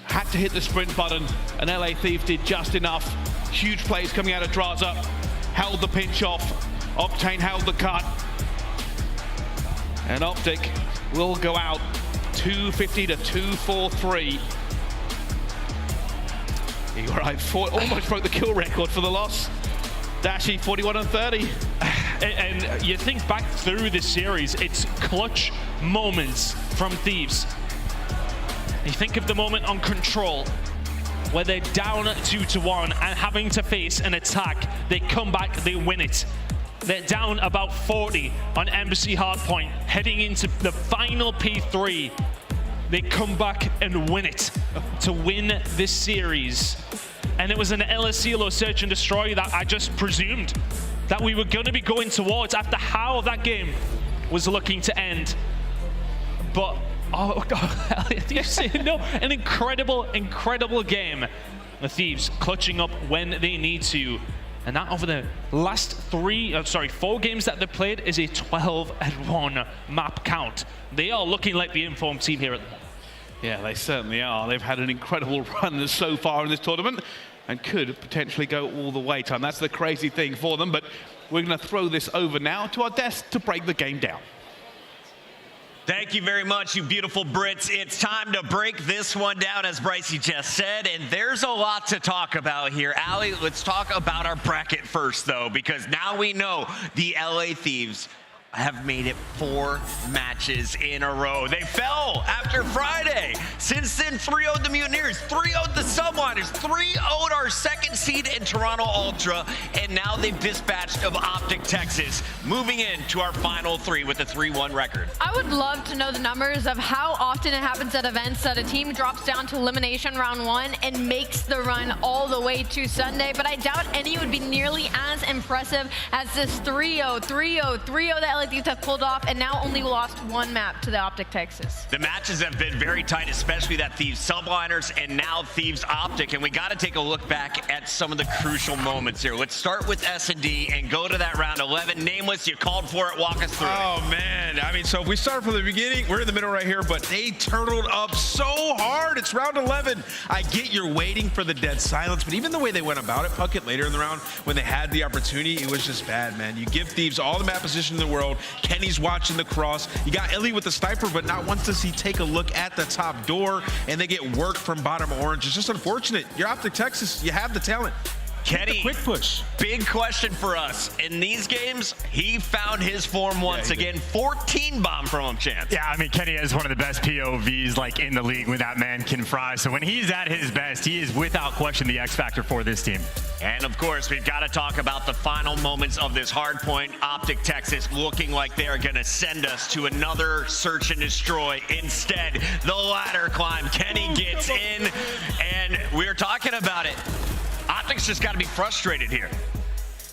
Had to hit the sprint button, and LA Thieves did just enough. Huge plays coming out of Drazah. Held the pinch off. Octane held the cut. And OpTic will go out 250 to 243. You're right, almost broke the kill record for the loss. Dashy 41 and 30. And you think back through this series, it's clutch moments from Thieves. You think of the moment on Control, where they're down 2-1 and having to face an attack. They come back, they win it. They're down about 40 on Embassy Hardpoint, heading into the final P3. They come back and win it to win this series. And it was an LSCLO search and destroy that I just presumed that we were going to be going towards after how that game was looking to end. But, oh God, you see, no, an incredible, incredible game. The Thieves clutching up when they need to. And that over the last 4 games that they've played is a 12-1 map count. They are looking like the informed team here at the moment. Yeah, they certainly are. They've had an incredible run so far in this tournament and could potentially go all the way, Tom. That's the crazy thing for them, but we're going to throw this over now to our desk to break the game down. Thank you very much, you beautiful Brits. It's time to break this one down, as Brycey just said, and there's a lot to talk about here. Allie, let's talk about our bracket first, though, because now we know the LA Thieves have made it 4 matches in a row. They fell after Friday. Since then, 3-0'd the Mutineers, 3-0'd the Subliners, 3-0'd our second seed in Toronto Ultra, and now they've dispatched of OpTic Texas, moving into our final 3 with a 3-1 record. I would love to know the numbers of how often it happens at events that a team drops down to elimination round 1 and makes the run all the way to Sunday, but I doubt any would be nearly as impressive as this 3-0, 3-0, 3-0 that LA Thieves have pulled off, and now only lost 1 map to the OpTic Texas. The matches have been very tight, especially that Thieves Subliners and now Thieves OpTic, and we got to take a look back at some of the crucial moments here. Let's start with S&D and go to that round 11. Nameless, you called for it. Walk us through it. Oh, man. I mean, so if we start from the beginning, we're in the middle right here, but they turtled up so hard. It's round 11. I get you're waiting for the dead silence, but even the way they went about it, Puckett later in the round, when they had the opportunity, it was just bad, man. You give Thieves all the map position in the world. Kenny's watching the cross. You got iLLeY with the sniper, but not once does he take a look at the top door, and they get worked from bottom orange. It's just unfortunate. You're OpTic Texas. You have the talent. Kenny, quick push. Big question for us. In these games, he found his form once again. 14 bomb from him, Chance. Yeah, I mean, Kenny is one of the best POVs like in the league when that man can fry. So when he's at his best, he is without question the X factor for this team. And of course, we've got to talk about the final moments of this hard point. OpTic Texas looking like they are going to send us to another search and destroy. Instead, the ladder climb. Kenny gets in, and we're talking about it. OpTic's just got to be frustrated here.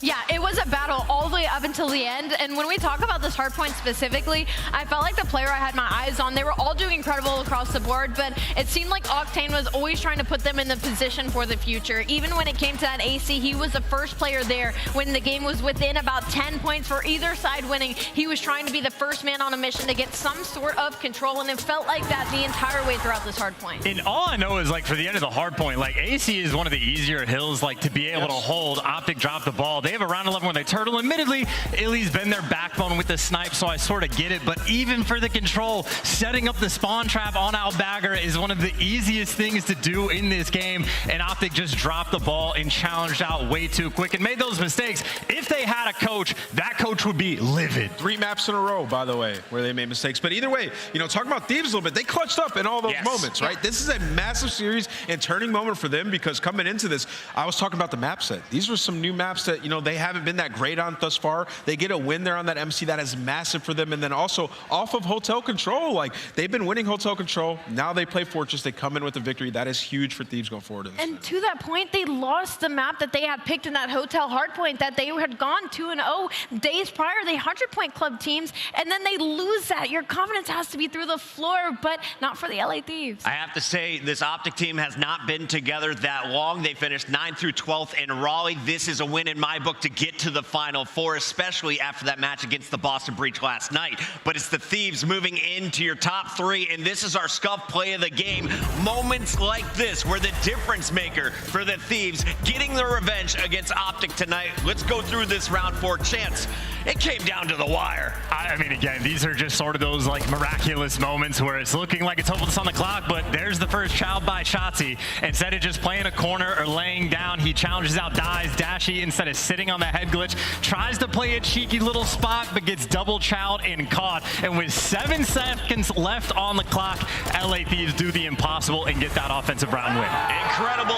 Yeah, it was a battle all the way up until the end. And when we talk about this hard point specifically, I felt like the player I had my eyes on, they were all doing incredible across the board, but it seemed like Octane was always trying to put them in the position for the future. Even when it came to that AC, he was the first player there when the game was within about 10 points for either side winning. He was trying to be the first man on a mission to get some sort of control, and it felt like that the entire way throughout this hard point. And all I know is, like, for the end of the hard point, like, AC is one of the easier hills, like, to be able to hold. OpTic dropped the ball. They have a round 11 where they turtle. Admittedly, iLLeY's been their backbone with the snipe, so I sort of get it. But even for the control, setting up the spawn trap on aBeZy is one of the easiest things to do in this game. And OpTic just dropped the ball and challenged out way too quick and made those mistakes. If they had a coach, that coach would be livid. 3 maps in a row, by the way, where they made mistakes. But either way, you know, talking about Thieves a little bit, they clutched up in all those moments, right? This is a massive series and turning moment for them, because coming into this, I was talking about the map set. These were some new maps that, you know, they haven't been that great on thus far. They get a win there on that MC. That is massive for them. And then also off of Hotel Control, like they've been winning Hotel Control. Now they play Fortress. They come in with a victory. That is huge for Thieves going forward. And to that point, they lost the map that they had picked in that Hotel Hardpoint that they had gone 2-0 days prior. They 100-point club teams, and then they lose that. Your confidence has to be through the floor, but not for the LA Thieves. I have to say, this OpTic team has not been together that long. They finished 9th through 12th in Raleigh. This is a win in my book to get to the Final Four, especially after that match against the Boston Breach last night. But it's the Thieves moving into your top 3, and this is our scuff play of the game. Moments like this were the difference maker for the Thieves getting the revenge against OpTic tonight. Let's go through this round 4. Chance, it came down to the wire. I mean, again, these are just sort of those like miraculous moments where it's looking like it's hopeless on the clock, but there's the first child by Shotzzy. Instead of just playing a corner or laying down, he challenges out Dashy instead of sitting on the head glitch, tries to play a cheeky little spot, but gets double chowed and caught. And with 7 seconds left on the clock, LA Thieves do the impossible and get that offensive round win. Incredible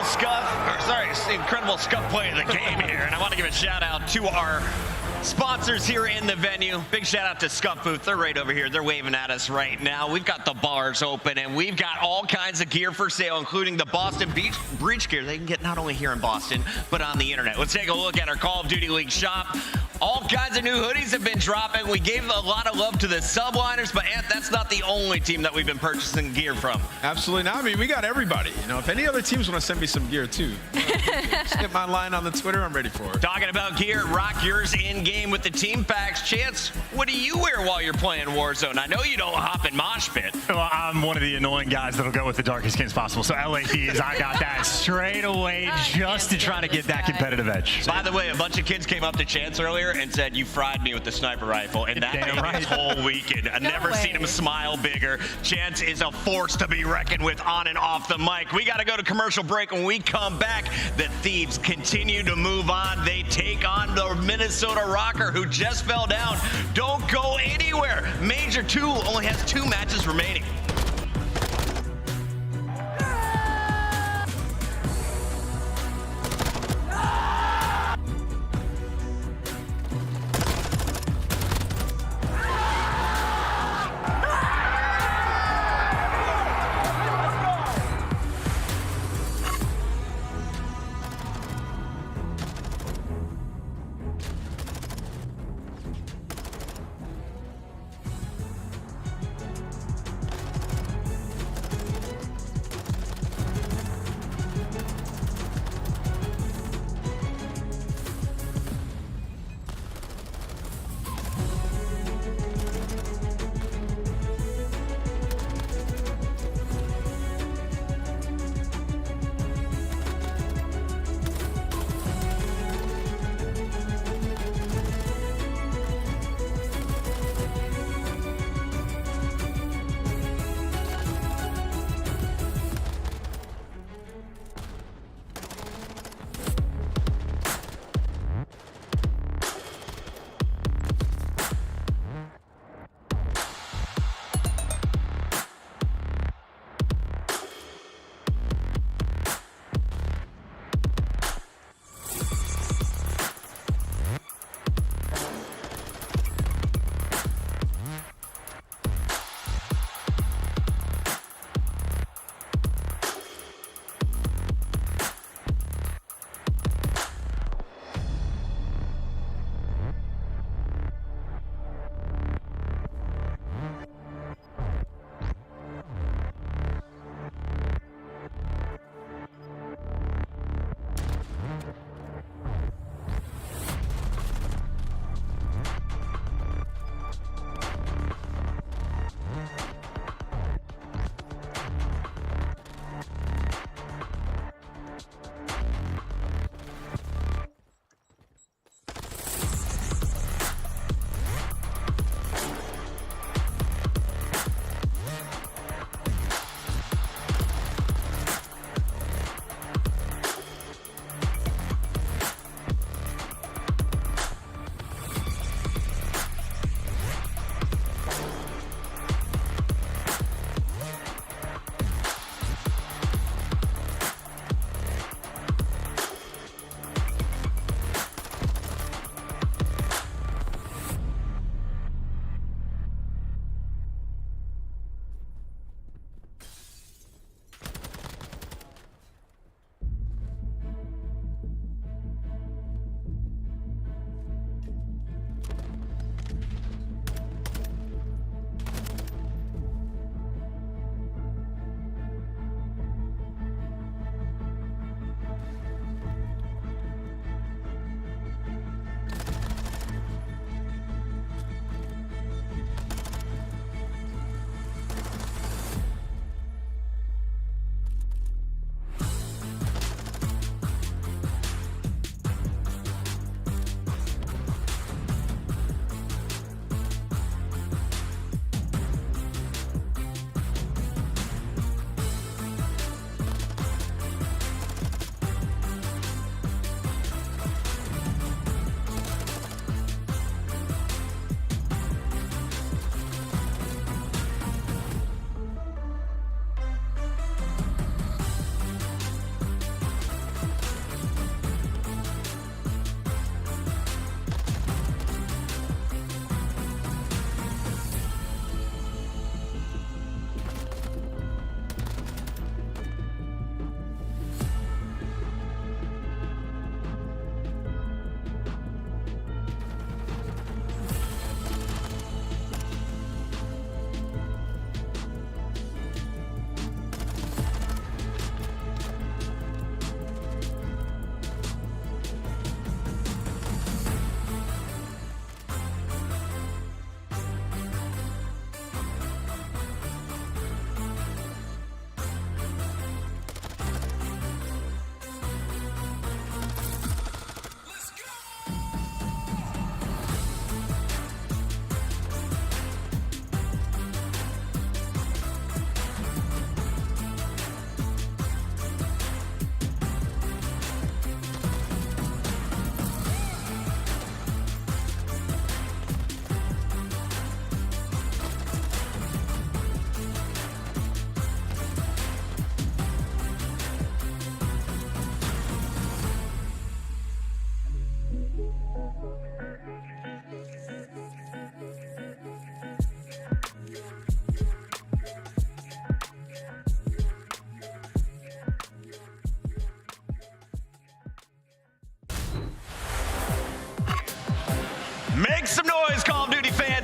incredible scuff play of the game here. And I want to give a shout out to our sponsors here in the venue. Big shout out to Scuff Booth. They're right over here. They're waving at us right now. We've got the bars open, and we've got all kinds of gear for sale, including the Boston Breach gear they can get not only here in Boston, but on the internet. Let's take a look at our Call of Duty League shop. All kinds of new hoodies have been dropping. We gave a lot of love to the Subliners, but Ant, that's not the only team that we've been purchasing gear from. Absolutely not. I mean, we got everybody. You know, if any other teams want to send me some gear too, just get my line on the Twitter. I'm ready for it. Talking about gear, rock yours in game with the team packs. Chance, what do you wear while you're playing Warzone? I know you don't hop in mosh pit. Well, I'm one of the annoying guys that'll go with the darkest skins possible. So LA Thieves, I got that straight away just to try to get that competitive edge. By the way, a bunch of kids came up to Chance earlier and said, "You fried me with the sniper rifle," and that made his whole weekend. I've never seen him smile bigger. Chance is a force to be reckoned with on and off the mic. We got to go to commercial break. When we come back, the Thieves continue to move on. They take on the Minnesota Røkkr, who just fell down. Don't go anywhere. Major 2 only has 2 matches remaining.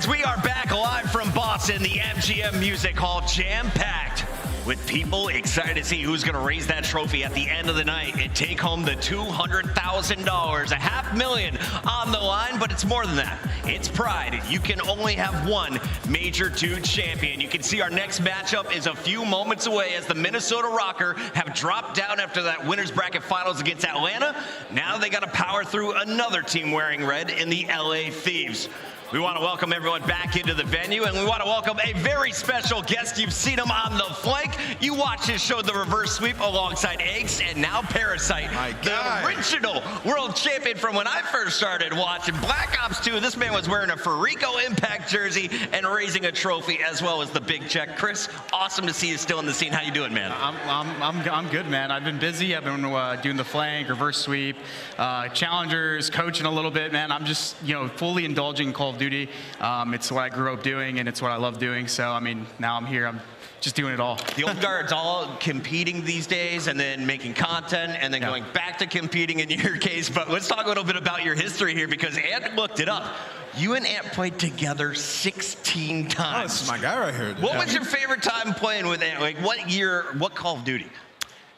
fans, we are back live from Boston, the MGM Music Hall, jam-packed with people excited to see who's going to raise that trophy at the end of the night and take home the $200,000, $500,000 on the line. But it's more than that. It's pride. You can only have one Major 2 champion. You can see our next matchup is a few moments away as the Minnesota Røkkr have dropped down after that winner's bracket finals against Atlanta. Now they got to power through another team wearing red in the LA Thieves. We want to welcome everyone back into the venue, and we want to welcome a very special guest. You've seen him on the flank. You watched his show, The Reverse Sweep, alongside Eggs, and now Parasite, the original world champion from when I first started watching Black Ops 2. This man was wearing a Farico Impact jersey and raising a trophy, as well as the big check. Chris, awesome to see you still in the scene. How you doing, man? I'm good, man. I've been busy. I've been doing the flank, reverse sweep, challengers, coaching a little bit, man. I'm just, fully indulging in Call of Duty. It's what I grew up doing, and it's what I love doing. So, I mean, now I'm here. I'm just doing it all. The old guard's all competing these days and then making content and then going back to competing in your case. But let's talk a little bit about your history here, because Ant looked it up. You and Ant played together 16 times. Oh, this is my guy right here. What was your favorite time playing with Ant? Like, what year, what Call of Duty?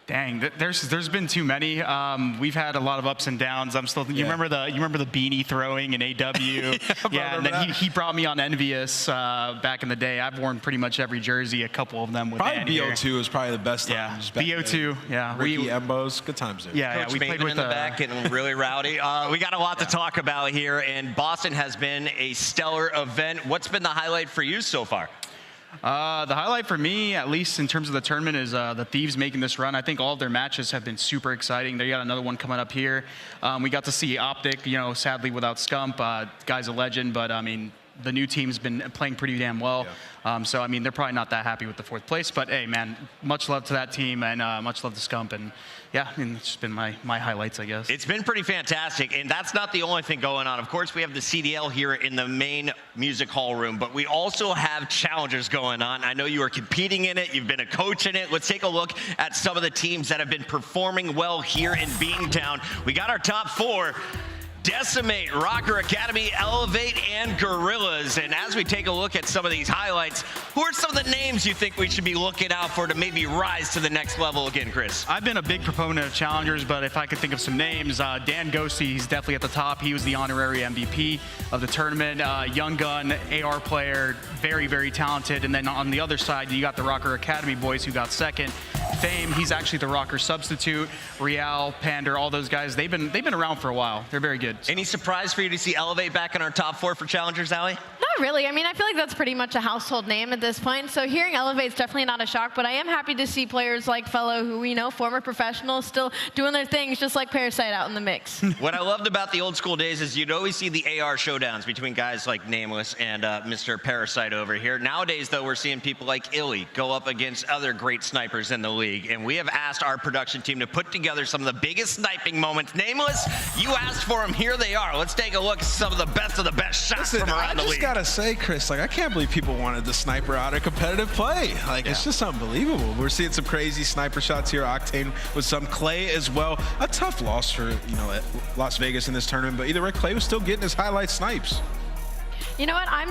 Dang, there's been too many. We've had a lot of ups and downs. I'm still. You remember the beanie throwing in AW? Yeah, and then he brought me on Envious back in the day. I've worn pretty much every jersey. A couple of them with probably BO2 is probably the best time. Yeah, BO2. Yeah, Ricky Embos, good times there. Yeah, Coach we played with in the back and really rowdy. We got a lot to talk about here, and Boston has been a stellar event. What's been the highlight for you so far? The highlight for me, at least in terms of the tournament, is the Thieves making this run. I think all of their matches have been super exciting. They got another one coming up here. We got to see OpTic, sadly without Scump. Guy's a legend, but I mean, the new team's been playing pretty damn well. So, I mean, they're probably not that happy with the 4th place. But, hey, man, much love to that team and much love to Scump. And, yeah, I mean, it's just been my highlights, I guess. It's been pretty fantastic. And that's not the only thing going on. Of course, we have the CDL here in the main music hall room. But we also have challengers going on. I know you are competing in it. You've been a coach in it. Let's take a look at some of the teams that have been performing well here in Beantown. We got our top 4. Decimate, Røkkr Academy, Elevate, and Guerrillas. And as we take a look at some of these highlights, who are some of the names you think we should be looking out for to maybe rise to the next level again, Chris? I've been a big proponent of challengers, but if I could think of some names, Dan Ghosty, he's definitely at the top. He was the honorary MVP of the tournament. Young gun, AR player, very, very talented. And then on the other side, you got the Røkkr Academy boys who got second. Fame, he's actually the Røkkr substitute. Real, Pander, all those guys, they've been around for a while. They're very good. Any surprise for you to see Elevate back in our top 4 for challengers, aLLeY? Not really. I mean, I feel like that's pretty much a household name at this point. So hearing Elevate is definitely not a shock, but I am happy to see players like Fellow, who we know, former professionals, still doing their things, just like Parasite out in the mix. What I loved about the old school days is you'd always see the AR showdowns between guys like Nameless and Mr. Parasite over here. Nowadays, though, we're seeing people like iLLeY go up against other great snipers in the league. And we have asked our production team to put together some of the biggest sniping moments. Nameless, you asked for them. Here they are. Let's take a look at some of the best shots from around the league. I just gotta say, Chris, I can't believe people wanted the sniper out of competitive play. It's just unbelievable. We're seeing some crazy sniper shots here. Octane with some Clay as well. A tough loss for Las Vegas in this tournament, but either way, Clay was still getting his highlight snipes. You know what? I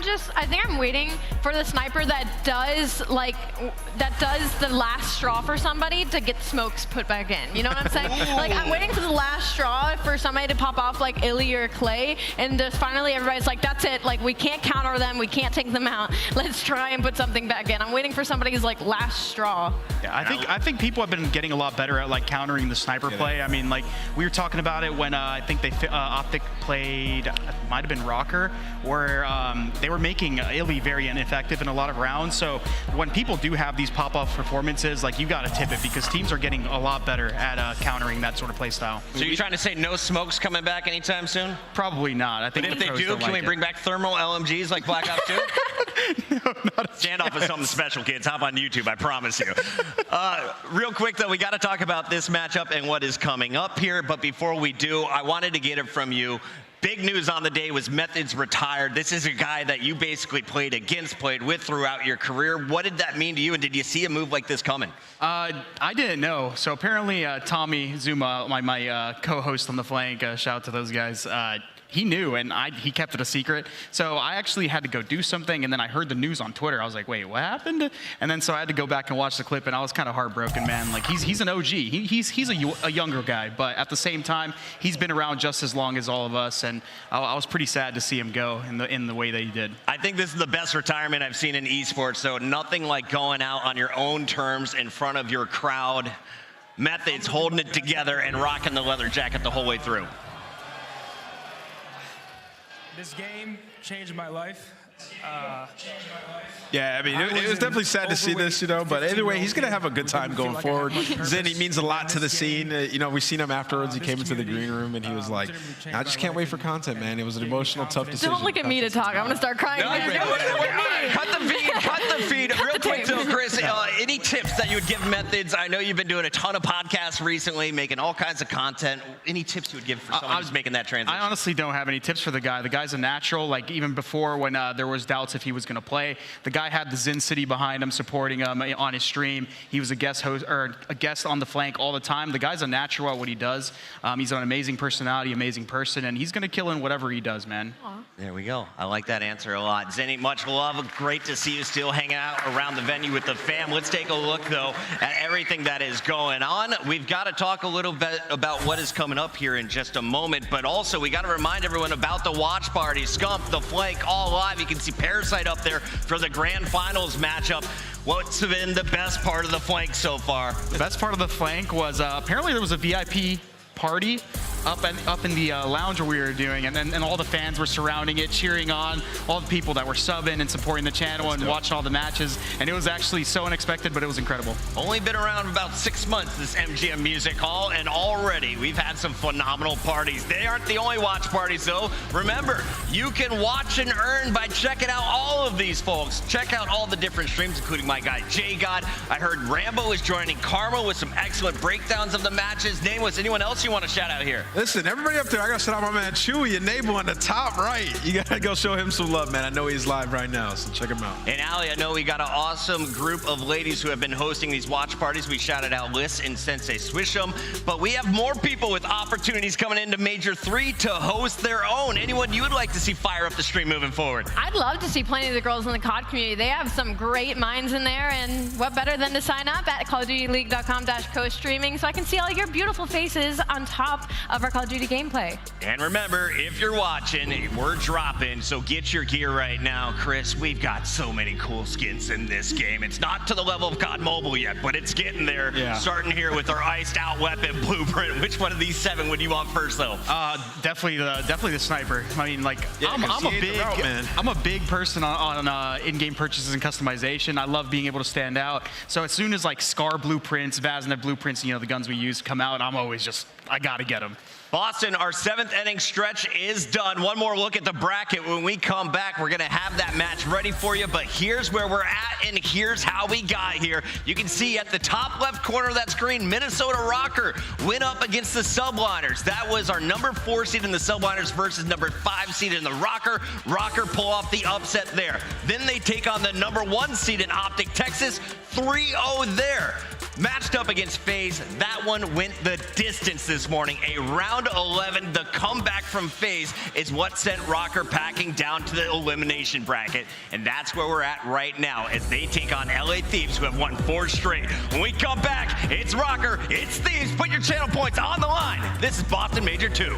think I'm waiting for the sniper that does the last straw for somebody to get smokes put back in. You know what I'm saying? I'm waiting for the last straw for somebody to pop off like iLLeY or Clay, and just finally everybody's like, that's it. Like, we can't counter them. We can't take them out. Let's try and put something back in. I'm waiting for somebody's last straw. Yeah, I think people have been getting a lot better at countering the sniper play. I mean, we were talking about it when I think OpTic played, it might have been Røkkr, where they were making iLLeY very ineffective in a lot of rounds. So when people do have these pop-off performances, you got to tip it, because teams are getting a lot better at countering that sort of play style. So you're trying to say no smokes coming back anytime soon? Probably not. I think but if they do, can we bring back thermal LMGs like Black Ops 2? No, Standoff is something special, kids. Hop on YouTube, I promise you. Real quick, though, we got to talk about this matchup and what is coming up here. But before we do, I wanted to get it from you. Big news on the day was Methodz retired. This is a guy that you basically played with throughout your career. What did that mean to you, and did you see a move like this coming? I didn't know. So apparently Tommy Zuma, my co-host on the flank, shout out to those guys, he knew, and he kept it a secret. So I actually had to go do something, and then I heard the news on Twitter. I was like, wait, what happened? And then so I had to go back and watch the clip, and I was kind of heartbroken, man. Like, he's an OG. He's a younger guy, but at the same time, he's been around just as long as all of us, and I was pretty sad to see him go in the way that he did. I think this is the best retirement I've seen in esports, so nothing like going out on your own terms in front of your crowd. Methodz holding it together and rocking the leather jacket the whole way through. This game changed my life. Yeah, I mean, it was definitely sad to see this, you know, but either way, he's going to have a good time going forward. Zinni means a lot to the scene. You know, we've seen him afterwards. He came into the green room and he was like, I just can't wait for content, man. It was an emotional, tough decision. Don't look at me to talk. I'm going to start crying. Cut the feed. Real quick, though, Chris, any tips that you would give Methodz? I know you've been doing a ton of podcasts recently, making all kinds of content. Any tips you would give for someone who's making that transition? I honestly don't have any tips for the guy. The guy's a natural. Like, even before when there was doubts if he was going to play, the guy had the Zin City behind him, supporting him on his stream. He was a guest host or a guest on the flank all the time. The guy's a natural at what he does. He's an amazing personality, amazing person, and he's going to kill in whatever he does, man. There we go. I like that answer a lot. Zinni, much love. Great to see you still hanging out around the venue with the fam. Let's take a look, though, at everything that is going on. We've got to talk a little bit about what is coming up here in just a moment, but also we got to remind everyone about the watch party. Scump, the flank, all live. You can see Parasite up there for the grand finals matchup. What's been the best part of the flank so far? The best part of the flank was apparently there was a VIP party up in the lounge where we were doing, and all the fans were surrounding it, cheering on all the people that were subbing and supporting the channel and watching all the matches, and it was actually so unexpected, but it was incredible. Only been around about 6 months, this MGM Music Hall, and already we've had some phenomenal parties. They aren't the only watch parties, though. Remember, you can watch and earn by checking out all of these folks. Check out all the different streams, including my guy J-God. I heard Rambo is joining Karma with some excellent breakdowns of the matches. Nameless, anyone else you want to shout out here? Listen, everybody up there, I got to shout out my man Chewy and Nable on the top right. You got to go show him some love, man. I know he's live right now, so check him out. And aLLeY, I know we got an awesome group of ladies who have been hosting these watch parties. We shouted out Liz and Sensei Swish'em, but we have more people with opportunities coming into Major 3 to host their own. Anyone you would like to see fire up the stream moving forward? I'd love to see plenty of the girls in the COD community. They have some great minds in there, and what better than to sign up at CallOfDutyLeague.com/co-streaming so I can see all your beautiful faces on top of our Call of Duty gameplay. And remember, if you're watching, we're dropping, so get your gear right now. Chris, we've got so many cool skins in this game. It's not to the level of COD Mobile yet, but it's getting there. Yeah. Starting here with our iced out weapon blueprint. Which one of these 7 would you want first, though? Definitely the sniper. I mean, like, I'm a big person on in-game purchases and customization. I love being able to stand out. So as soon as like Scar blueprints, Vaznev blueprints, you know, the guns we use come out, I'm always just, I gotta get them. Boston, our 7th inning stretch is done. One more look at the bracket. When we come back, we're gonna have that match ready for you, but here's where we're at and here's how we got here. You can see at the top left corner of that screen, Minnesota Røkkr went up against the Subliners. That was our number 4 seed in the Subliners versus number 5 seed in the Røkkr. Røkkr pull off the upset there. Then they take on the number 1 seed in OpTic Texas, 3-0 there. Matched up against FaZe, that one went the distance this morning. A round 11, the comeback from FaZe is what sent Røkkr packing down to the elimination bracket. And that's where we're at right now as they take on LA Thieves, who have won 4 straight. When we come back, it's Røkkr, it's Thieves. Put your channel points on the line. This is Boston Major 2.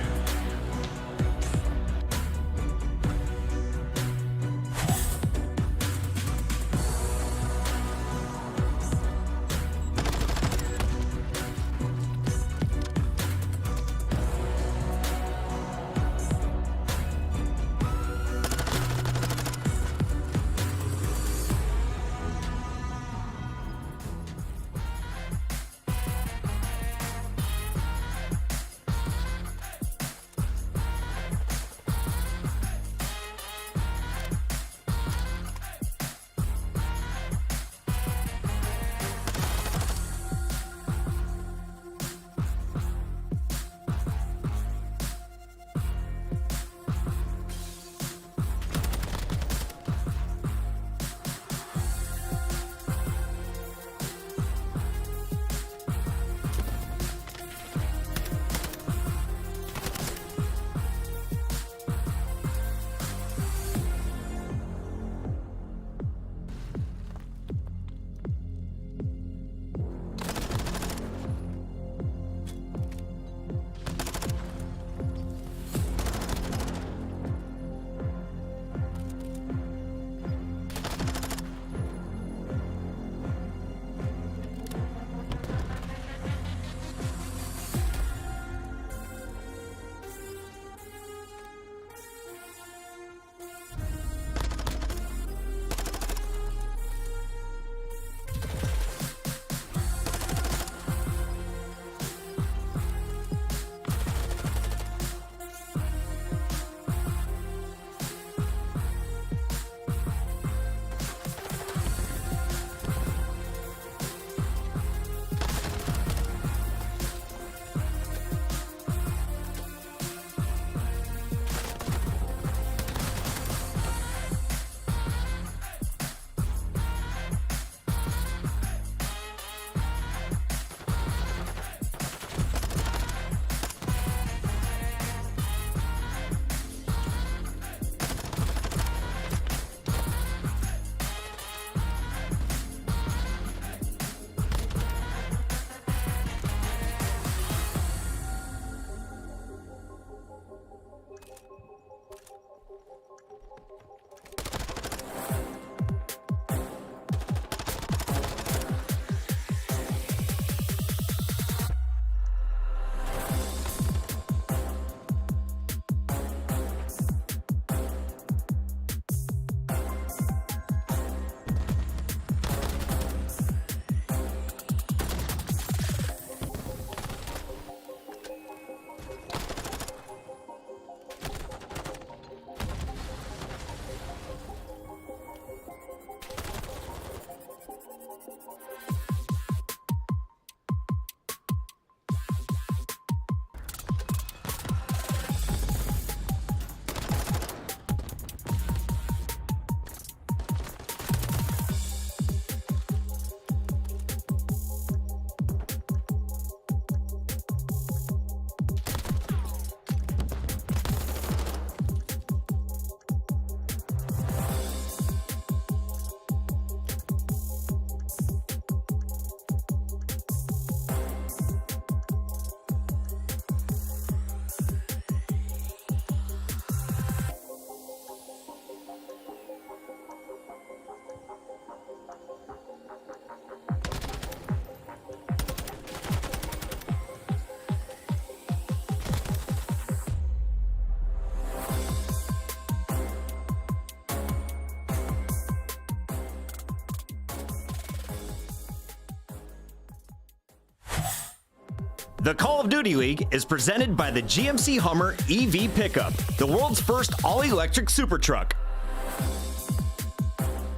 The Call of Duty League is presented by the GMC Hummer EV Pickup, the world's first all-electric super truck.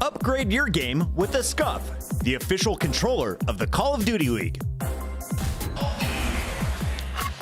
Upgrade your game with the Scuff, the official controller of the Call of Duty League.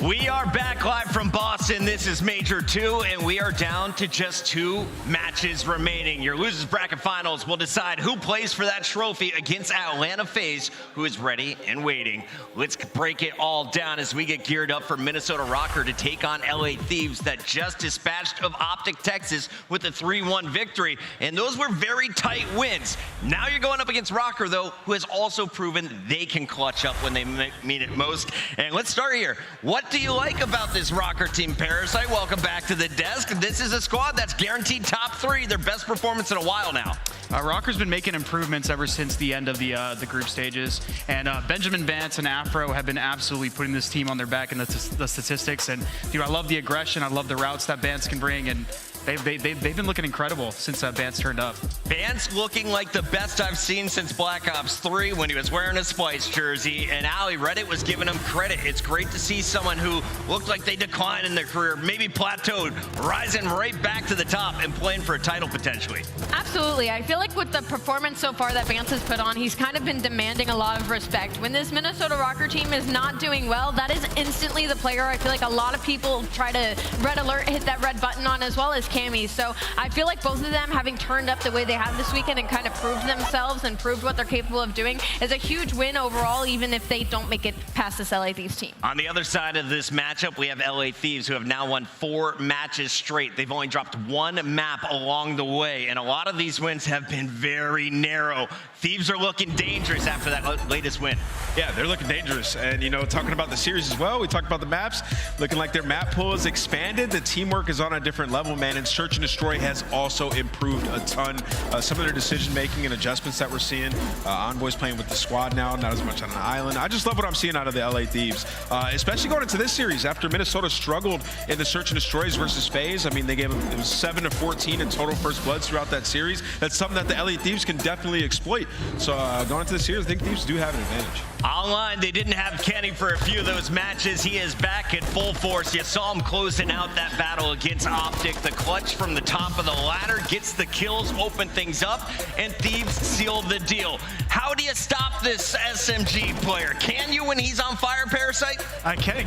We are back live from Boston. This is Major 2, and we are down to just 2 matches remaining. Your losers bracket finals will decide who plays for that trophy against Atlanta FaZe, who is ready and waiting. Let's break it all down as we get geared up for Minnesota Røkkr to take on LA Thieves that just dispatched of OpTic Texas with a 3-1 victory, and those were very tight wins. Now you're going up against Røkkr, though, who has also proven they can clutch up when they mean it most. And let's start here. What do you like about this Røkkr team, Parasite? Welcome back to the desk. This is a squad that's guaranteed top 3, their best performance in a while now. Røkkr's been making improvements ever since the end of the group stages, and Benjamin Bance and Afro have been absolutely putting this team on their back in the statistics. And dude, I love the aggression, I love the routes that Bance can bring, and they've been looking incredible since Bance turned up. Bance looking like the best I've seen since Black Ops 3 when he was wearing a Splice jersey, and aLLeY, Reddit was giving him credit. It's great to see someone who looked like they declined in their career, maybe plateaued, rising right back to the top and playing for a title potentially. Absolutely. I feel like with the performance so far that Bance has put on, he's kind of been demanding a lot of respect. When this Minnesota Røkkr team is not doing well, that is instantly the player I feel like a lot of people try to red alert, hit that red button on, as well as Cammy. So I feel like both of them having turned up the way they have this weekend and kind of proved themselves and proved what they're capable of doing is a huge win overall, even if they don't make it past this LA Thieves team. On the other side of this matchup, we have LA Thieves, who have now won 4 matches straight. They've only dropped 1 map along the way, and a lot of these wins have been very narrow. Thieves are looking dangerous after that latest win. Yeah, they're looking dangerous. And, you know, talking about the series as well, we talked about the maps, looking like their map pool is expanded. The teamwork is on a different level, man, and Search and Destroy has also improved a ton. Some of their decision-making and adjustments that we're seeing. Envoy's playing with the squad now, not as much on an island. I just love what I'm seeing out of the LA Thieves, especially going into this series after Minnesota struggled in the Search and Destroys versus FaZe. I mean, they gave them, it was 7-14 in total first bloods throughout that series. That's something that the LA Thieves can definitely exploit. So going into the series, I think Thieves do have an advantage. Online, they didn't have Kenny for a few of those matches. He is back at full force. You saw him closing out that battle against OpTic. The clutch from the top of the ladder gets the kills, open things up, and Thieves seal the deal. How do you stop this SMG player? Can you when he's on fire, Parasite?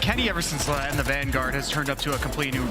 Kenny, ever since in the Vanguard, has turned up to a complete new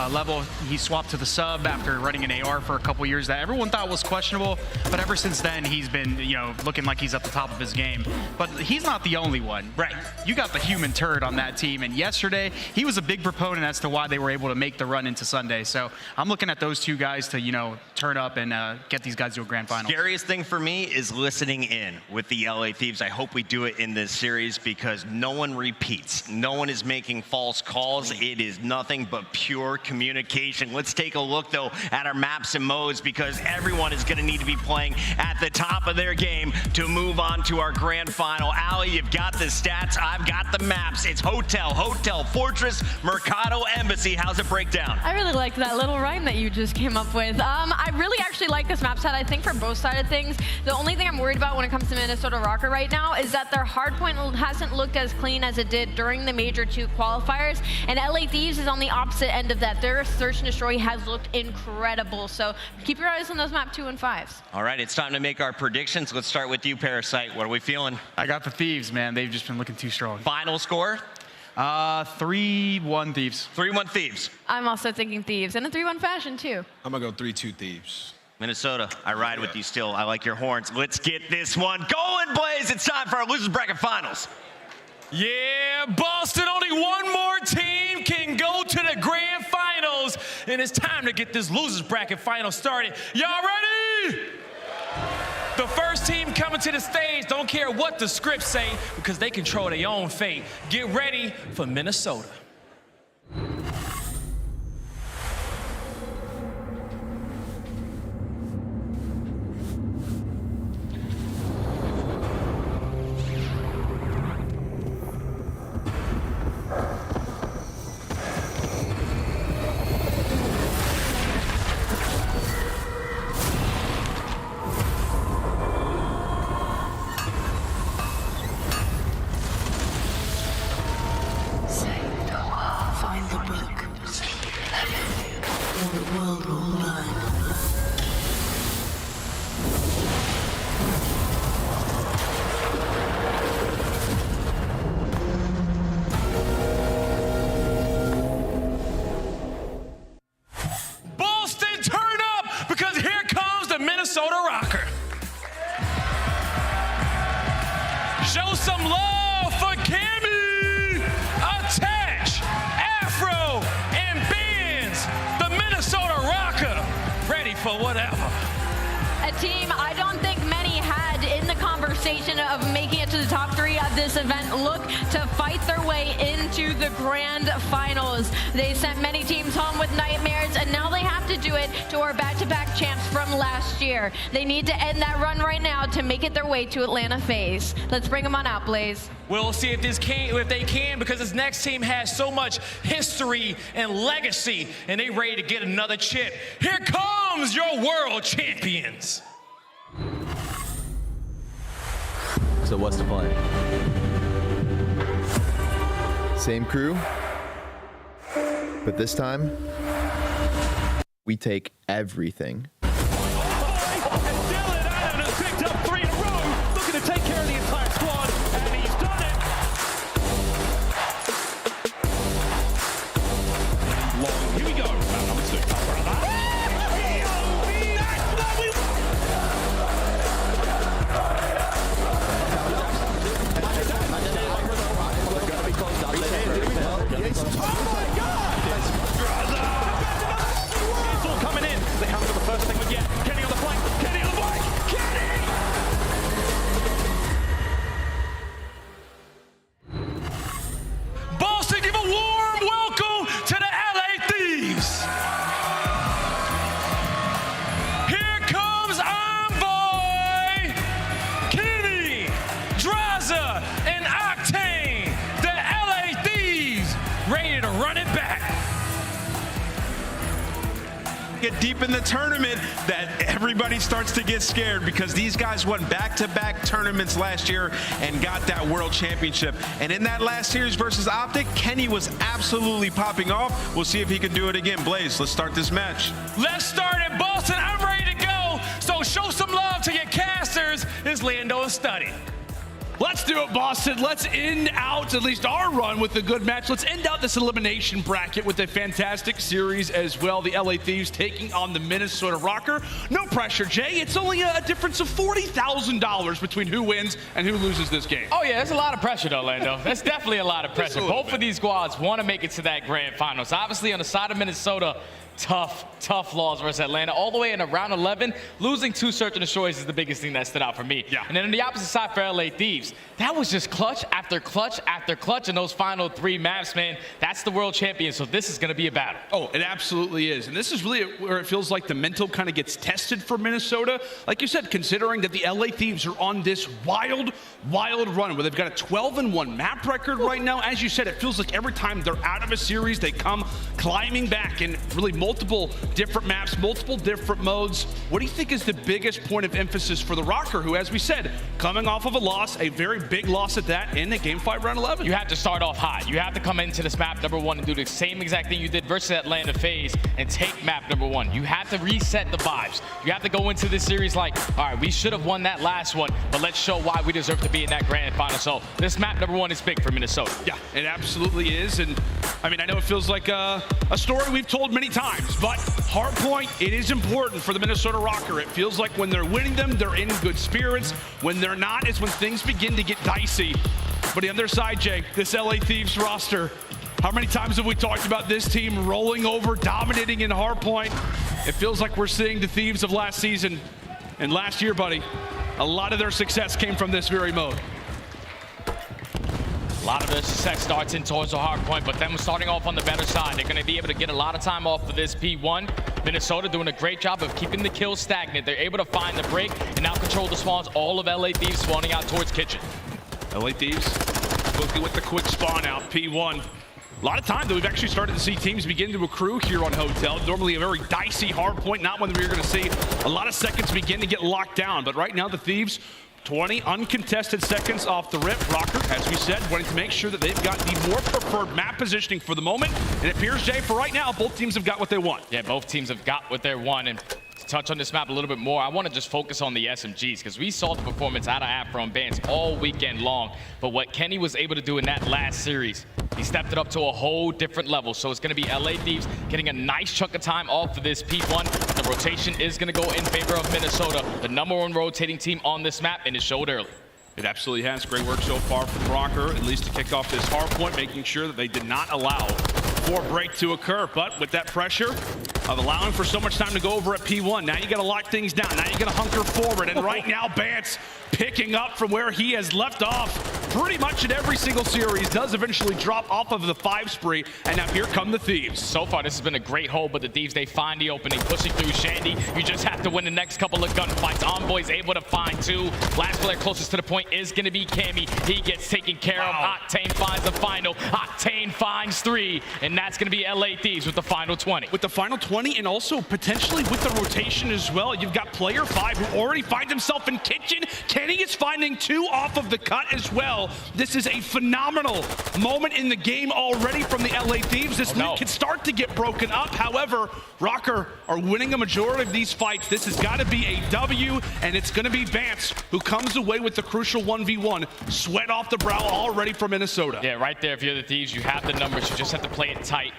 level. He swapped to the sub after running an AR for a couple years that everyone thought was questionable, but ever since then, he's been, you know, looking like he's at the top of his game. But he's not the only one. Right. You got the human turd on that team, and yesterday, he was a big proponent as to why they were able to make the run into Sunday. So I'm looking at those 2 guys to, you know, turn up and get these guys to a grand final. Scariest thing for me is listening in with the LA Thieves. I hope we do it in this series because no one repeats. No one is making false calls. It is nothing but pure communication. Let's take a look, though, at our maps and modes because everyone is going to need to be playing at the top of their game to move on to our grand final. aLLeY, you've got the stats. I've got the maps. It's Hotel, Fortress, Mercado, Embassy. How's it break down? I really liked that little rhyme that you just came up with. I really actually like this map set. I think for both sides of things, the only thing I'm worried about when it comes to Minnesota Røkkr right now is that their hardpoint hasn't looked as clean as it did during the Major 2 qualifiers, and LA Thieves is on the opposite end of that. Their Search and Destroy has looked incredible, so keep your eyes on those map 2 and 5s. All right, it's time to make our predictions. Let's start with you, Parasite. What are we feeling? I got the Thieves, man. They've just been looking too strong. Final score? 3-1 Thieves. 3-1 Thieves. I'm also thinking Thieves, in a 3-1 fashion, too. I'm going to go 3-2 Thieves. Minnesota, I ride with you still. I like your horns. Let's get this one going, Blaze. It's time for our losers bracket finals. Yeah, Boston, only one more team can go to the grand finals, and it's time to get this losers bracket final started. Y'all ready? The first team coming to the stage, don't care what the scripts say, because they control their own fate. Get ready for Minnesota. Minnesota Røkkr. Show some love for Cammy, Attach, Afro, and Bance. The Minnesota Røkkr, ready for whatever. A team I don't think many had in the conversation of making it to the top 3 of this event look to fight their way into the grand finals. They sent many teams home with nightmares, and now they have to do it to our back-to-back champs from last year. They need to end that run right now to make it their way to Atlanta FaZe. Let's bring them on out, Blaze. We'll see if they can, because this next team has so much history and legacy, and they ready to get another chip. Here comes your world champions. So what's the plan? Same crew, but this time we take everything. Picked up 3 in a row, looking to take care of the entire squad, and he's done it. Long, here we go. Round number 2. It's all coming in. They haven't got the first thing yet. Kenny on the flank. Kenny on the flank. Kenny! Boston, give a warm welcome to the LA Thieves. Here comes Envoy, Kenny, Drazah, and Octane. The LA Thieves ready to run it back. Get deep in the tournament that everybody starts to get scared, because these guys won back-to-back tournaments last year and got that world championship. And in that last series versus OpTic, Kenny was absolutely popping off. We'll see if he can do it again. Blaze, let's start this match. Let's start it, Boston. I'm ready to go. So show some love to your casters. It's Lando and Study. Let's do it, Boston. Let's end out at least our run with a good match. Let's end out this elimination bracket with a fantastic series as well. The LA Thieves taking on the Minnesota Røkkr. No pressure, Jay. It's only a difference of $40,000 between who wins and who loses this game. Oh, yeah, there's a lot of pressure, though, Lando. There's definitely a lot of pressure. Both of these squads want to make it to that grand finals. Obviously, on the side of Minnesota, tough loss versus Atlanta. All the way in round 11, losing 2 search and destroys is the biggest thing that stood out for me. Yeah. And then on the opposite side for LA Thieves, that was just clutch after clutch after clutch in those final 3 maps, man. That's the world champion, so this is going to be a battle. Oh, it absolutely is. And this is really where it feels like the mental kind of gets tested for Minnesota. Like you said, considering that the LA Thieves are on this wild run where they've got a 12-1 map record right now. As you said, it feels like every time they're out of a series, they come climbing back in really multiple different maps, multiple different modes. What do you think is the biggest point of emphasis for the Røkkr, who, as we said, coming off of a loss, a very big loss at that in the Game 5 round 11? You have to start off high. You have to come into this map number 1 and do the same exact thing you did versus Atlanta FaZe and take map number 1. You have to reset the vibes. You have to go into this series like, all right, we should have won that last one, but let's show why we deserve to be in that grand final. So this map number 1 is big for Minnesota. Yeah, it absolutely is. And I mean, I know it feels like a story we've told many times, but hardpoint, it is important for the Minnesota Røkkr. It feels like when they're winning them, they're in good spirits. When they're not, is when things begin to get dicey. But the other side, Jay, this LA Thieves roster, how many times have we talked about this team rolling over, dominating in hardpoint? It feels like we're seeing the Thieves of last season and last year, buddy. A lot of their success came from this very mode. A lot of their success starts in towards the hard point, but them starting off on the better side. They're going to be able to get a lot of time off of this P1. Minnesota doing a great job of keeping the kills stagnant. They're able to find the break and now control the spawns. All of LA Thieves spawning out towards Kitchen. LA Thieves looking with the quick spawn out, P1. A lot of time that we've actually started to see teams begin to accrue here on Hotel. Normally a very dicey hard point, not one that we're going to see a lot of seconds begin to get locked down. But right now the Thieves, 20 uncontested seconds off the rip. Røkkr, as we said, wanting to make sure that they've got the more preferred map positioning for the moment. And it appears, Jay, for right now, both teams have got what they want. Yeah, both teams have got what they want. And to touch on this map a little bit more, I want to just focus on the SMGs, because we saw the performance out of Afro and Bance all weekend long. But what Kenny was able to do in that last series, he stepped it up to a whole different level. So it's going to be LA Thieves getting a nice chunk of time off of this P1. The the rotation is going to go in favor of Minnesota, the #1 rotating team on this map, and it showed early. It absolutely has. Great work so far from Røkkr, at least to kick off this hard point, making sure that they did not allow for a break to occur. But with that pressure of allowing for so much time to go over at P1, now you got to lock things down. Now you got to hunker forward. And right now, Bance picking up from where he has left off pretty much in every single series, does eventually drop off of the 5 spree, and now here come the Thieves. So far, this has been a great hold, but the Thieves, they find the opening, pushing through Shandy. You just have to win the next couple of gunfights. Envoy's able to find 2. Last player closest to the point is going to be Cammy. He gets taken care of. Octane finds the final. Octane finds 3, and that's going to be LA Thieves with the final 20. With the final 20, and also potentially with the rotation as well. You've got player 5 who already finds himself in kitchen. Kenny is finding 2 off of the cut as well. This is a phenomenal moment in the game already from the LA Thieves. This lead can start to get broken up. However, Røkkr are winning a majority of these fights. This has got to be a W, and it's going to be Bance who comes away with the crucial 1v1. Sweat off the brow already from Minnesota. Yeah, right there. If you're the Thieves, you have the numbers. You just have to play it tight.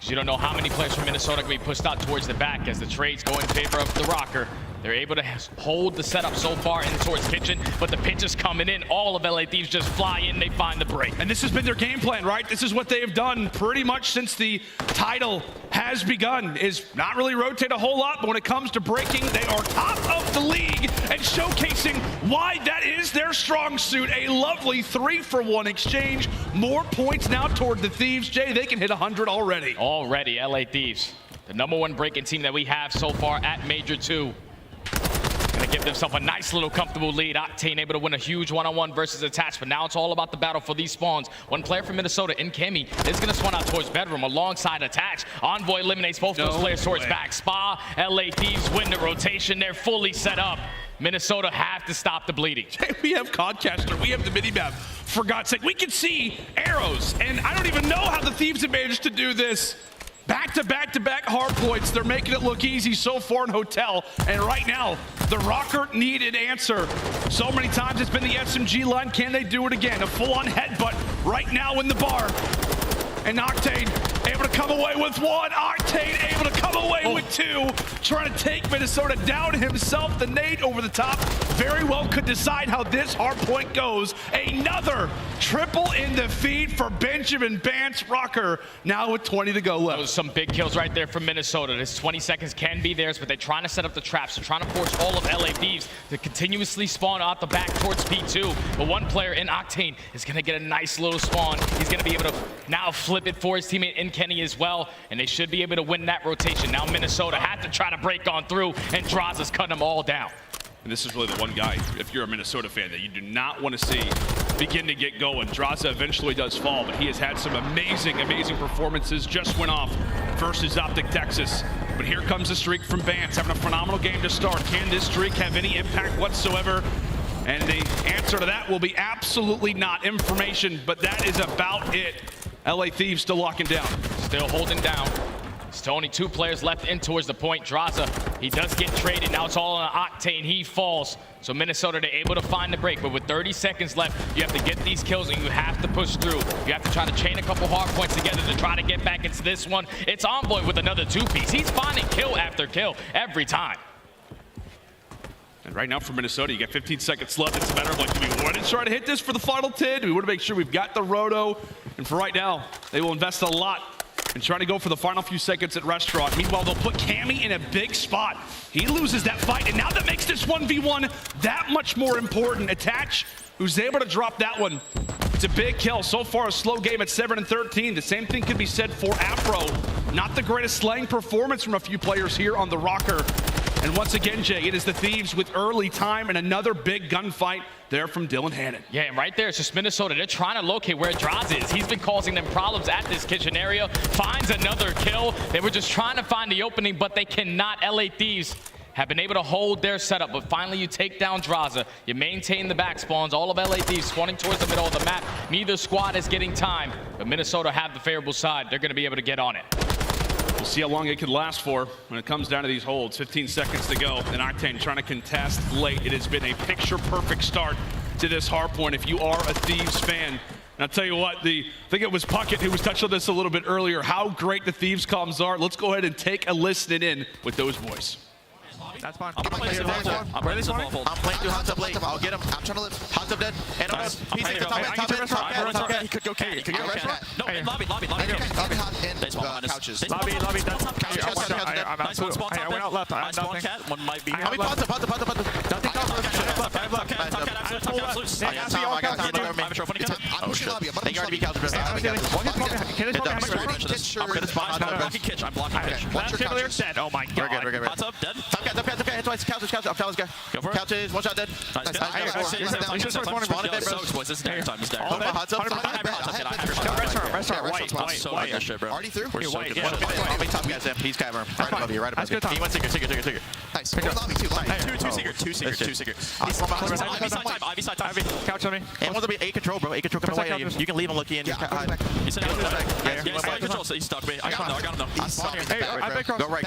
You don't know how many players from Minnesota can be pushed out towards the back as the trades go in favor of the Røkkr. They're able to hold the setup so far in towards kitchen, but the pitch is coming in. All of LA Thieves just fly in, they find the break. And this has been their game plan, right? This is what they have done pretty much since the title has begun, is not really rotate a whole lot, but when it comes to breaking, they are top of the league and showcasing why that is their strong suit. A lovely 3-for-1 exchange. More points now toward the Thieves. Jay, they can hit 100 already. Already, LA Thieves, the #1 breaking team that we have so far at Major 2. Gonna give themselves a nice little comfortable lead. Octane able to win a huge one-on-one versus Attach, but now it's all about the battle for these spawns. One player from Minnesota in Cammy is gonna spawn out towards bedroom alongside Attach. Envoy eliminates both those players towards back. Spa, LA Thieves win the rotation. They're fully set up. Minnesota have to stop the bleeding. We have Codcaster, we have the mini-map. For God's sake, we can see arrows, and I don't even know how the Thieves have managed to do this. Back-to-back-to-back hard points. They're making it look easy so far in Hotel. And right now, the Røkkr need an answer. So many times it's been the SMG line. Can they do it again? A full-on headbutt right now in the bar. And Octane able to come away with 1. Octane able to come away with 2. Trying to take Minnesota down himself. The nade over the top very well could decide how this hard point goes. Another triple in the feed for Benjamin Bance. Røkkr now with 20 to go left. Those are some big kills right there from Minnesota. This 20 seconds can be theirs, but they're trying to set up the traps. They're trying to force all of LA Thieves to continuously spawn out the back towards P2. But one player in Octane is going to get a nice little spawn. He's going to be able to now flip it for his teammate in Kenny as well, and they should be able to win that rotation. Now Minnesota had to try to break on through, and Drazah's cutting them all down. And this is really the one guy, if you're a Minnesota fan, that you do not want to see begin to get going. Drazah eventually does fall, but he has had some amazing, amazing performances. Just went off versus OpTic Texas. But here comes the streak from Bance, having a phenomenal game to start. Can this streak have any impact whatsoever? And the answer to that will be absolutely not. Information, but that is about it. LA Thieves still locking down. Still holding down. Still only 2 players left in towards the point. Drazah, he does get traded. Now it's all on Octane. He falls. So Minnesota, they're able to find the break. But with 30 seconds left, you have to get these kills and you have to push through. You have to try to chain a couple hard points together to try to get back into this one. It's Envoy with another 2-piece. He's finding kill after kill every time. And right now for Minnesota, you got 15 seconds left. It's a matter of like, do we want to try to hit this for the final 10? Do we want to make sure we've got the roto? And for right now, they will invest a lot in trying to go for the final few seconds at Restaurant. Meanwhile, they'll put Cammy in a big spot. He loses that fight, and now that makes this 1v1 that much more important. Attach, who's able to drop that one. It's a big kill. So far, a slow game at 7 and 13. The same thing could be said for Afro. Not the greatest slaying performance from a few players here on the Røkkr. And once again, Jay, it is the Thieves with early time and another big gunfight there from Dylan Hannon. Yeah, and right there, it's just Minnesota. They're trying to locate where Drazah is. He's been causing them problems at this kitchen area. Finds another kill. They were just trying to find the opening, but they cannot. LA Thieves have been able to hold their setup, but finally you take down Drazah. You maintain the back spawns. All of LA Thieves spawning towards the middle of the map. Neither squad is getting time, but Minnesota have the favorable side. They're going to be able to get on it. We'll see how long it can last for when it comes down to these holds. 15 seconds to go, and Octane trying to contest late. It has been a picture-perfect start to this hard point. If you are a Thieves fan, And I'll tell you what, I think it was Puckett who was touched on this a little bit earlier, how great the Thieves comms are. Let's go ahead and take a listen in with those boys. That's fine. I'm playing through hot tub late. I'll get him. I'm trying to live. Hot tub dead. And I'm top mid. He could go carry. He could go restaurant. No, lobby. They spawn couches. Lobby. I went out left. I spawn cat. One might be. I mean, hot tub. I'm pushing lobby. They already be couch. I'm gonna spawn hot tub. I'm blocking pitch. Watch your couches. Dead. Oh my god. We're good. Hot tub dead. Okay, hit twice. Couches. I'm telling this guy. Go for it. Couches. One shot dead. Nice. This is dead time. He's dead. Hot tub. Restaurant. Already through? We're so good. I'll be top guy, Simp. He's cavern. Right above you. He went secret. Nice. Lobby, two secret. Ivy side time. Couch on me. And one's gonna be A control, bro. A control coming away. You can leave him looking in. He's control, so he stuck me. I got him though. Go right.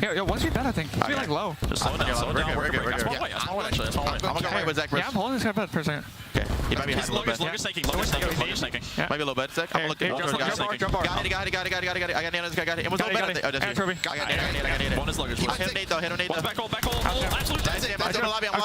Yo, once you're done, I think. It's like low. Just slow down. We're good. That's one way, actually. That's one way. I'm gonna go right with Zach first. Yeah, I'm holding this guy bed for a second. Okay. He might be hiding a little bit. Logan's snaking. Might be a little bit. Zach, I'm looking. Got it. I got Nero. This guy got it. It was a little better. Oh, that's you. I got Nero. One is Logan's. Hit him, Nate, though. Back hole. Absolutely. That's it. I'm lobby. I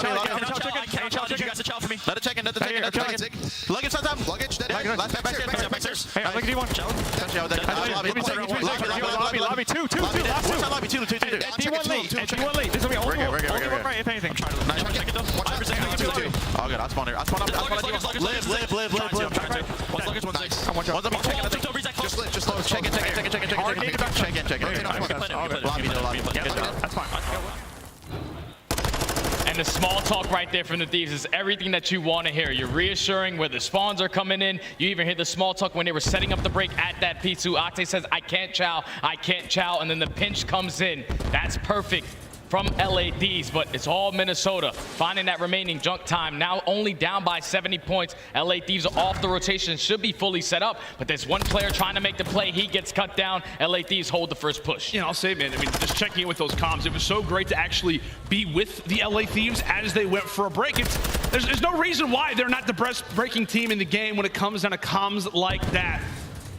challenge you guys to challenge for me. Let it check in. Luggage sometime. Luggage. Last back stairs. Hey, I'm looking at D1. Lobby. Two. D1 late. This will be all right, if anything. Oh, good. I'll spawn here. Live. One's Luggage, one's 6. One's up. Just slow. Check in. Lobby. That's fine. And the small talk right there from the Thieves is everything that you want to hear. You're reassuring where the spawns are coming in. You even hear the small talk when they were setting up the break at that P2. Octane says, I can't chow. And then the pinch comes in. That's perfect from LA Thieves, but it's all Minnesota. Finding that remaining junk time, now only down by 70 points. LA Thieves are off the rotation, should be fully set up, but there's one player trying to make the play. He gets cut down. LA Thieves hold the first push. Yeah, I'll say, man, I mean, just checking in with those comms, it was so great to actually be with the LA Thieves as they went for a break. There's no reason why they're not the best breaking team in the game when it comes down to comms like that.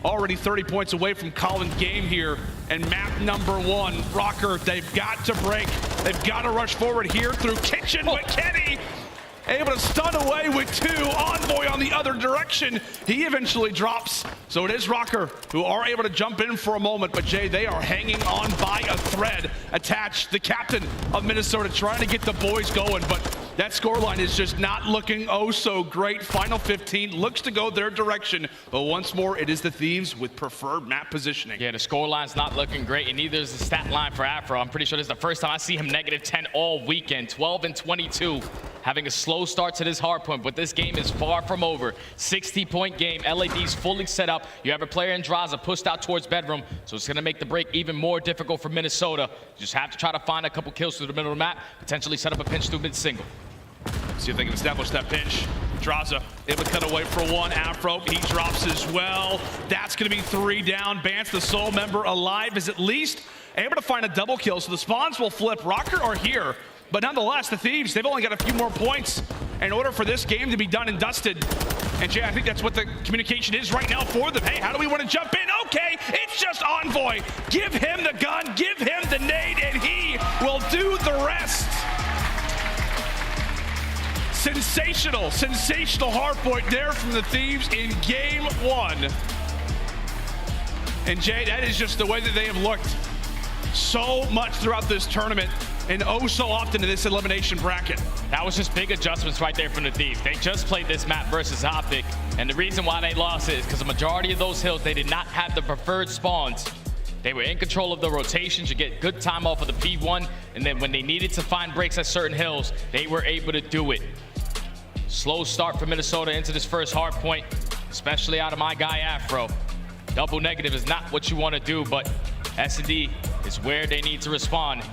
Already 30 points away from Colin's game here. And map number 1, Røkkr, they've got to break. They've got to rush forward here through Kitchen, but Kenny able to stun away with 2. Envoy on the other direction. He eventually drops. So it is Røkkr who are able to jump in for a moment. But Jay, they are hanging on by a thread attached. The captain of Minnesota trying to get the boys going, but that scoreline is just not looking oh so great. Final 15 looks to go their direction, but once more, it is the Thieves with preferred map positioning. Yeah, the scoreline's not looking great, and neither is the stat line for Afro. I'm pretty sure this is the first time I see him -10 all weekend. 12 and 22, having a slow start to this hard point, but this game is far from over. 60-point game, LAD's fully set up. You have a player in Drazah pushed out towards bedroom, so it's gonna make the break even more difficult for Minnesota. You just have to try to find a couple kills through the middle of the map, potentially set up a pinch through mid-single. See if they can establish that pinch. Drazah able to cut away for 1. Afro, he drops as well. That's going to be 3 down. Bance, the sole member alive, is at least able to find a double kill. So the spawns will flip. Røkkr are here. But nonetheless, the Thieves, they've only got a few more points in order for this game to be done and dusted. And Jay, I think that's what the communication is right now for them. Hey, how do we want to jump in? Okay, it's just Envoy. Give him the gun, give him the nade, and he will do the rest. Sensational hard point there from the Thieves in game 1. And Jay, that is just the way that they have looked so much throughout this tournament and oh so often in this elimination bracket. That was just big adjustments right there from the Thieves. They just played this map versus OpTic, and the reason why they lost it is because the majority of those hills, they did not have the preferred spawns. They were in control of the rotations. You get good time off of the P1, and then when they needed to find breaks at certain hills, they were able to do it. Slow start for Minnesota into this first hard point, especially out of my guy Afro. Double negative is not what you want to do, but S&D is where they need to respond.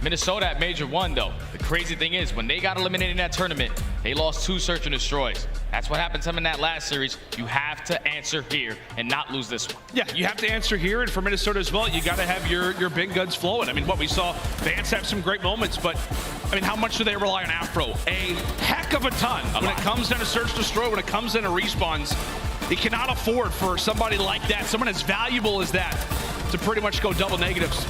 Minnesota at Major 1, though. The crazy thing is, when they got eliminated in that tournament, they lost 2 search and destroys. That's what happened to them in that last series. You have to answer here and not lose this one. Yeah, you have to answer here, and for Minnesota as well, you got to have your big guns flowing. I mean, what we saw, Bance have some great moments, but I mean, how much do they rely on Afro? A heck of a ton. When it comes down to search destroy, when it comes down to respawns, he cannot afford for somebody like that, someone as valuable as that, to pretty much go double negatives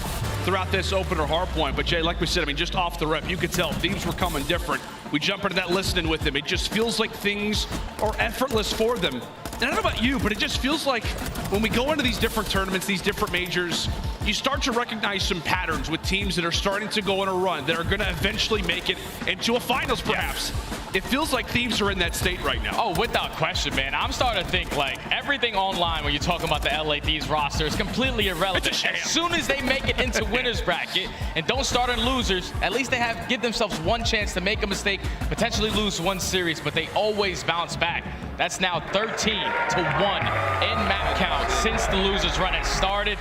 throughout this opener hardpoint. But Jay, like we said, I mean, just off the rep, you could tell Thieves were coming different. We jump into that listening with them. It just feels like things are effortless for them. And I don't know about you, but it just feels like when we go into these different tournaments, these different majors, you start to recognize some patterns with teams that are starting to go on a run, that are going to eventually make it into a finals, perhaps. It feels like Thieves are in that state right now. Oh, without question, man. I'm starting to think like everything online when you're talking about the LA Thieves roster is completely irrelevant. As soon as they make it into winners bracket and don't start on losers, at least they give themselves one chance to make a mistake, potentially lose one series, but they always bounce back. That's now 13-1 in map count since the losers run has started.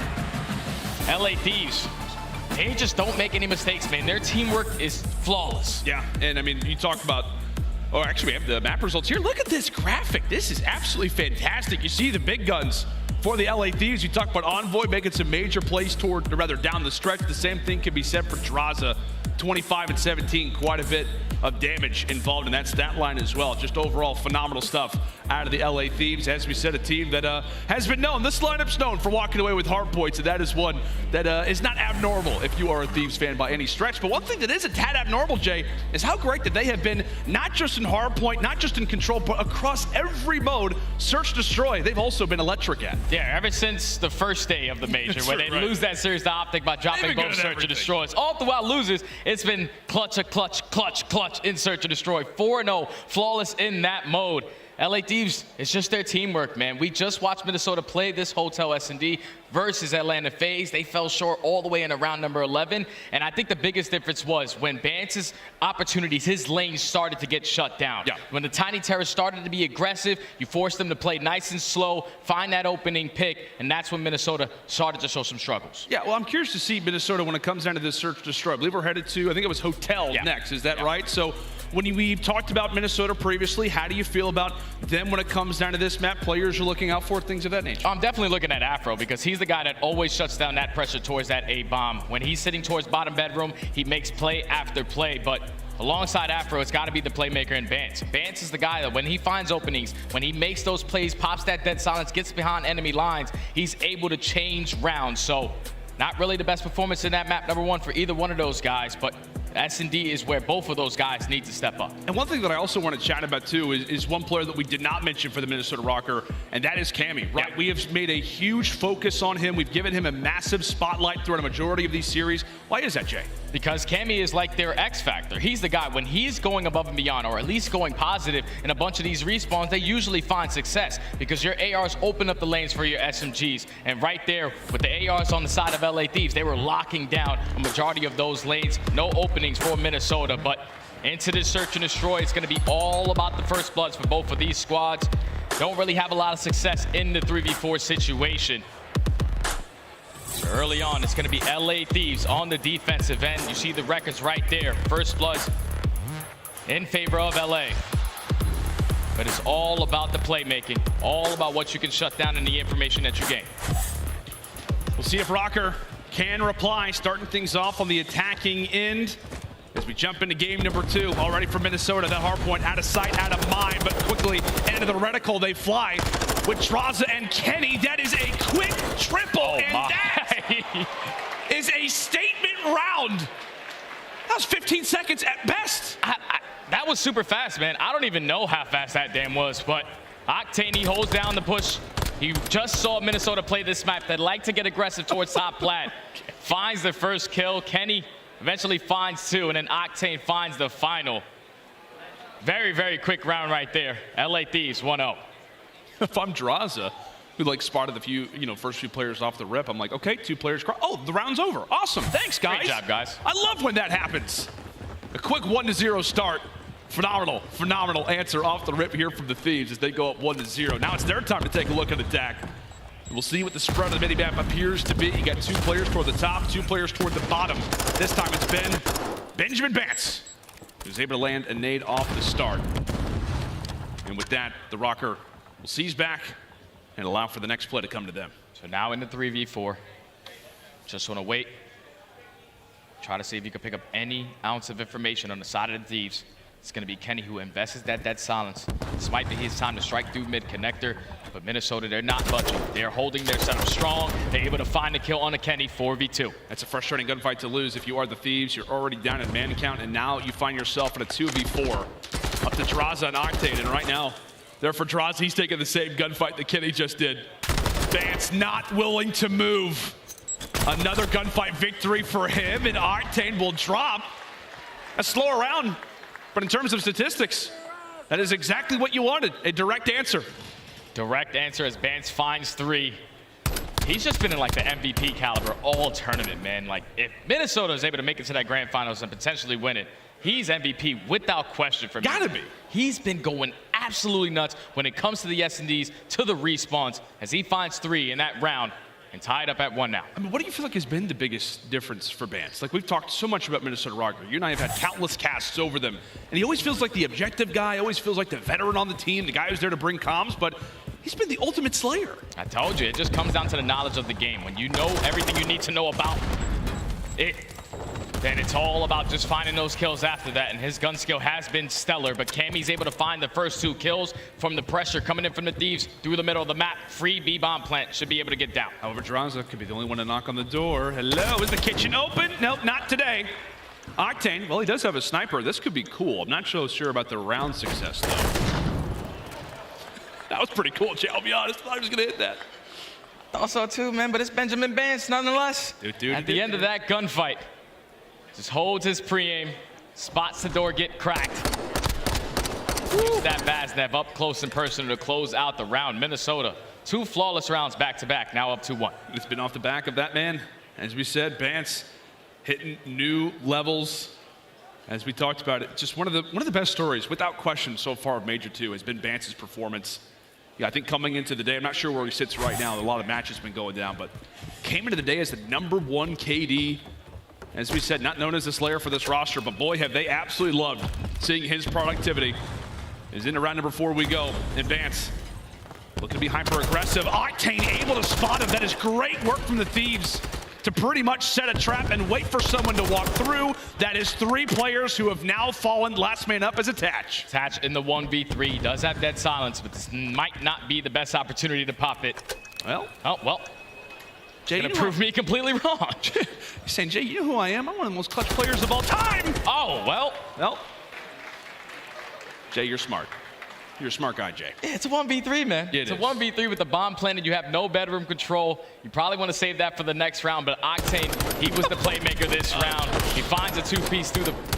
LA Thieves, they just don't make any mistakes, man. Their teamwork is flawless. Yeah, and I mean, you talk about, oh, actually, we have the map results here. Look at this graphic. This is absolutely fantastic. You see the big guns for the LA Thieves. You talk about Envoy making some major plays toward, or rather down the stretch. The same thing can be said for Drazah. 25 and 17, quite a bit of damage involved in that stat line as well. Just overall phenomenal stuff out of the LA Thieves. As we said, a team that has been known, this lineup's known for walking away with hard points, and that is one that is not abnormal if you are a Thieves fan by any stretch. But one thing that is a tad abnormal, Jay, is how great that they have been, not just in hard point, not just in control, but across every mode, search, destroy, they've also been electric at. Yeah, ever since the first day of the major, where they lose that series to OpTic by dropping both search and destroys. All throughout losers, it's been clutch, in search and destroy. 4-0, flawless in that mode. LA Thieves, it's just their teamwork, man. We just watched Minnesota play this Hotel S&D versus Atlanta FaZe. They fell short all the way in round number 11. And I think the biggest difference was when Bance's opportunities, his lanes started to get shut down. Yeah. When the Tiny Terror started to be aggressive, you forced them to play nice and slow, find that opening pick, and that's when Minnesota started to show some struggles. Yeah, well, I'm curious to see Minnesota when it comes down to this search destroy. I believe we're headed to, I think it was Hotel next. Is that right? So when we've talked about Minnesota previously, how do you feel about them when it comes down to this map? Players you're looking out for, things of that nature? I'm definitely looking at Afro because he's the guy that always shuts down that pressure towards that A-bomb. When he's sitting towards bottom bedroom, he makes play after play, but alongside Afro, it's got to be the playmaker in Bance. Bance is the guy that when he finds openings, when he makes those plays, pops that dead silence, gets behind enemy lines, he's able to change rounds. So not really the best performance in that map number one for either one of those guys, but S&D is where both of those guys need to step up. And one thing that I also want to chat about too is one player that we did not mention for the Minnesota Røkkr, and that is Cammy, right? Yeah. We have made a huge focus on him. We've given him a massive spotlight throughout a majority of these series. Why is that, Jay? Because Cammy is like their X factor. He's the guy, when he's going above and beyond, or at least going positive in a bunch of these respawns, they usually find success because your ARs open up the lanes for your SMGs. And right there, with the ARs on the side of LA Thieves, they were locking down a majority of those lanes. No openings for Minnesota, but into this search and destroy, it's going to be all about the first bloods for both of these squads. Don't really have a lot of success in the 3v4 situation. So early on, it's going to be LA Thieves on the defensive end. You see the records right there. First bloods in favor of LA. But it's all about the playmaking, all about what you can shut down and the information that you gain. We'll see if Røkkr can reply, starting things off on the attacking end. As we jump into game number 2, already from Minnesota, that hard point out of sight, out of mind, but quickly into the reticle they fly with Drazah and Kenny. That is a quick triple, and that is a statement round. That was 15 seconds at best. That was super fast, man. I don't even know how fast that damn was, but Octane, he holds down the push. He just saw Minnesota play this map. They like to get aggressive towards top plat. Finds the first kill. Kenny eventually finds 2, and then Octane finds the final. Very, very quick round right there. LA Thieves 1-0. If I'm Drazah, who like spotted the few, first few players off the rip, I'm like, okay, 2 players. Oh, the round's over. Awesome. Thanks, guys. Great job, guys. I love when that happens. A quick 1-0 start. Phenomenal answer off the rip here from the Thieves as they go up 1-0. Now it's their time to take a look at the deck. We'll see what the spread of the mini-map appears to be. You got 2 players toward the top, 2 players toward the bottom. This time it's been Benjamin Bance, who's able to land a nade off the start. And with that, the Røkkr will seize back and allow for the next play to come to them. So now in the 3v4. Just want to wait Try to see if you can pick up any ounce of information on the side of the Thieves. It's going to be Kenny who invests that dead silence. This might be his time to strike through mid connector, but Minnesota, they're not budging. They're holding their setup strong. They're able to find a kill on a Kenny 4v2. That's a frustrating gunfight to lose if you are the Thieves. You're already down in man count, and now you find yourself in a 2v4 up to Drazah and Octane, and right now, there for Drazah, he's taking the same gunfight that Kenny just did. Bance not willing to move. Another gunfight victory for him, and Octane will drop. A slower round, but in terms of statistics, that is exactly what you wanted, a direct answer. Direct answer as Bance finds 3. He's just been in like the MVP caliber all tournament, man. Like if Minnesota is able to make it to that grand finals and potentially win it, he's MVP without question for me. Gotta be. He's been going absolutely nuts when it comes to the S&Ds, to the respawns, as he finds 3 in that round and tied up at 1 now. I mean, what do you feel like has been the biggest difference for Bance? Like, we've talked so much about Minnesota Røkkr. You and I have had countless casts over them. And he always feels like the objective guy, always feels like the veteran on the team, the guy who's there to bring comms, but he's been the ultimate slayer. I told you, it just comes down to the knowledge of the game. When you know everything you need to know about it, then it's all about just finding those kills after that, and his gun skill has been stellar, but Cammy's able to find the first 2 kills from the pressure coming in from the Thieves through the middle of the map. Free B-bomb plant, should be able to get down. However, Drazah could be the only one to knock on the door. Hello, is the kitchen open? Nope, not today. Octane, well, he does have a sniper. This could be cool. I'm not so sure about the round success, though. That was pretty cool, Jay, I'll be honest. I thought he was gonna hit that. Also too, man, but it's Benjamin Bance nonetheless. At the end of that gunfight, just holds his pre-aim, spots the door get cracked. Use that Vaznev up close and personal to close out the round. Minnesota, 2 flawless rounds back-to-back, now up 2-1. It's been off the back of that, man. As we said, Bance hitting new levels. As we talked about it, just one of the best stories, without question, so far of Major 2 has been Bance's performance. Yeah, I think coming into the day, I'm not sure where he sits right now. A lot of matches been going down, but came into the day as the #1 KD. As we said, not known as the Slayer for this roster, but boy, have they absolutely loved seeing his productivity. Is into round number 4 we go. And Bance looking to be hyper-aggressive. Octane able to spot him. That is great work from the Thieves to pretty much set a trap and wait for someone to walk through. That is 3 players who have now fallen. Last man up as Attach. Attach in the 1v3 does have dead silence, but this might not be the best opportunity to pop it. Well. Oh, well. Jay, gonna prove me completely wrong. You're saying, Jay, you know who I am? I'm one of the most clutch players of all time. Oh, well. Well. Jay, you're smart. You're a smart guy, Jay. Yeah, it's a 1v3, man. Yeah, it's a 1v3 with the bomb planted. You have no bedroom control. You probably want to save that for the next round, but Octane, he was the playmaker this round. He finds a 2-piece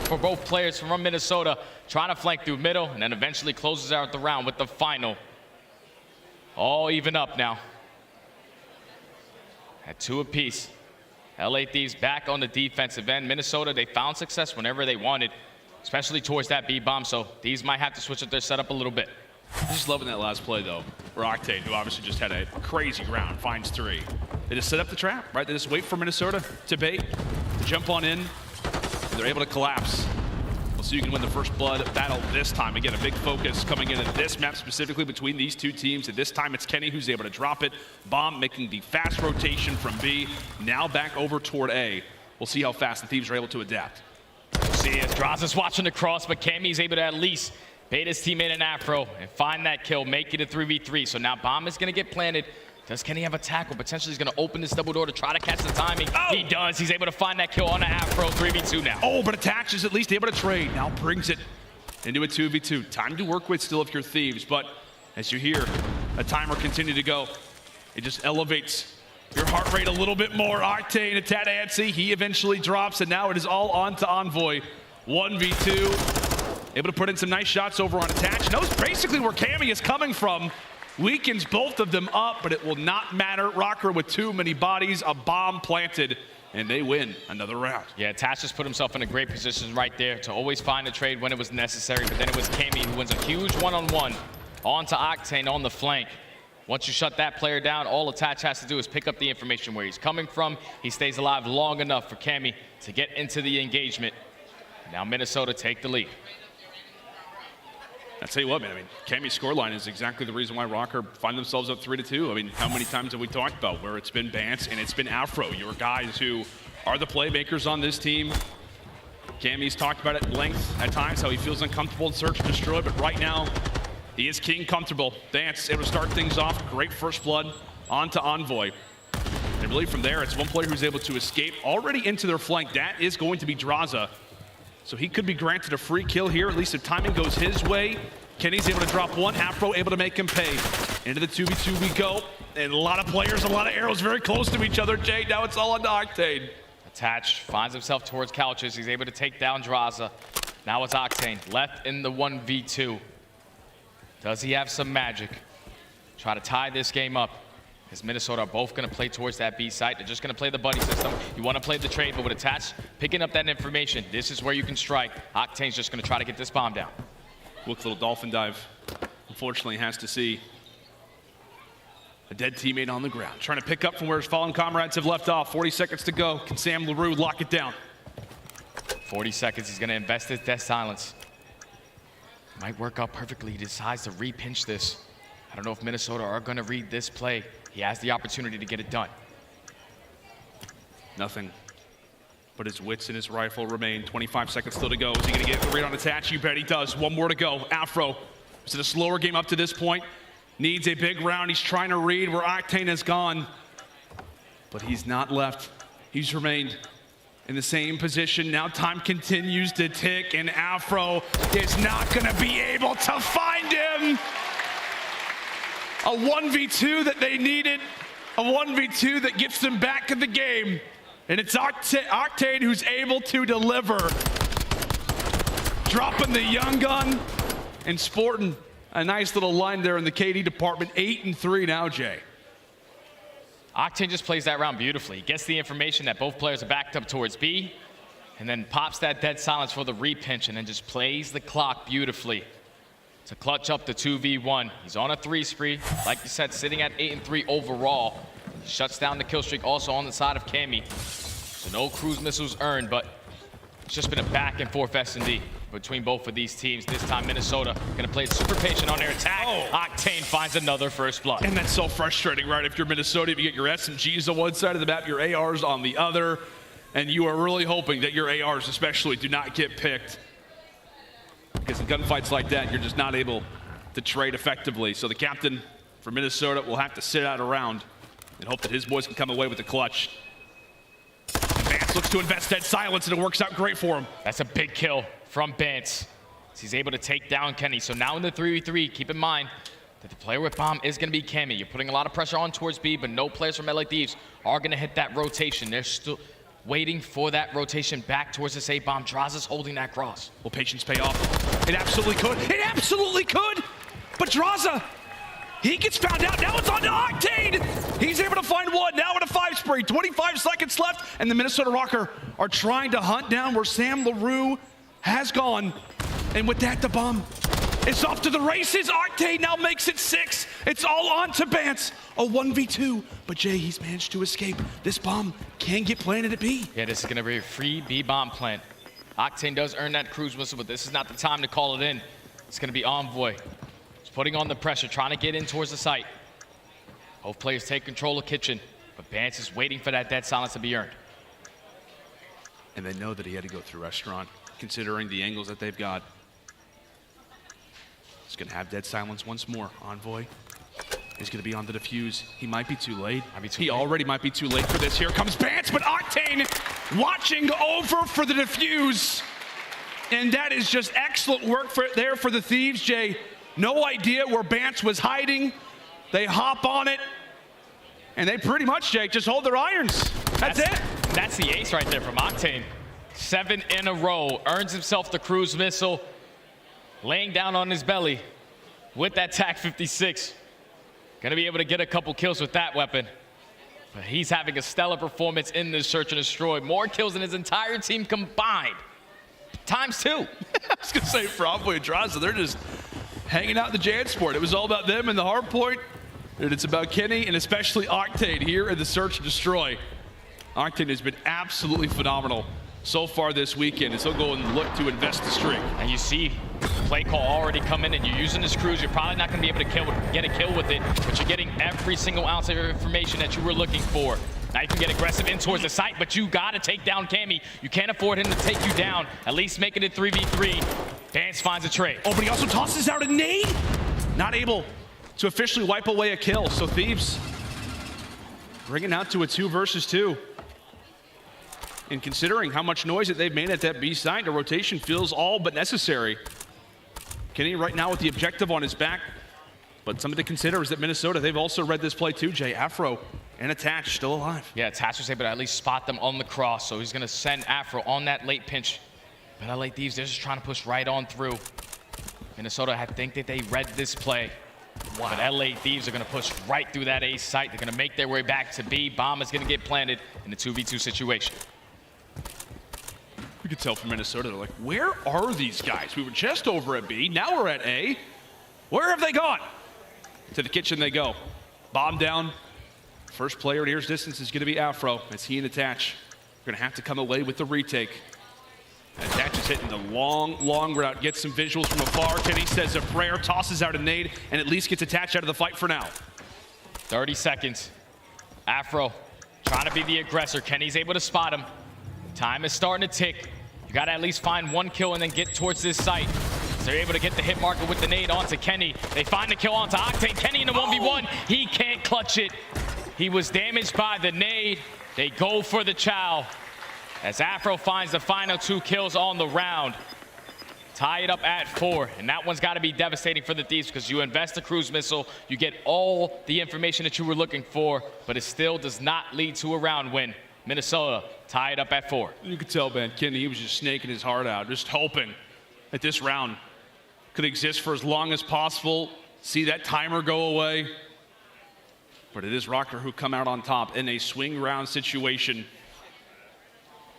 for both players from Minnesota, trying to flank through middle, and then eventually closes out the round with the final. All even up now. At 2 apiece. LA Thieves back on the defensive end. Minnesota, they found success whenever they wanted, especially towards that B-bomb, so Thieves might have to switch up their setup a little bit. I'm just loving that last play, though, where Octane, who obviously just had a crazy round, finds 3. They just set up the trap, right? They just wait for Minnesota to bait, to jump on in, and they're able to collapse. We'll see who can win the first blood battle this time. Again, a big focus coming in at this map specifically between these 2 teams. And this time it's Kenny who's able to drop it. Bomb making the fast rotation from B, now back over toward A. We'll see how fast the Thieves are able to adapt. See, as Drazah's watching the cross, but Cammy's able to at least bait his teammate in Afro and find that kill, make it a 3v3. So now bomb is going to get planted. Does Kenny have a tackle? Potentially he's going to open this double door to try to catch the timing. Oh! He does. He's able to find that kill on the Afro. 3v2 now. Oh, but Attach is at least able to trade. Now brings it into a 2v2. Time to work with still if you're Thieves, but as you hear a timer continue to go, it just elevates your heart rate a little bit more. Octane, a tad antsy. He eventually drops, and now it is all on to Envoy. 1v2. Able to put in some nice shots over on Attach. Knows basically where Cammy is coming from. Weakens both of them up, but it will not matter. Røkkr with too many bodies, a bomb planted, and they win another round. Yeah, Attach just put himself in a great position right there to always find a trade when it was necessary, but then it was Cammy who wins a huge one-on-one onto Octane on the flank. Once you shut that player down, all Attach has to do is pick up the information where he's coming from. He stays alive long enough for Cammy to get into the engagement. Now Minnesota take the lead. I'll tell you what, man, I mean, Cammy's scoreline is exactly the reason why Røkkr find themselves up 3-2. I mean, how many times have we talked about where it's been Bance and it's been Afro, your guys who are the playmakers on this team. Cammy's talked about it at length at times, how he feels uncomfortable in search and destroy, but right now, he is king comfortable. Bance able to start things off. Great first blood onto Envoy. And really from there, it's one player who's able to escape already into their flank. That is going to be Drazah. So he could be granted a free kill here, at least if timing goes his way. Kenny's able to drop one. Afro able to make him pay. Into the 2v2 we go. And a lot of players, a lot of arrows very close to each other. Jay, now it's all on Octane. Attached, finds himself towards couches. He's able to take down Drazah. Now it's Octane, left in the 1v2. Does he have some magic? Try to tie this game up. As Minnesota are both going to play towards that B site. They're just going to play the buddy system. You want to play the trade, but with attached, picking up that information, this is where you can strike. Octane's just going to try to get this bomb down. Look, little dolphin dive. Unfortunately, has to see a dead teammate on the ground. Trying to pick up from where his fallen comrades have left off. 40 seconds to go. Can Sam LaRue lock it down? 40 seconds. He's going to invest his death silence. Might work out perfectly. He decides to re-pinch this. I don't know if Minnesota are going to read this play. He has the opportunity to get it done. Nothing but his wits and his rifle remain. 25 seconds still to go. Is he going to get the read on attach? You bet he does. One more to go. Afro. Is it a slower game up to this point? Needs a big round. He's trying to read where Octane has gone. But he's not left. He's remained in the same position. Now time continues to tick, and Afro is not going to be able to find him. A 1v2 that they needed. A 1v2 that gets them back in the game. And it's Octane who's able to deliver. Dropping the young gun and sporting a nice little line there in the KD department. 8-3 now, Jay. Octane just plays that round beautifully. He gets the information that both players are backed up towards B, and then pops that dead silence for the re-pinch, and then just plays the clock beautifully to clutch up the 2v1. He's on a 3 spree. Like you said, sitting at 8-3 overall. He shuts down the kill streak also on the side of Cammy. So no cruise missiles earned, but it's just been a back and forth S&D between both of these teams. This time Minnesota gonna play super patient on their attack. Octane finds another first blood. And that's so frustrating, right? If you're Minnesota, you get your SMGs on one side of the map, your ARs on the other, and you are really hoping that your ARs especially do not get picked. Because in gunfights like that, you're just not able to trade effectively. So the captain for Minnesota will have to sit out a round and hope that his boys can come away with the clutch. Bance looks to invest dead silence, and it works out great for him. That's a big kill from Bance. He's able to take down Kenny. So now in the 3v3, keep in mind that the player with bomb is going to be Cammy. You're putting a lot of pressure on towards B, but no players from aBeZy Thieves are going to hit that rotation. They're still waiting for that rotation back towards this A-bomb. Drazah's holding that cross. Will patience pay off? It absolutely could. It absolutely could! But Drazah, he gets found out. Now it's on to Octane! He's able to find one. Now in a 5 spree. 25 seconds left, and the Minnesota Røkkr are trying to hunt down where Sam LaRue has gone. And with that, the bomb is off to the races. Octane now makes it 6. It's all on to Bance. A 1v2, but Jay, he's managed to escape. This bomb can get planted at B. Yeah, this is gonna be a free B bomb plant. Octane does earn that cruise missile, but this is not the time to call it in. It's gonna be Envoy. He's putting on the pressure, trying to get in towards the site. Both players take control of kitchen, but Bance is waiting for that dead silence to be earned. And they know that he had to go through restaurant, considering the angles that they've got. He's gonna have dead silence once more. Envoy is gonna be on the defuse. He might be too late. He already might be too late for this. Here comes Bance, but Octane watching over for the defuse. And that is just excellent work there for the Thieves, Jay. No idea where Bance was hiding. They hop on it, and they pretty much, Jay, just hold their irons. That's it. That's the ace right there from Octane. 7 in a row, earns himself the cruise missile, laying down on his belly with that TAC 56. Gonna be able to get a couple kills with that weapon. But he's having a stellar performance in this search and destroy. More kills than his entire team combined. ×2. I was gonna say, for Envoy and Drazah, they're just hanging out in the Jansport. It was all about them and the hard point. And it's about Kenny and especially Octane here in the search and destroy. Octane has been absolutely phenomenal so far this weekend, as he'll go and look to invest the streak. And you see play call already come in, and you're using this cruise. You're probably not going to be able to get a kill with it, but you're getting every single ounce of information that you were looking for. Now Now you can get aggressive in towards the site, but you gotta take down Cammy. You can't afford him to take you down. At least make it a 3v3. Bance finds a trade. Oh, but he also tosses out a nade. Not able to officially wipe away a kill. So Thieves bring it out to a 2 versus 2. And considering how much noise that they've made at that B side, the rotation feels all but necessary. Kenny right now with the objective on his back. But something to consider is that Minnesota, they've also read this play too, Jay. Afro and Attach still alive. Yeah, Attach was able to at least spot them on the cross, so he's gonna send Afro on that late pinch. But LA Thieves, they're just trying to push right on through. Minnesota, I think that they read this play. Wow. But LA Thieves are gonna push right through that A site. They're gonna make their way back to B. Bomb is gonna get planted in a 2v2 situation. We could tell from Minnesota, they're like, where are these guys? We were just over at B, now we're at A. Where have they gone? To the kitchen they go. Bomb down. First player at ear's distance is going to be Afro as he and Attach are going to have to come away with the retake. Attach is hitting the long route. Gets some visuals from afar. Kenny says a prayer, tosses out a nade, and at least gets Attach out of the fight for now. 30 seconds. Afro trying to be the aggressor. Kenny's able to spot him. Time is starting to tick. You got to at least find 1 kill and then get towards this site. So they're able to get the hit marker with the nade onto Kenny. They find the kill onto Octane. Kenny in the 1v1. He can't clutch it. He was damaged by the nade. They go for the chow as Afro finds the final 2 kills on the round. Tie it up at 4, and that one's got to be devastating for the Thieves because you invest a cruise missile, you get all the information that you were looking for, but it still does not lead to a round win. Minnesota tie it up at 4. You could tell, man, Kenny, he was just snaking his heart out, just hoping that this round could exist for as long as possible, see that timer go away. But it is Røkkr who come out on top in a swing round situation.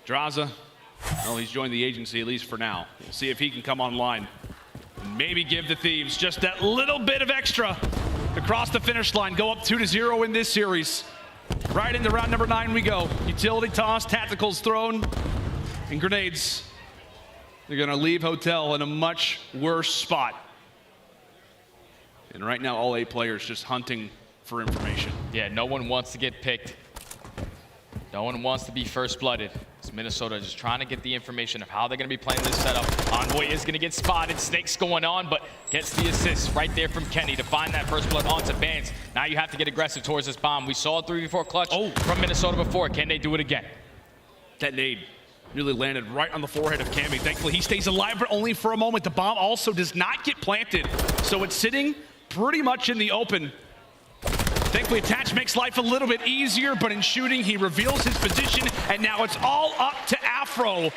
Drazah, well, he's joined the agency at least for now. We'll see if he can come online and maybe give the Thieves just that little bit of extra to cross the finish line, go up 2-0 in this series. Right into round number 9 we go. Utility toss, tacticals thrown, and grenades. They're gonna leave Hotel in a much worse spot. And right now, all 8 players just hunting for information. Yeah, no one wants to get picked. No one wants to be first-blooded. It's Minnesota just trying to get the information of how they're gonna be playing this setup. Envoy is gonna get spotted, Snake's going on, but gets the assist right there from Kenny to find that first blood onto Bance. Now you have to get aggressive towards this bomb. We saw a 3v4 clutch from Minnesota before. Can they do it again? That nade really landed right on the forehead of Cammy. Thankfully, he stays alive, but only for a moment. The bomb also does not get planted, so it's sitting pretty much in the open. Thankfully, Attach makes life a little bit easier, but in shooting, he reveals his position, and now it's all up to Afro.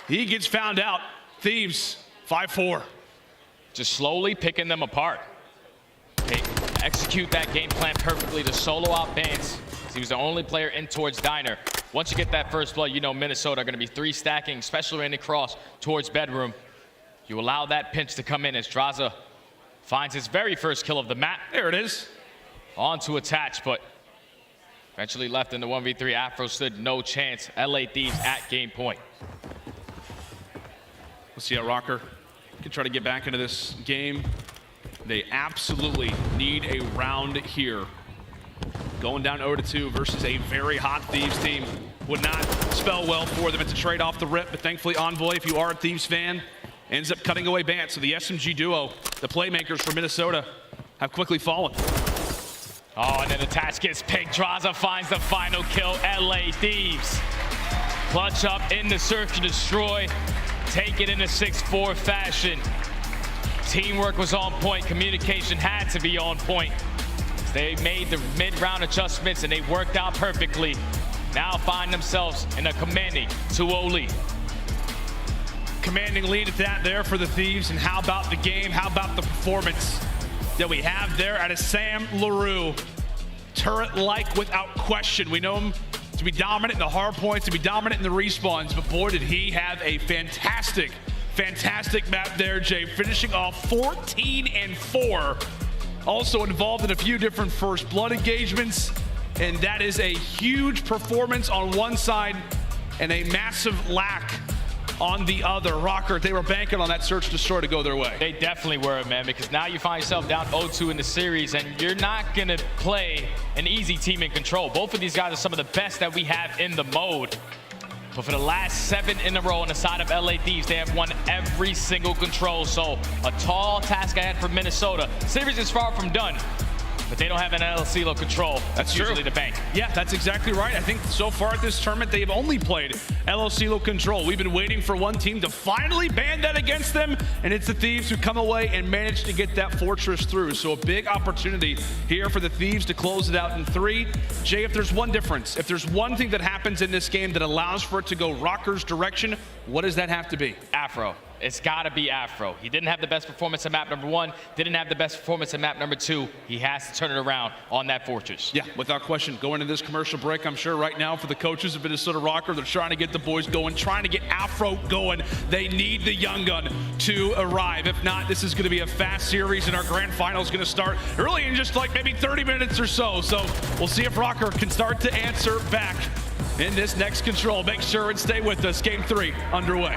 He gets found out. Thieves, 5-4. Just slowly picking them apart. They execute that game plan perfectly to solo out Bance. He was the only player in towards Diner. Once you get that first blood, you know Minnesota are going to be 3 stacking, especially in the cross towards bedroom. You allow that pinch to come in as Drazah finds his very first kill of the map. There it is. On to Attach, but eventually left in the 1v3. Afro stood no chance. LA Thieves at game point. We'll see how Røkkr can try to get back into this game. They absolutely need a round here. Going down 0-2 versus a very hot Thieves team would not spell well for them. It's a trade off the rip, but thankfully Envoy, if you are a Thieves fan, ends up cutting away Bance. So the SMG duo, the playmakers for Minnesota, have quickly fallen. Oh, and then Attach gets picked. Drazah finds the final kill. LA Thieves clutch up in the search and destroy. Take it in a 6-4 fashion. Teamwork was on point. Communication had to be on point. They made the mid-round adjustments and they worked out perfectly. Now find themselves in a commanding 2-0 lead. Commanding lead at that there for the Thieves. And how about the game? How about the performance that we have there out of Sam LaRue? Turret-like without question. We know him to be dominant in the hard points, to be dominant in the respawns, but boy, did he have a fantastic map there, Jay. Finishing off 14-4. Also involved in a few different first blood engagements, and that is a huge performance on one side and a massive lack on the other. Røkkr, they were banking on that search destroy to go their way. They definitely were, man, because now you find yourself down 0-2 in the series, and you're not going to play an easy team in control. Both of these guys are some of the best that we have in the mode. But for the last 7 in a row on the side of LA Thieves, they have won every single control. So a tall task ahead for Minnesota. Series is far from done, but they don't have an aLLeY control. That's usually the bank. Yeah, that's exactly right. I think so far at this tournament, they've only played aLLeY control. We've been waiting for one team to finally ban that against them, and it's the Thieves who come away and manage to get that fortress through. So a big opportunity here for the Thieves to close it out in 3. Jay, if there's one difference, if there's one thing that happens in this game that allows for it to go Røkkr's direction, what does that have to be? Afro. It's got to be Afro. He didn't have the best performance in map number 1, didn't have the best performance in map number 2. He has to turn it around on that fortress. Yeah, without question. Going into this commercial break, I'm sure right now for the coaches of Minnesota Røkkr, they're trying to get the boys going, trying to get Afro going. They need the young gun to arrive. If not, this is going to be a fast series, and our grand final is going to start early in just like maybe 30 minutes or so. So we'll see if Røkkr can start to answer back in this next control. Make sure and stay with us. Game 3 underway.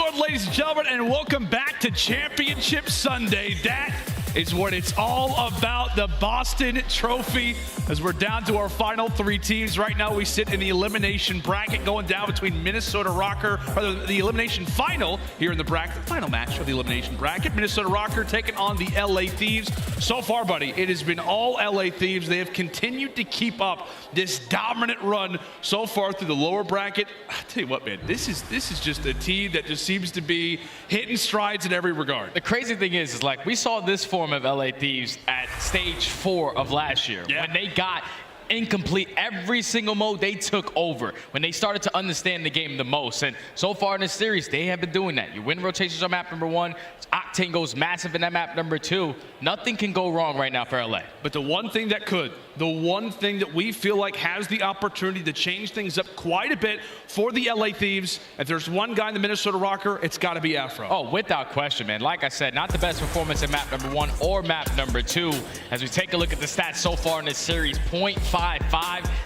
going, ladies and gentlemen, and welcome back to Championship Sunday. That is what it's all about, the Boston Trophy. As we're down to our final 3 teams. Right now we sit in the elimination bracket going down between Minnesota Røkkr, or the elimination final here in the bracket, final match of the elimination bracket. Minnesota Røkkr taking on the LA Thieves. So far, buddy, it has been all LA Thieves. They have continued to keep up this dominant run so far through the lower bracket. I tell you what, man, this is just a team that just seems to be hitting strides in every regard. The crazy thing is like we saw this form of LA Thieves at stage 4 of last year when they got incomplete every single mode they took over, when they started to understand the game the most. And so far in this series, they have been doing that. You win rotations on map number 1, Octane goes massive in that map number 2. Nothing can go wrong right now for LA. But the one thing that could, the one thing that we feel like has the opportunity to change things up quite a bit for the LA Thieves, if there's one guy in the Minnesota Røkkr, it's got to be Afro. Oh, without question, man. Like I said, not the best performance in map number 1 or map number 2. As we take a look at the stats so far in this series, 0.55,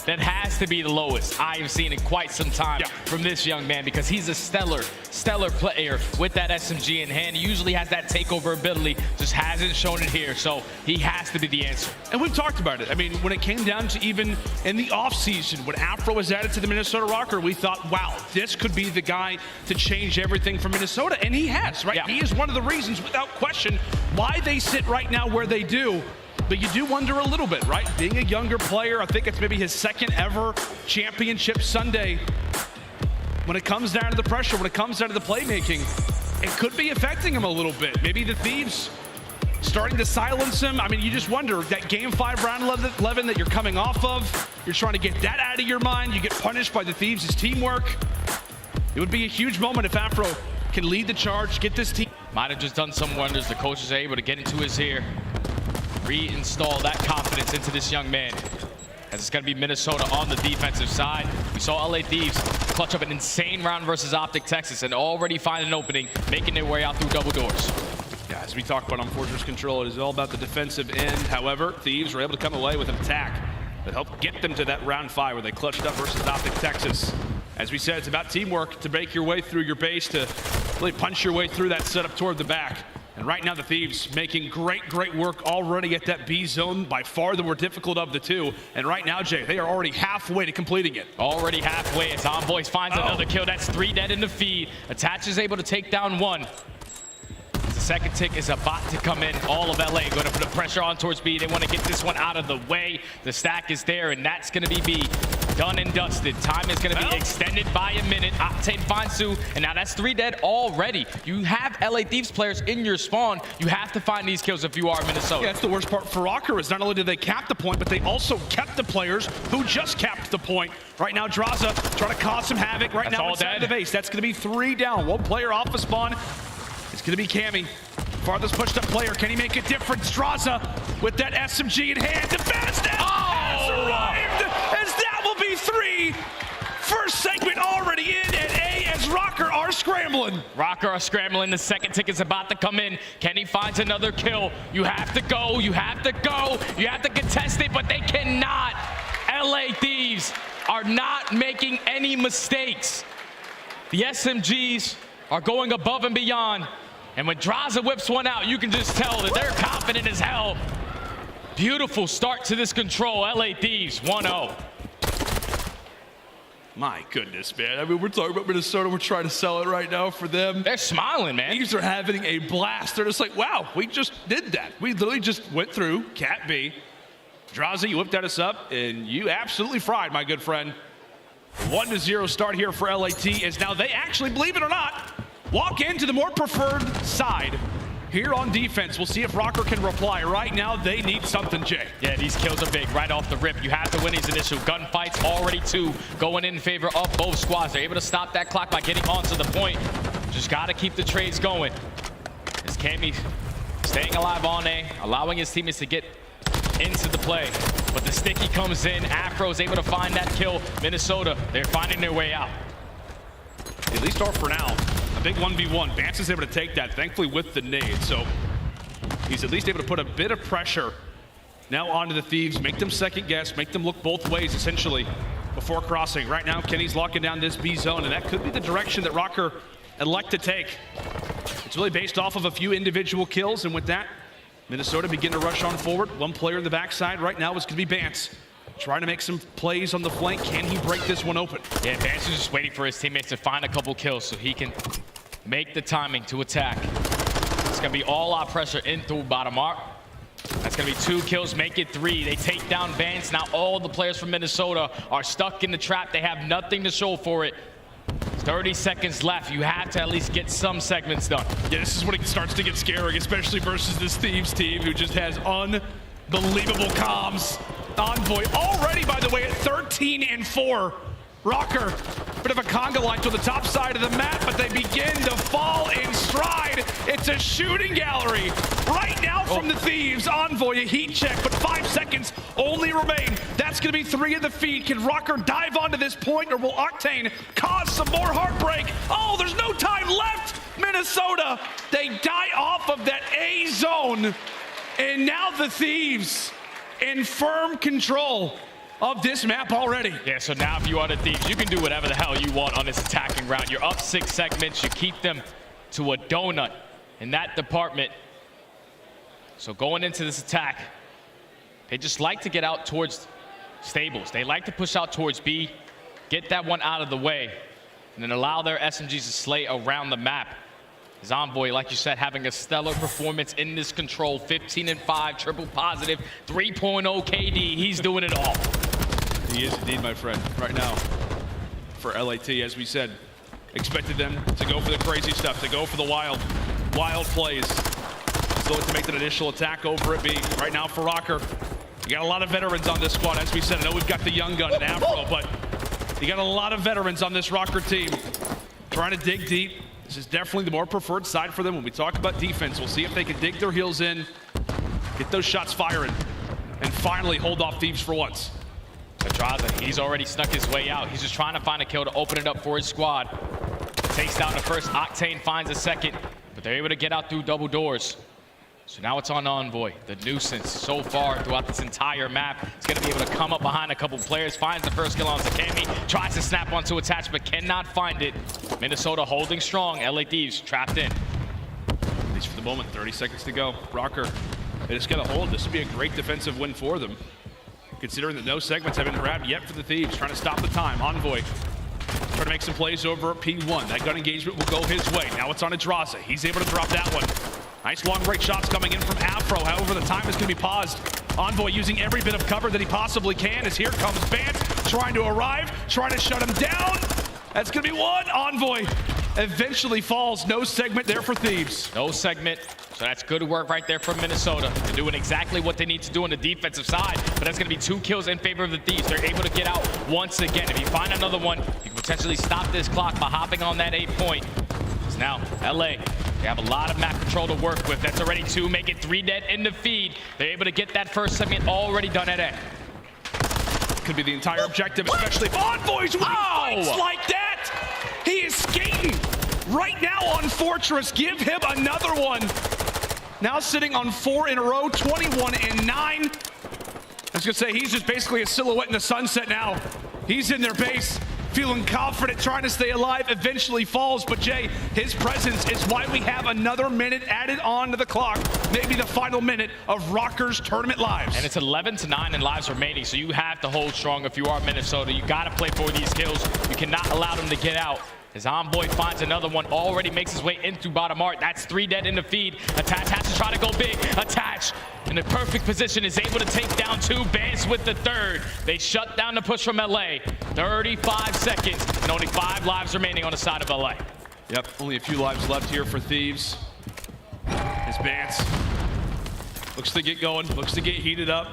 that has to be the lowest I have seen in quite some time from this young man, because he's a stellar player with that SMG in hand. He usually has that takeover ability, just hasn't shown it here, so he has to be the answer. And we've talked about it. I mean, when it came down to even in the offseason, when Afro was added to the Minnesota Røkkr, we thought, wow, this could be the guy to change everything for Minnesota, and he has, right? He is one of the reasons, without question, why they sit right now where they do. But you do wonder a little bit, right? Being a younger player, I think it's maybe his 2nd ever Championship Sunday. When it comes down to the pressure, when it comes down to the playmaking, it could be affecting him a little bit. Maybe the Thieves starting to silence him. I mean, you just wonder, that game 5 round 11 that you're coming off of, you're trying to get that out of your mind. You get punished by the Thieves' teamwork. It would be a huge moment if Afro can lead the charge, get this team. Might have just done some wonders. The coaches are able to get into his ear, reinstall that confidence into this young man. As it's going to be Minnesota on the defensive side. We saw LA Thieves clutch up an insane round versus OpTic Texas and already find an opening, making their way out through double doors. Yeah, as we talk about on Fortress Control, it is all about the defensive end. However, Thieves were able to come away with an attack that helped get them to that round 5 where they clutched up versus OpTic Texas. As we said, it's about teamwork to make your way through your base, to really punch your way through that setup toward the back. And right now the Thieves making great work already at that B zone, by far the more difficult of the 2. And right now, Jay, they are already halfway to completing it. Already halfway as Envoy finds another kill. That's 3 dead in the feed. Attach is able to take down 1. The second tick is about to come in. All of LA going to put the pressure on towards B. They want to get this one out of the way. The stack is there, and that's going to be B. Done and dusted. Time is going to be extended by a minute. Octane finds 2, and now that's 3 dead already. You have LA Thieves players in your spawn. You have to find these kills if you are Minnesota. Yeah, that's the worst part for Røkkr, is not only did they cap the point, but they also kept the players who just capped the point. Right now, Drazah trying to cause some havoc right now inside the base. That's going to be 3 down. 1 player off the spawn. It's going to be Cammy. Farthest pushed up player. Can he make a difference? Drazah with that SMG in hand. Defense has arrived, as that will be 3. First segment already in at A, as Røkkr are scrambling. Røkkr are scrambling. The second tick is about to come in. Kenny finds another kill. You have to go. You have to go. You have to contest it, but they cannot. LA Thieves are not making any mistakes. The SMGs are going above and beyond. And when Drazah whips one out, you can just tell that they're confident as hell. Beautiful start to this control. LA Thieves 1-0. My goodness, man. I mean, we're talking about Minnesota. We're trying to sell it right now for them. They're smiling, man. Thieves are having a blast. They're just like, wow, we just did that. We literally just went through Cat B. Drazah, you whipped at us up, and you absolutely fried, my good friend. 1-0 start here for LAT, as now they actually, believe it or not, walk into the more preferred side here on defense. We'll see if Røkkr can reply. Right now, they need something, Jay. Yeah, these kills are big right off the rip. You have to win these initial gunfights. Already 2 going in favor of both squads. They're able to stop that clock by getting onto the point. Just got to keep the trades going. As Cammy staying alive on A, allowing his teammates to get into the play. But the sticky comes in. Afro's able to find that kill. Minnesota, they're finding their way out. At least are for now. A big 1v1. Bance is able to take that, thankfully, with the nade. So he's at least able to put a bit of pressure now onto the Thieves, make them second guess, make them look both ways, essentially, before crossing. Right now, Kenny's locking down this B zone, and that could be the direction that Røkkr elect to take. It's really based off of a few individual kills, and with that, Minnesota begin to rush on forward. One player in the backside right now is going to be Bance. Trying to make some plays on the flank. Can he break this one open? Yeah, Bance is just waiting for his teammates to find a couple kills so he can make the timing to attack. It's going to be all our pressure in through bottom arc. That's going to be 2 kills, make it 3. They take down Bance. Now all the players from Minnesota are stuck in the trap. They have nothing to show for it. 30 seconds left. You have to at least get some segments done. Yeah, this is when it starts to get scary, especially versus this Thieves team who just has unbelievable comms. Envoy already, by the way, at 13-4. Røkkr, bit of a conga line to the top side of the map, but they begin to fall in stride. It's a shooting gallery right now from the Thieves. Envoy, a heat check, but 5 seconds only remain. That's going to be 3 in the feed. Can Røkkr dive onto this point, or will Octane cause some more heartbreak? Oh, there's no time left. Minnesota, they die off of that A zone. And now the Thieves in firm control of this map already. Yeah, so now if you are the Thieves, you can do whatever the hell you want on this attacking round. You're up 6 segments. You keep them to a donut in that department. So going into this attack, they just like to get out towards stables. They like to push out towards B, get that one out of the way, and then allow their SMGs to slay around the map. His Envoy, like you said, having a stellar performance in this control. 15-5, triple positive, 3.0 KD. He's doing it all. He is indeed, my friend, right now. For LAT, as we said, expected them to go for the crazy stuff, to go for the wild plays. Still like to make that initial attack over at B. Right now for Røkkr, you got a lot of veterans on this squad, as we said. I know we've got the young gun and Afro, but you got a lot of veterans on this Røkkr team. Trying to dig deep. This is definitely the more preferred side for them. When we talk about defense, we'll see if they can dig their heels in, get those shots firing, and finally hold off Thieves for once. Drazah, he's already snuck his way out. He's just trying to find a kill to open it up for his squad. Takes down the first, Octane finds a second, but they're able to get out through double doors. So now it's on Envoy, the nuisance so far throughout this entire map. He's going to be able to come up behind a couple players, finds the first kill on Cammy, tries to snap onto attach, but cannot find it. Minnesota holding strong, LA Thieves trapped in. At least for the moment, 30 seconds to go. Røkkr, they just got to hold. This would be a great defensive win for them, considering that no segments have been grabbed yet for the Thieves. Trying to stop the time. Envoy trying to make some plays over at P1. That gun engagement will go his way. Now it's on a Drazah. He's able to drop that one. Nice long range shots coming in from Afro. However, the time is going to be paused. Envoy using every bit of cover that he possibly can, as here comes Bance trying to arrive, trying to shut him down. That's going to be one. Envoy eventually falls. No segment there for Thieves. No segment. So that's good work right there from Minnesota. They're doing exactly what they need to do on the defensive side, but that's going to be 2 kills in favor of the Thieves. They're able to get out once again. If you find another one, you can potentially stop this clock by hopping on that 8 point. So now, LA, they have a lot of map control to work with. That's already 2, make it 3 dead in the feed. They're able to get that first segment already done at A. Could be the entire objective, especially if Envoy's winning fights like that. He is skating right now on Fortress. Give him another one. Now sitting on 4 in a row, 21-9. I was gonna say, he's just basically a silhouette in the sunset now. He's in their base, feeling confident, trying to stay alive, eventually falls. But Jay, his presence is why we have another minute added on to the clock. Maybe the final minute of Røkkr's tournament lives. And it's 11-9 in lives remaining, so you have to hold strong if you are Minnesota. You gotta play for these kills. You cannot allow them to get out. As Envoy finds another one, already makes his way into bottom art. That's 3 dead in the feed. Attach has to try to go big. Attach in the perfect position is able to take down 2. Bance with the 3rd. They shut down the push from LA. 35 seconds and only 5 lives remaining on the side of LA. Yep, only a few lives left here for Thieves. As Bance looks to get going, looks to get heated up,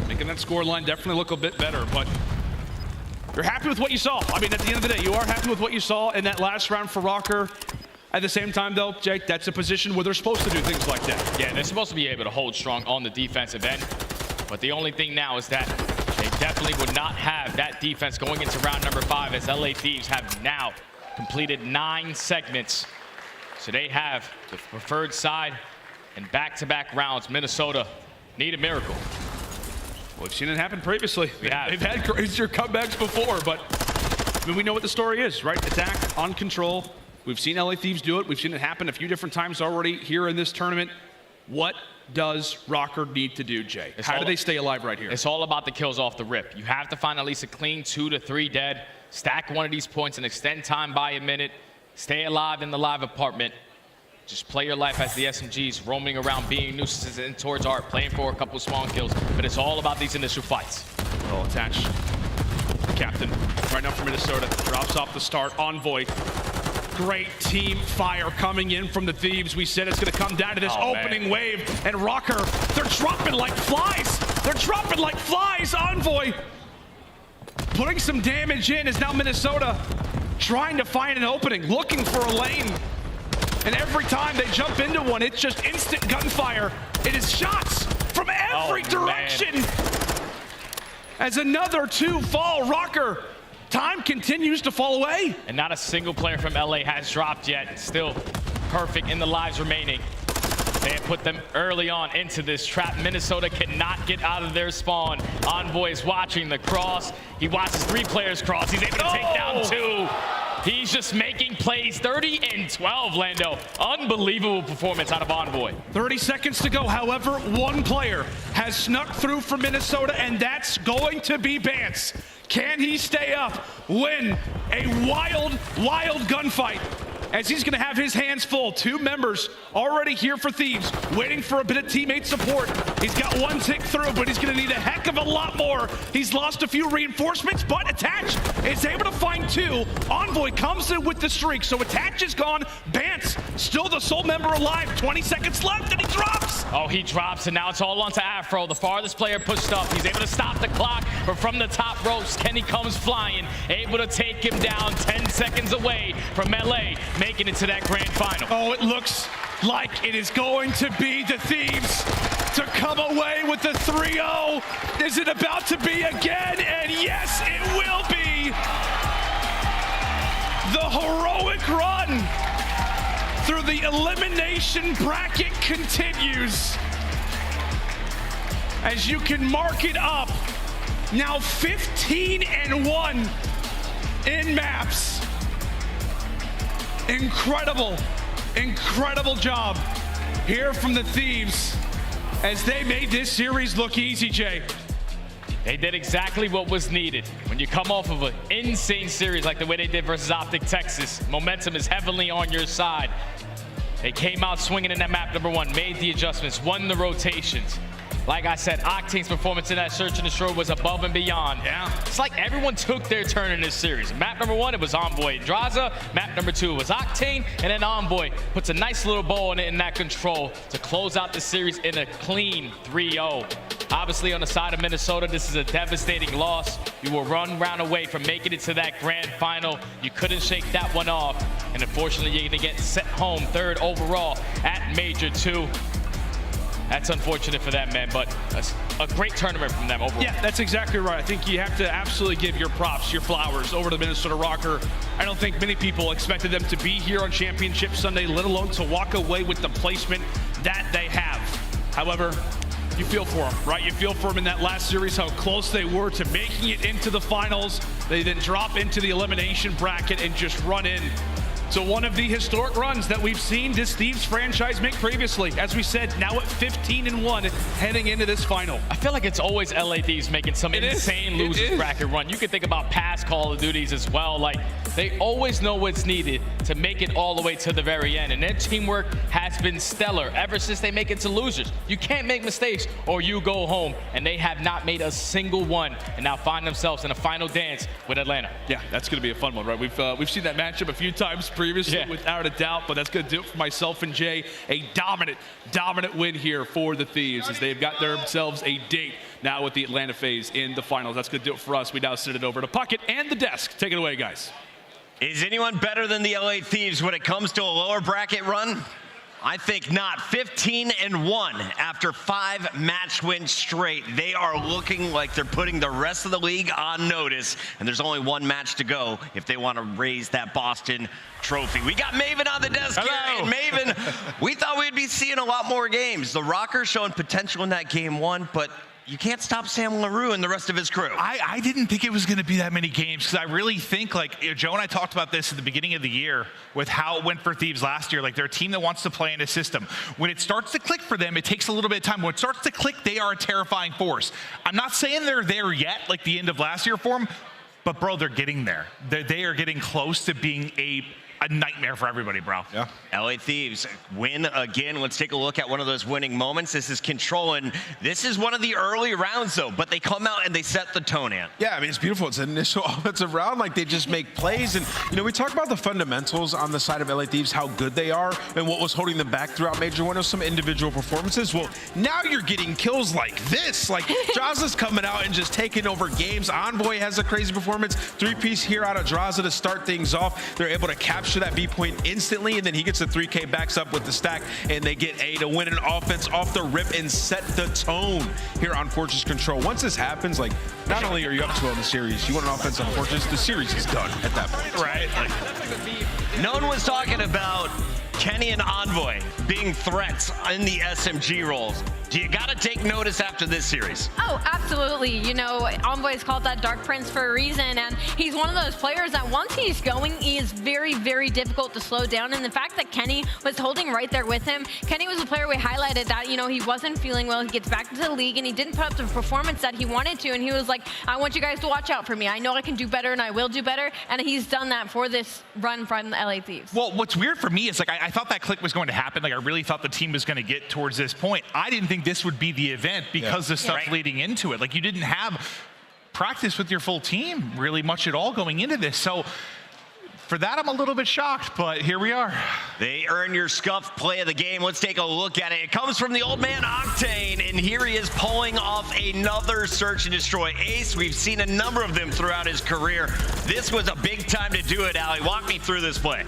making that score line definitely look a bit better, but you're happy with what you saw. I mean, at the end of the day, you are happy with what you saw in that last round for Røkkr. At the same time, though, Jake, that's a position where they're supposed to do things like that. Yeah, they're supposed to be able to hold strong on the defensive end. But the only thing now is that they definitely would not have that defense going into round number 5, as LA Thieves have now completed 9 segments. So they have the preferred side, and back-to-back rounds, Minnesota need a miracle. Well, we've seen it happen previously. They've had crazier comebacks before, but I mean, we know what the story is, right? Attack, on control, We've seen LA Thieves do it. We've seen it happen a few different times already here in this tournament. What does Røkkr need to do, Jay? How do they stay alive right here? It's all about the kills off the rip. You have to find at least a clean 2 to 3 dead, stack one of these points and extend time by a minute, stay alive in the live apartment. Just play your life as the SMGs, roaming around, being nuisances in towards art, playing for a couple spawn kills. But it's all about these initial fights. Well, attach. Captain, right now from Minnesota, drops off the start. Envoy. Great team fire coming in from the Thieves. We said it's going to come down to this opening wave. And Røkkr, they're dropping like flies. They're dropping like flies. Envoy putting some damage in is now Minnesota trying to find an opening, looking for a lane. And every time they jump into one, it's just instant gunfire. It is shots from every direction. As another 2 fall, Røkkr, time continues to fall away. And not a single player from LA has dropped yet. Still perfect in the lives remaining. They have put them early on into this trap. Minnesota cannot get out of their spawn. Envoy is watching the cross. He watches 3 players cross. He's able to take down 2. He's just making plays. 30 and 12, Lando. Unbelievable performance out of Envoy. 30 seconds to go. However, 1 player has snuck through for Minnesota, and that's going to be Bance. Can he stay up, win a wild, wild gunfight? As he's going to have his hands full. 2 members already here for Thieves, waiting for a bit of teammate support. He's got 1 tick through, but he's going to need a heck of a lot more. He's lost a few reinforcements, but Attach is able to find 2. Envoy comes in with the streak, so Attach is gone. Bance, still the sole member alive. 20 seconds left, and he drops. Oh, he drops, and now it's all onto Afro. The farthest player pushed up. He's able to stop the clock, but from the top ropes, Kenny comes flying, able to take him down 10 seconds away from LA. Making it to that grand final. Oh, it looks like it is going to be the Thieves to come away with the 3-0. Is it about to be again? And yes, it will be. The heroic run through the elimination bracket continues. As you can mark it up, now 15 and 1 in maps. Incredible, incredible job here from the Thieves as they made this series look easy, Jay. They did exactly what was needed. When you come off of an insane series like the way they did versus OpTic Texas, momentum is heavily on your side. They came out swinging in that map number 1, made the adjustments, won the rotations. Like I said, Octane's performance in that search and destroy was above and beyond. Yeah. It's like everyone took their turn in this series. Map number 1, it was Envoy and Drazah. Map number 2, it was Octane. And then Envoy puts a nice little bow in it in that control to close out the series in a clean 3-0. Obviously, on the side of Minnesota, this is a devastating loss. You were one round away from making it to that grand final. You couldn't shake that one off. And unfortunately, you're going to get sent home 3rd overall at Major 2. That's unfortunate for them, man, but a great tournament from them overall. Yeah, that's exactly right. I think you have to absolutely give your props, your flowers over to the Minnesota Røkkr. I don't think many people expected them to be here on Championship Sunday, let alone to walk away with the placement that they have. However, you feel for them, right? You feel for them in that last series, how close they were to making it into the finals. They then drop into the elimination bracket and just run in. So one of the historic runs that we've seen this Thieves franchise make previously. As we said, now at 15 and 1 heading into this final. I feel like it's always LA Thieves making some insane losers bracket run. You can think about past Call of Duties as well. Like, they always know what's needed to make it all the way to the very end. And their teamwork has been stellar ever since they make it to losers. You can't make mistakes or you go home. And they have not made a single one and now find themselves in a final dance with Atlanta. Yeah, that's going to be a fun one, right? We've seen that matchup a few times previously, without a doubt, but that's going to do it for myself and Jay. A dominant win here for the Thieves as they've got themselves a date now with the Atlanta FaZe in the finals. That's going to do it for us. We now send it over to Puckett and the desk. Take it away, guys. Is anyone better than the LA Thieves when it comes to a lower bracket run? I think not. 15 and 1 after 5 match wins straight. They are looking like they're putting the rest of the league on notice, and there's only 1 match to go if they want to raise that Boston trophy. We got Maven on the desk here, and Maven, we thought we'd be seeing a lot more games. The Røkkr showing potential in that game 1, but you can't stop Sam LaRue and the rest of his crew. I didn't think it was going to be that many games because I really think, like, Joe and I talked about this at the beginning of the year with how it went for Thieves last year. Like, they're a team that wants to play in a system. When it starts to click for them, it takes a little bit of time. When it starts to click, they are a terrifying force. I'm not saying they're there yet, like the end of last year for them, but, bro, they're getting there. They are getting close to being a nightmare for everybody, bro. Yeah. LA Thieves win again. Let's take a look at one of those winning moments. This is Control, and this is one of the early rounds, though, but they come out and they set the tone, Ant. Yeah, I mean, it's beautiful. It's an initial offensive round. Like, they just make plays. And, you know, we talk about the fundamentals on the side of LA Thieves, how good they are, and what was holding them back throughout Major 1 of some individual performances. Well, now you're getting kills like this. Like, Drazah's coming out and just taking over games. Envoy has a crazy performance. 3-piece here out of Drazah to start things off. They're able to capture that B point instantly, and then he gets a 3K, backs up with the stack, and they get A to win an offense off the rip and set the tone here on Fortress Control. Once this happens, like, not only are you up 2-0 in the series, you want an offense on Fortress, the series is done at that point. Right. No one was talking about Kenny and Envoy being threats in the SMG roles. You got to take notice after this series. Oh, absolutely. You know, Envoy's called that Dark Prince for a reason, and he's one of those players that once he's going, he is very, very difficult to slow down. And the fact that Kenny was holding right there with him, Kenny was a player we highlighted that, you know, he wasn't feeling well. He gets back into the league, and he didn't put up the performance that he wanted to, and he was like, I want you guys to watch out for me. I know I can do better, and I will do better, and he's done that for this run from the LA Thieves. Well, what's weird for me is, like, I thought that click was going to happen. Like, I really thought the team was going to get towards this point. I didn't think this would be the event because the stuff leading into it. Like, you didn't have practice with your full team really much at all going into this. So for that, I'm a little bit shocked, but here we are. They earn your scuff play of the game. Let's take a look at it. It comes from the old man Octane, and here he is pulling off another search and destroy ace. We've seen a number of them throughout his career. This was a big time to do it, aLLeY. Walk me through this play.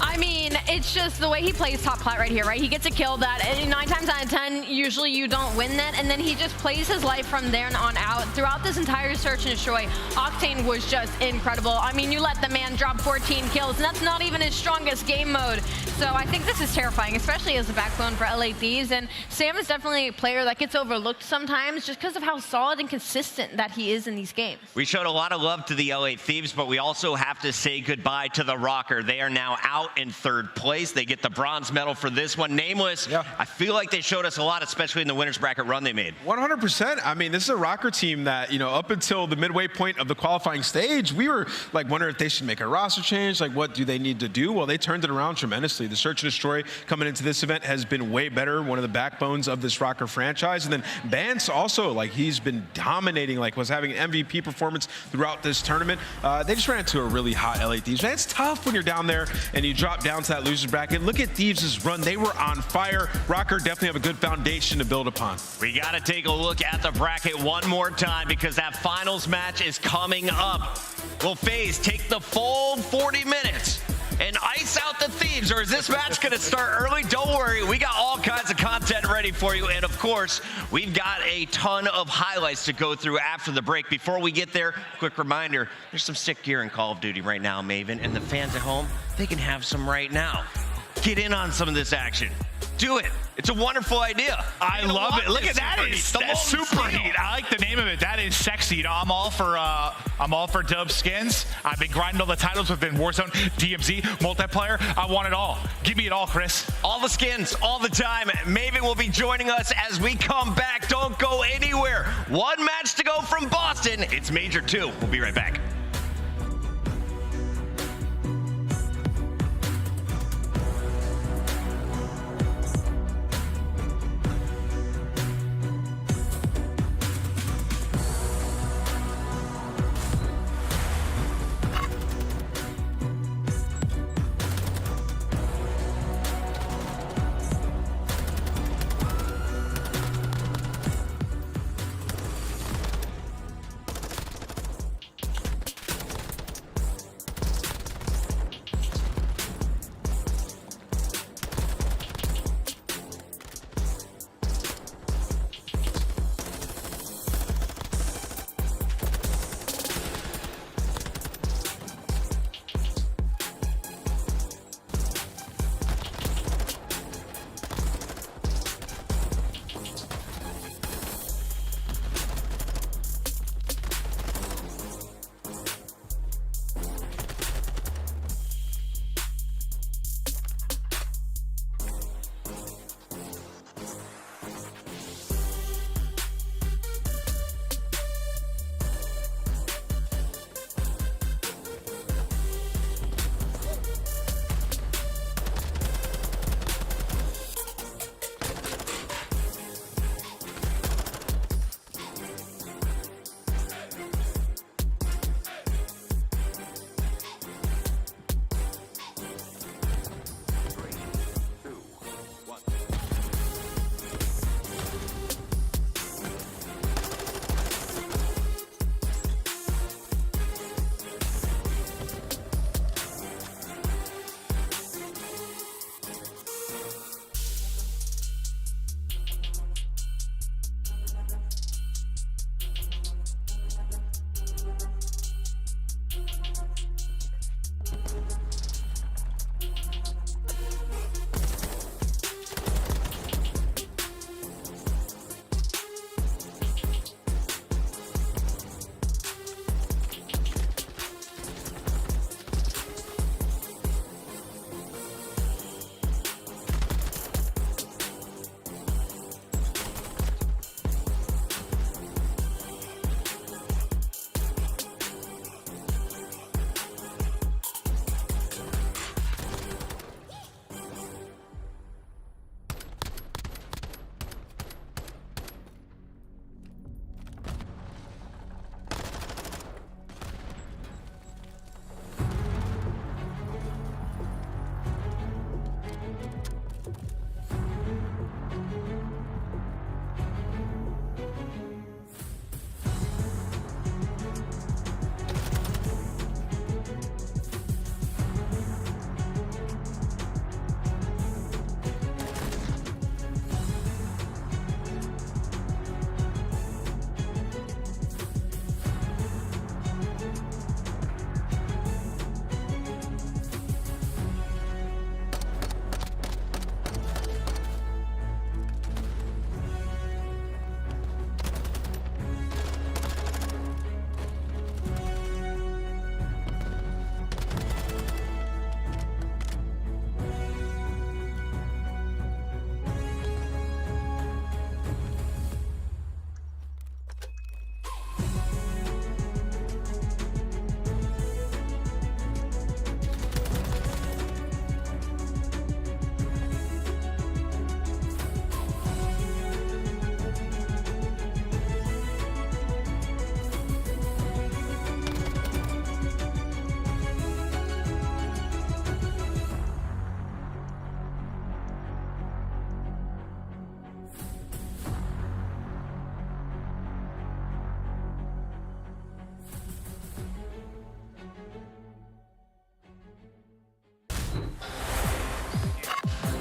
I mean, it's just the way he plays top plat right here, right? He gets a kill that, and 9 times out of 10, usually you don't win that, and then he just plays his life from there on out. Throughout this entire search and destroy, Octane was just incredible. I mean, you let the man drop 14 kills, and that's not even his strongest game mode. So I think this is terrifying, especially as a backbone for LA Thieves, and Sam is definitely a player that gets overlooked sometimes just because of how solid and consistent that he is in these games. We showed a lot of love to the LA Thieves, but we also have to say goodbye to the Røkkr. They are now out in 3rd place. They get the bronze medal for this one. Nameless, I feel like they showed us a lot, especially in the winners bracket run they made. 100%. I mean, this is a Røkkr team that, you know, up until the midway point of the qualifying stage, we were like wondering if they should make a roster change. Like, what do they need to do? Well, they turned it around tremendously. The search and destroy coming into this event has been way better. One of the backbones of this Røkkr franchise. And then Bance also, like, he's been dominating, like, was having an MVP performance throughout this tournament. They just ran into a really hot LA Thieves. Man, it's tough when you're down there and you drop down to that loser's bracket. Look at Thieves' run. They were on fire. Røkkr definitely have a good foundation to build upon. We got to take a look at the bracket one more time because that finals match is coming up. Will FaZe take the full 40 minutes and ice out the Thieves, or is this match going to start early? Don't worry, we got all kinds of content ready for you, and of course, we've got a ton of highlights to go through after the break. Before we get there, quick reminder, there's some sick gear in Call of Duty right now, Maven, and the fans at home, they can have some right now. Get in on some of this action. Do it. It's a wonderful idea. I love it. Look at that. That's super heat. I like the name of it. That is sexy. You know, I'm all for dub skins. I've been grinding all the titles within Warzone, DMZ, multiplayer. I want it all. Give me it all, Chris. All the skins, all the time. Maven will be joining us as we come back. Don't go anywhere. One match to go from Boston. It's Major 2. We'll be right back.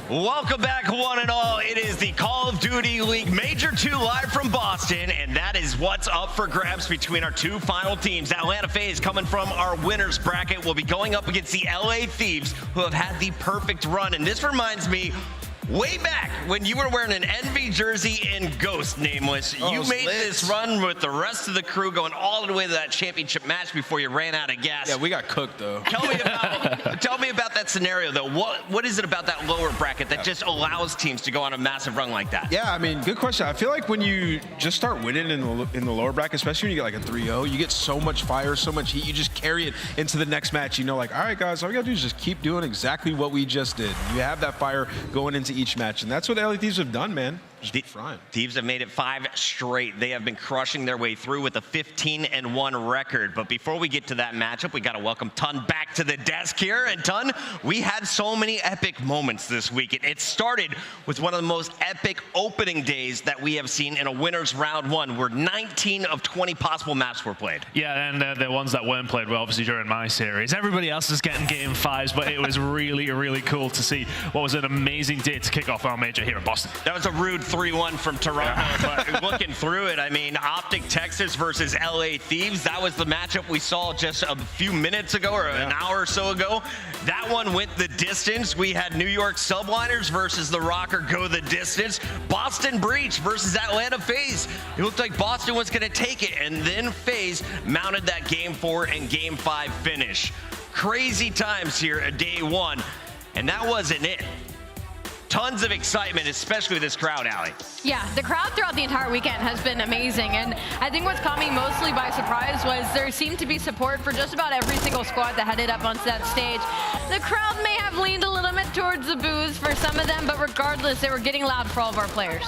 Welcome back, one and all. It is the Call of Duty League Major 2 live from Boston, and that is what's up for grabs between our two final teams. Atlanta FaZe, coming from our winners bracket, will be going up against the LA Thieves, who have had the perfect run. And this reminds me, way back when you were wearing an Envy jersey in Ghost, Nameless, you made this run with the rest of the crew, going all the way to that championship match before you ran out of gas. Yeah, we got cooked though. Tell me about that scenario though. What is it about that lower bracket that just allows teams to go on a massive run like that? Yeah, I mean, good question. I feel like when you just start winning in the lower bracket, especially when you get like a 3-0, you get so much fire, so much heat, you just carry it into the next match. You know, like, all right, guys, all we gotta do is just keep doing exactly what we just did. You have that fire going into each match, and that's what the LA Thieves have done, man. Thieves have made it 5 straight. They have been crushing their way through with a 15-1 record. But before we get to that matchup, we got to welcome Tun back to the desk here. And Tun, we had so many epic moments this week. It started with one of the most epic opening days that we have seen in a winners round 1, where 19 of 20 possible maps were played. Yeah, and the ones that weren't played were obviously during my series. Everybody else is getting game 5s, but it was really, really cool to see what was an amazing day to kick off our major here in Boston. That was a rude 3-1 from Toronto, but looking through it, I mean, OpTic Texas versus LA Thieves, that was the matchup we saw just a few minutes ago, or an hour or so ago. That one went the distance. We had New York Subliners versus the Røkkr go the distance. Boston Breach versus Atlanta FaZe. It looked like Boston was going to take it, and then FaZe mounted that game 4 and game 5 finish. Crazy times here at day 1, and that wasn't it. Tons of excitement, especially with this crowd, aLLeY. Yeah, the crowd throughout the entire weekend has been amazing, and I think what's caught me mostly by surprise was there seemed to be support for just about every single squad that headed up onto that stage. The crowd may have leaned a little bit towards the booze for some of them, but regardless, they were getting loud for all of our players.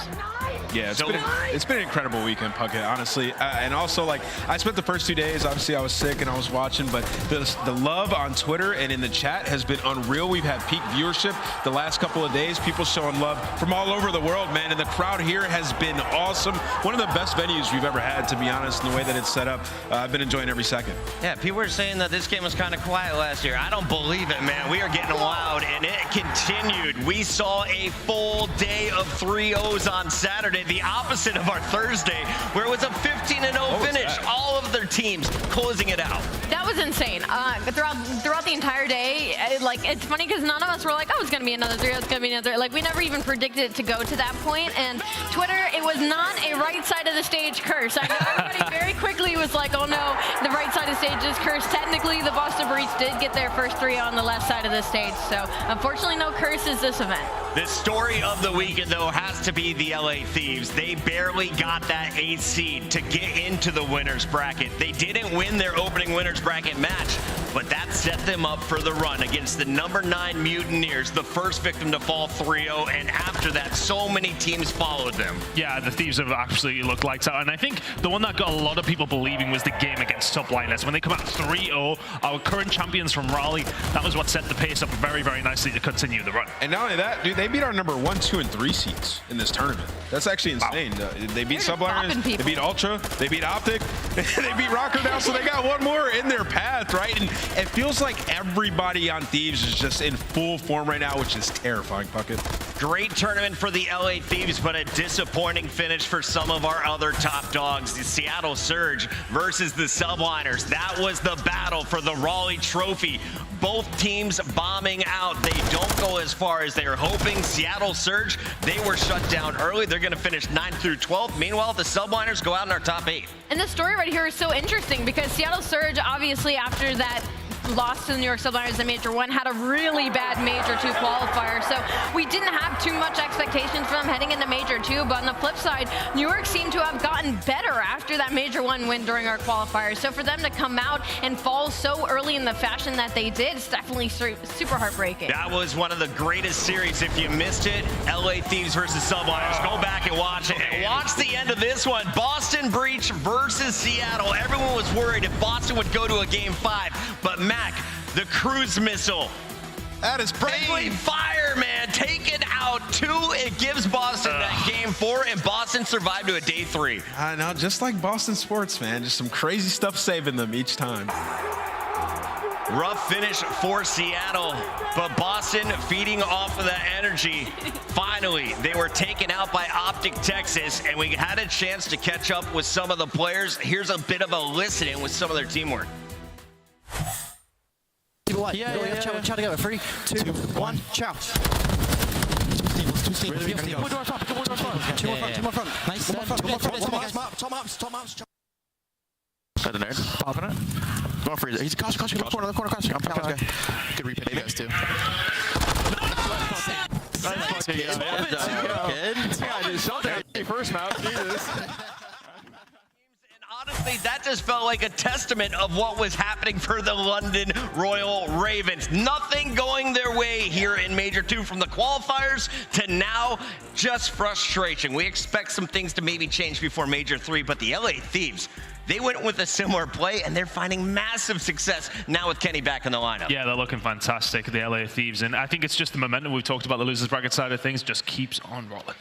Yeah, it's been an incredible weekend, Puckett, honestly. And also, like, I spent the first 2 days, obviously I was sick and I was watching, but the love on Twitter and in the chat has been unreal. We've had peak viewership the last couple of days, people showing love from all over the world, man, and the crowd here has been awesome. One of the best venues we've ever had, to be honest, in the way that it's set up. I've been enjoying every second. Yeah, people were saying that this game was kind of quiet last year. I don't believe it, man. We are getting loud, and it continued. We saw a full day of 3-0s on Saturday, the opposite of our Thursday, where it was a 15-0 finish. All of their teams closing it out. That was insane. Throughout the entire day, it's funny because none of us were like, oh, it's going to be another 3-0, it's going to be another. Like, we never even predicted it to go to that point. And Twitter, it was not a right side of the stage curse. I know everybody very quickly was like, oh no, the right side of the stage is cursed. Technically, the Boston Breach did get their first 3 on the left side of the stage. So unfortunately, no curses this event. The story of the weekend, though, has to be the LA Thieves. They barely got that 8th seed to get into the winners bracket. They didn't win their opening winners bracket match, but that set them up for the run against the number 9 Mutineers, the first victim to fall 3-0, and after that, so many teams followed them. Yeah, the Thieves have absolutely looked lights out, and I think the one that got a lot of people believing was the game against Subliners. When they come out 3-0, our current champions from Raleigh, that was what set the pace up very, very nicely to continue the run. And not only that, dude, they beat our number 1, 2, and 3 seeds in this tournament. That's actually insane. Wow. They beat Subliners, they beat Ultra, they beat OpTic, they beat Røkkr now, so they got one more in their path, right? And it feels like everybody on Thieves is just in full form right now, which is terrifying, Puckett. Great tournament for the LA Thieves, but a disappointing finish for some of our other top dogs. The Seattle Surge versus the Subliners. That was the battle for the Raleigh Trophy. Both teams bombing out. They don't go as far as they were hoping. Seattle Surge, they were shut down early. They're going to finish 9th through 12th. Meanwhile, the Subliners go out in our top 8. And the story right here is so interesting because Seattle Surge, obviously, after that lost to the New York Subliners in Major 1, had a really bad Major 2 qualifier. So we didn't have too much expectations for them heading into Major 2, but on the flip side, New York seemed to have gotten better after that Major 1 win during our qualifier. So for them to come out and fall so early in the fashion that they did, it's definitely super heartbreaking. That was one of the greatest series. If you missed it, LA Thieves versus Subliners, go back and watch it. And watch the end of this one. Boston Breach versus Seattle. Everyone was worried if Boston would go to a game 5, but Mack, the cruise missile. That is friendly fire, man. Taken out 2. It gives Boston that game 4, and Boston survived to a day 3. I know, just like Boston sports, man. Just some crazy stuff saving them each time. Rough finish for Seattle, but Boston feeding off of that energy. Finally, they were taken out by OpTic Texas, and we had a chance to catch up with some of the players. Here's a bit of a listen-in with some of their teamwork. Yeah. Chow together. 3, 2, 1, chow. Two steam. Two more front. Nice. Tom ups. I don't know. Popping it. Go on, Freezer. He's a cross. Corner. Cross. I'm good. Good replay, you guys, too. First mount, Jesus. Honestly, that just felt like a testament of what was happening for the London Royal Ravens. Nothing going their way here in Major 2 from the qualifiers to now just frustration. We expect some things to maybe change before Major 3, but the LA Thieves, they went with a similar play, and they're finding massive success now with Kenny back in the lineup. Yeah, they're looking fantastic, the LA Thieves, and I think it's just the momentum we've talked about, the losers bracket side of things, just keeps on rolling.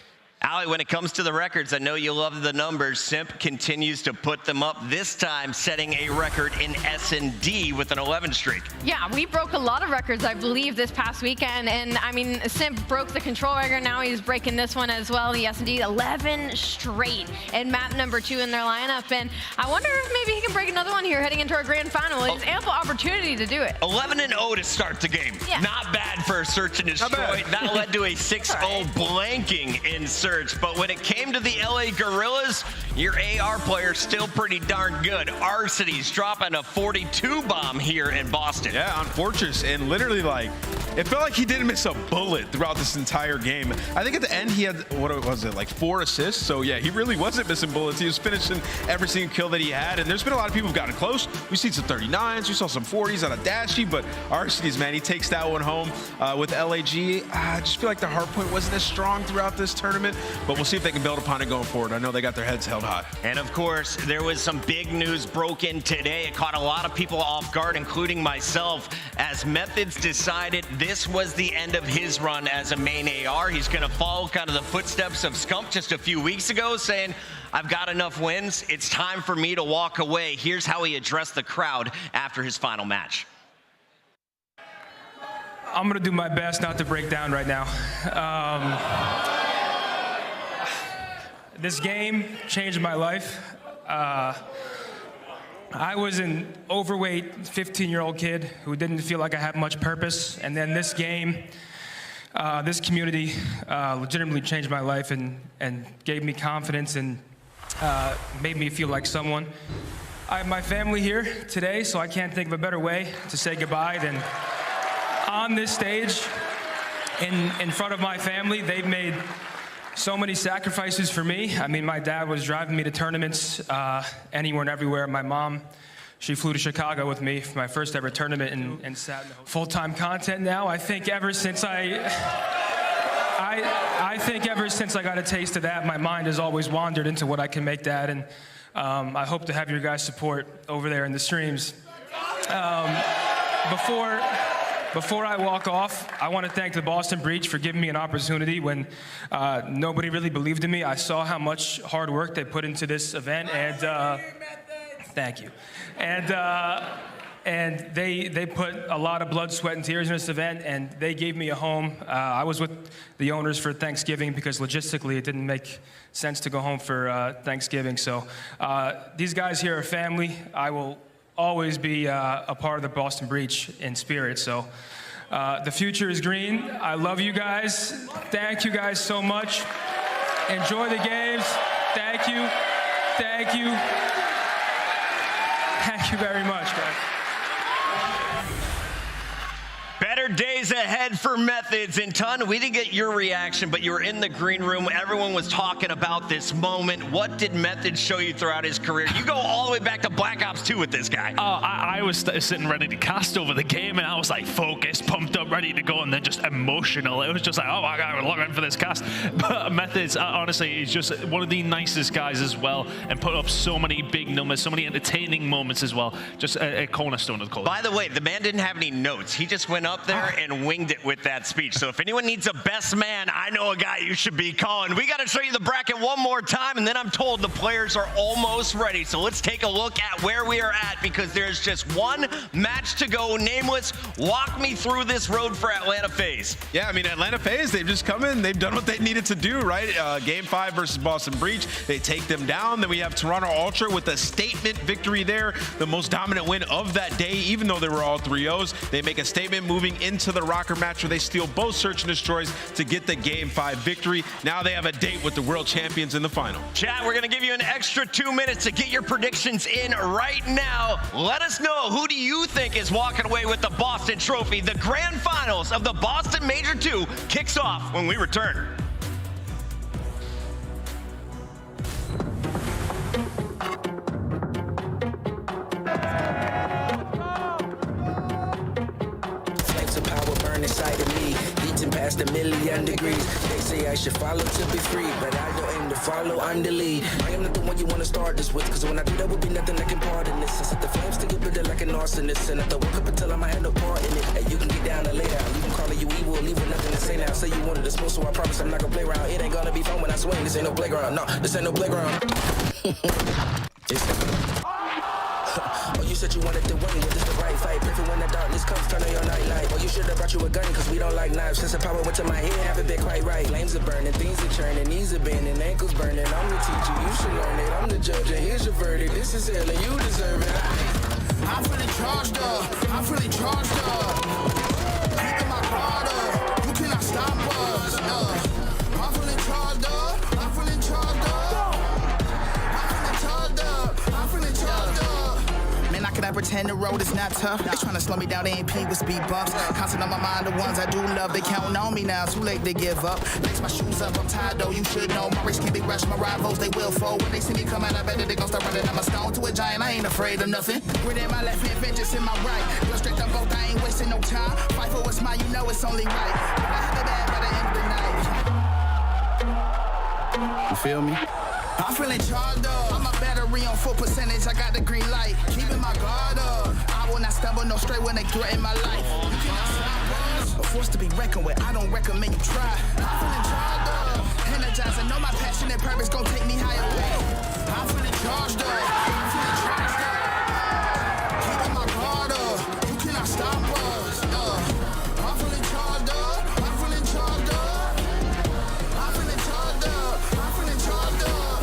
aLLeY, when it comes to the records, I know you love the numbers. Simp continues to put them up, this time setting a record in S&D with an 11 streak. Yeah, we broke a lot of records, I believe, this past weekend. And I mean, Simp broke the control record. Now he's breaking this one as well, the S&D, 11 straight. And map number 2 in their lineup. And I wonder if maybe he can break another one here heading into our grand final. He has ample opportunity to do it. 11-0 to start the game. Yeah. Not bad for a search and destroy. That led to a 6-0 blanking in search. But when it came to the LA Guerrillas, your AR player's still pretty darn good. Arseny's dropping a 42 bomb here in Boston. Yeah, on Fortress, and literally, like, it felt like he didn't miss a bullet throughout this entire game. I think at the end he had, what was it, like 4 assists? So yeah, he really wasn't missing bullets. He was finishing every single kill that he had, and there's been a lot of people who've gotten close. We've seen some 39s, we saw some 40s on a Dashy, but Arseny's, man, he takes that one home with LAG. I just feel like the hardpoint wasn't as strong throughout this tournament, but we'll see if they can build upon it going forward. I know they got their heads held high. And of course, there was some big news broken today. It caught a lot of people off guard, including myself, as Methodz decided this was the end of his run as a main AR. He's going to follow kind of the footsteps of Scump just a few weeks ago, saying, I've got enough wins. It's time for me to walk away. Here's how he addressed the crowd after his final match. I'm going to do my best not to break down right now. This game changed my life. I was an overweight 15-year-old kid who didn't feel like I had much purpose. And then this game, this community legitimately changed my life and gave me confidence and made me feel like someone. I have my family here today, so I can't think of a better way to say goodbye than on this stage in front of my family. They've made so many sacrifices for me. I mean, my dad was driving me to tournaments anywhere and everywhere. My mom, she flew to Chicago with me for my first ever tournament and sat in full-time content now. I think ever since I got a taste of that, my mind has always wandered into what I can make that, and I hope to have your guys' support over there in the streams. Before I walk off, I want to thank the Boston Breach for giving me an opportunity when nobody really believed in me. I saw how much hard work they put into this event, and thank you. And they put a lot of blood, sweat, and tears in this event, and they gave me a home. I was with the owners for Thanksgiving because logistically it didn't make sense to go home for Thanksgiving. So these guys here are family. I will always be a part of the Boston Breach in spirit. So the future is green. I love you guys. Thank you guys so much. Enjoy the games. Thank you. Thank you. Thank you very much, guys. Better days ahead for Methodz. And Ton, we didn't get your reaction, but you were in the green room. Everyone was talking about this moment. What did Methodz show you throughout his career? You go all the way back to Black Ops 2 with this guy. I was sitting ready to cast over the game, and I was like focused, pumped up, ready to go, and then just emotional. It was just like, oh my God, we're looking for this cast. But Methodz, honestly, is just one of the nicest guys as well, and put up so many big numbers, so many entertaining moments as well. Just a cornerstone of the call. By the way, the man didn't have any notes. He just went up there there and winged it with that speech. So if anyone needs a best man, I know a guy you should be calling. We got to show you the bracket one more time, and then I'm told the players are almost ready. So let's take a look at where we are at, because there's just one match to go. Nameless, walk me through this road for Atlanta FaZe. Yeah, I mean, Atlanta FaZe, they've just come in, they've done what they needed to do, right? Game 5 versus Boston Breach, they take them down. Then we have Toronto Ultra with a statement victory there, the most dominant win of that day, even though they were all 3-0s. They make a statement moving into the Røkkr match where they steal both Search and Destroys to get the Game 5 victory. Now they have a date with the world champions in the final. Chat, we're going to give you an extra 2 minutes to get your predictions in right now. Let us know, who do you think is walking away with the Boston Trophy? The grand finals of the Boston Major 2 kicks off when we return. Flames of power burn inside of me, beating past 1,000,000 degrees. They say I should follow to be free, but I don't aim to follow, I'm the lead. I am not the one you want to start this with, because when I do that would be nothing that can part in this. I set the flames to get bitter like an arsonist, and I have to wake up until I'm had no part in it. Hey, you can get down and lay down, you can call it you evil, leave with nothing to say now. Say you wanted to smoke, so I promise I'm not gonna play around. It ain't gonna be fun when I swing, this ain't no playground. No, this ain't no playground. Oh, you said you wanted to win, well, this the right fight. Perfect when the darkness comes, turn on your nightlight. Oh, you should have brought you a gun, cause we don't like knives. Since the power went to my head, haven't been quite right. Flames are burning, things are churning, knees are bending, ankles burning. I'm the teacher, you should learn it. I'm the judge, and here's your verdict. This is hell, and you deserve it. I'm feeling charged up, I'm feeling charged up. Keeping my guard up, you cannot stop us. I'm feeling charged up, I'm feeling charged up. I'm feeling charged up, I'm feeling charged up. Man, I cannot pretend the road is not tough. They tryna slow me down, they ain't with speed bumps. Constant on my mind, the ones I do love. They counting on me now, too late to give up. Lace my shoes up, I'm tired though, you should know. My race can be rushed, my rivals, they will fold. When they see me come out, I bet they gon' start running. I'm a stone to a giant, I ain't afraid of nothing. Grit in my left hand, vengeance in my right. Go straight up both, I ain't wasting no time. Fight for what's mine, you know it's only right. But I have it bad by the end of the night. You feel me? I'm feeling charged up. I'm a battery on full percentage. I got the green light. Keeping my guard up. I will not stumble no straight when they threaten my life. You cannot stop us. A force to be reckoned with. I don't recommend you try. I'm feeling charged up. Energized. I know my passion and purpose gon' take me higher. I'm feeling charged up. I'm feeling charged up. Keeping my guard up. You cannot stop us. I'm feeling charged up. I'm feeling charged up. I'm feeling charged up. I'm feeling charged up.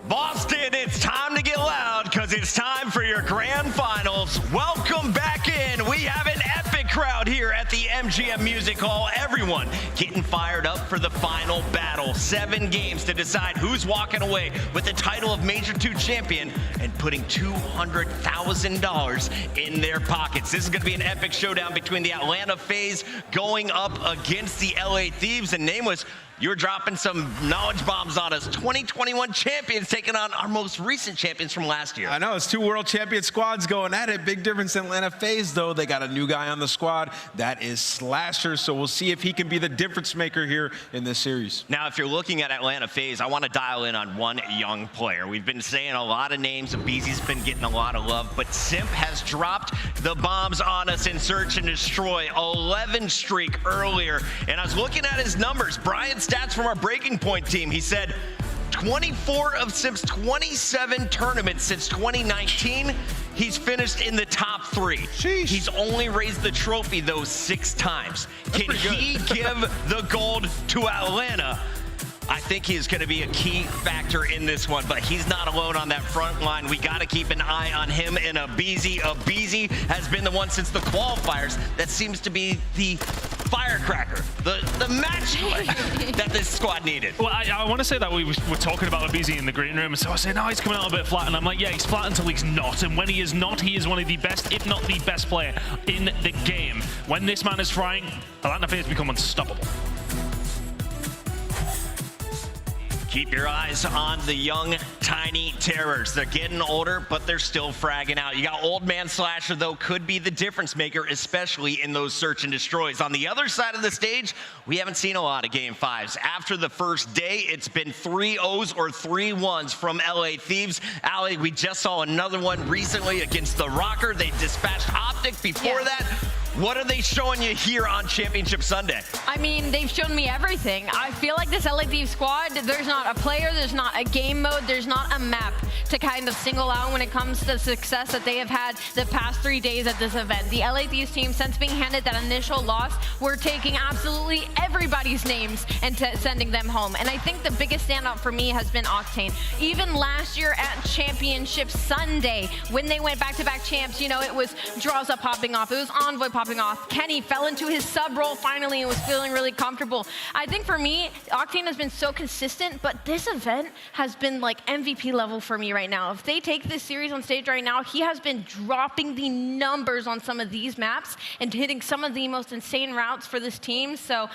Boston, it's time to get loud, because it's time for your grand finals. Welcome back in. We have an epic crowd here at the MGM Music Hall. Everyone getting fired up for the final battle. 7 games to decide who's walking away with the title of Major 2 champion and putting $200,000 in their pockets. This is going to be an epic showdown between the Atlanta FaZe going up against the LA Thieves. And Nameless, you're dropping some knowledge bombs on us. 2021 champions taking on our most recent champions from last year. I know, it's 2 world champion squads going at it. Big difference in Atlanta FaZe, though. They got a new guy on the squad. That is Slasher, so we'll see if he can be the difference maker here in this series. Now, if you're looking at Atlanta FaZe, I want to dial in on one young player. We've been saying a lot of names. aBeZy's been getting a lot of love, but Simp has dropped the bombs on us in Search and Destroy. 11 streak earlier, and I was looking at his numbers. Brian's stats from our Breaking Point team. He said 24 of Simp's 27 tournaments since 2019, he's finished in the top 3. Sheesh. He's only raised the trophy, though, 6 times. Can he give the gold to Atlanta? I think he is going to be a key factor in this one, but he's not alone on that front line. We got to keep an eye on him and aBeZy. aBeZy has been the one since the qualifiers that seems to be the firecracker, the match that this squad needed. Well, I want to say that we were talking about aBeZy in the green room, and so I said, no, he's coming out a bit flat, and I'm like, yeah, he's flat until he's not, and when he is not, he is one of the best, if not the best player in the game. When this man is frying, Atlanta FaZe become unstoppable. Keep your eyes on the young, tiny terrors. They're getting older, but they're still fragging out. You got Old Man Slasher, though, could be the difference maker, especially in those search and destroys. On the other side of the stage, we haven't seen a lot of Game 5s. After the first day, it's been 3-0s or 3-1s from LA Thieves. aLLeY, we just saw another one recently against the Røkkr. They dispatched OpTic before that. What are they showing you here on Championship Sunday? I mean, they've shown me everything. I feel like this LA Thieves squad, there's not a player, there's not a game mode, there's not a map to kind of single out when it comes to the success that they have had the past 3 days at this event. The LA Thieves team, since being handed that initial loss, we're taking absolutely everybody's names and sending them home. And I think the biggest standout for me has been Octane. Even last year at Championship Sunday, when they went back-to-back champs, you know, it was Drazah popping off, it was Envoy popping off. Kenny fell into his sub role finally and was feeling really comfortable. I think for me, Octane has been so consistent, but this event has been like MVP level for me right now. If they take this series on stage right now, he has been dropping the numbers on some of these maps and hitting some of the most insane routes for this team. So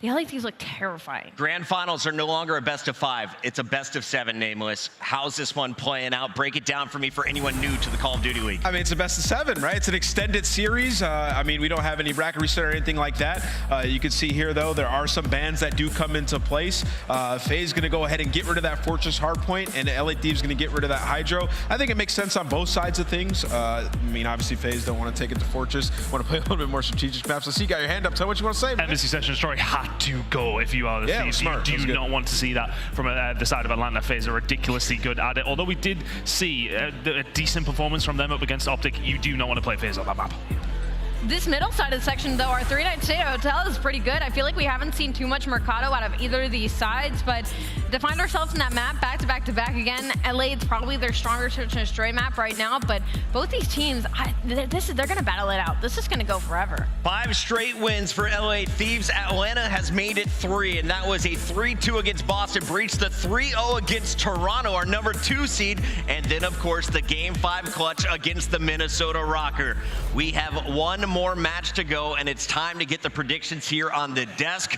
the LA Thieves look terrifying. Grand finals are no longer a best of 5. It's a best of 7, Nameless. How's this one playing out? Break it down for me for anyone new to the Call of Duty League. I mean, it's a best of 7, right? It's an extended series. I mean, we don't have any bracket reset or anything like that. You can see here, though, there are some bans that do come into place. FaZe going to go ahead and get rid of that Fortress Hardpoint, and LA Thieves going to get rid of that HyDra. I think it makes sense on both sides of things. I mean, obviously, FaZe don't want to take it to Fortress. Want to play a little bit more strategic maps. So, see, you got your hand up. Tell what you want to say. Embassy Session Destroy had to go if you are the Thieves. Smart. You do not want to see that from the side of Atlanta. FaZe are ridiculously good at it. Although we did see a decent performance from them up against OpTic, you do not want to play FaZe on that map. This middle side of the section, though, our 3-night stay hotel is pretty good. I feel like we haven't seen too much Mercado out of either of these sides, but to find ourselves in that map back to back to back again, LA, it's probably their stronger search and destroy map right now, but both these teams, they're going to battle it out. This is going to go forever. 5 straight wins for LA Thieves. Atlanta has made it 3, and that was a 3-2 against Boston, breached the 3-0 against Toronto, our number 2 seed, and then, of course, the Game 5 clutch against the Minnesota Røkkr. We have one more match to go, and it's time to get the predictions here on the desk.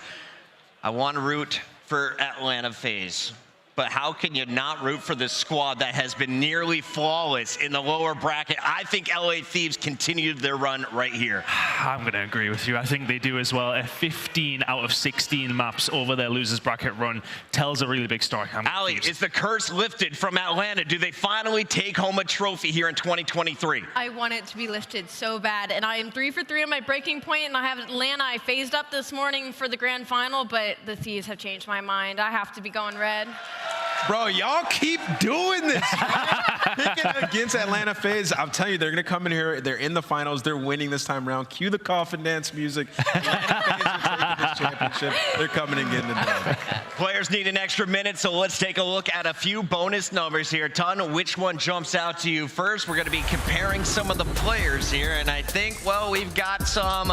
I want to root for Atlanta FaZe, but how can you not root for the squad that has been nearly flawless in the lower bracket? I think LA Thieves continued their run right here. I'm going to agree with you. I think they do as well. A 15 out of 16 maps over their losers bracket run tells a really big story. aLLeY, is the curse lifted from Atlanta? Do they finally take home a trophy here in 2023? I want it to be lifted so bad, and I am 3 for 3 on my breaking point, and I have Atlanta. I phased up this morning for the grand final, but the Thieves have changed my mind. I have to be going red. Bro, y'all keep doing this. Picking against Atlanta FaZe. I'm telling you, they're going to come in here. They're in the finals. They're winning this time around. Cue the coffin dance music. Atlanta FaZe are taking this championship. They're coming and getting it done. Players need an extra minute, so let's take a look at a few bonus numbers here. Ton, which one jumps out to you first? We're going to be comparing some of the players here, and I think, well, we've got some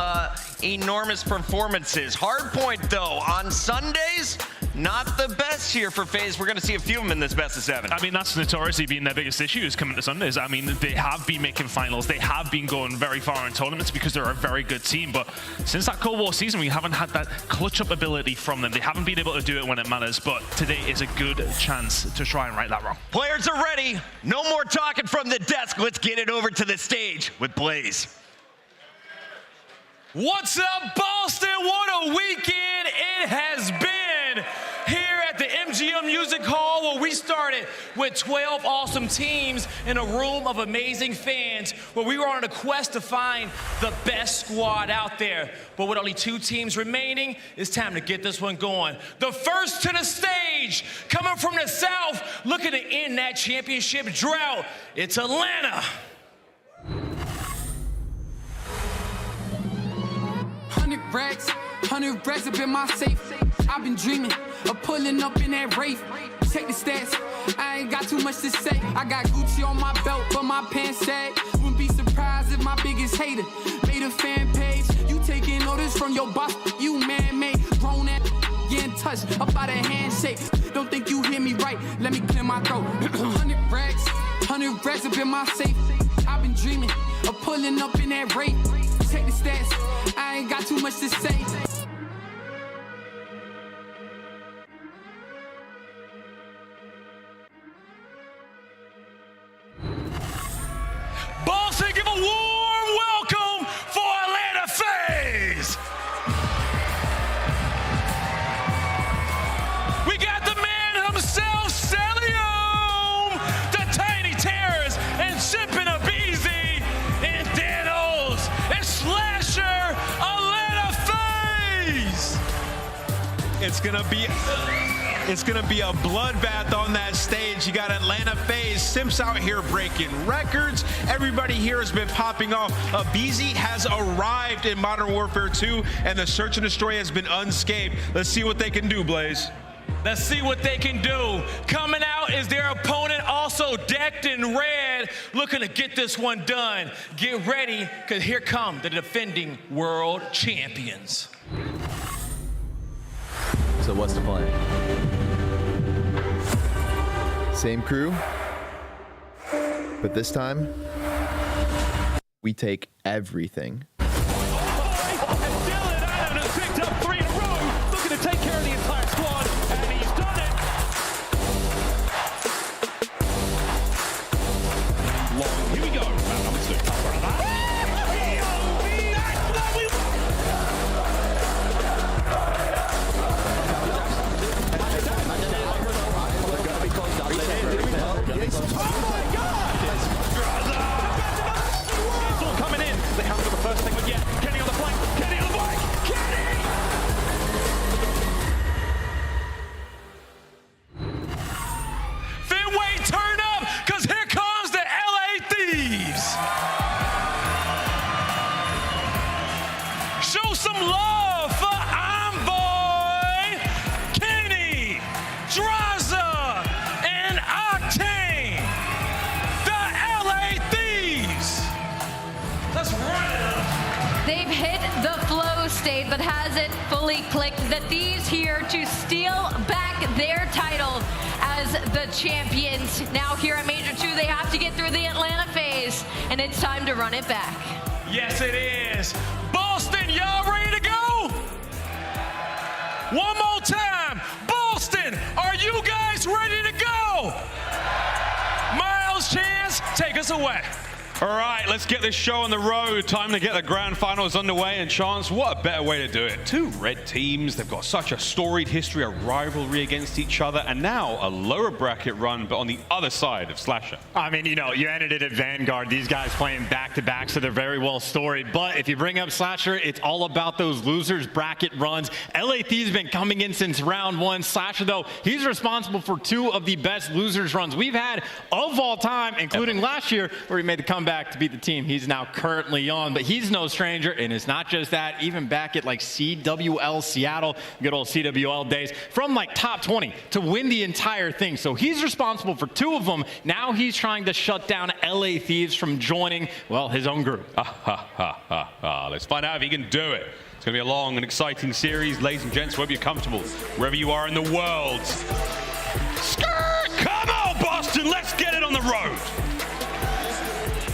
enormous performances. Hardpoint, though, on Sundays, not the best here for FaZe. We're going to see a few of them in this best of 7. I mean, that's notoriously been their biggest issue is coming to Sundays. I mean, they have been making finals. They have been going very far in tournaments because they're a very good team. But since that Cold War season, we haven't had that clutch-up ability from them. They haven't been able to do it when it matters. But today is a good chance to try and right that wrong. Players are ready. No more talking from the desk. Let's get it over to the stage with Blaze. What's up, Boston? What a weekend it has been here at the MGM Music Hall, where we started with 12 awesome teams in a room of amazing fans, where we were on a quest to find the best squad out there. But with only 2 teams remaining, it's time to get this one going. The first to the stage, coming from the South, looking to end that championship drought, it's Atlanta. 100 racks up in my safe. I've been dreaming of pulling up in that Wraith. Check the stats, I ain't got too much to say. I got Gucci on my belt, but my pants sag. Wouldn't be surprised if my biggest hater made a fan page. You taking orders from your boss, you man-made. Grown at getting touched up by the handshake. Don't think you hear me right, let me clear my throat. 100 racks up in my safe. I've been dreaming of pulling up in that Wraith. Check the stats, I ain't got too much to say. gonna be a bloodbath on that stage. You got Atlanta FaZe, Simp's out here breaking records. Everybody here has been popping off. aBeZy has arrived in Modern Warfare 2, and the search and destroy has been unscathed. Let's see what they can do, Blaze. Let's see what they can do. Coming out is their opponent, also decked in red, looking to get this one done. Get ready, because here come the defending world champions. So what's the plan? Same crew, but this time, we take everything. Dylan Allen has picked up 3 in a row, looking to take care of the entire squad, and he's done it. Long, here we go. Round number 2. It's all coming in. They haven't got the first thing yet. Kenny on the flank. Kenny on the flank. Kenny! Fenway, turn up, because here comes the LA Thieves. Show some love for Envoy, Kenny, Drazah, and Octane. The LA Thieves. Let's run it up. They've hit the flow state, but hasn't fully clicked. The Thieves here to steal back their title as the champions. Now here at Major 2, they have to get through the Atlanta FaZe, and it's time to run it back. Yes, it is. Boston, y'all ready to go? One more time. Boston, are you guys ready to go? Miles Chance, take us away. All right, let's get this show on the road. Time to get the grand finals underway. And Chance, what a better way to do it? 2 red teams. They've got such a storied history, a rivalry against each other, and now a lower bracket run, but on the other side of Slasher. I mean, you know, you ended it at Vanguard. These guys playing back-to-back, so they're very well storied. But if you bring up Slasher, it's all about those losers bracket runs. LA Thieves been coming in since round 1. Slasher, though, he's responsible for 2 of the best losers runs we've had of all time, including last year, where he made the comeback to beat the team he's now currently on. But he's no stranger, and it's not just that. Even back at like CWL Seattle, good old CWL days, from like top 20 to win the entire thing. So he's responsible for 2 of them. Now he's trying to shut down LA Thieves from joining, well, his own group. Let's find out if he can do it. It's going to be a long and exciting series. Ladies and gents, wherever you're comfortable, wherever you are in the world. Come on, Boston, let's get it on the road.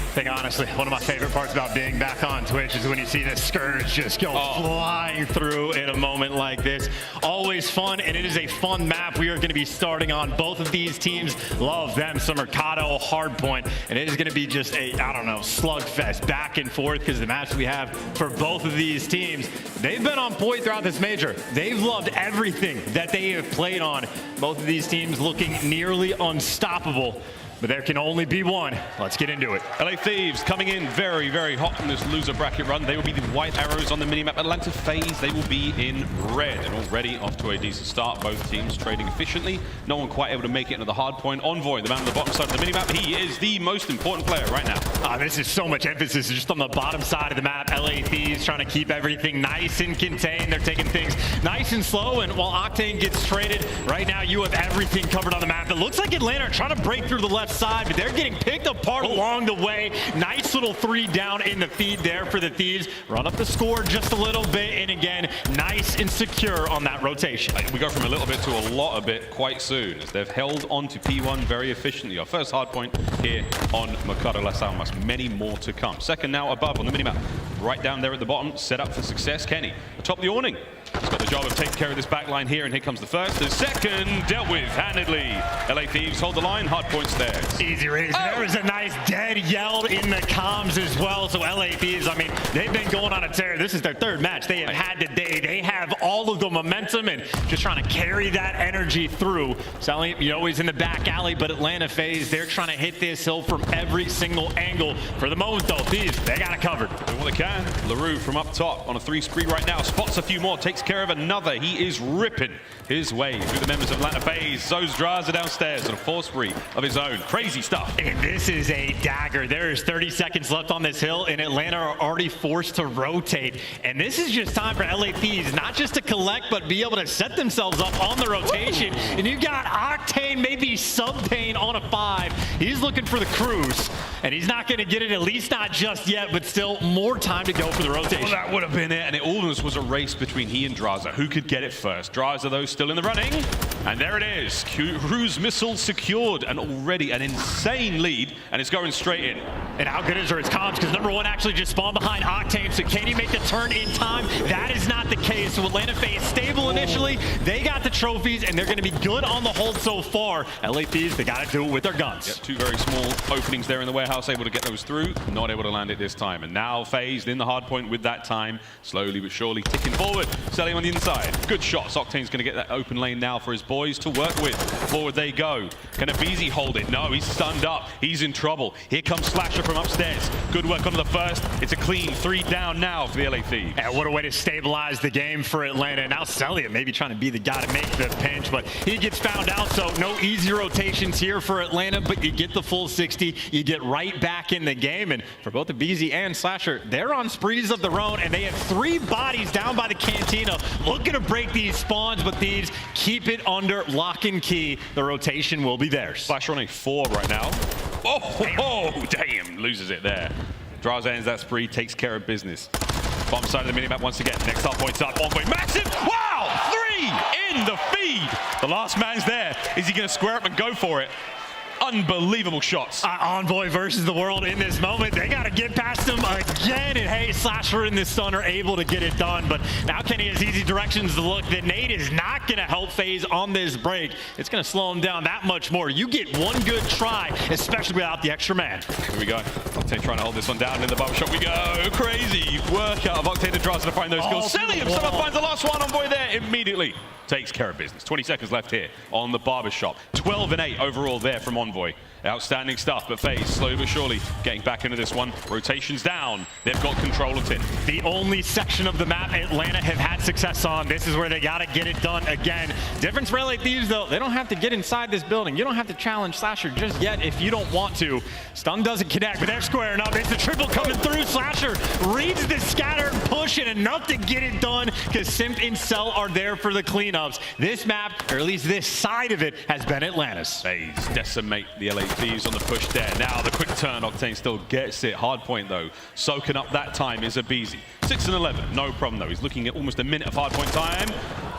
I think honestly, one of my favorite parts about being back on Twitch is when you see the Scourge just go flying through in a moment like this. Always fun, and it is a fun map we are going to be starting on. Both of these teams love them some Mercado Hardpoint, and it is going to be just a, I don't know, slugfest back and forth, because the match we have for both of these teams, they've been on point throughout this major. They've loved everything that they have played on. Both of these teams looking nearly unstoppable. But there can only be one. Let's get into it. LA Thieves coming in very, very hot in this loser bracket run. They will be the white arrows on the minimap. Atlanta FaZe, they will be in red. And already off to a decent start. Both teams trading efficiently. No one quite able to make it into the hard point. Envoy, the man on the bottom side of the minimap, he is the most important player right now. This is so much emphasis just on the bottom side of the map. LA Thieves trying to keep everything nice and contained. They're taking things nice and slow. And while Octane gets traded, right now you have everything covered on the map. It looks like Atlanta are trying to break through the left side, but they're getting picked apart along the way. Nice little 3 down in the feed there for the Thieves. Run up the score just a little bit, and again, nice and secure on that rotation. We go from a little bit to a lot of it quite soon, as they've held on to P1 very efficiently. Our first hard point here on Mercado Las Almas. Many more to come. Second now above on the minimap. Right down there at the bottom, set up for success. Kenny, atop the awning. He's got the job of taking care of this back line here, and here comes the first. The second, dealt with handedly. LA Thieves hold the line, hard points there. Easy raise. There was a nice dead yell in the comms as well. So LA Thieves, I mean, they've been going on a tear. This is their 3rd match they have had today. They have all of the momentum and just trying to carry that energy through. Cellium, you know, he's in the back alley, but Atlanta FaZe, they're trying to hit this hill from every single angle. For the moment, though, Thieves, they got it covered. Doing what they can. LaRue from up top on a 3 spree right now. Spots a few more, takes care of of another. He is ripping his way through the members of Atlanta FaZe. Zo's Drazah downstairs on a force spree of his own. Crazy stuff. And this is a dagger. There is 30 seconds left on this hill, and Atlanta are already forced to rotate. And this is just time for LA Thieves, not just to collect, but be able to set themselves up on the rotation. And you got Octane, maybe Subtane on a 5. He's looking for the cruise, and he's not going to get it, at least not just yet, but still more time to go for the rotation. Well, that would have been it, and it almost was a race between he and Drazah. Who could get it first? Drazah, though, still in the running. And there it is. Cruise missile secured, and already an insane lead, and it's going straight in. And how good is his comms? Because number 1 actually just spawned behind Octane, so can he make the turn in time? That is not the case. So Atlanta FaZe stable initially. They got the trophies, and they're going to be good on the hold so far. LA Thieves, they got to do it with their guns. Yep, 2 very small openings there in the warehouse, able to get those through. Not able to land it this time. And now FaZe in the hard point with that time. Slowly but surely ticking forward. Cellium on the inside. Good shots. Octane's going to get that open lane now for his boys to work with. Forward they go. Can aBeZy hold it? No, he's stunned up. He's in trouble. Here comes Slasher from upstairs. Good work on the first. It's a clean 3 down now for the LA Thieves. And what a way to stabilize the game for Atlanta. Now Cellium maybe trying to be the guy to make the pinch, but he gets found out, so no easy rotations here for Atlanta, but you get the full 60. You get right back in the game, and for both aBeZy and Slasher, they're on sprees of their own, and they have 3 bodies down by the cantina looking to break these spawns, but Thieves keep it under lock and key. The rotation will be theirs. Slasher on a 4 right now. Oh, damn, loses it there. Drazah ends that spree, takes care of business. Bottom side of the minimap once again. Next up points up. Envoy massive. Wow! 3 in the feed. The last man's there. Is he going to square up and go for it? Unbelievable shots. Envoy versus the world in this moment. They got to get past him again. And hey, Slasher and the Sun are able to get it done. But now Kenny has easy directions to look. The nade is not going to help FaZe on this break. It's going to slow him down that much more. You get one good try, especially without the extra man. Here we go. Octane trying to hold this one down. In the bubble shot we go. Crazy work out of Octane and Drazah to find those kills. Cellium somehow finds the last one. Envoy there immediately. Takes care of business. 20 seconds left here on the barbershop. 12 and 8 overall there from Envoy. Outstanding stuff, but FaZe slowly but surely getting back into this one. Rotations down. They've got control of it. The only section of the map Atlanta have had success on. This is where they got to get it done again. Difference for LA Thieves, though, they don't have to get inside this building. You don't have to challenge Slasher just yet if you don't want to. Stun doesn't connect, but they're squaring up. It's the triple coming through. Slasher reads the scatter push and enough to get it done because Simp and Cell are there for the cleanups. This map, or at least this side of it, has been Atlanta's. FaZe decimate the LA Thieves on the push there. Now the quick turn, Octane still gets it. Hard point though. Soaking up that time is aBeZy. 6 and 11, no problem though. He's looking at almost a minute of hard point time.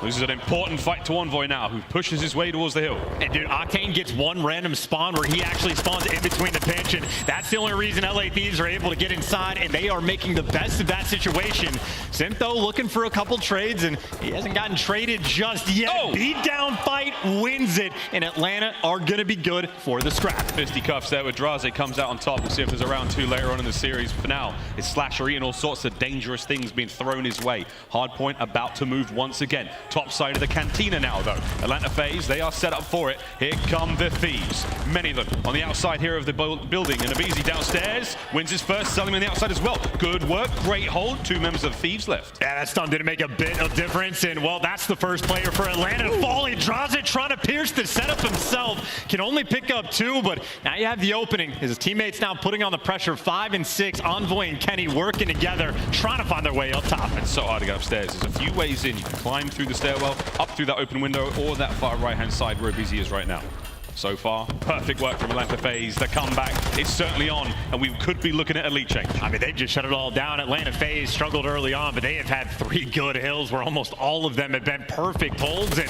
This is an important fight to Envoy now, who pushes his way towards the hill. And dude, Octane gets one random spawn where he actually spawns in between the pinch, and that's the only reason LA Thieves are able to get inside, and they are making the best of that situation. Simp though looking for a couple trades, and he hasn't gotten traded just yet. Beat down fight wins it, and Atlanta are gonna be good for the scrap. Fisticuffs there with Drazah, comes out on top. We'll see if there's a round 2 later on in the series. For now, it's Slasher and all sorts of dangerous things being thrown his way. Hard point about to move once again. Top side of the cantina now though. Atlanta FaZe, they are set up for it. Here come the Thieves. Many of them on the outside here of the building, and aBeZy downstairs wins his first, Cellium on the outside as well. Good work, great hold. 2 members of Thieves left. Yeah, that stun didn't make a bit of difference, and well, that's the first player for Atlanta falling. Drazah trying to pierce the setup himself. Can only pick up 2, but now you have the opening. His teammates now putting on the pressure. 5 and 6, Envoy and Kenny working together, trying to find their way up top. It's so hard to get upstairs. There's a few ways in. You can climb through the stairwell, up through that open window, or that far right-hand side where aBeZy is right now. So far, perfect work from Atlanta FaZe. The comeback is certainly on, and we could be looking at a lead change. I mean, they just shut it all down. Atlanta FaZe struggled early on, but they have had 3 good hills where almost all of them have been perfect holds. And,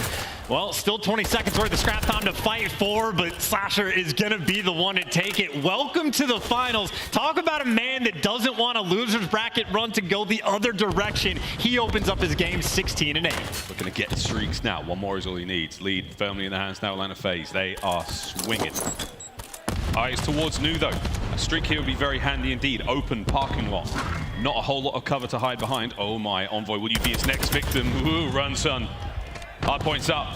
well, still 20 seconds worth of scrap time to fight for, but Slasher is going to be the one to take it. Welcome to the finals. Talk about a man that doesn't want a loser's bracket run to go the other direction. He opens up his game 16 and 8. Looking to get streaks now. 1 more is all he needs. Lead firmly in the hands now, Atlanta FaZe. They are swinging. Eyes towards New though. A streak here would be very handy indeed. Open parking lot. Not a whole lot of cover to hide behind. Oh my, Envoy, will you be his next victim? Ooh, run, son. Hard points up.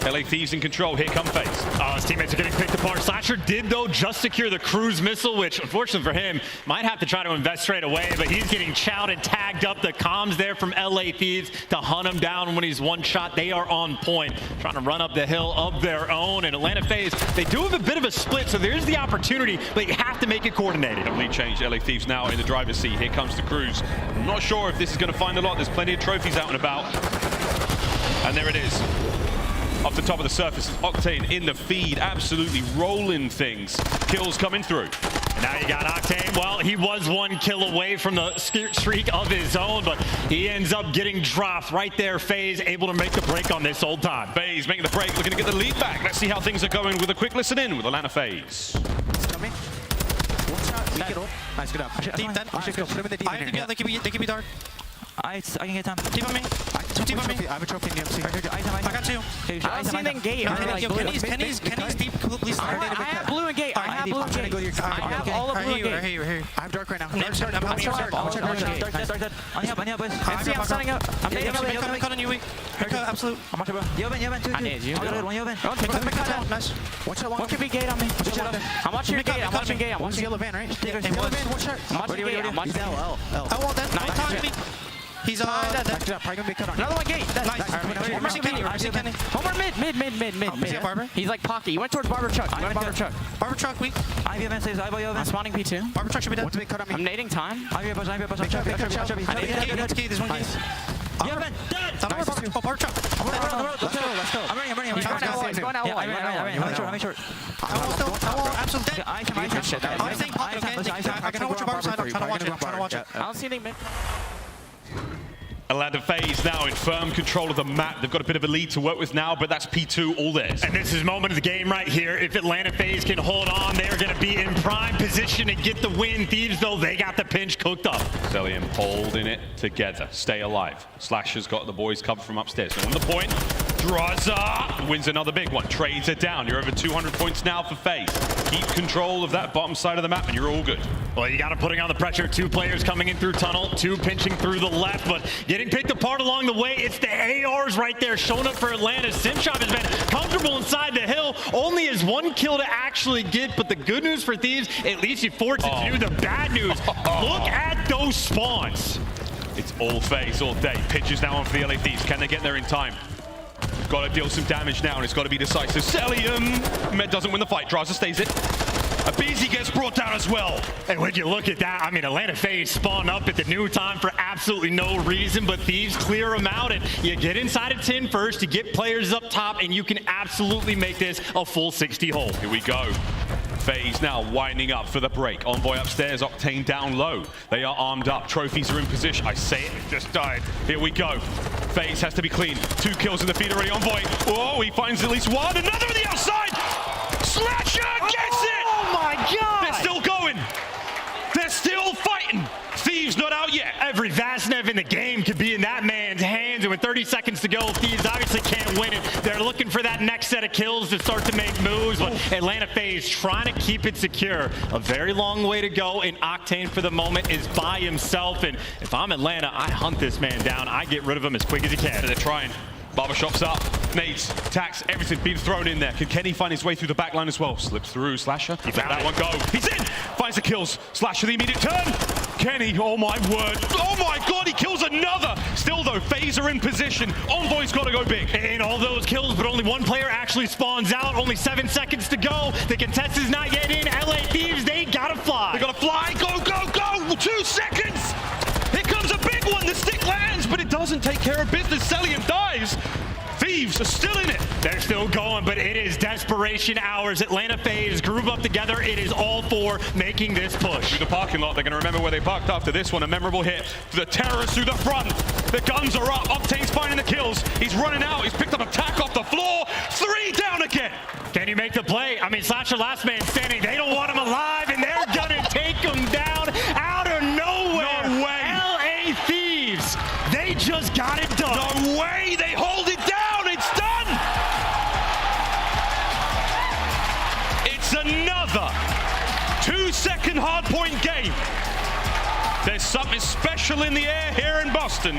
LA Thieves in control. Here come FaZe. Oh, his teammates are getting picked apart. Slasher did, though, just secure the cruise missile, which, unfortunately for him, might have to try to invest straight away, but he's getting chowed and tagged up. The comms there from LA Thieves to hunt him down when he's one shot. They are on point, trying to run up the hill of their own. And Atlanta FaZe, they do have a bit of a split, so there's the opportunity, but you have to make it coordinated. Lead change. LA Thieves now in the driver's seat. Here comes the cruise. I'm not sure if this is going to find a lot. There's plenty of trophies out and about. And there it is. Off the top of the surface, Octane in the feed, absolutely rolling things. Kills coming through. Now you got Octane. Well, he was 1 kill away from the streak of his own, but he ends up getting dropped right there. FaZe able to make the break on this old time. FaZe making the break, looking to get the lead back. Let's see how things are going with a quick listen in with Atlanta FaZe. Nice, good up. Deep then. Let's go. Put him in the deep in here. They can be dark. I can get time. Deep on me. Deep on me. I have a trophy in the MC. I got 2. I don't see anything gate. Kenny's deep. Please. I have blue and gate. I have blue and gate. I have all of blue and gate. I hear you. I have dark right now. I'm standing up. I'm cut on you, weak. Absolute. I'm watching I need you. Nice. Watch out. One could be gate on me. I'm watching your gate. I'm watching gate. I'm watching yellow van, right? Yellow van, watch out. I'm watching gate. I'm watching L. Nice. He's probably gonna be cut on. Another one gate. Nice. One more Kenny. One more mid. Barber. He's like Pocky. He went towards Barber Truck. Barber Truck, weak. I'm spawning P2. Barber Truck should be dead. To be cut on me. I'm nading time. There's one key. Barber Truck. Let's go. I'm running. He's going out. I'm short. Absolute dead. I'm staying pocket, okay? I gotta watch your Barber side. I'm trying to watch it. I don't see anything mid. Atlanta FaZe now in firm control of the map. They've got a bit of a lead to work with now, but that's P2 all theirs. And this is moment of the game right here. If Atlanta FaZe can hold on, they're going to be in prime position to get the win. Thieves, though, they got the pinch cooked up. Cellium holding it together. Stay alive. Slasher's got the boys covered from upstairs. And on the point, Drazah wins another big one. Trades it down. You're over 200 points now for FaZe. Keep control of that bottom side of the map, and you're all good. Well, you got to putting on the pressure. 2 players coming in through tunnel, 2 pinching through the left, but getting picked apart along the way. It's the ARs right there showing up for Atlanta. Simp has been comfortable inside the hill. Only has 1 kill to actually get, but the good news for Thieves, at least he forced it to do. The bad news, look at those spawns. It's all FaZe all day. Pitches now on for the LA Thieves. Can they get there in time? Got to deal some damage now, and it's got to be decisive. Cellium! Med doesn't win the fight. Drazah stays it. aBeZy gets brought down as well. And when you look at that, I mean, Atlanta FaZe spawn up at the new time for absolutely no reason, but Thieves clear them out, and you get inside of 10 first, you get players up top, and you can absolutely make this a full 60 hole. Here we go. FaZe now winding up for the break. Envoy upstairs, Octane down low. They are armed up. Trophies are in position. I say it, it just died. Here we go. FaZe has to be clean. 2 kills in the feed already. Envoy. Oh, he finds at least one. Another on the outside. Slasher gets it. Oh my God. They're still going. They're still fighting. Thieves not out yet. Every Vaznev in the game could be in that man's hands, and with 30 seconds to go, Thieves obviously can't win it. They're looking for that next set of kills to start to make moves, but Atlanta FaZe trying to keep it secure. A very long way to go, and Octane for the moment is by himself, and if I'm Atlanta, I hunt this man down. I get rid of him as quick as he can. They're trying. Barbershop's up. Nades, tacks, everything being thrown in there. Can Kenny find his way through the back line as well? Slips through, Slasher. He let that one go. He's in! Finds the kills. Slasher, the immediate turn. Kenny, oh my word. Oh my God, he kills another. Still though, FaZe are in position. Envoy's got to go big. And all those kills, but only 1 player actually spawns out. Only 7 seconds to go. The contest is not yet in. LA Thieves, they gotta fly. They gotta fly. Go, go, go. 2 seconds. Here comes a big one. The stick lands, but it doesn't take care of business. Cellium dies. Thieves are still in it. They're still going, but it is desperation hours. Atlanta FaZe group up together. It is all for making this push. Through the parking lot, they're going to remember where they parked after this one. A memorable hit. The terrorists through the front. The guns are up. Octane's finding the kills. He's running out. He's picked up a tack off the floor. 3 down again. Can he make the play? I mean, Slasher last man standing. They don't want him alive, and they're going to take him down out of nowhere. No way. LA Thieves, they just got it done. No way. They hold it down. It's done. It's another 2-second hardpoint game. There's something special in the air here in Boston.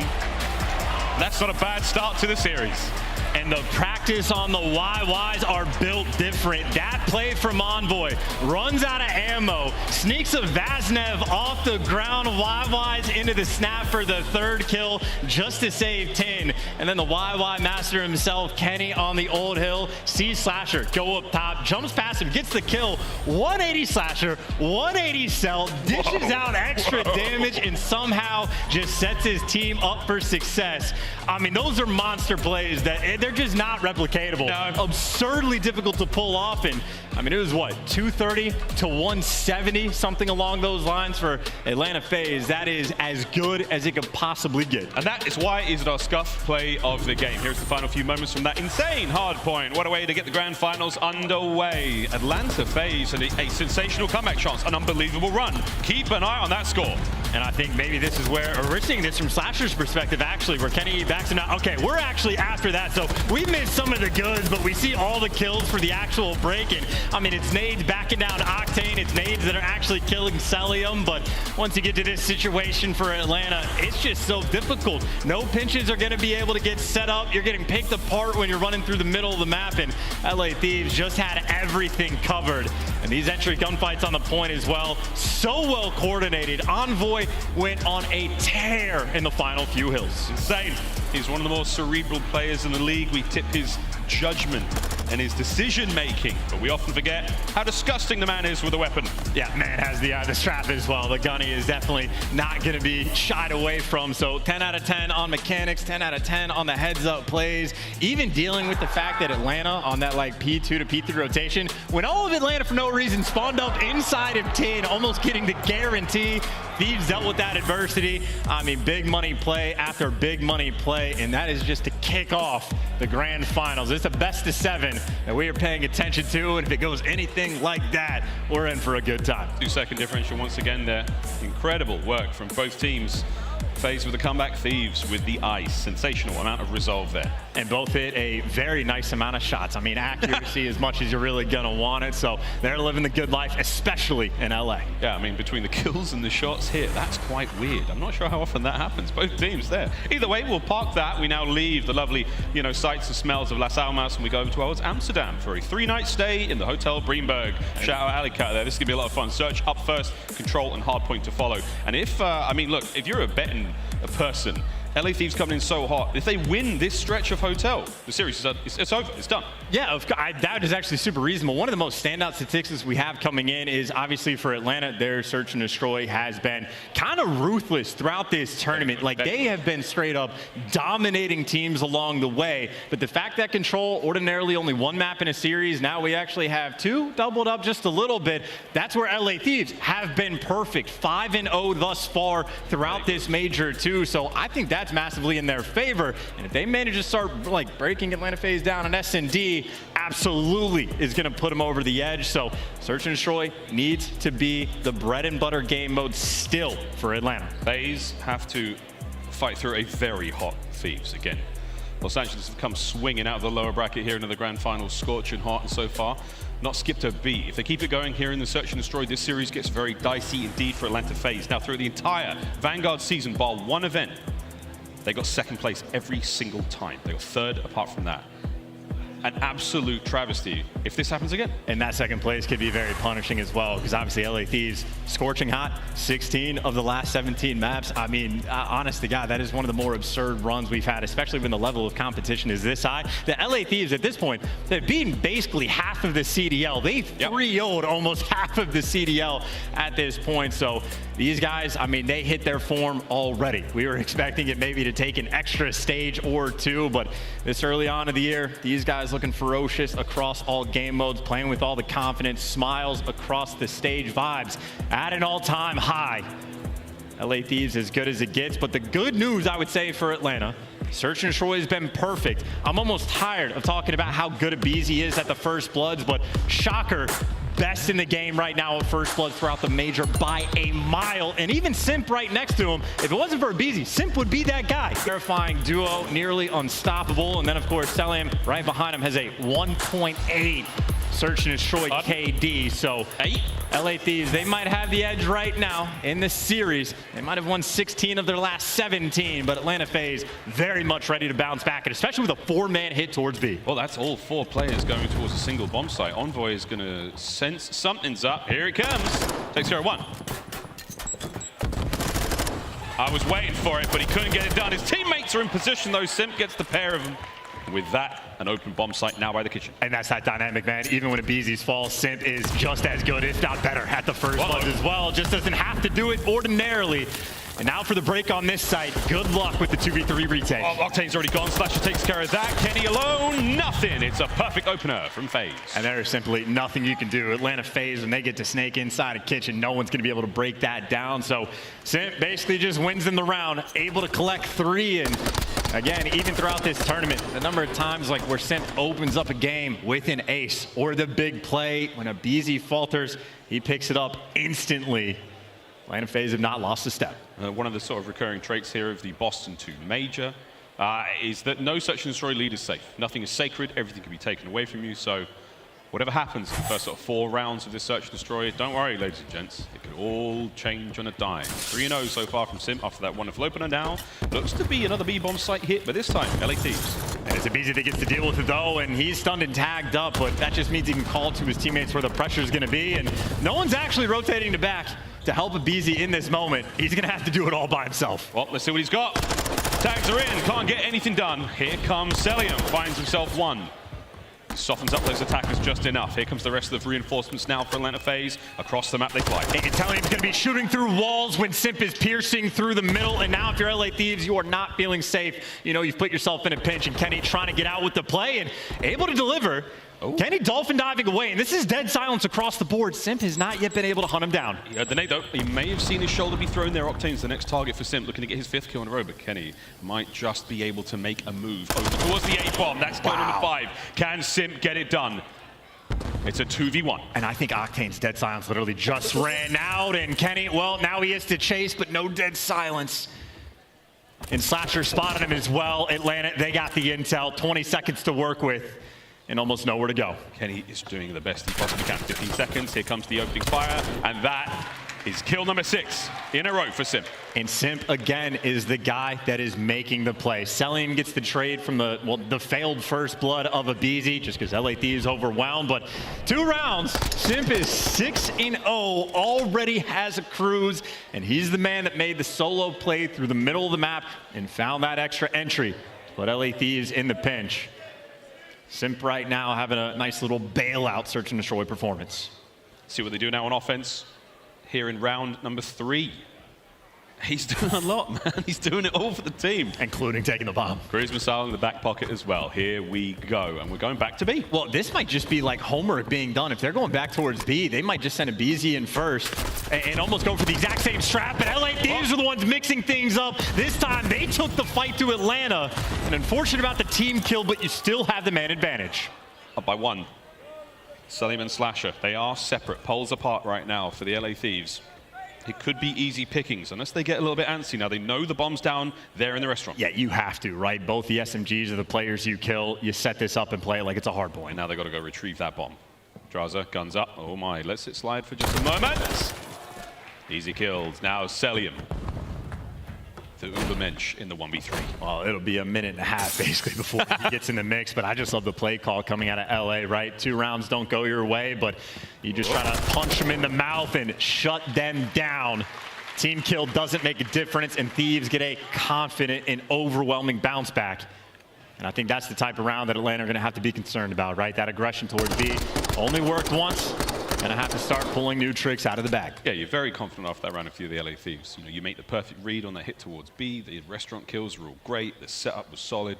That's not a bad start to the series. And the practice on the YYs are built different. That play from Envoy runs out of ammo, sneaks a Vaznev off the ground, YYs into the snap for the third kill just to save 10. And then the YY master himself, Kenny on the old hill, sees Slasher go up top, jumps past him, gets the kill, 180 Slasher, 180 Cell, dishes out extra damage, and somehow just sets his team up for success. I mean, those are monster plays that they're just not replicatable. No. Absurdly difficult to pull off. And I mean, it was what, 230 to 170, something along those lines for Atlanta FaZe. That is as good as it could possibly get. And that is why it is our scuff play of the game. Here's the final few moments from that insane hard point. What a way to get the grand finals underway. Atlanta FaZe and a sensational comeback chance, an unbelievable run. Keep an eye on that score. And I think maybe this is where we're seeing this from Slasher's perspective, actually, where Kenny backs him out. Okay, we're actually after that, so we missed some of the goods, but we see all the kills for the actual break. And I mean, it's nades backing down Octane, it's nades that are actually killing Cellium, but once you get to this situation for Atlanta, it's just so difficult. No pinches are going to be able to get set up. You're getting picked apart when you're running through the middle of the map, and LA Thieves just had everything covered. And these entry gunfights on the point as well, so well coordinated. Envoy went on a tear in the final few hills. Insane. He's one of the more cerebral players in the league. We tip his judgment and his decision making, but we often forget how disgusting the man is with a weapon. Yeah, man has the strap as well. The gunny is definitely not going to be shied away from. So 10 out of 10 on mechanics, 10 out of 10 on the heads up plays. Even dealing with the fact that Atlanta on that like P2 to P3 rotation, when all of Atlanta for no reason spawned up inside of 10, almost getting the guarantee. Thieves dealt with that adversity. I mean, big money play after big money play, and that is just to kick off the grand finals. It's a best of 7 that we are paying attention to, and if it goes anything like that, we're in for a good time. 2-second differential once again there. Incredible work from both teams. FaZe with the comeback, Thieves with the ice. Sensational amount of resolve there. And both hit a very nice amount of shots. I mean, accuracy as much as you're really gonna want it. So they're living the good life, especially in LA. Yeah, I mean, between the kills and the shots here, that's quite weird. I'm not sure how often that happens. Both teams there. Either way, we'll park that. We now leave the lovely, sights and smells of Las Almas, and we go over towards Amsterdam for a 3-night stay in the Hotel Breenberg. Shout out Alley Cat there. This is gonna be a lot of fun. Search up first, control and hard point to follow. And if, I mean, look, if you're a betting person, LA Thieves coming in so hot. If they win this stretch of Hotel, the series is it's over. It's done. Yeah, that is actually super reasonable. One of the most standout statistics we have coming in is obviously for Atlanta, their search and destroy has been kind of ruthless throughout this tournament. Like, they have been straight up dominating teams along the way. But the fact that Control ordinarily only one map in a series, now we actually have 2, doubled up just a little bit. That's where LA Thieves have been perfect. 5-0 thus far throughout this major too. So I think that's massively in their favor. And if they manage to start like breaking Atlanta FaZe down on S&D, absolutely is going to put them over the edge. So search and destroy needs to be the bread and butter game mode still for Atlanta. FaZe have to fight through a very hot Thieves again. Los Angeles have come swinging out of the lower bracket here into the grand finals, scorching hot, and so far not skipped a beat. If they keep it going here in the search and destroy, this series gets very dicey indeed for Atlanta FaZe. Now, through the entire Vanguard season, bar one event, they got second place every single time. They got third apart from that. An absolute travesty if this happens again. And that second place could be very punishing as well, because obviously LA Thieves scorching hot, 16 of the last 17 maps. I mean, honest to God, that is one of the more absurd runs we've had, especially when the level of competition is this high. The LA Thieves at this point, they've beaten basically half of the CDL. They 3-0'd almost half of the CDL at this point. So these guys, I mean, they hit their form already. We were expecting it maybe to take an extra stage or two, but this early on in the year, these guys looking ferocious across all game modes, playing with all the confidence, smiles across the stage, vibes at an all-time high. LA Thieves as good as it gets, but the good news I would say for Atlanta, search and destroy has been perfect. I'm almost tired of talking about how good aBeZy is at the First Bloods, but shocker, best in the game right now at First Bloods throughout the major by a mile. And even Simp right next to him. If it wasn't for aBeZy, Simp would be that guy. Terrifying duo, nearly unstoppable. And then, of course, Cellium right behind him has a 1.8 search and destroy KD. So LA Thieves, they might have the edge right now in this series. They might have won 16 of their last 17, but Atlanta FaZe very much ready to bounce back, and especially with a 4-man hit towards B. Well, that's all 4 players going towards a single bomb site. Envoy is going to sense something's up. Here it comes. Takes care of 1. I was waiting for it, but he couldn't get it done. His teammates are in position, though. Simp gets the pair of them. With that, an open bomb site now by the kitchen. And that's that dynamic, man. Even when aBeZy falls, Simp is just as good, if not better, at the first blood as well. Just doesn't have to do it ordinarily. And now for the break on this site. Good luck with the 2v3 retake. Oh, Octane's already gone. Slasher takes care of that. Kenny alone, nothing. It's a perfect opener from FaZe. And there is simply nothing you can do. Atlanta FaZe, when they get to snake inside a kitchen, no one's going to be able to break that down. So Simp basically just wins in the round, able to collect 3. And again, even throughout this tournament, the number of times like where Simp opens up a game with an ace or the big play, when aBeZy falters, he picks it up instantly. Atlanta FaZe have not lost a step. One of the sort of recurring traits here of the Boston 2 major is that no search and destroy lead is safe. Nothing is sacred. Everything can be taken away from you. So whatever happens in the first sort of 4 rounds of this search and destroy, don't worry, ladies and gents. It could all change on a dime. 3-0 so far from Simp after that wonderful opener. Now looks to be another B-bomb site hit, but this time LA Thieves. And it's aBeZy that gets to deal with it though, and he's stunned and tagged up, but that just means he can call to his teammates where the pressure is going to be, and no one's actually rotating to back to help aBeZy in this moment. He's going to have to do it all by himself. Well, let's see what he's got. Tags are in, can't get anything done. Here comes Cellium, finds himself 1. Softens up those attackers just enough. Here comes the rest of the reinforcements now for Atlanta FaZe. Across the map they fly. And Cellium's going to be shooting through walls when Simp is piercing through the middle. And now if you're LA Thieves, you are not feeling safe. You know, you've put yourself in a pinch, and Kenny trying to get out with the play and able to deliver. Kenny dolphin diving away, and this is dead silence across the board. Simp has not yet been able to hunt him down. He heard the nade though. He may have seen his shoulder be thrown there. Octane's the next target for Simp, looking to get his 5th kill in a row, but Kenny might just be able to make a move over towards the A-bomb. That's kill number 5. Can Simp get it done? It's a 2v1. And I think Octane's dead silence literally just ran out, and Kenny, well, now he has to chase, but no dead silence. And Slasher spotted him as well. Atlanta, they got the intel, 20 seconds to work with, and almost nowhere to go. Kenny is doing the best he possibly can. 15 seconds, here comes the opening fire, and that is kill number 6 in a row for Simp. And Simp, again, is the guy that is making the play. Cellium gets the trade from the failed first blood of aBeZy, just because LA Thieves overwhelmed, but 2 rounds, Simp is 6-0, already has a cruise, and he's the man that made the solo play through the middle of the map and found that extra entry to put LA Thieves in the pinch. Simp right now having a nice little bailout search and destroy performance. See what they do now on offense here in round number 3. He's doing a lot, man. He's doing it all for the team. Including taking the bomb. Cruise missile in the back pocket as well. Here we go. And we're going back to B. Well, this might just be like homework being done. If they're going back towards B, they might just send aBeZy in first and almost go for the exact same strap. But LA Thieves are the ones mixing things up. This time, they took the fight to Atlanta. And unfortunate about the team kill, but you still have the man advantage. Up by 1. Cellium and Slasher, they are separate, poles apart right now for the LA Thieves. It could be easy pickings unless they get a little bit antsy. Now they know the bomb's down there in the restaurant. Yeah, you have to, right? Both the SMGs are the players you kill. You set this up and play it like it's a hard point. And now they got to go retrieve that bomb. Drazah, guns up. Oh my, lets it slide for just a moment. Easy kills. Now Cellium. The Ubermensch in the 1v3. Well, it'll be a minute and a half basically before he gets in the mix, but I just love the play call coming out of LA, right? 2 rounds don't go your way, but you just try to punch them in the mouth and shut them down. Team kill doesn't make a difference, and Thieves get a confident and overwhelming bounce back. And I think that's the type of round that Atlanta are going to have to be concerned about, right? That aggression towards B only worked once. Gonna have to start pulling new tricks out of the bag. Yeah, you're very confident after that round if you're the LA Thieves. You know, you make the perfect read on that hit towards B. The restaurant kills were all great. The setup was solid.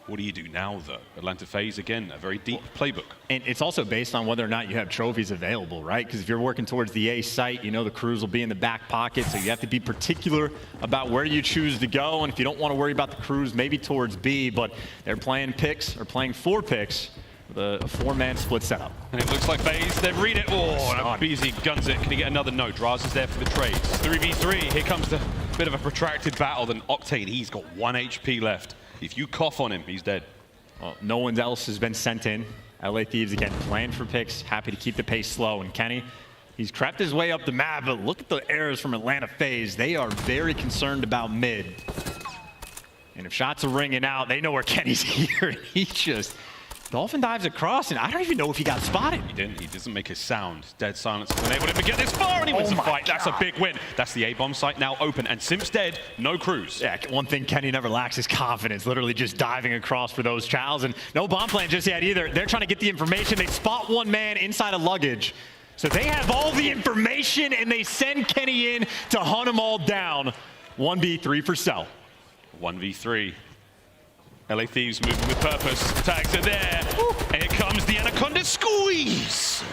What do you do now, though? Atlanta FaZe, again, a very deep playbook. And it's also based on whether or not you have trophies available, right? Because if you're working towards the A site, you know the crews will be in the back pocket, so you have to be particular about where you choose to go. And if you don't want to worry about the crews, maybe towards B, but they're playing picks, or playing 4 picks, with a 4-man split setup. And it looks like FaZe, they've read it. Oh, aBeZy guns it. Can he get another? No, Drazah's there for the trades. 3v3, here comes the bit of a protracted battle. Then Octane, he's got 1 HP left. If you cough on him, he's dead. Well, no one else has been sent in LA Thieves again playing for picks, happy to keep the pace slow. And Kenny, he's crept his way up the map, but look at the errors from Atlanta FaZe. They are very concerned about mid. And if shots are ringing out, they know where Kenny's here. He just dolphin dives across, and I don't even know if he got spotted. He didn't. He doesn't make a sound. Dead silence has enabled him to get this far, and he wins the fight. That's a big win. That's the A-bomb site now open, and Simp's dead. No crews. Yeah, one thing Kenny never lacks is confidence. Literally just diving across for those chows, and no bomb plan just yet either. They're trying to get the information. They spot one man inside a luggage. So they have all the information, and they send Kenny in to hunt them all down. 1v3 for Cell. 1v3. LA Thieves moving with purpose. Tags are there. And here comes the Anaconda squeeze.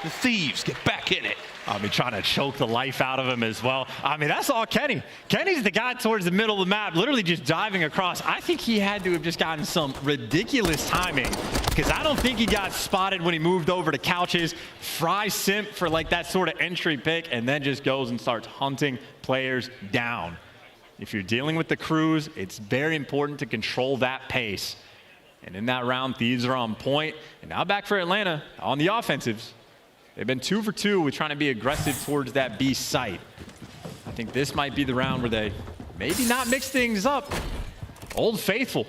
The Thieves get back in it. I mean, trying to choke the life out of him as well. I mean, that's all Kenny. Kenny's the guy towards the middle of the map, literally just diving across. I think he had to have just gotten some ridiculous timing, because I don't think he got spotted when he moved over to couches, fries Simp for like that sort of entry pick, and then just goes and starts hunting players down. If you're dealing with the crews, it's very important to control that pace. And in that round, Thieves are on point. And now back for Atlanta on the offensives. They've been 2 for 2 with trying to be aggressive towards that B site. I think this might be the round where they maybe not mix things up. Old Faithful.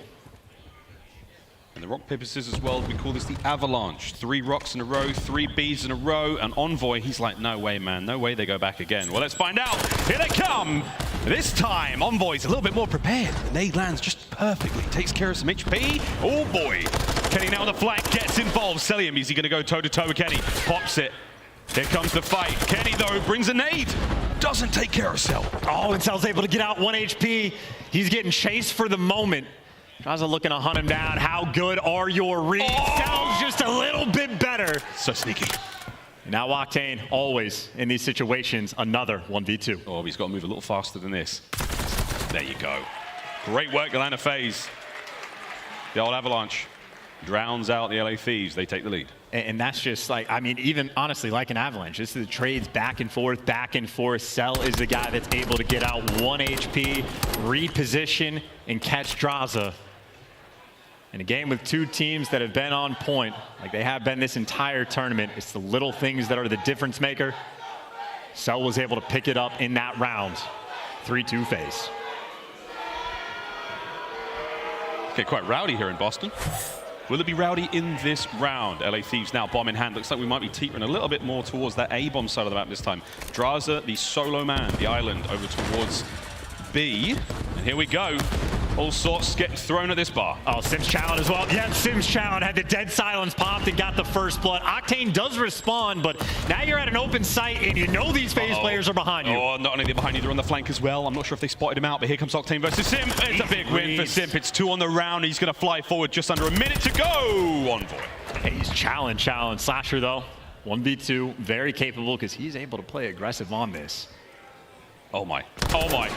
And the rock, paper, scissors world, we call this the Avalanche. 3 rocks in a row, 3 Bs in a row, and Envoy, he's like, no way, man, no way they go back again. Well, let's find out. Here they come. This time, Envoy's a little bit more prepared. The nade lands just perfectly. Takes care of some HP. Oh, boy. Kenny now on the flank, gets involved. Cellium, is he going to go toe-to-toe with Kenny? Pops it. Here comes the fight. Kenny, though, brings a nade. Doesn't take care of Cell. Oh, and Cell's able to get out 1 HP. He's getting chased for the moment. Drazah looking to hunt him down. How good are your reads? Cell's just a little bit better. So sneaky. Now Octane, always in these situations, another 1v2. Oh, he's got to move a little faster than this. There you go. Great work, Atlanta FaZe. The old Avalanche drowns out the LA Thieves. They take the lead. And that's just like, I mean, even honestly, like an Avalanche, this is the trades back and forth, back and forth. Cell is the guy that's able to get out 1 HP, reposition, and catch Drazah. In a game with 2 teams that have been on point, like they have been this entire tournament, it's the little things that are the difference maker. Cell was able to pick it up in that round. 3-2 FaZe. Get quite rowdy here in Boston. Will it be rowdy in this round? LA Thieves now bomb in hand. Looks like we might be teetering a little bit more towards that A-bomb side of the map this time. Drazah, the solo man, the island, over towards B. And here we go. All sorts get thrown at this bar. Oh, Simp's challenge as well. Yeah, Simp's challenge had the dead silence popped and got the first blood. Octane does respond, but now you're at an open site and you know these FaZe players are behind you. Oh, not only are they behind you, they're on the flank as well. I'm not sure if they spotted him out, but here comes Octane versus Simp. It's a big win for Simp. It's 2 on the round. He's going to fly forward just under a minute to go. Envoy. Hey, he's challenge. Slasher, though, 1v2, very capable because he's able to play aggressive on this. Oh, my. Oh, my.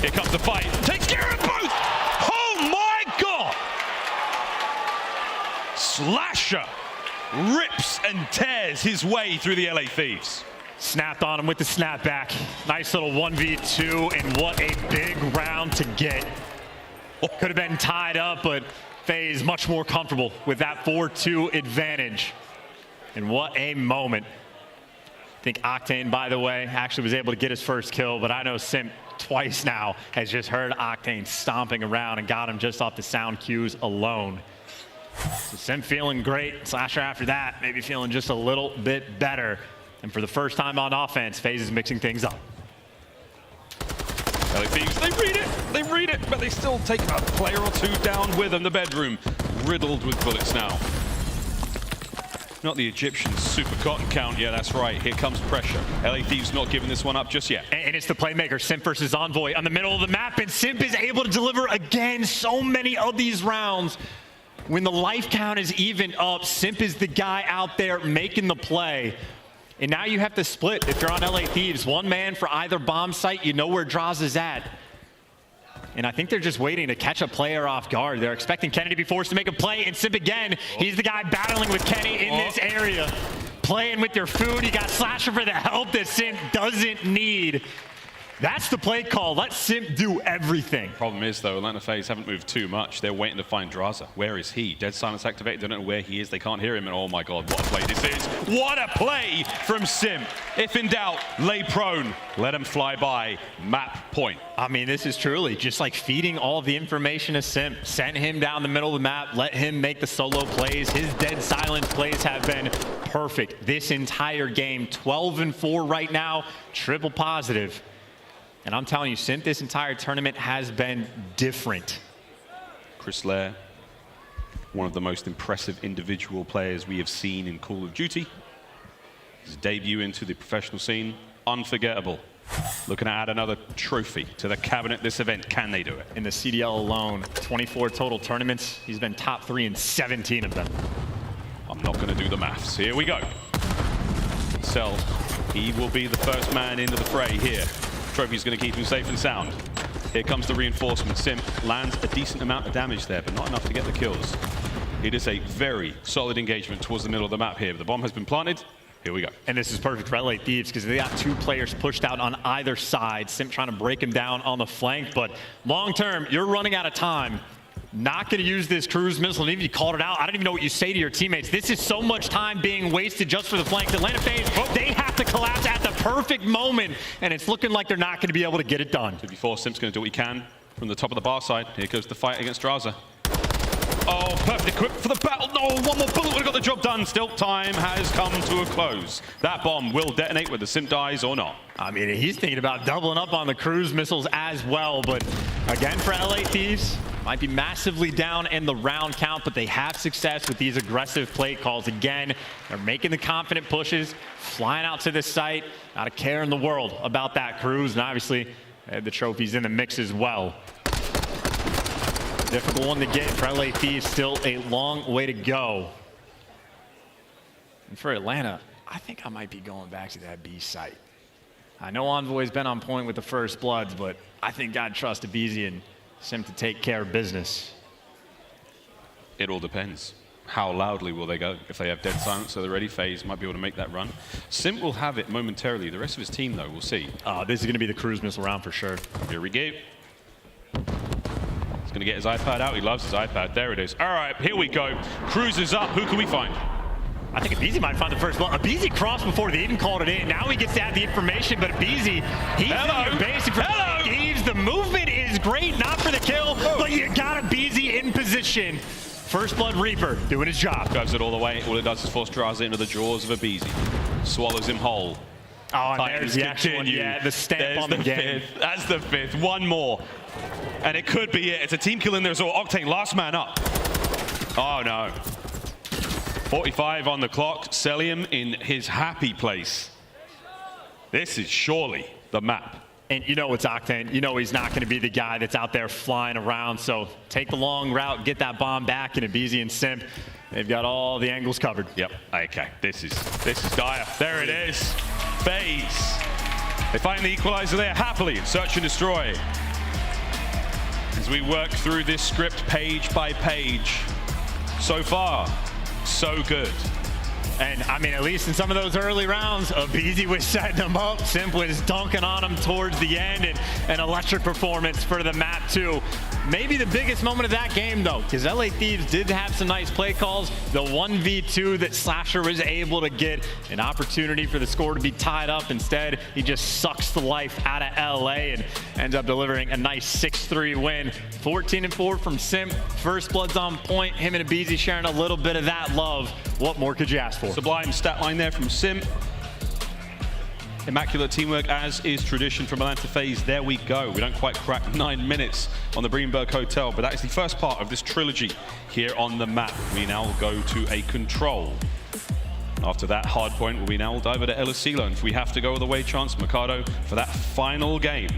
Here comes the fight. Takes care of both. Oh, my God. Slasher rips and tears his way through the LA Thieves. Snapped on him with the snapback. Nice little 1v2, and what a big round to get. Could have been tied up, but FaZe much more comfortable with that 4-2 advantage. And what a moment. I think Octane, by the way, actually was able to get his first kill, but I know Simp twice now has just heard Octane stomping around and got him just off the sound cues alone. So Simp feeling great. Slasher after that, maybe feeling just a little bit better. And for the first time on offense, FaZe is mixing things up. LA Thieves, they read it, but they still take a player or 2 down with them. The bedroom riddled with bullets now. Not the Egyptian super cotton count. Yeah, that's right. Here comes pressure. LA Thieves not giving this one up just yet. And it's the playmaker, Simp versus Envoy on the middle of the map, and Simp is able to deliver again so many of these rounds. When the life count is even up, Simp is the guy out there making the play. And now you have to split if you're on LA Thieves. 1 man for either bomb site. You know where Drazah's at. And I think they're just waiting to catch a player off guard. They're expecting Kenny to be forced to make a play, and Simp again. He's the guy battling with Kenny in this area. Playing with your food. You got Slasher for the help that Simp doesn't need. That's the play call. Let Simp do everything. Problem is, though, Atlanta FaZe haven't moved too much. They're waiting to find Drazah. Where is he? Dead silence activated. They don't know where he is. They can't hear him. And oh my God, what a play this is. What a play from Simp. If in doubt, lay prone. Let him fly by. Map point. I mean, this is truly just like feeding all of the information to Simp. Send him down the middle of the map. Let him make the solo plays. His dead silence plays have been perfect this entire game. 12-4 right now. Triple positive. And I'm telling you, Simp this entire tournament has been different. Chris Lair, one of the most impressive individual players we have seen in Call of Duty. His debut into the professional scene, unforgettable. Looking to add another trophy to the cabinet this event. Can they do it? In the CDL alone, 24 total tournaments. He's been top 3 in 17 of them. I'm not going to do the maths. Here we go. Cell, he will be the first man into the fray here. Trophy's going to keep him safe and sound. Here comes the reinforcement. Simp lands a decent amount of damage there, but not enough to get the kills. It is a very solid engagement towards the middle of the map here. The bomb has been planted. Here we go. And this is perfect for LA Thieves because they got 2 players pushed out on either side. Simp trying to break him down on the flank, but long term, you're running out of time. Not going to use this cruise missile. And even if you called it out, I don't even know what you say to your teammates. This is so much time being wasted just for the flanks. Atlanta FaZe, they have to collapse at the perfect moment, and it's looking like they're not going to be able to get it done. 2v4, Simp's going to do what he can from the top of the bar side. Here goes the fight against Drazah. Oh, perfect equipped for the battle. No, one more bullet would have got the job done. Still, time has come to a close. That bomb will detonate whether Simp dies or not. I mean, he's thinking about doubling up on the cruise missiles as well, but again, for LA Thieves, might be massively down in the round count, but they have success with these aggressive play calls. Again, they're making the confident pushes, flying out to this site, not a care in the world about that cruise, and obviously the trophy's in the mix as well. Difficult one to get for LA Thieves, still a long way to go. And for Atlanta, I think I might be going back to that B site. I know Envoy's been on point with the first bloods, but I think God trusts aBeZy and Simp to take care of business. It all depends. How loudly will they go? If they have dead silence, so they're ready, FaZe might be able to make that run. Simp will have it momentarily. The rest of his team, though, we'll see. This is going to be the cruise missile round for sure. Here we go. He's going to get his iPad out. He loves his iPad. There it is. All right, here we go. Cruise is up. Who can we find? I think aBeZy might find the first blood. aBeZy crossed before they even called it in. Now he gets to add the information, but aBeZy, he's in basic for Thieves. The movement is great, not for the kill, but you got aBeZy in position. First blood Reaper doing his job. Drives it all the way. All it does is force Drazah into the jaws of aBeZy. Swallows him whole. Oh, and there's the actual one, yeah, the stamp on the game. That's the 5th. One more. And it could be it. It's a team kill in there, so Octane, last man up. Oh, no. 45 on the clock. Cellium in his happy place. This is surely the map. And you know it's Octane. You know he's not going to be the guy that's out there flying around. So take the long route, get that bomb back, and aBeZy and Simp, they've got all the angles covered. Yep. Okay. This is dire. There it is. FaZe. They find the equalizer there happily. Search and destroy. As we work through this script page by page. So far, so good. And I mean, at least in some of those early rounds, aBeZy was setting them up. Simp was dunking on them towards the end, and an electric performance for the map too. Maybe the biggest moment of that game though, because LA Thieves did have some nice play calls. The 1v2 that Slasher was able to get an opportunity for the score to be tied up. Instead, he just sucks the life out of LA and ends up delivering a nice 6-3 win. 14-4 from Simp. First blood's on point. Him and aBeZy sharing a little bit of that love. What more could you ask for? Sublime stat line there from Simp. Immaculate teamwork, as is tradition from Atlanta FaZe. There we go. We don't quite crack 9 minutes on the Greenberg Hotel, but that is the first part of this trilogy here on the map. We now go to a control. After that hard point, we now will dive into LSC, and if we have to go all the way, chance Mikado for that final game.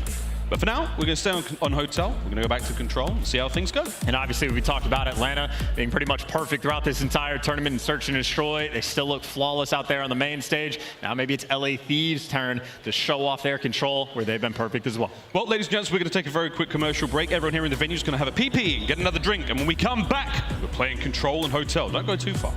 But for now, we're going to stay on hotel. We're going to go back to control and see how things go. And obviously, we talked about Atlanta being pretty much perfect throughout this entire tournament in Search and Destroy. They still look flawless out there on the main stage. Now maybe it's LA Thieves' turn to show off their control, where they've been perfect as well. Well, ladies and gents, we're going to take a very quick commercial break. Everyone here in the venue is going to have a pee-pee and get another drink. And when we come back, we're playing control and hotel. Don't go too far.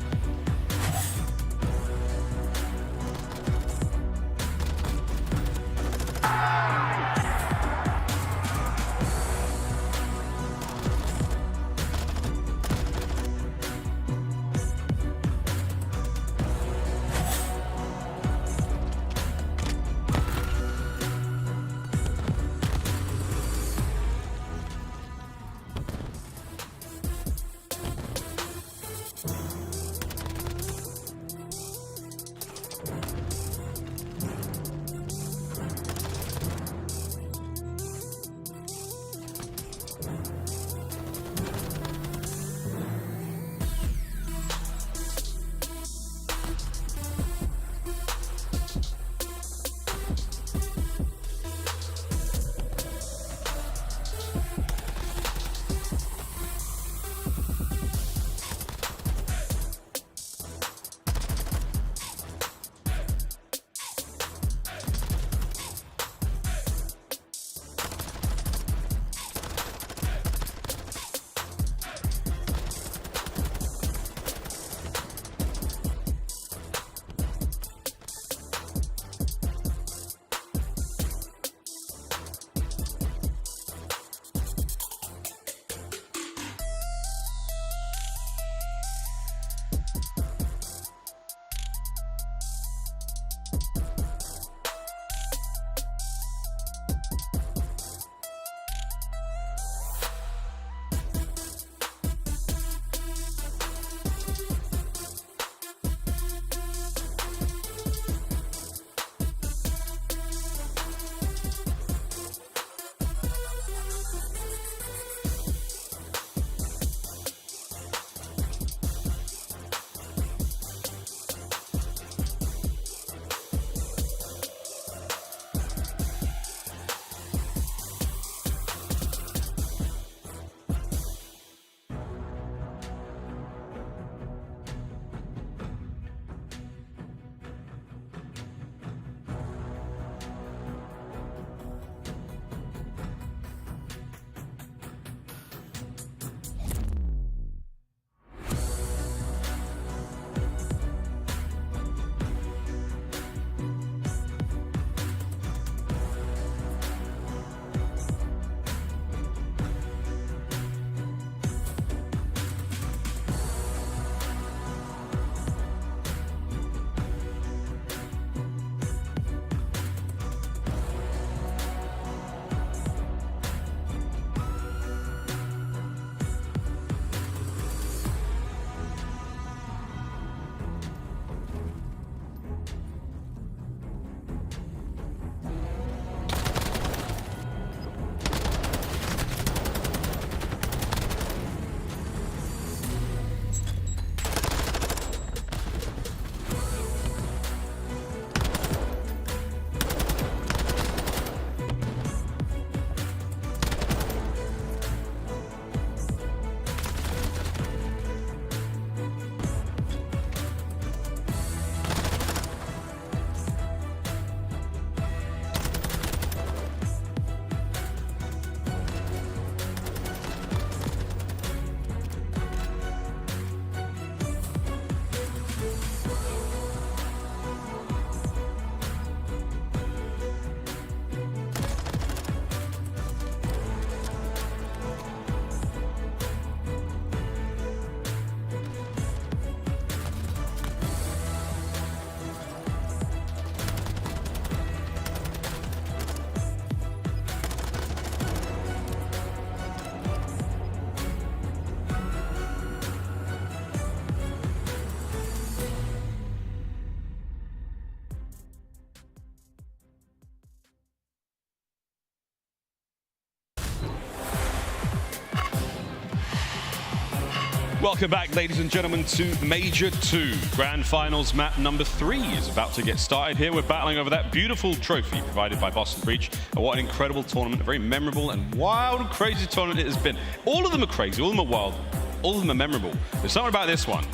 Welcome back, ladies and gentlemen, to Major 2. Grand Finals map number 3 is about to get started here. We're battling over that beautiful trophy provided by Boston Breach. And what an incredible tournament, a very memorable and wild and crazy tournament it has been. All of them are crazy, all of them are wild, all of them are memorable. There's something about this one.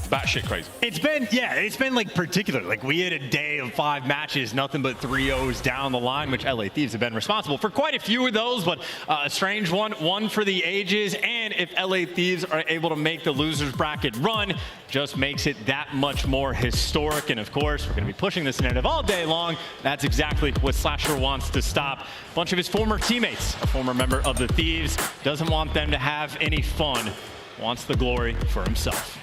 Batshit crazy. It's been like particular. Like we had a day of 5 matches, nothing but 3-0s down the line, which LA Thieves have been responsible for quite a few of those, but a strange one for the ages. And if LA Thieves are able to make the losers bracket run, just makes it that much more historic. And of course, we're going to be pushing this narrative all day long. That's exactly what Slasher wants to stop. A bunch of his former teammates, a former member of the Thieves, doesn't want them to have any fun, wants the glory for himself.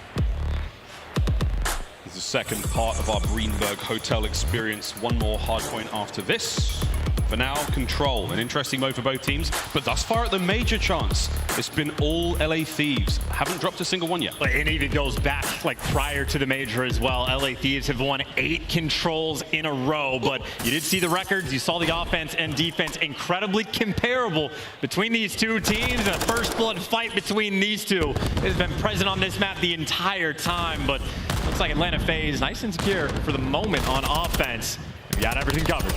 The second part of our Greenberg Hotel experience. One more hard point after this. For now, Control, an interesting mode for both teams, but thus far at the major chance, it's been all LA Thieves. Haven't dropped a single one yet. And it even goes back like prior to the major as well. LA Thieves have won 8 controls in a row, but you did see the records, you saw the offense and defense incredibly comparable between these two teams, and a first blood fight between these two has been present on this map the entire time, but looks like Atlanta FaZe nice and secure for the moment on offense. We got everything covered.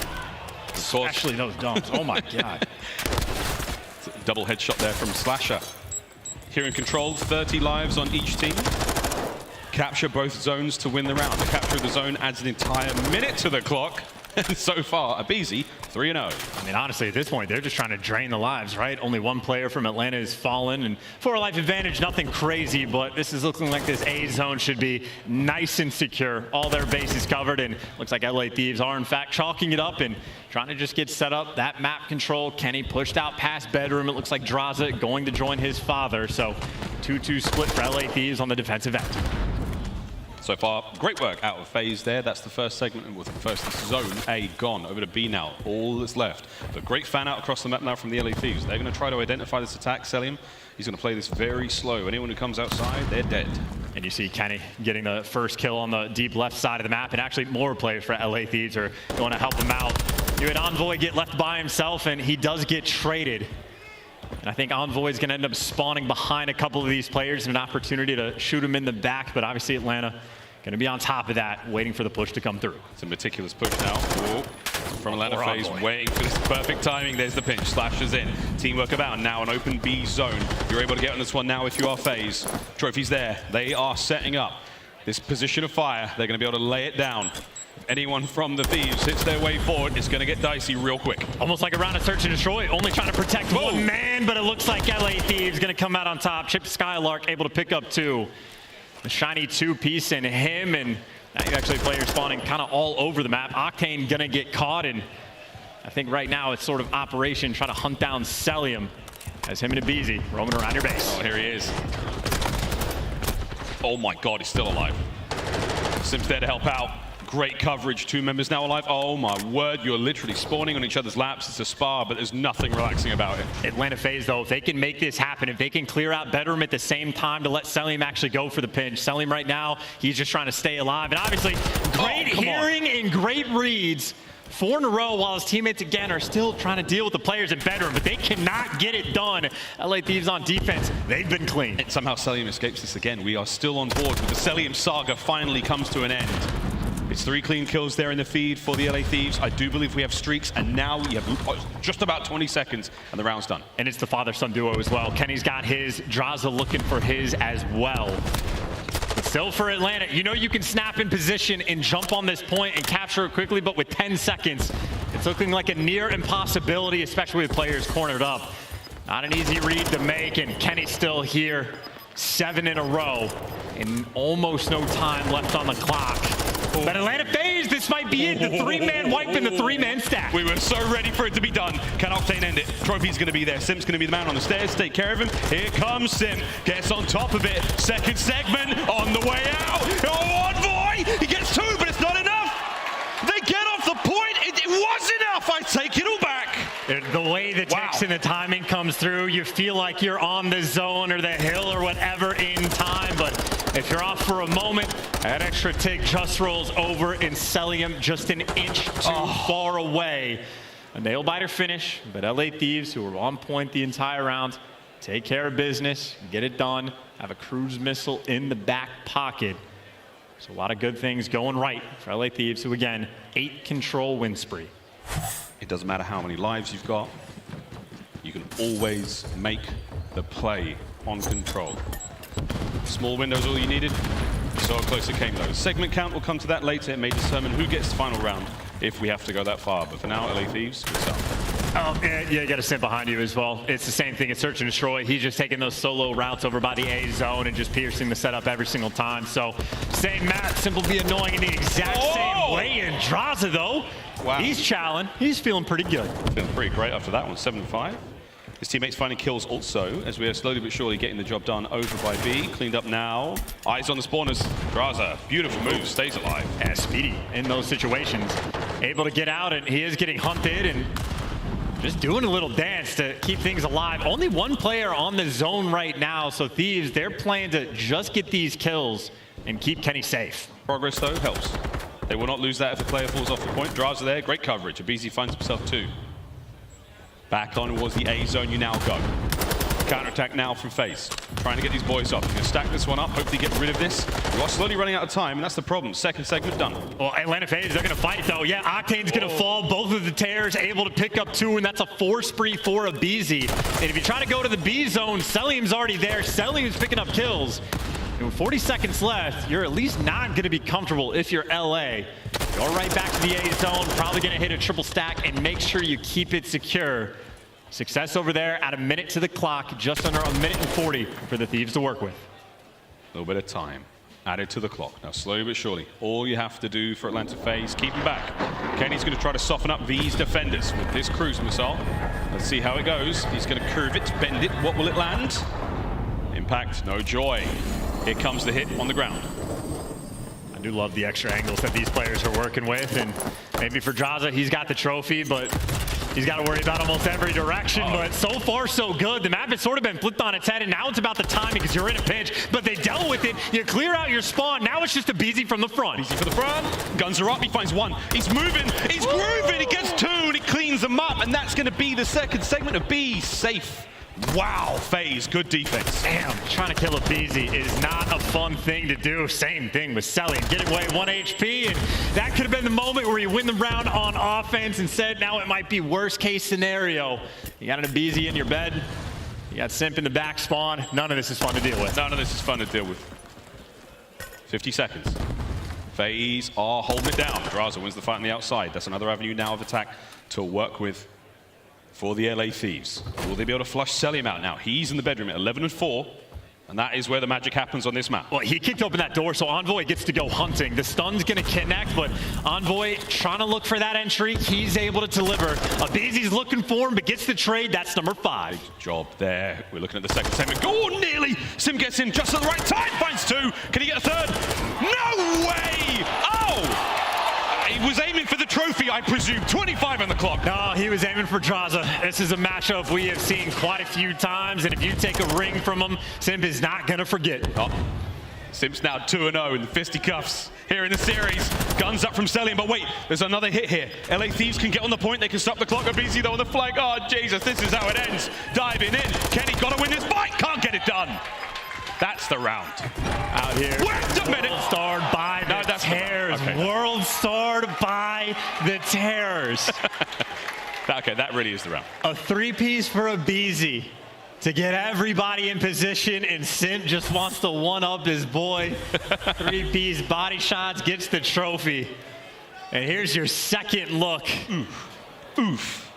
Especially those dumps. Oh my God. Double headshot there from Slasher. Here in Control, 30 lives on each team. Capture both zones to win the round. The capture of the zone adds an entire minute to the clock. And so far, aBeZy 3-0. I mean, honestly, at this point, they're just trying to drain the lives, right? Only one player from Atlanta has fallen, and for a life advantage, nothing crazy, but this is looking like this A zone should be nice and secure. All their bases covered, and looks like LA Thieves are, in fact, chalking it up and trying to just get set up. That map control, Kenny pushed out past bedroom. It looks like Drazah going to join his father, so 2-2 split for LA Thieves on the defensive end. So far, great work out of FaZe there. That's the first segment with the first zone A gone. Over to B now, all that's left. But great fan out across the map now from the LA Thieves. They're going to try to identify this attack. Cellium, he's going to play this very slow. Anyone who comes outside, they're dead. And you see Kenny getting the first kill on the deep left side of the map, and actually more players for LA Thieves are going to help him out. You had Envoy get left by himself, and he does get traded. And I think Envoy is going to end up spawning behind a couple of these players and an opportunity to shoot him in the back, but obviously Atlanta going to be on top of that, waiting for the push to come through. It's a meticulous push now. Whoa. From Atlanta FaZe, waiting for this perfect timing. There's the pinch. Slasher's in. Teamwork about. Now an open B zone. You're able to get on this one now if you are FaZe. Trophy's there. They are setting up this position of fire. They're going to be able to lay it down. If anyone from the Thieves hits their way forward, it's going to get dicey real quick. Almost like a round of search and destroy, only trying to protect one man, but it looks like LA Thieves going to come out on top. Chip Skylark able to pick up 2. The shiny 2-piece in him, and now you actually players spawning kind of all over the map. Octane going to get caught, and I think right now it's sort of operation trying to hunt down Cellium as him and aBeZy roaming around your base. Oh, here he is. Oh my God, he's still alive. Simp's there to help out. Great coverage. 2 members now alive. Oh my word, you're literally spawning on each other's laps. It's a spar, but there's nothing relaxing about it. Atlanta FaZe, though, if they can make this happen, if they can clear out bedroom at the same time to let Cellium actually go for the pinch. Cellium right now, he's just trying to stay alive. And obviously, great hearing and great reads. 4 in a row while his teammates again are still trying to deal with the players in bedroom, but they cannot get it done. LA Thieves on defense, they've been clean. And somehow Cellium escapes this again. We are still on board with the Cellium saga finally comes to an end. It's 3 clean kills there in the feed for the LA Thieves. I do believe we have streaks, and now we have just about 20 seconds, and the round's done. And it's the father-son duo as well. Kenny's got his, Drazah looking for his as well. But still for Atlanta, you know you can snap in position and jump on this point and capture it quickly, but with 10 seconds, it's looking like a near impossibility, especially with players cornered up. Not an easy read to make, and Kenny's still here. 7 in a row, and almost no time left on the clock. But Atlanta FaZe, this might be it. The 3-man wipe and the 3-man stack. We were so ready for it to be done. Can Octane end it? Trophy's going to be there. Simp's going to be the man on the stairs. Take care of him. Here comes Simp. Gets on top of it. Second segment on the way out. Oh, Envoy! He gets 2, but it's not enough. They get off the point. It was enough. I take it all back. The way the text and the timing comes through, you feel like you're on the zone or the hill or whatever in time, but if you're off for a moment, that extra tick just rolls over, and Cellium just an inch too far away. A nail-biter finish, but LA Thieves, who were on point the entire round, take care of business, get it done, have a cruise missile in the back pocket. So a lot of good things going right for LA Thieves, who again, 8 control win spree. It doesn't matter how many lives you've got. You can always make the play on control. Small window's all you needed. So close it came though. Segment count will come to that later. It may determine who gets the final round if we have to go that far. But for now, LA Thieves, what's up? Oh, yeah, you got a Simp behind you as well. It's the same thing as Search and Destroy. He's just taking those solo routes over by the A zone and just piercing the setup every single time. So same map, Simp will be annoying in the exact same way. And Drazah though, he's challenging. He's feeling pretty good. Feeling pretty great after that one, 7-5. His teammates finding kills also, as we are slowly but surely getting the job done over by B. Cleaned up now. Eyes on the spawners. Drazah, beautiful move, stays alive. Yeah, speedy in those situations. Able to get out, and he is getting hunted, and just doing a little dance to keep things alive. Only one player on the zone right now, so Thieves, they're playing to just get these kills and keep Kenny safe. Progress, though, helps. They will not lose that if the player falls off the point. Drazah there, great coverage. aBeZy finds himself 2. Back on towards the A zone, you now go. Counterattack now from FaZe. Trying to get these boys up. You can stack this one up, hopefully get rid of this. You are slowly running out of time, and that's the problem. Second segment done. Well, Atlanta FaZe, they're going to fight it, though. Yeah, Octane's going to fall. Both of the tears able to pick up 2, and that's a 4 spree for aBeZy. And if you try to go to the B zone, Cellium's already there. Cellium's picking up kills. And with 40 seconds left, you're at least not going to be comfortable if you're LA. Go right back to the A zone, probably going to hit a triple stack and make sure you keep it secure. Success over there at a minute to the clock, just under a minute and 40 for the Thieves to work with. A little bit of time added to the clock. Now, slowly but surely, all you have to do for Atlanta FaZe, keep him back. Kenny's going to try to soften up these defenders with this cruise missile. Let's see how it goes. He's going to curve it, bend it. What will it land? Impact, no joy. Here comes the hit on the ground. I do love the extra angles that these players are working with, and maybe for Drazah, he's got the trophy, but he's got to worry about almost every direction. But so far, so good. The map has sort of been flipped on its head, and now it's about the timing because you're in a pinch, but they dealt with it. You clear out your spawn. Now it's just aBeZy from the front. aBeZy for the front. Guns are up. He finds 1. He's moving. He's grooving. He gets 2, and he cleans them up, and that's going to be the second segment of B. Safe. Wow, FaZe, good defense. Damn, trying to kill aBeZy is not a fun thing to do. Same thing with Cellium. Getting away 1 HP, and that could have been the moment where you win the round on offense. Instead, now it might be worst case scenario. You got an aBeZy in your bed. You got Simp in the back spawn. None of this is fun to deal with. None of this is fun to deal with. 50 seconds. FaZe are holding it down. Drazah wins the fight on the outside. That's another avenue now of attack to work with for the LA Thieves. Will they be able to flush Cellium out now? He's in the bedroom at 11-4, and that is where the magic happens on this map. Well, he kicked open that door, so Envoy gets to go hunting. The stun's going to connect, but Envoy trying to look for that entry. He's able to deliver. aBeZy's looking for him, but gets the trade. That's number 5. Good job there. We're looking at the second segment. Oh, nearly! Sim gets in just at the right time. Finds 2. Can he get a third? No way! Oh! He was aiming for the trophy, I presume. 25 on the clock. No, he was aiming for Drazah. This is a matchup we have seen quite a few times, and if you take a ring from him, Simp is not going to forget. Oh. Simp's now 2-0 in the fisticuffs here in the series. Guns up from Cellium, but wait, there's another hit here. LA Thieves can get on the point. They can stop the clock. aBeZy though on the flank. Oh, Jesus, this is how it ends. Diving in. Kenny got to win this fight. Can't get it done. That's the round. Out here. Wait a minute. Starred by the tears. Okay. World starred by the tears. Okay, that really is the round. A 3-piece for aBeZy to get everybody in position, and Simp just wants to one-up his boy. 3-piece body shots, gets the trophy. And here's your second look. Oof. Oof.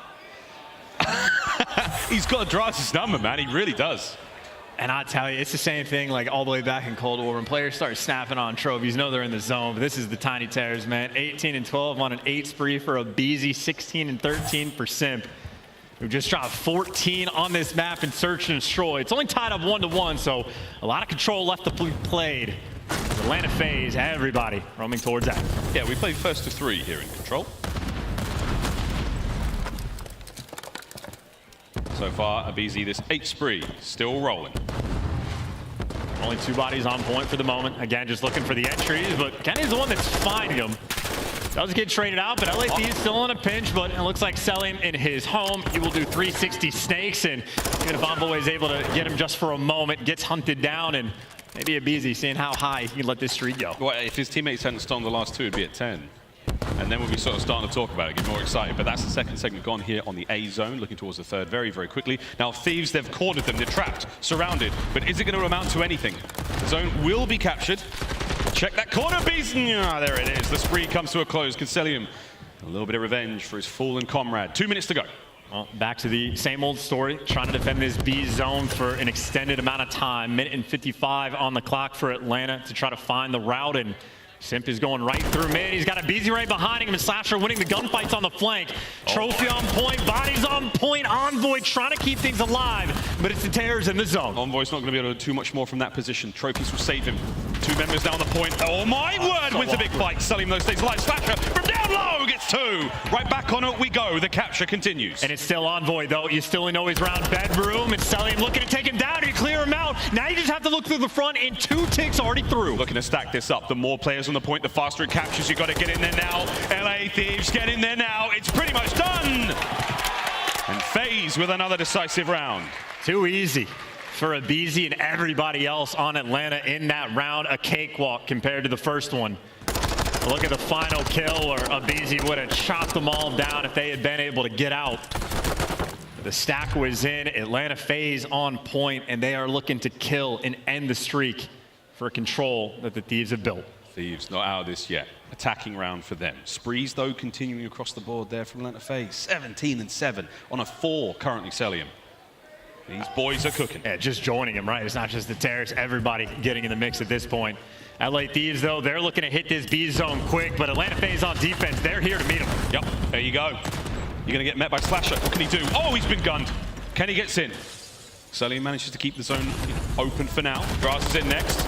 He's got Drazah's number, man. He really does. And I tell you, it's the same thing like all the way back in Cold War when players start snapping on trophies. Know they're in the zone, but this is the tiny tears, man. 18-12 on an 8 spree for aBeZy, 16-13 for Simp, who just dropped 14 on this map in Search and Destroy. It's only tied up 1-1, so a lot of control left to be played. Atlanta FaZe, everybody roaming towards that. Yeah, we played first to 3 here in control. So far, aBeZy, this 8 spree, still rolling. Only 2 bodies on point for the moment. Again, just looking for the entries, but Kenny's the one that's finding them. Does get traded out, but LA Thieves still in a pinch, but it looks like Cellium in his home. He will do 360 snakes, and even if Envoy is able to get him just for a moment, gets hunted down, and maybe aBeZy seeing how high he can let this streak go. Well, if his teammates hadn't stolen the last two, it'd be at 10. And then we'll be sort of starting to talk about it, get more excited. But that's the second segment gone here on the A zone, looking towards the third very, very quickly. Now, Thieves, they've cornered them, they're trapped, surrounded. But is it going to amount to anything? The zone will be captured. Check that corner, aBeZy. Ah, there it is. The spree comes to a close. Can Cellium a little bit of revenge for his fallen comrade. 2 minutes to go. Well, back to the same old story, trying to defend this B zone for an extended amount of time. Minute and 55 on the clock for Atlanta to try to find the route, and Simp is going right through mid. He's got aBeZy right behind him, and Slasher winning the gunfights on the flank. Trophy on point, bodies on point. Envoy trying to keep things alive, but it's the Tears in the zone. Envoy's not going to be able to do too much more from that position. Trophies will save him. 2 members down the point. Oh my word, wins the big fight. Cellium those stays alive. Slasher from down low gets 2. Right back on it we go. The capture continues. And it's still Envoy though. You still know he's around bedroom, and Cellium looking to take him down and clear him out. Now you just have to look through the front, and 2 ticks already through. Looking to stack this up. The more players on the point, the faster it captures. You got to get in there now. LA Thieves, get in there now. It's pretty much done. And FaZe with another decisive round. Too easy for aBeZy and everybody else on Atlanta in that round. A cakewalk compared to the first one. Look at the final kill, where aBeZy would have chopped them all down if they had been able to get out. The stack was in. Atlanta FaZe on point, and they are looking to kill and end the streak for control that the Thieves have built. Thieves not out of this yet. Attacking round for them. Sprees, though, continuing across the board there from Atlanta FaZe. 17 and 7 on a 4 currently Cellium. These boys are cooking. Yeah, just joining him, right? It's not just the Tears, everybody getting in the mix at this point. LA Thieves, though, they're looking to hit this B zone quick, but Atlanta FaZe on defense, they're here to meet him. Yep, there you go. You're going to get met by Slasher. What can he do? Oh, he's been gunned. Kenny gets in. Cellium manages to keep the zone open for now. Drazah's in next.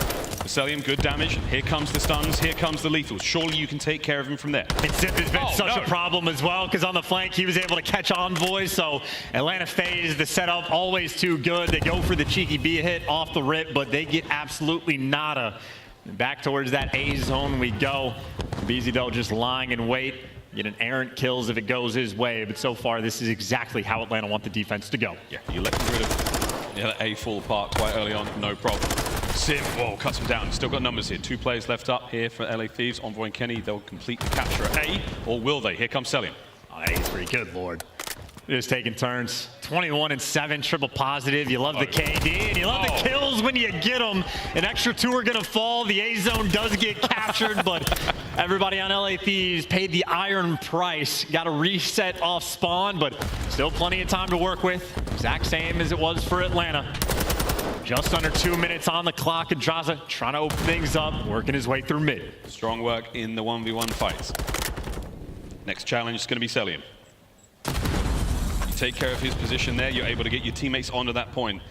Cellium, good damage. Here comes the stuns. Here comes the lethals. Surely you can take care of him from there. And Simp has been such a problem as well, because on the flank, he was able to catch Envoy. So Atlanta FaZe, the setup always too good. They go for the cheeky B hit off the rip, but they get absolutely nada. Back towards that A zone we go. aBeZy, though, just lying in wait. Get an errant kills if it goes his way, but so far this is exactly how Atlanta want the defense to go. Yeah, you let rid of A fall apart quite early on, no problem. Simp, whoa, cuts him down. Still got numbers here. 2 players left up here for LA Thieves. Envoy and Kenny, they'll complete the capture at A, or will they? Here comes Cellium. Oh, A's pretty good, Lord. Just taking turns. 21 and 7, triple positive. You love the KD, and you love the kills when you get them. An extra 2 are going to fall. The A zone does get captured, but everybody on LA Thieves paid the iron price. Got to reset off spawn, but still plenty of time to work with. Exact same as it was for Atlanta. Just under 2 minutes on the clock, and Drazah trying to open things up, working his way through mid. Strong work in the 1v1 fights. Next challenge is going to be Cellium. Take care of his position there. You're able to get your teammates onto that point.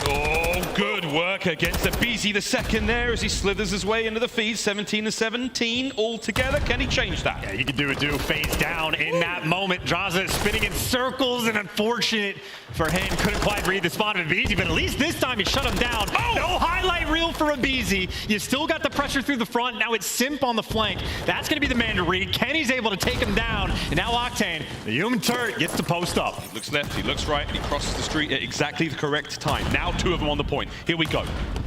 Oh, good work against aBeZy the second there as he slithers his way into the feed. 17 to 17 all together. Can he change that? Yeah, you can do a FaZe down in that moment. Drazah is spinning in circles, and unfortunate for him, couldn't quite read the spot of aBeZy, but at least this time he shut him down. Oh! No highlight reel for aBeZy. You still got the pressure through the front. Now it's Simp on the flank. That's going to be the man to read. Kenny's able to take him down, and now Octane, the human turret, gets to post up. He looks left, he looks right, and he crosses the street at exactly the correct time. Now 2 of them on the point. Here we go.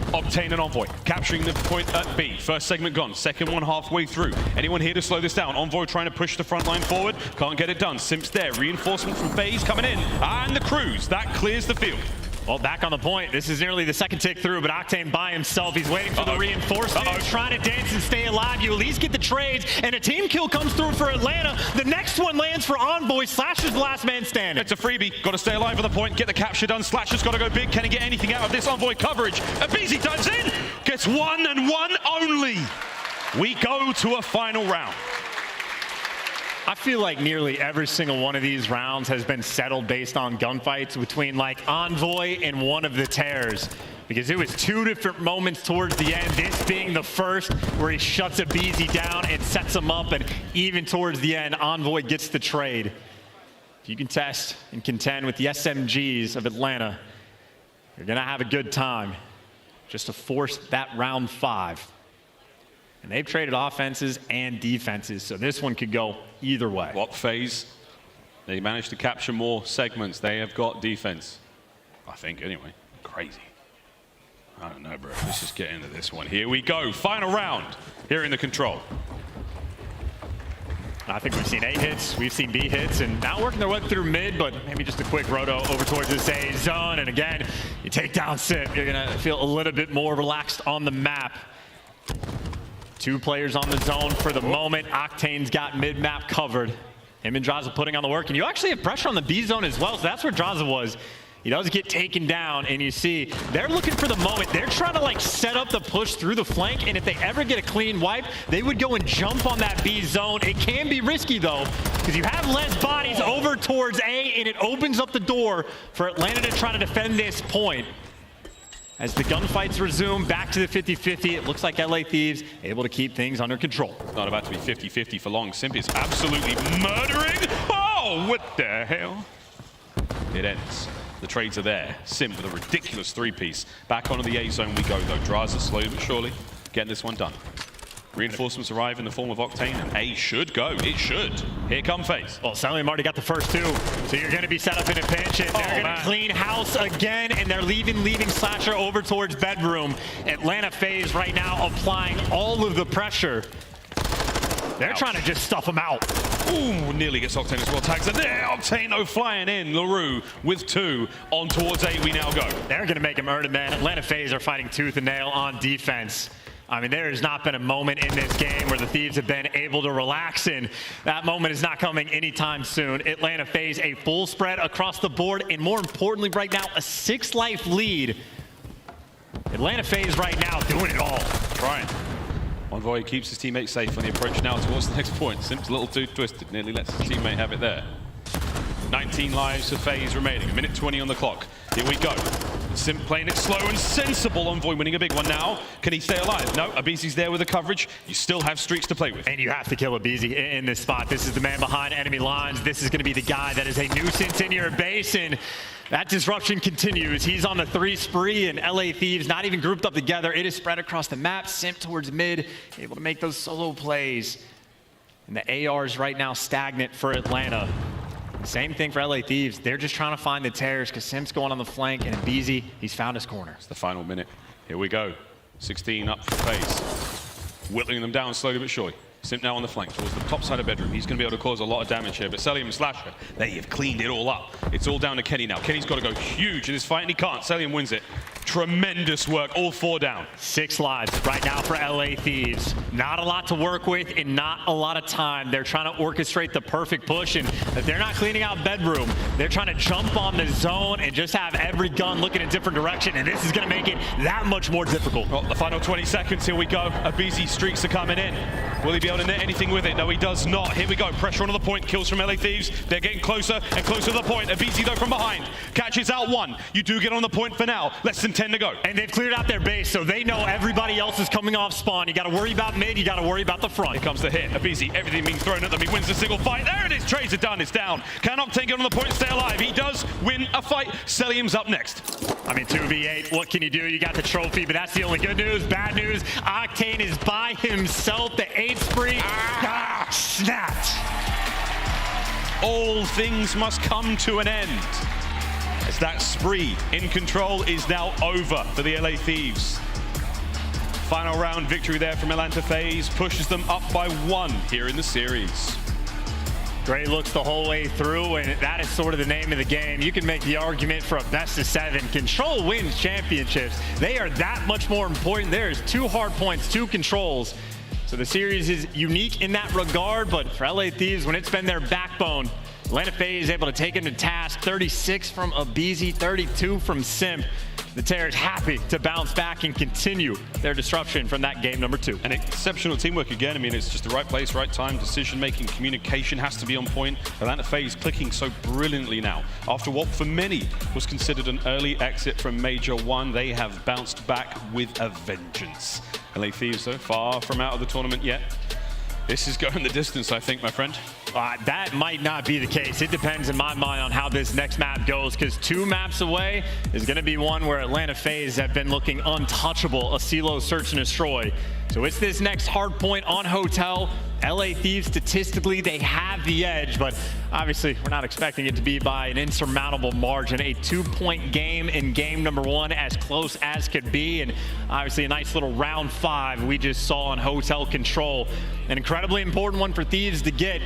Octane and Envoy capturing the point at B. First segment gone. Second one halfway through. Anyone here to slow this down? Envoy trying to push the front line forward. Can't get it done. Simp's there. Reinforcement from FaZe coming in. And the cruise. That clears the field. Well, back on the point. This is nearly the second tick through, but Octane by himself. He's waiting for the reinforcement. Trying to dance and stay alive. You at least get the trades, and a team kill comes through for Atlanta. The next one lands for Envoy. Slasher's the last man standing. It's a freebie. Got to stay alive on the point. Get the capture done. Slasher's got to go big. Can he get anything out of this Envoy coverage? aBeZy dives in. Gets 1 and 1 only. We go to a final round. I feel like nearly every single one of these rounds has been settled based on gunfights between like Envoy and one of the Tears. Because it was 2 different moments towards the end, this being the first where he shuts aBeZy down and sets him up, and even towards the end, Envoy gets the trade. If you can test and contend with the SMGs of Atlanta, you're gonna have a good time just to force that round 5. And they've traded offenses and defenses, so this one could go either way. What FaZe? They managed to capture more segments. They have got defense, I think, anyway. Crazy. I don't know, bro. Let's just get into this one. Here we go. Final round here in the control. I think we've seen A hits, we've seen B hits, and now working their way through mid, but maybe just a quick roto over towards this A zone. And again, you take down Simp, you're gonna feel a little bit more relaxed on the map. 2 players on the zone for the moment. Octane's got mid-map covered. Him and Drazah putting on the work, and you actually have pressure on the B zone as well, so that's where Drazah was. He does get taken down, and you see they're looking for the moment. They're trying to like set up the push through the flank, and if they ever get a clean wipe, they would go and jump on that B zone. It can be risky though, because you have less bodies over towards A, and it opens up the door for Atlanta to try to defend this point. As the gunfights resume back to the 50-50, it looks like aLLeY Thieves able to keep things under control. It's not about to be 50-50 for long. Simp is absolutely murdering. Oh, what the hell? It ends. The trades are there. Simp with a ridiculous 3-piece. Back onto the A zone we go though. Drazah slowly but surely getting this one done. Reinforcements arrive in the form of Octane, and A should go. It should. Here come FaZe. Well, Cellium already got the first 2, so you're going to be set up in a pinch. And they're going to clean house again, and they're leaving Slasher over towards bedroom. Atlanta FaZe right now applying all of the pressure. They're trying to just stuff him out. Ooh, nearly gets Octane as well. Tags it there. Octane flying in. LaRue with 2 on towards A. We now go. They're going to make him earn it, man. Atlanta FaZe are fighting tooth and nail on defense. I mean, there has not been a moment in this game where the Thieves have been able to relax, and that moment is not coming anytime soon. Atlanta FaZe a full spread across the board, and more importantly right now, a 6-life lead. Atlanta FaZe right now doing it all. Trying. Envoy keeps his teammate safe on the approach now towards the next point. Simp's a little too twisted, nearly lets his teammate have it there. 19 lives for FaZe remaining, 1:20 on the clock. Here we go. Simp playing it slow and sensible. Envoy winning a big one now. Can he stay alive? No, aBeZy's there with the coverage. You still have streaks to play with. And you have to kill aBeZy in this spot. This is the man behind enemy lines. This is going to be the guy that is a nuisance in your base, and that disruption continues. He's on the 3 spree, and aLLeY Thieves not even grouped up together. It is spread across the map. Simp towards mid, able to make those solo plays. And the ARs right now stagnant for Atlanta. Same thing for aLLeY Thieves. They're just trying to find the tears because Simp's going on the flank, and aBeZy, he's found his corner. It's the final minute. Here we go. 16 up for FaZe. Whittling them down slowly but surely. Simp now on the flank towards the top side of bedroom. He's going to be able to cause a lot of damage here, but Cellium and Slasher, they have cleaned it all up. It's all down to Kenny now. Kenny's got to go huge in this fight, and he can't. Cellium wins it. Tremendous work, all 4 down. 6 lives right now for aLLeY Thieves. Not a lot to work with and not a lot of time. They're trying to orchestrate the perfect push, and if they're not cleaning out bedroom, they're trying to jump on the zone and just have every gun looking in a different direction, and this is going to make it that much more difficult. Well, the final 20 seconds, here we go. aBeZy streaks are coming in. Will he be able to net anything with it? No, he does not. Here we go. Pressure onto the point. Kills from aLLeY Thieves. They're getting closer and closer to the point. aBeZy, though, from behind. Catches out 1. You do get on the point for now. Less than 10 to go. And they've cleared out their base, so they know everybody else is coming off spawn. You got to worry about mid. You got to worry about the front. Here comes the hit. aBeZy, everything being thrown at them. He wins the single fight. There it is. Trades are done. It's down. Can Octane get on the point and stay alive? He does win a fight. Cellium's up next. I mean, 2v8, what can you do? You got the trophy, but that's the only good news. Bad news, Octane is by himself. The 8 spree, snapped. All things must come to an end. As that spree in control is now over for the aLLeY Thieves. Final round victory there from Atlanta FaZe pushes them up by 1 here in the series. Great looks the whole way through, and that is sort of the name of the game. You can make the argument for a best of 7. Control wins championships. They are that much more important. There's 2 hard points, 2 controls. So the series is unique in that regard, but for aLLeY Thieves, when it's been their backbone, Atlanta FaZe is able to take him to task. 36 from aBeZy, 32 from Simp. The Terrors happy to bounce back and continue their disruption from that game number 2. And exceptional teamwork again. I mean, it's just the right place, right time, decision-making, communication has to be on point. Atlanta FaZe clicking so brilliantly now. After what for many was considered an early exit from Major 1, they have bounced back with a vengeance. aLLeY Thieves, though, far from out of the tournament yet. This is going the distance, I think, my friend. That might not be the case. It depends in my mind on how this next map goes, because 2 maps away is going to be one where Atlanta FaZe have been looking untouchable. A CeeLo search and destroy. So it's this next hard point on Hotel. LA Thieves, statistically, they have the edge, but obviously we're not expecting it to be by an insurmountable margin. A 2-point game in game number 1, as close as could be, and obviously a nice little round 5 we just saw on Hotel Control. An incredibly important one for Thieves to get.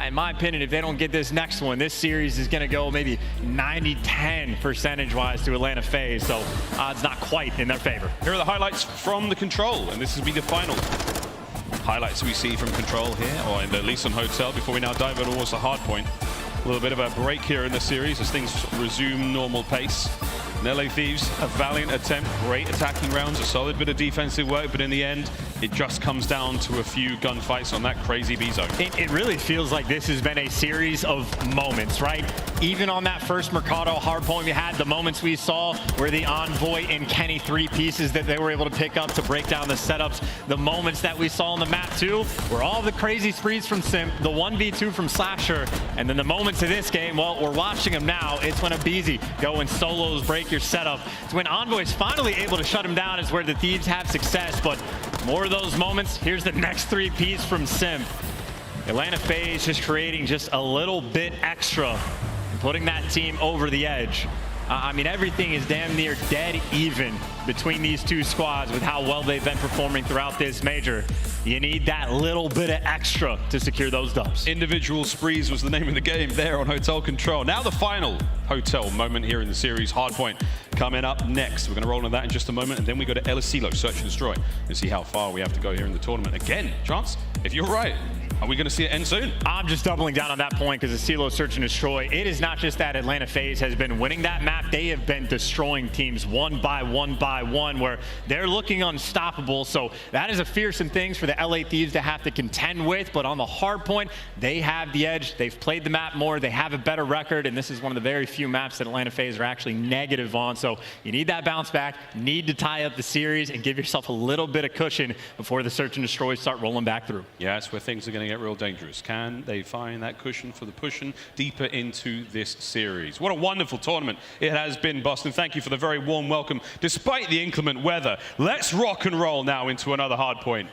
In my opinion, if they don't get this next one, this series is going to go maybe 90-10 percentage-wise to Atlanta FaZe, so odds not quite in their favor. Here are the highlights from the Control, and this will be the final highlights we see from Control here, or at least on Hotel, before we now dive towards the hard point. A little bit of a break here in the series as things resume normal pace. And LA Thieves, a valiant attempt, great attacking rounds, a solid bit of defensive work, but in the end, it just comes down to a few gunfights on that crazy B zone. It really feels like this has been a series of moments, right? Even on that first Mercado hardpoint, we had the moments we saw where the Envoy and Kenny 3 pieces that they were able to pick up to break down the setups. The moments that we saw on the map too, were all the crazy sprees from Simp, the 1v2 from Slasher, and then the moments of this game, well, we're watching them now. It's when aBeZy going solos, break your setup. It's when Envoy's finally able to shut him down is where the Thieves have success, but more of those moments. Here's the next 3-piece from Simp. Atlanta FaZe just creating just a little bit extra and putting that team over the edge. I mean, everything is damn near dead even between these two squads with how well they've been performing throughout this major. You need that little bit of extra to secure those dubs. Individual sprees was the name of the game there on Hotel Control. Now the final Hotel moment here in the series, Hardpoint, coming up next. We're going to roll into that in just a moment, and then we go to aBeZy, Search and Destroy, and see how far we have to go here in the tournament. Again, Chance, if you're right, are we going to see it end soon? I'm just doubling down on that point because the CDL Search and Destroy, it is not just that Atlanta FaZe has been winning that map. They have been destroying teams one by one, where they're looking unstoppable. So that is a fearsome thing for the LA Thieves to have to contend with. But on the hard point, they have the edge. They've played the map more. They have a better record. And this is one of the very few maps that Atlanta FaZe are actually negative on. So you need that bounce back, need to tie up the series and give yourself a little bit of cushion before the Search and Destroy start rolling back through. Yeah, that's where things are going to get real dangerous. Can they find that cushion for the pushing deeper into this series? What a wonderful tournament it has been, Boston. Thank you for the very warm welcome despite the inclement weather. Let's rock and roll now into another hard point.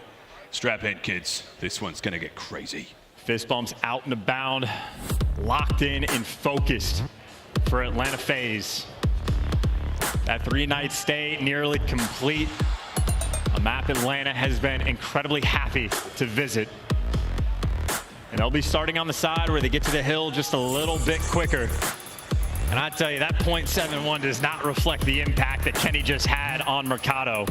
Strap in, kids. This one's going to get crazy. Fist bumps out and abound, locked in and focused for Atlanta FaZe. That 3-night stay nearly complete. A map Atlanta has been incredibly happy to visit. And they'll be starting on the side where they get to the hill just a little bit quicker. And I tell you, that .71 does not reflect the impact that Kenny just had on Mercado.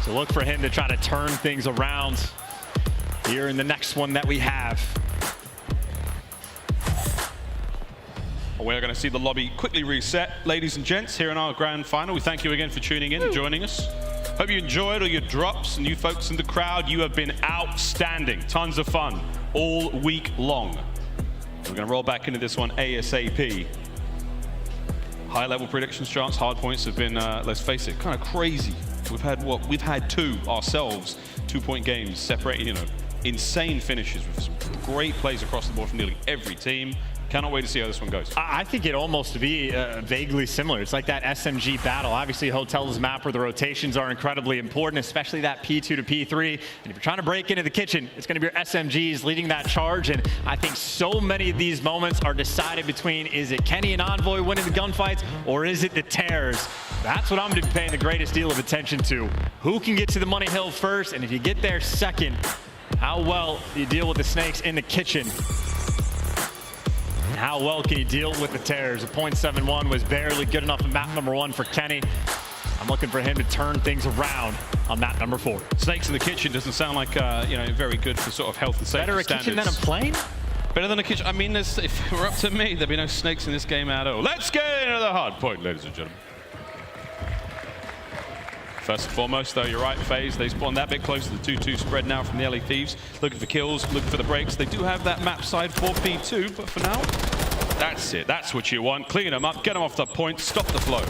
So look for him to try to turn things around here in the next one that we have. We're going to see the lobby quickly reset. Ladies and gents, here in our grand final, we thank you again for tuning in and joining us. Hope you enjoyed all your drops, and you folks in the crowd, you have been outstanding. Tons of fun all week long. We're going to roll back into this one ASAP. High-level predictions, Chance, hard points have been, let's face it, kind of crazy. We've had what? We've had 2 ourselves, 2-point games separated, you know, insane finishes with some great plays across the board from nearly every team. Cannot wait to see how this one goes. I think it almost be vaguely similar. It's like that SMG battle. Obviously, Hotel's map where the rotations are incredibly important, especially that P2 to P3. And if you're trying to break into the kitchen, it's going to be your SMGs leading that charge. And I think so many of these moments are decided between, is it Kenny and Envoy winning the gunfights, or is it the Tears? That's what I'm going to be paying the greatest deal of attention to. Who can get to the money hill first? And if you get there second, how well do you deal with the snakes in the kitchen? How well can you deal with the Tears? A .71 was barely good enough in map number 1 for Kenny. I'm looking for him to turn things around on map number 4. Snakes in the kitchen doesn't sound like, you know, very good for sort of health and safety Better a standards. kitchen than a plane? Better than a kitchen. I mean, if it were up to me, there'd be no snakes in this game at all. Let's get into the hard point, ladies and gentlemen. First and foremost, though, you're right, FaZe. They spawn that bit closer to the 2-2 spread now from the LA Thieves. Looking for kills, looking for the breaks. They do have that map side 4P2, but for now, that's it. That's what you want. Clean them up, get them off the point, stop the flow.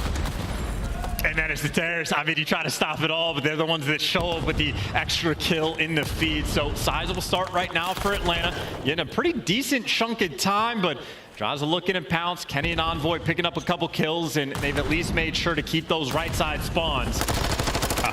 And then it's the Tears. I mean, you try to stop it all, but they're the ones that show up with the extra kill in the feed. So sizable start right now for Atlanta. Getting a pretty decent chunk of time, but Drazah looking to pounce. Kenny and Envoy picking up a couple kills, and they've at least made sure to keep those right side spawns.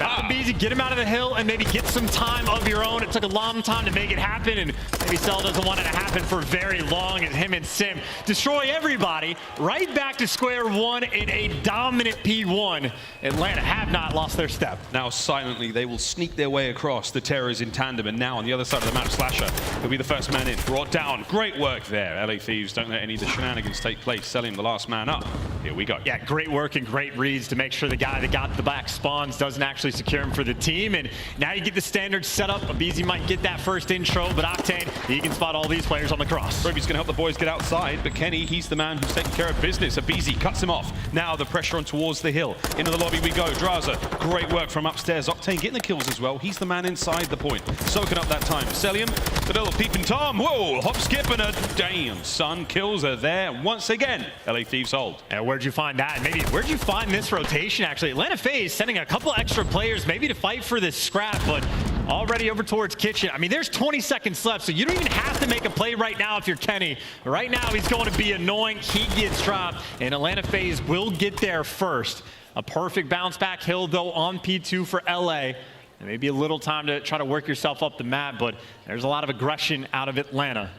aBeZy, get him out of the hill and maybe get some time of your own. It took a long time to make it happen, and maybe Cell doesn't want it to happen for very long as him and Simp destroy everybody. Right back to square one in a dominant P1. Atlanta have not lost their step. Now silently they will sneak their way across. The Terrors in tandem, and now on the other side of the map, Slasher will be the first man in. Brought down. Great work there. LA Thieves don't let any of the shenanigans take place. Cellium the last man up. Here we go. Yeah, great work and great reads to make sure the guy that got the back spawns doesn't actually secure him for the team. And now you get the standard setup. aBeZy might get that first intro, but Octane, he can spot all these players on the cross. Ruby's gonna help the boys get outside, but Kenny, he's the man who's taking care of business. aBeZy cuts him off. Now the pressure on towards the hill. Into the lobby we go. Drazah, great work from upstairs. Octane getting the kills as well. He's the man inside the point. Soaking up that time. Cellium, the little peeping Tom. Whoa, hop, skip, and a damn, son. Kills are there once again. LA Thieves hold. And where'd you find that? Maybe where'd you find this rotation, actually? Atlanta FaZe sending a couple extra players maybe to fight for this scrap, but already over towards Kitchen. I mean, there's 20 seconds left, so you don't even have to make a play right now if you're Kenny. Right now, he's going to be annoying. He gets dropped, and Atlanta FaZe will get there first. A perfect bounce back hill, though, on P2 for LA. And maybe a little time to try to work yourself up the map, but there's a lot of aggression out of Atlanta.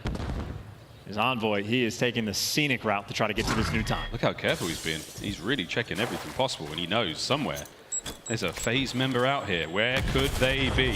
His Envoy, he is taking the scenic route to try to get to this new time. Look how careful he's being. He's really checking everything possible, and he knows somewhere there's a FaZe member out here. Where could they be?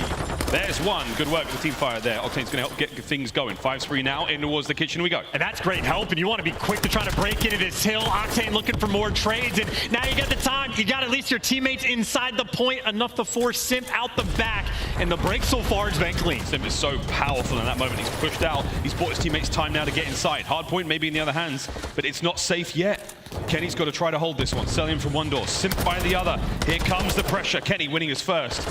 There's one. Good work with the team fire there. Octane's going to help get things going. 5-3 now. In towards the kitchen we go. And that's great help, and you want to be quick to try to break into this hill. Octane looking for more trades, and now you got the time. You got at least your teammates inside the point, enough to force Simp out the back, and the break so far has been clean. Simp is so powerful in that moment. He's pushed out. He's bought his teammates time now to get inside. Hard point maybe in the other hands, but it's not safe yet. Kenny's got to try to hold this one. Cellium from one door, Simp by the other. Here comes the pressure. Kenny winning his first.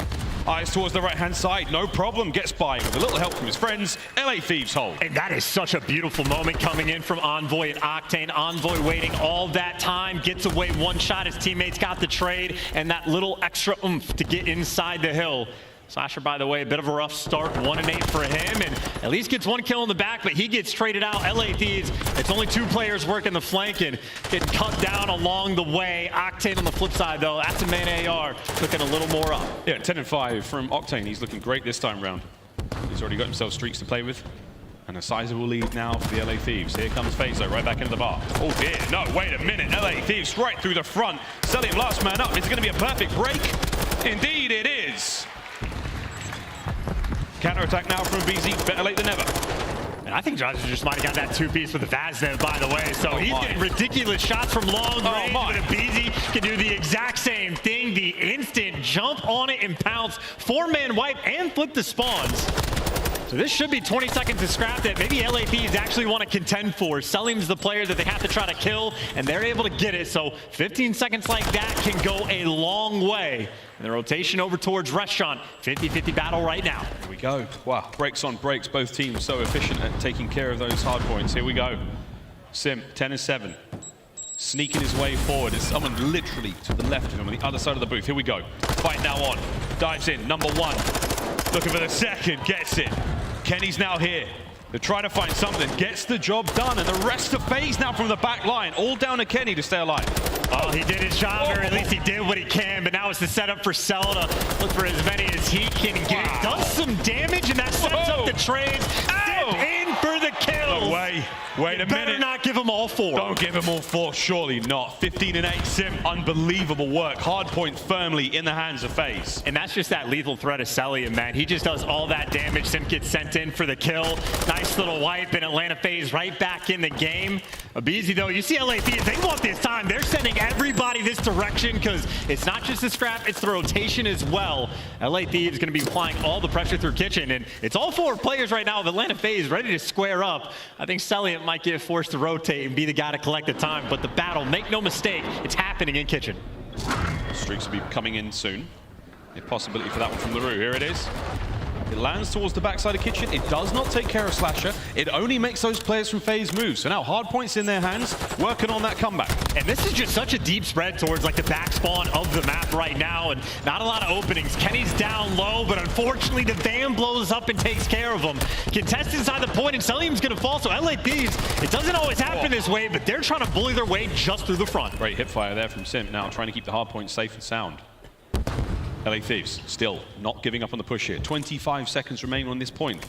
Eyes towards the right-hand side. No problem. Gets by with a little help from his friends. LA Thieves hold. And that is such a beautiful moment coming in from Envoy and Octane. Envoy waiting all that time. Gets away one shot. His teammates got the trade. And that little extra oomph to get inside the hill. Slasher, by the way, a bit of a rough start, 1-8 for him, and at least gets one kill in the back, but he gets traded out. LA Thieves, it's only 2 players working the flank and getting cut down along the way. Octane on the flip side, though, that's a man AR, looking a little more up. Yeah, 10-5 from Octane. He's looking great this time round. He's already got himself streaks to play with. And a sizable lead now for the LA Thieves. Here comes FaZe right back into the bar. Oh dear, no, wait a minute. LA Thieves right through the front. Cellium last man up. Is it going to be a perfect break? Indeed it is. Counter-attack now from aBeZy, better late than never. And I think Drazah just might have got that 2-piece with the FaZe, by the way. So he's getting ridiculous shots from long range, but aBeZy can do the exact same thing. The instant jump on it and pounce, 4-man wipe, and flip the spawns. So this should be 20 seconds to scrap that maybe LA Thieves actually want to contend for. Cellium's the player that they have to try to kill, and they're able to get it. So 15 seconds like that can go a long way. And the rotation over towards Restaurant. 50-50 battle right now. Here we go. Wow, breaks on breaks. Both teams so efficient at taking care of those hard points. Here we go. Simp, 10-7. Sneaking his way forward. There's someone literally to the left of him on the other side of the booth. Here we go. Fight now on. Dives in, number 1. Looking for the second, gets it. Kenny's now here. They're trying to find something, gets the job done, and the rest of FaZe now from the back line. All down to Kenny to stay alive. Oh, he did his job, or at least he did what he can, but now it's the setup for Cell to look for as many as he can get. Wow. Does some damage, and that sets up the trades. In for the kills. No way. Wait a minute. Better not give them all 4. Don't give them all 4, surely not. 15-8 Simp, unbelievable work. Hard point firmly in the hands of FaZe. And that's just that lethal threat of Cellium, man. He just does all that damage. Simp gets sent in for the kill. Nice little wipe, and Atlanta FaZe right back in the game. aBeZy, though, you see LA Thieves, they want this time. They're sending everybody this direction because it's not just the scrap, it's the rotation as well. LA Thieves going to be applying all the pressure through Kitchen, and it's all 4 players right now of Atlanta FaZe ready to square up. I think Cellium might get forced to rotate and be the guy to collect the time, but the battle, make no mistake, it's happening in Kitchen. Streaks will be coming in soon. A possibility for that one from LaRue. Here it is. It lands towards the backside of Kitchen. It does not take care of Slasher. It only makes those players from FaZe move. So now hard points in their hands, working on that comeback. And this is just such a deep spread towards like the back spawn of the map right now, and not a lot of openings. Kenny's down low, but unfortunately the van blows up and takes care of him. Contest inside the point, and Cellium's gonna fall. So LA Thieves, it doesn't always happen this way, but they're trying to bully their way just through the front. Great hip fire there from Simp, now trying to keep the hard point safe and sound. LA Thieves still not giving up on the push here. 25 seconds remain on this point.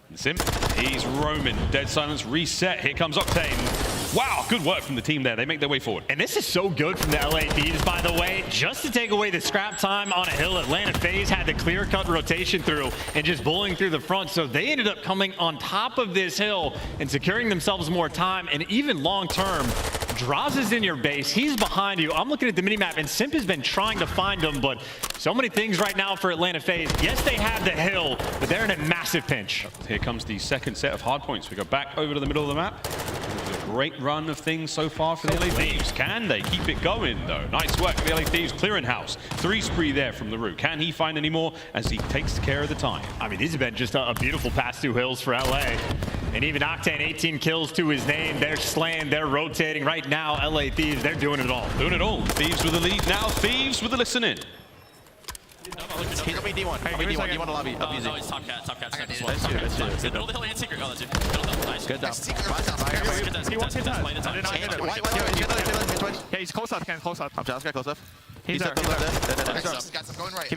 And Simp, he's roaming. Dead silence reset. Here comes Octane. Wow, good work from the team there. They make their way forward. And this is so good from the LA Thieves, by the way. Just to take away the scrap time on a hill, Atlanta FaZe had the clear-cut rotation through and just bullying through the front. So they ended up coming on top of this hill and securing themselves more time. And even long-term, Drazah's in your base. He's behind you. I'm looking at the minimap, and Simp has been trying to find him, but so many things right now for Atlanta FaZe. Yes, they have the hill, but they're in a massive pinch. Here comes the second set of hard points. We go back over to the middle of the map. Great run of things so far for the LA Thieves. Can they keep it going, though? Nice work for the LA Thieves clearing house. 3 spree there from the Røkkr. Can he find any more as he takes care of the time? I mean, these have been just a beautiful past 2 hills for LA. And even Octane, 18 kills to his name. They're slaying, they're rotating. Right now, LA Thieves, they're doing it all. Doing it all. Thieves with the lead now. Thieves with the listen in. He's gonna be D1. Hey, D1 to lobby. No, he's top cat. Top cat's Let's do it. Let's do it. Middle of the hill and secret. Oh, that's it. Middle of the hill. Nice. Good job. He wants his Yeah, he's close up. Close up. I'm just got close up. He's there. Guys, I'm going right.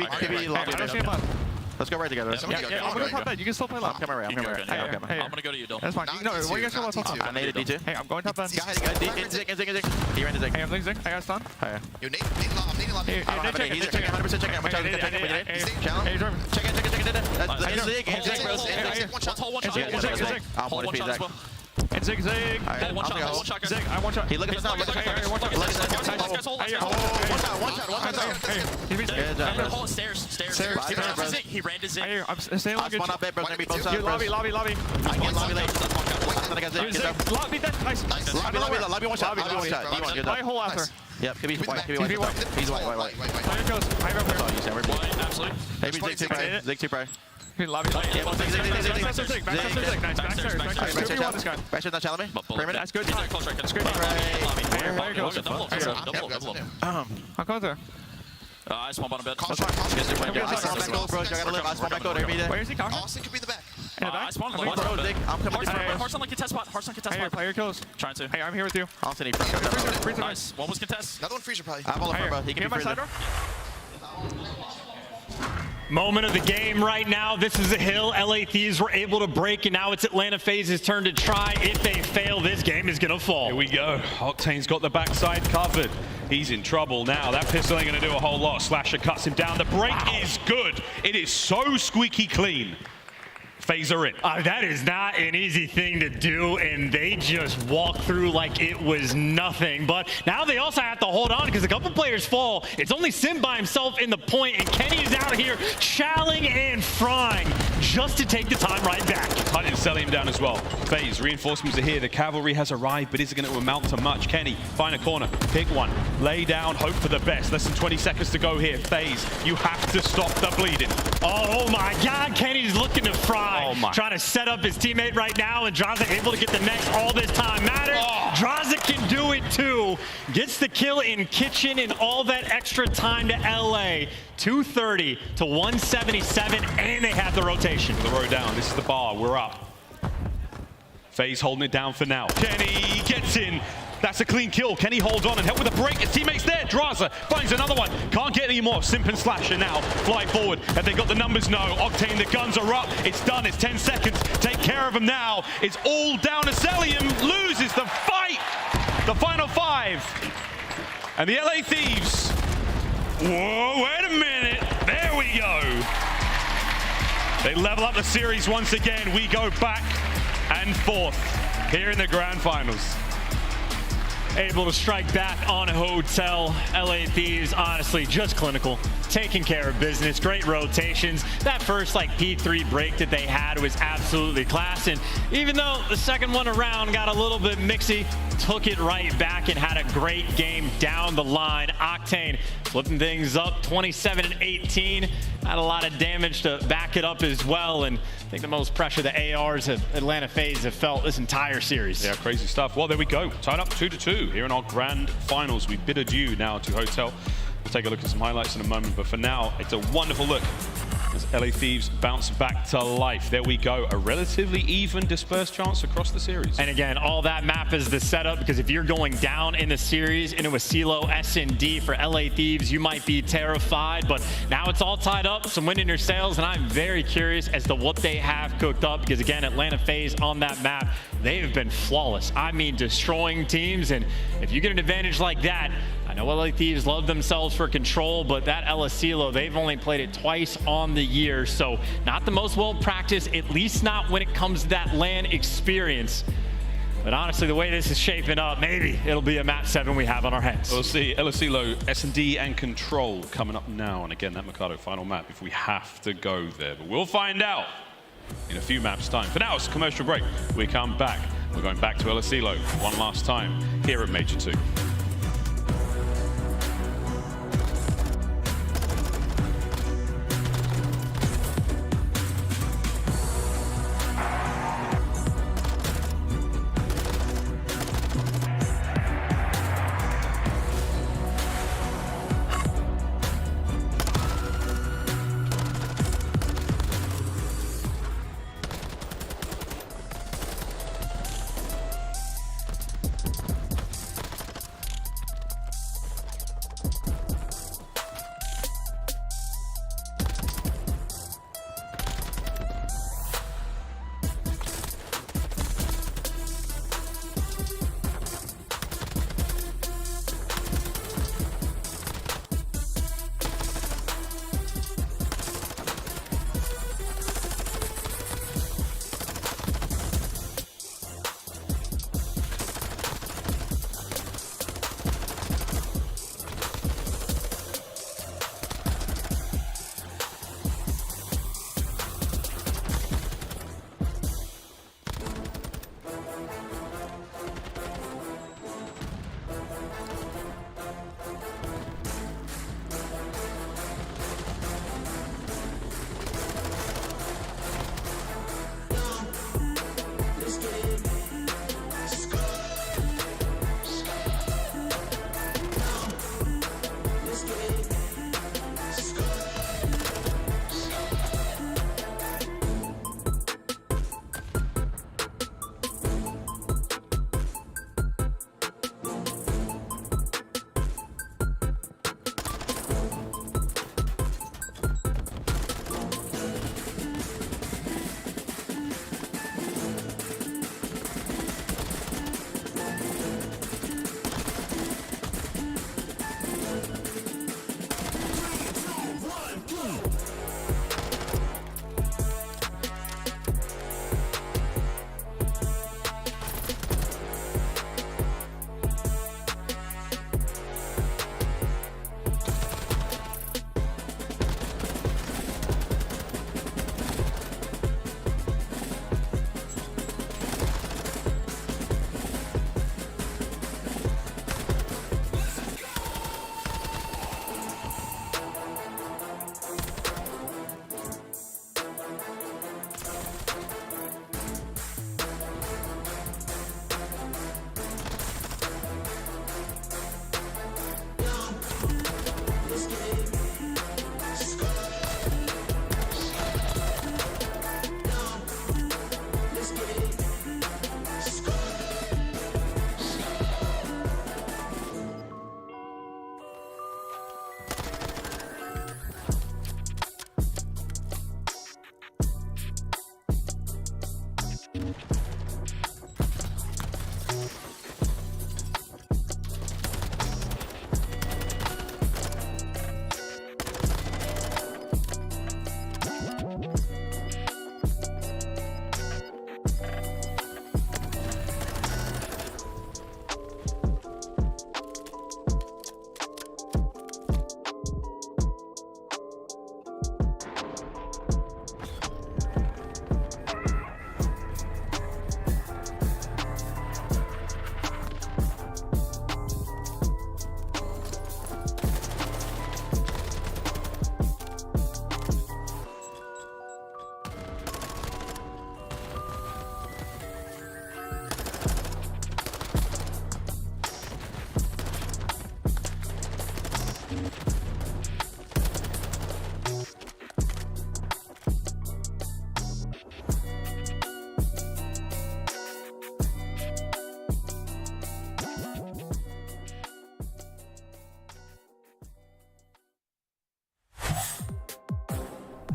Let's go right together. Yeah, I'm gonna top that. You can still play left. I'm coming right. I'm gonna go to you, Dylan. That's fine. No, where you guys go top? I need a D2. Hey, I'm going top then. Zig. He ran to Zig. Hey, I'm Zig. I got stun. Hey, He's checking. 100% checking. Hey, Jordan. Check it. Zig. And Zig. One shot. Zig, I one shot. He look at his now. Hold stairs. He ran to Zig. I'm staying on good. Lobby. I get lobby late. Lobby dead. Nice. Lobby one shot. D1, good Lobby hole after. Yep, could be white. He's white. Fire goes. Absolutely. Maybe Zig 2 probably. Lobby. Zig. Backshot not challenge me. Perimeter. That's good. Close right. Double. I'm going there. I spawn bottom bed. I spawn back gold, bro. I gotta live. I spawn back gold every day. Where is he coming? Austin could be the back. I spawned on the bottom bed. I'm coming. Hearts on like contest spot. Hey, player kills. Trying to. Hey, I'm here with you. Austin, Nice. One was contest. Another one freezer probably. I have all the front, bro. He can be freezer. Moment of the game right now. This is a hill. LA Thieves were able to break, and now it's Atlanta FaZe's turn to try. If they fail, this game is going to fall. Here we go. Octane's got the backside covered. He's in trouble now. That pistol ain't going to do a whole lot. Slasher cuts him down. The break is good. It is so squeaky clean. FaZe are in. That is not an easy thing to do, and they just walk through like it was nothing. But now they also have to hold on because a couple players fall. It's only Simp by himself in the point, and Kenny is out here challing and frying just to take the time right back. Hunting Cellium down as well. FaZe, reinforcements are here. The cavalry has arrived, but is it going to amount to much? Kenny, find a corner, pick one, lay down, hope for the best. Less than 20 seconds to go here. FaZe, you have to stop the bleeding. Oh my God, Kenny's looking to fry. Oh my. Trying to set up his teammate right now, and Drazah able to get the next. All this time matters. Drazah can do it too. Gets the kill in kitchen and all that extra time to LA. 230 to 177, and they have the rotation. The row down. This is the bar. We're up. FaZe holding it down for now. Kenny gets in. That's a clean kill. Kenny holds on and help with a break. His teammate's there. Drazah finds another one. Can't get any more. Simp and Slasher now fly forward. Have they got the numbers? No. Octane, the guns are up. It's done. It's 10 seconds. Take care of him now. It's all down to Cellium. Loses the fight. The final 5. And the LA Thieves. Whoa, wait a minute. There we go. They level up the series once again. We go back and forth here in the grand finals. Able to strike back on a hotel. LA Thieves, honestly, just clinical. Taking care of business. Great rotations. That first P3 break that they had was absolutely class. And even though the second one around got a little bit mixy, took it right back and had a great game down the line. Octane flipping things up, 27-18. Had a lot of damage to back it up as well. And I think the most pressure the ARs of Atlanta FaZe have felt this entire series. Yeah, crazy stuff. Well, there we go. Tied up 2-2 here in our grand finals. We bid adieu now to Hotel. We'll take a look at some highlights in a moment, but for now, it's a wonderful look as LA Thieves bounce back to life. There we go, a relatively even dispersed chance across the series. And again, all that map is the setup, because if you're going down in the series into a CeeLo S&D for LA Thieves, you might be terrified, but now it's all tied up, some wind in your sails, and I'm very curious as to what they have cooked up, because again, Atlanta FaZe on that map, they have been flawless. I mean, destroying teams, and if you get an advantage like that, I know LA Thieves love themselves for control, but that CeeLo, they've only played it twice on the year, so not the most well-practiced, at least not when it comes to that LAN experience. But honestly, the way this is shaping up, maybe it'll be a map 7 we have on our hands. We'll see. CeeLo, S&D, and Control coming up now. And again, that Mikado final map if we have to go there. But we'll find out in a few maps' time. For now, it's a commercial break. We come back. We're going back to CeeLo one last time here at Major 2.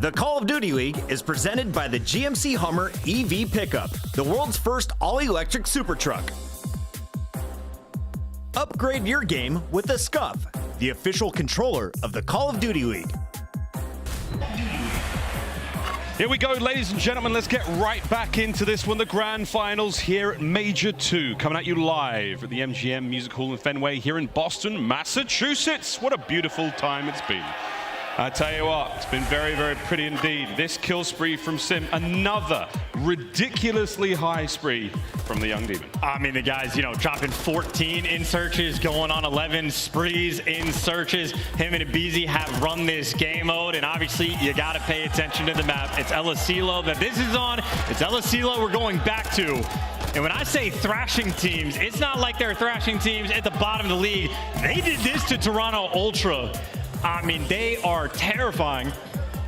The Call of Duty League is presented by the GMC Hummer EV Pickup, the world's first all-electric super truck. Upgrade your game with the Scuff, the official controller of the Call of Duty League. Here we go, ladies and gentlemen. Let's get right back into this one. The grand finals here at Major 2, coming at you live at the MGM Music Hall in Fenway here in Boston, Massachusetts. What a beautiful time it's been. I tell you what, it's been very, very pretty indeed. This kill spree from Simp, another ridiculously high spree from the young demon. I mean, the guy's, dropping 14 in searches, going on 11 sprees in searches. Him and aBeZy have run this game mode, and obviously you got to pay attention to the map. It's aLLeY that this is on. It's aLLeY we're going back to. And when I say thrashing teams, it's not like they're thrashing teams at the bottom of the league. They did this to Toronto Ultra. I mean, they are terrifying.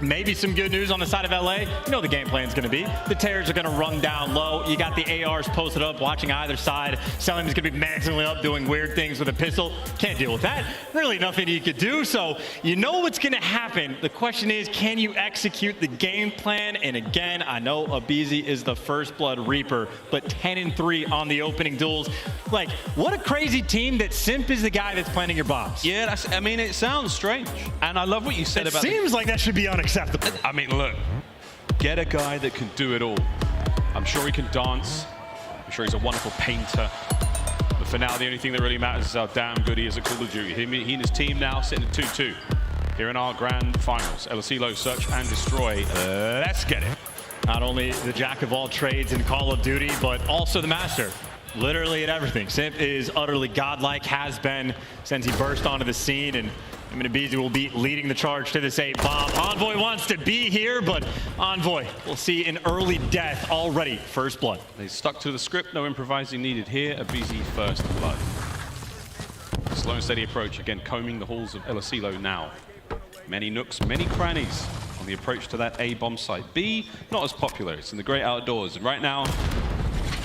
Maybe some good news on the side of LA. You know the game plan's going to be. The Terrors are going to run down low. You got the ARs posted up, watching either side. Cellium is going to be maximally up, doing weird things with a pistol. Can't deal with that. Really nothing you could do. So you know what's going to happen. The question is, can you execute the game plan? And again, I know aBeZy is the first blood Reaper, but 10-3 on the opening duels. Like, what a crazy team that Simp is the guy that's planting your bombs. Yeah, I mean, it sounds strange. And I love what you said about it. Seems like that should be unacceptable. I mean, look, get a guy that can do it all. I'm sure he can dance. I'm sure he's a wonderful painter. But for now, the only thing that really matters is how damn good he is at Call of Duty. He and his team now sitting at 2-2 here in our grand finals. aLLeY, search and destroy. Let's get it. Not only the jack of all trades in Call of Duty, but also the master. Literally at everything. Simp is utterly godlike, has been since he burst onto the scene, and aBeZy will be leading the charge to this A bomb. Envoy wants to be here, but Envoy will see an early death already. First blood. They stuck to the script, no improvising needed here. aBeZy first blood. Slow and steady approach, again combing the halls of aLLeY now. Many nooks, many crannies on the approach to that A bomb site. B, not as popular, it's in the great outdoors. And right now,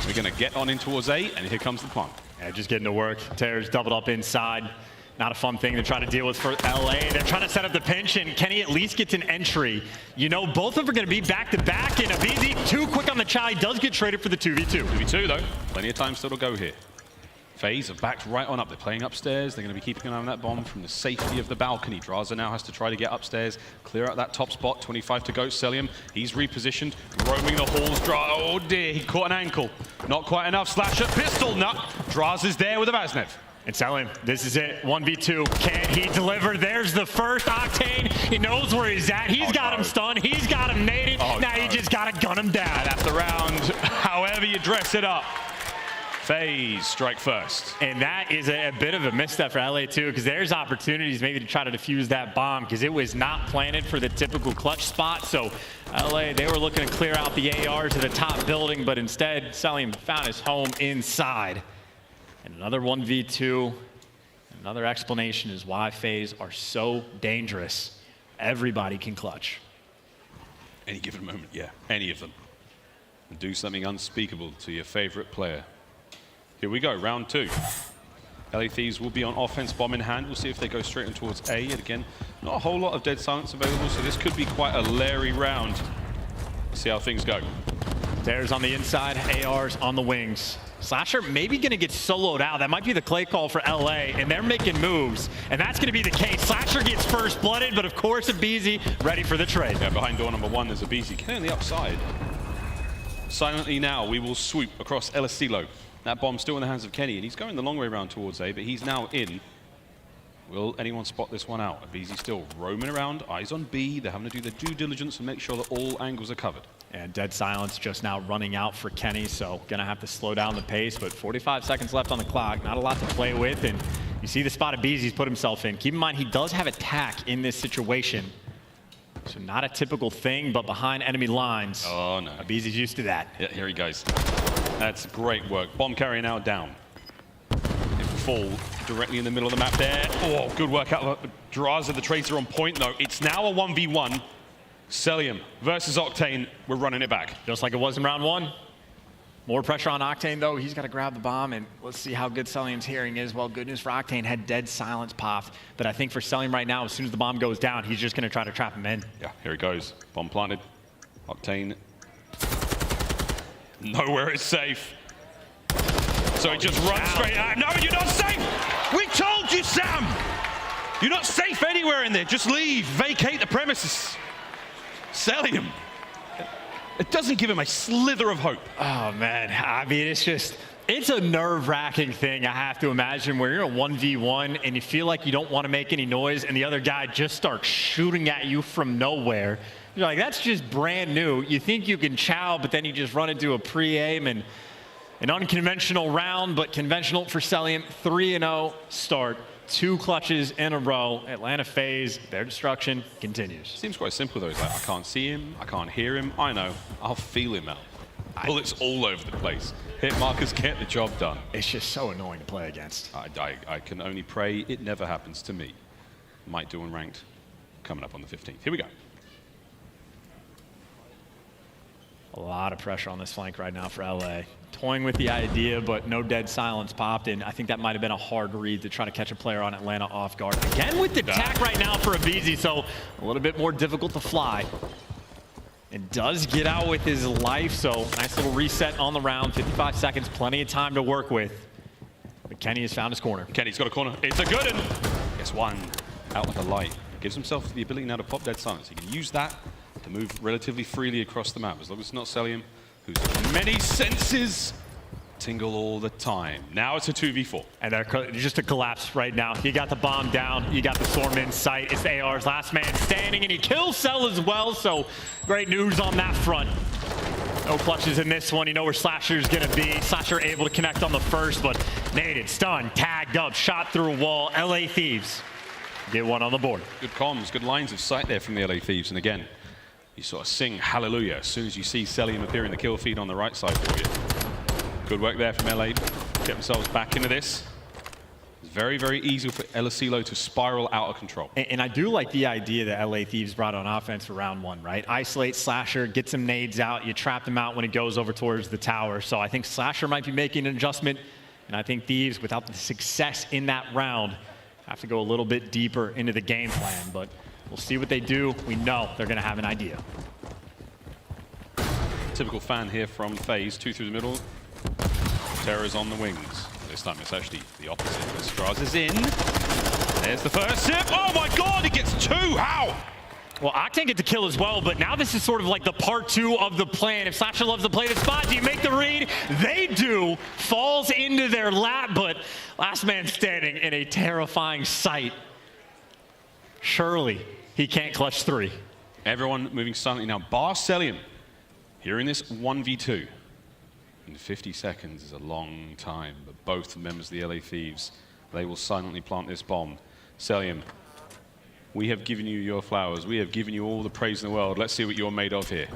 we're gonna get on in towards A, and here comes the plant. Yeah, just getting to work. Terrors doubled up inside. Not a fun thing to try to deal with for LA. They're trying to set up the pinch, and Kenny at least gets an entry. You know, both of them are going to be back-to-back, and aBeZy too quick on the Chai, does get traded for the 2v2. 2v2, though. Plenty of time still to go here. FaZe have backed right on up. They're playing upstairs. They're going to be keeping an eye on that bomb from the safety of the balcony. Drazah now has to try to get upstairs, clear out that top spot. 25 to go. Cellium, he's repositioned, roaming the halls. Oh dear, he caught an ankle. Not quite enough. Slasher, pistol, nut. Drazah's there with a Vaznev. And Cellium, this is it, 1v2. Can he deliver? There's the first Octane. He knows where he's at. He's got him stunned. He's got him naded. Now you just got to gun him down. And after round, however you dress it up, FaZe strike first. And that is a bit of a misstep for LA too, because there's opportunities maybe to try to defuse that bomb, because it was not planted for the typical clutch spot. So LA, they were looking to clear out the AR to the top building, but instead Cellium found his home inside. And another 1v2. Another explanation is why FaZe are so dangerous. Everybody can clutch. Any given moment, yeah, any of them. And do something unspeakable to your favorite player. Here we go, round 2. LA Thieves will be on offense, bomb in hand. We'll see if they go straight in towards A. And again, not a whole lot of dead silence available, so this could be quite a leery round. See how things go. There's on the inside, ARs on the wings. Slasher maybe going to get soloed out. That might be the clay call for LA, and they're making moves, and that's going to be the case. Slasher gets first blooded, but of course aBeZy ready for the trade. Yeah, behind door number 1 there's aBeZy. Kenny on the upside. Silently now, we will swoop across aLLeY. That bomb's still in the hands of Kenny, and he's going the long way around towards A, but he's now in. Will anyone spot this one out? aBeZy still roaming around, eyes on B. They're having to do their due diligence and make sure that all angles are covered. And dead silence just now running out for Kenny, so gonna have to slow down the pace, but 45 seconds left on the clock, not a lot to play with, and you see the spot aBeZy's put himself in. Keep in mind, he does have attack in this situation, so not a typical thing, but behind enemy lines. Oh no. aBeZy's used to that. Yeah, here he goes. That's great work. Bomb carrier now down. It fall directly in the middle of the map there. Oh, good work out of Drazah. The trades are on point though. It's now a 1v1. Cellium versus Octane. We're running it back. Just like it was in round 1. More pressure on Octane, though. He's got to grab the bomb, and let's see how good Cellium's hearing is. Well, good news for Octane, had dead silence popped. But I think for Cellium right now, as soon as the bomb goes down, he's just going to try to trap him in. Yeah, here he goes. Bomb planted. Octane. Nowhere is safe. So he just runs straight out. No, you're not safe! We told you, Sam! You're not safe anywhere in there. Just leave. Vacate the premises. Cellium. It doesn't give him a slither of hope. Oh, man. I mean, it's a nerve-wracking thing, I have to imagine, where you're a 1v1 and you feel like you don't want to make any noise and the other guy just starts shooting at you from nowhere. You're like, that's just brand new. You think you can chow, but then you just run into a pre-aim and an unconventional round, but conventional for Cellium. 3-0 start. 2 clutches in a row. Atlanta FaZe, their destruction continues. Seems quite simple, though. It's like, I can't see him, I can't hear him. I know, I'll feel him out. Bullets all over the place. Hit markers get the job done. It's just so annoying to play against. I can only pray it never happens to me. Might do unranked coming up on the 15th. Here we go. A lot of pressure on this flank right now for LA. Toying with the idea, but no dead silence popped, and I think that might have been a hard read to try to catch a player on Atlanta off guard. Again with the attack right now for aBeZy, so a little bit more difficult to fly. And does get out with his life, so nice little reset on the round. 55 seconds, plenty of time to work with. But Kenny has found his corner. Kenny's got a corner. It's a good one. Gets one out of the light. Gives himself the ability now to pop dead silence. He can use that to move relatively freely across the map, as long as it's not Cellium, whose many senses tingle all the time. Now it's a 2v4. And they're just a collapse right now. You got the bomb down, you got the storm in sight. It's the AR's last man standing, and he kills Cell as well, so great news on that front. No clutches in this one. You know where Slasher's gonna be. Slasher able to connect on the first, but naded, stunned, tagged up, shot through a wall. LA Thieves get one on the board. Good comms, good lines of sight there from the LA Thieves, and again, you sort of sing hallelujah as soon as you see Cellium appear in the kill feed on the right side for you. Good work there from LA. Get themselves back into this. It's very, very easy for aLLeY to spiral out of control. And I do like the idea that LA Thieves brought on offense for round 1, right? Isolate Slasher, get some nades out, you trap them out when it goes over towards the tower. So I think Slasher might be making an adjustment, and I think Thieves, without the success in that round, have to go a little bit deeper into the game plan. But we'll see what they do. We know they're going to have an idea. Typical fan here from FaZe. 2 through the middle. Terror's on the wings. This time it's actually the opposite. Drazah's in. There's the first sip. Oh my god, he gets 2. How? Well, Octane gets a kill as well, but now this is sort of like the part 2 of the plan. If Slasher loves to play the spot, do you make the read? They do. Falls into their lap, but last man standing in a terrifying sight. Surely he can't clutch 3. Everyone moving silently now. Bar Cellium here in this 1v2. And 50 seconds is a long time, but both members of the LA Thieves, they will silently plant this bomb. Cellium, we have given you your flowers. We have given you all the praise in the world. Let's see what you're made of here.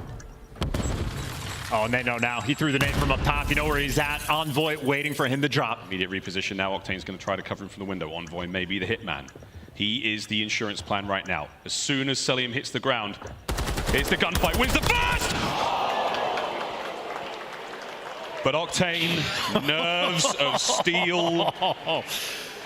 Oh, and they know now. He threw the nade from up top. You know where he's at. Envoy waiting for him to drop. Immediate reposition now. Octane's going to try to cover him from the window. Envoy may be the hitman. He is the insurance plan right now. As soon as Cellium hits the ground, here's the gunfight. Wins the first! But Octane, nerves of steel. I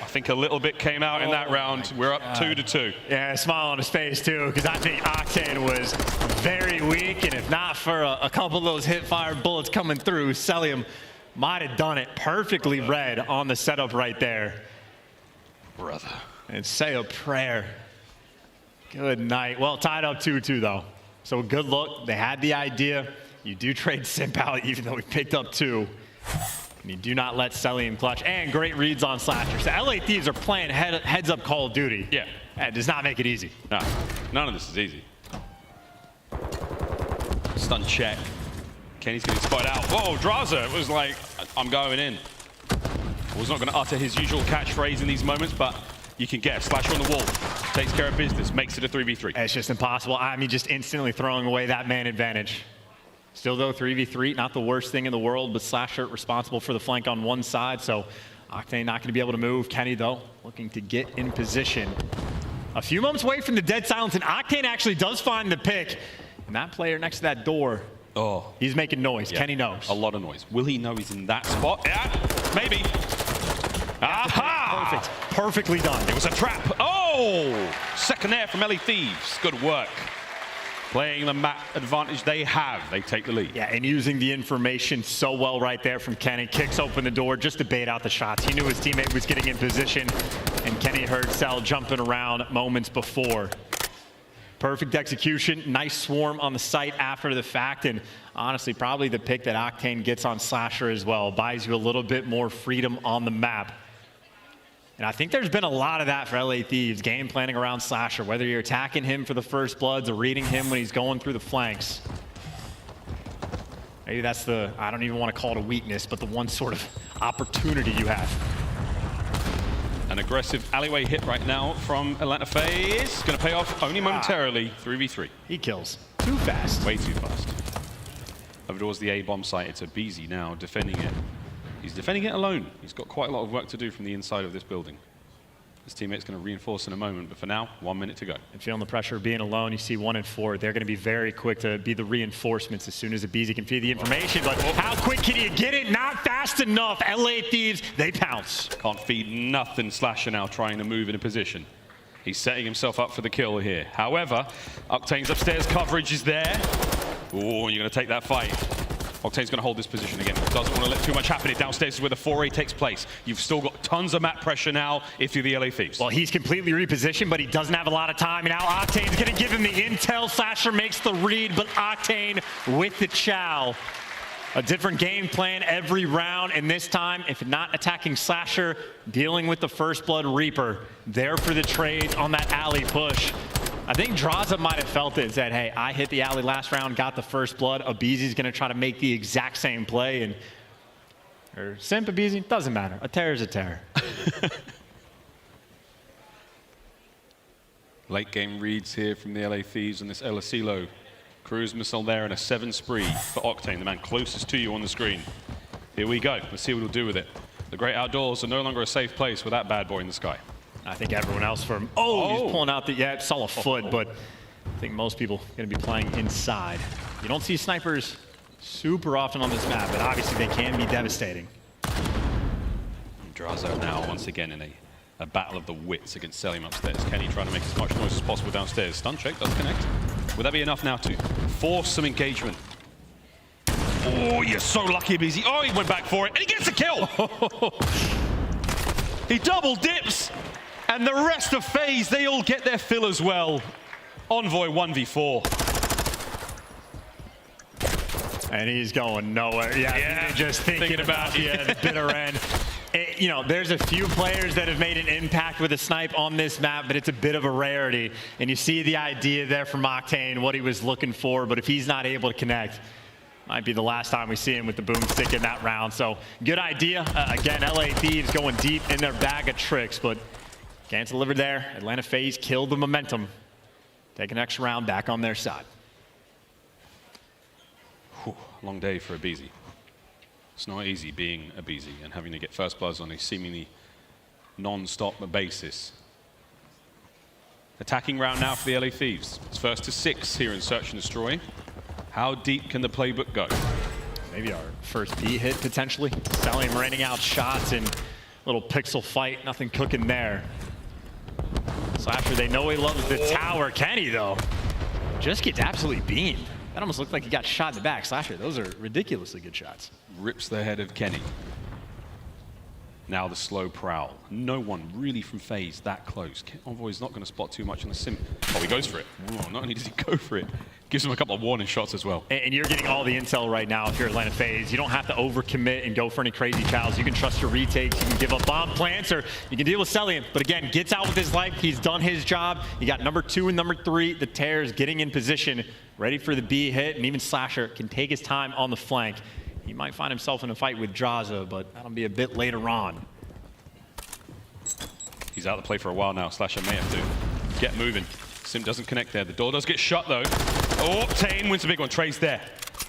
think a little bit came out in that round. We're up 2-2. Yeah, a smile on his face too, because I think Octane was very weak, and if not for a couple of those hip-fired bullets coming through, Cellium might have done it. Perfectly read on the setup right there. Brother. And say a prayer. Good night. Well, tied up 2-2 though. So good look. They had the idea. You do trade Simp out even though we picked up 2. And you do not let Cellium clutch. And great reads on Slasher. So LA Thieves are playing heads up Call of Duty. Yeah. That does not make it easy. No, none of this is easy. Stun check. Kenny's getting spotted out. Whoa, Drazah was like, I'm going in. Was not going to utter his usual catchphrase in these moments, but you can guess. Slasher on the wall. Takes care of business. Makes it a 3v3. It's just impossible. I mean, just instantly throwing away that man advantage. Still, though, 3v3, not the worst thing in the world, but Slasher responsible for the flank on one side, so Octane not going to be able to move. Kenny, though, looking to get in position. A few moments away from the dead silence, and Octane actually does find the pick. And that player next to that door Oh. He's making noise. Yeah. Kenny knows. A lot of noise. Will he know he's in that spot? Yeah, maybe. Aha! Perfect. Perfectly done. It was a trap. Oh! Second air from aLLeY Thieves. Good work. Playing the map advantage they have. They take the lead. Yeah, and using the information so well right there from Kenny. Kicks open the door just to bait out the shots. He knew his teammate was getting in position, and Kenny heard Cell jumping around moments before. Perfect execution. Nice swarm on the site after the fact, and honestly, probably the pick that Octane gets on Slasher as well. Buys you a little bit more freedom on the map. And I think there's been a lot of that for aLLeY Thieves, game planning around Slasher, whether you're attacking him for the first bloods or reading him when he's going through the flanks. Maybe that's the, I don't even want to call it a weakness, but the one sort of opportunity you have. An aggressive alleyway hit right now from Atlanta FaZe. Going to pay off only momentarily. 3v3. He kills. Too fast. Way too fast. Over towards the A-bomb site. It's aBeZy now defending it. He's defending it alone. He's got quite a lot of work to do from the inside of this building. His teammate's going to reinforce in a moment, but for now, 1 minute to go. And feeling the pressure of being alone, you see 1 and 4. They're going to be very quick to be the reinforcements as soon as aBeZy can feed the information. But how quick can you get it? Not fast enough. aLLeY Thieves, they pounce. Can't feed nothing. Slasher now trying to move in a position. He's setting himself up for the kill here. However, Octane's upstairs coverage is there. Oh, you're going to take that fight. Octane's going to hold this position again. Doesn't want to let too much happen. Downstairs is where the foray takes place. You've still got tons of map pressure now if you're the aLLeY Thieves. Well, he's completely repositioned, but he doesn't have a lot of time. And now Octane's going to give him the intel. Slasher makes the read, but Octane with the chow. A different game plan every round, and this time, if not attacking Slasher, dealing with the First Blood Reaper. There for the trade on that alley push. I think Drazah might have felt it and said, hey, I hit the alley last round, got the first blood. aBeZy's going to try to make the exact same play. And or Simp, aBeZy, doesn't matter. A tear is a tear. Late game reads here from the aLLeY Thieves on this Elasilo. Cruise missile there and a 7 spree for Octane, the man closest to you on the screen. Here we go. Let's see what he'll do with it. The great outdoors are no longer a safe place with that bad boy in the sky. I think everyone else from, he's pulling out the, yeah, saw a foot, but I think most people going to be playing inside. You don't see snipers super often on this map, but obviously they can be devastating. Drazah now once again in a battle of the wits against Cellium upstairs. Kenny trying to make as much noise as possible downstairs. Stun check does connect. Would that be enough now to force some engagement? Oh, you're so lucky, aBeZy. Oh, he went back for it, and he gets a kill! He double dips! And the rest of FaZe, they all get their fill as well. Envoy 1v4. And he's going nowhere. Yeah, just thinking about the bitter end. You know, there's a few players that have made an impact with a snipe on this map, but it's a bit of a rarity. And you see the idea there from Octane, what he was looking for, but if he's not able to connect, might be the last time we see him with the boomstick in that round. So good idea. Again, aLLeY Thieves going deep in their bag of tricks, but can't deliver there. Atlanta FaZe killed the momentum. Take an extra round back on their side. Whew, long day for aBeZy. It's not easy being aBeZy and having to get first bloods on a seemingly non-stop basis. Attacking round now for the aLLeY Thieves. It's first to 6 here in Search and Destroy. How deep can the playbook go? Maybe our first B hit potentially. Cellium raining out shots and little pixel fight, nothing cooking there. Slasher, they know he loves the tower. Kenny, though, just gets absolutely beamed. That almost looked like he got shot in the back. Slasher, those are ridiculously good shots. Rips the head of Kenny. Now the slow prowl. No one really from FaZe that close. Envoy's not going to spot too much on the Simp. Oh, he goes for it. Oh, not only does he go for it, gives him a couple of warning shots as well. And you're getting all the intel right now if you're Atlanta FaZe. You don't have to overcommit and go for any crazy chows. You can trust your retakes. You can give up bomb plants, or you can deal with Cellium. But again, gets out with his life. He's done his job. You got number 2 and number 3. The tears getting in position, ready for the B hit, and even Slasher can take his time on the flank. He might find himself in a fight with Drazah, but that'll be a bit later on. He's out of the play for a while now. Slasher may have to get moving. Simp doesn't connect there. The door does get shut though. Oh, Octane wins a big one. Trey's there.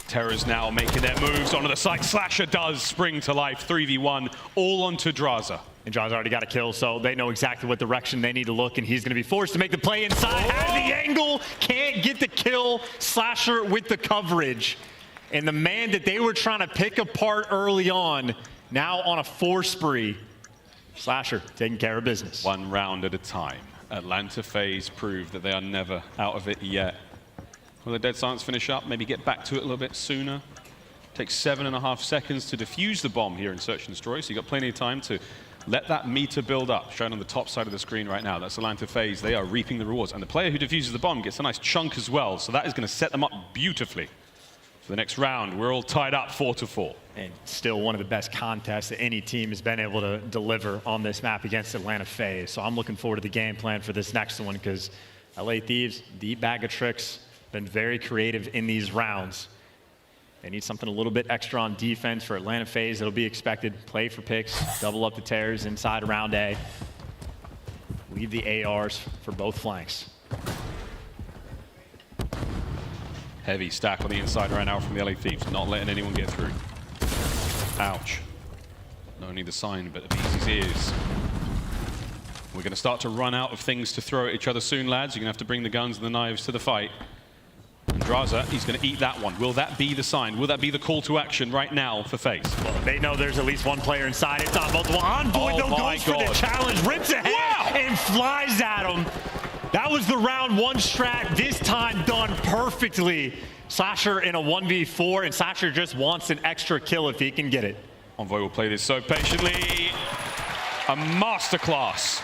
Terror's now making their moves onto the site. Slasher does spring to life. 3v1, all onto Drazah. And Drazah already got a kill, so they know exactly what direction they need to look, and he's going to be forced to make the play inside. Has the angle, can't get the kill. Slasher with the coverage. And the man that they were trying to pick apart early on, now on a 4 spree. Slasher taking care of business. 1 round at a time. Atlanta FaZe proved that they are never out of it yet. Will the Dead Silence finish up? Maybe get back to it a little bit sooner? Takes 7.5 seconds to defuse the bomb here in Search and Destroy, so you've got plenty of time to let that meter build up. Shown on the top side of the screen right now, that's Atlanta FaZe. They are reaping the rewards, and the player who defuses the bomb gets a nice chunk as well, so that is going to set them up beautifully for the next round. We're all tied up 4-4. And still one of the best contests that any team has been able to deliver on this map against Atlanta FaZe. So I'm looking forward to the game plan for this next one, because LA Thieves, deep bag of tricks, been very creative in these rounds. They need something a little bit extra on defense for Atlanta FaZe. It'll be expected. Play for picks, double up the tears inside round A. Leave the ARs for both flanks. Heavy stack on the inside right now from the LA Thieves, not letting anyone get through. Ouch. Not only the sign, but aBeZy's ears. We're going to start to run out of things to throw at each other soon, lads. You're going to have to bring the guns and the knives to the fight. And Drazah, he's going to eat that one. Will that be the sign? Will that be the call to action right now for FaZe? Well, they know there's at least one player inside. It's on multiple. Envoy though goes for the challenge, rips ahead and flies at him. That was the round 1 strat, this time done perfectly. Slasher in a 1v4, and Slasher just wants an extra kill if he can get it. Envoy will play this so patiently. A masterclass.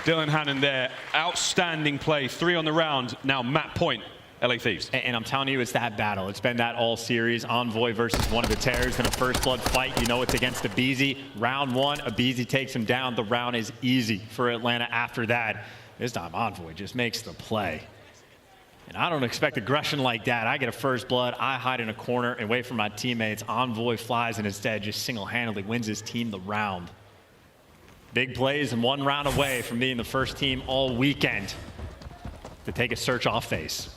Dylan Hannon there, outstanding play. 3 on the round, now map point, LA Thieves. And I'm telling you, it's that battle. It's been that all series. Envoy versus one of the Terrors in a first blood fight. You know it's against aBeZy. Round 1, aBeZy takes him down. The round is easy for Atlanta after that. This time, Envoy just makes the play. And I don't expect aggression like that. I get a first blood, I hide in a corner and wait for my teammates. Envoy flies and instead just single-handedly wins his team the round. Big plays and 1 round away from being the first team all weekend to take a search off FaZe.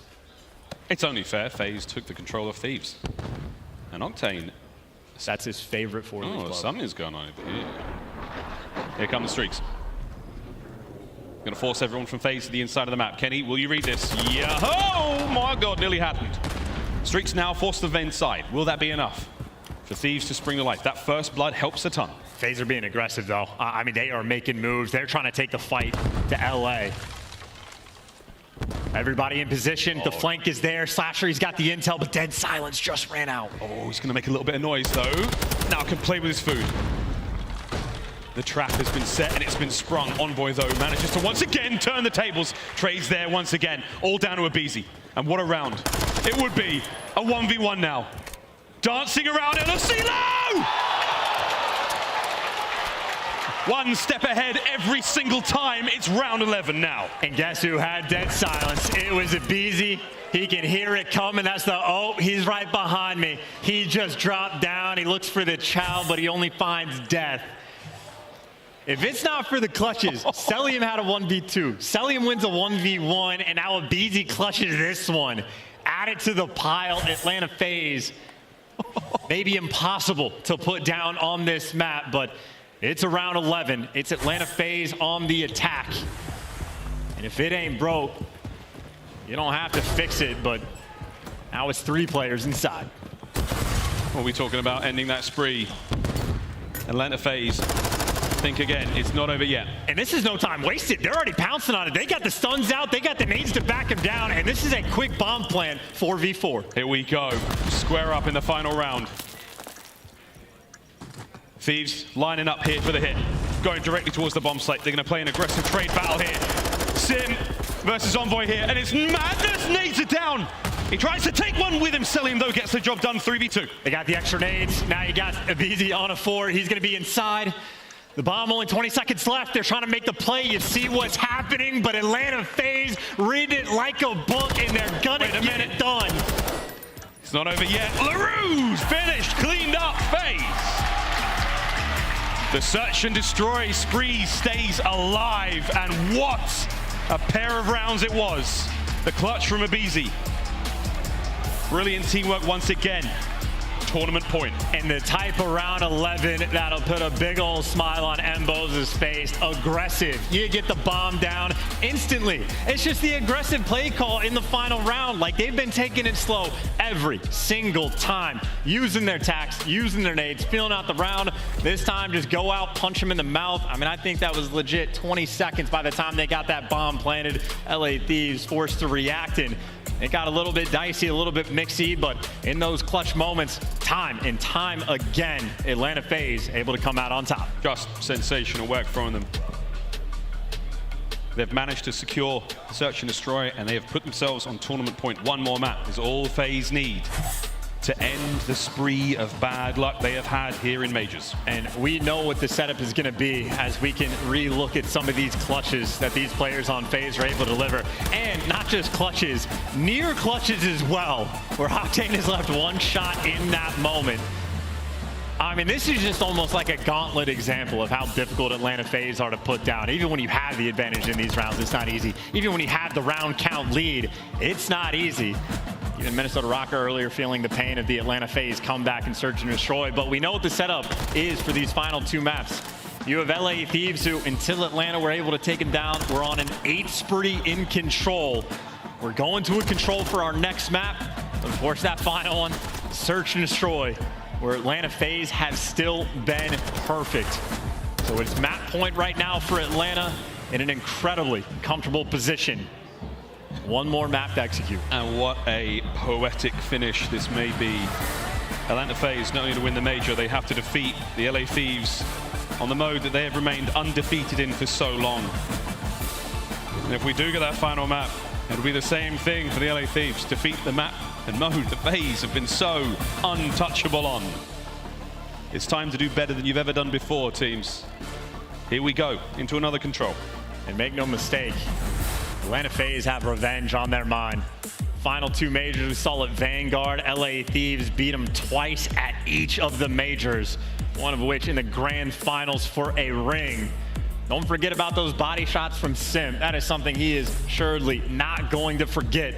It's only fair. FaZe took the control of Thieves. And Octane. That's his favorite 4 league club. Something's going on here. Here come the streaks. Going to force everyone from FaZe to the inside of the map. Kenny, will you read this? Yeah. Oh my God, nearly happened. Streaks now forced to the vent side. Will that be enough for Thieves to spring to life? That first blood helps a ton. FaZe are being aggressive though. I mean, they are making moves. They're trying to take the fight to LA. Everybody in position. The flank is there. Slasher, he's got the intel, but Dead Silence just ran out. Oh, he's going to make a little bit of noise though. Now can play with his food. The trap has been set and it's been sprung. Envoy, though, manages to once again turn the tables. Trades there once again. All down to aBeZy. And what a round. It would be a 1v1 now. Dancing around in a CDL! One step ahead every single time. It's round 11 now. And guess who had Dead Silence? It was aBeZy. He can hear it coming. That's the, oh, he's right behind me. He just dropped down. He looks for the chow, but he only finds death. If it's not for the clutches, Cellium had a 1v2. Cellium wins a 1v1, and now aBeZy clutches this one. Add it to the pile. Atlanta FaZe. Maybe impossible to put down on this map, but it's around 11. It's Atlanta FaZe on the attack. And if it ain't broke, you don't have to fix it, but now it's 3 players inside. What are we talking about? Ending that spree. Atlanta FaZe. Think again, it's not over yet. And this is no time wasted. They're already pouncing on it. They got the stuns out, they got the nades to back him down, and this is a quick bomb plan, 4v4. Here we go. Square up in the final round. Thieves lining up here for the hit. Going directly towards the bomb site. They're going to play an aggressive trade battle here. Simp versus Envoy here, and it's madness. Nades it down. He tries to take one with him. Cellium, though, gets the job done, 3v2. They got the extra nades. Now you got aBeZy on a 4. He's going to be inside. The bomb, only 20 seconds left. They're trying to make the play. You see what's happening, but Atlanta FaZe read it like a book, and they're gonna get it done. It's not over yet. LaRue's finished, cleaned up FaZe. The search and destroy spree stays alive, and what a pair of rounds it was. The clutch from aBeZy. Brilliant teamwork once again. tournament point. And the type of round 11 that'll put a big old smile on aBeZy's face. Aggressive. You get the bomb down instantly. It's just the aggressive play call in the final round. Like, they've been taking it slow every single time. Using their tacks, using their nades, feeling out the round. This time, just go out, punch them in the mouth. I mean, I think that was legit 20 seconds by the time they got that bomb planted. LA Thieves forced to react, and it got a little bit dicey, a little bit mixy, but in those clutch moments, time and time again, Atlanta FaZe able to come out on top. Just sensational work from them. They've managed to secure search and destroy, and they have put themselves on tournament point. One more map is all FaZe need to end the spree of bad luck they have had here in majors. And we know what the setup is going to be as we can re-look at some of these clutches that these players on FaZe are able to deliver. And not just clutches, near clutches as well, where Octane has left one shot in that moment. I mean, this is just almost like a gauntlet example of how difficult Atlanta FaZe are to put down. Even when you have the advantage in these rounds, it's not easy. Even when you have the round count lead, it's not easy. Even Minnesota Røkkr earlier feeling the pain of the Atlanta FaZe comeback and search and destroy. But we know what the setup is for these final two maps. You have LA Thieves, who until Atlanta were able to take them down, we're on an 8 spree in control. We're going to a control for our next map. But of course, that final one, search and destroy, where Atlanta FaZe has still been perfect. So it's map point right now for Atlanta in an incredibly comfortable position. One more map to execute. And what a poetic finish this may be. Atlanta FaZe, not only to win the major, they have to defeat the LA Thieves on the mode that they have remained undefeated in for so long. And if we do get that final map, it'll be the same thing for the LA Thieves. Defeat the map and mode that FaZe have been so untouchable on. It's time to do better than you've ever done before, teams. Here we go, into another control. And make no mistake, Atlanta FaZe have revenge on their mind. Final two majors, we saw it Vanguard. LA Thieves beat them twice at each of the majors, one of which in the grand finals for a ring. Don't forget about those body shots from Simp. That is something he is surely not going to forget.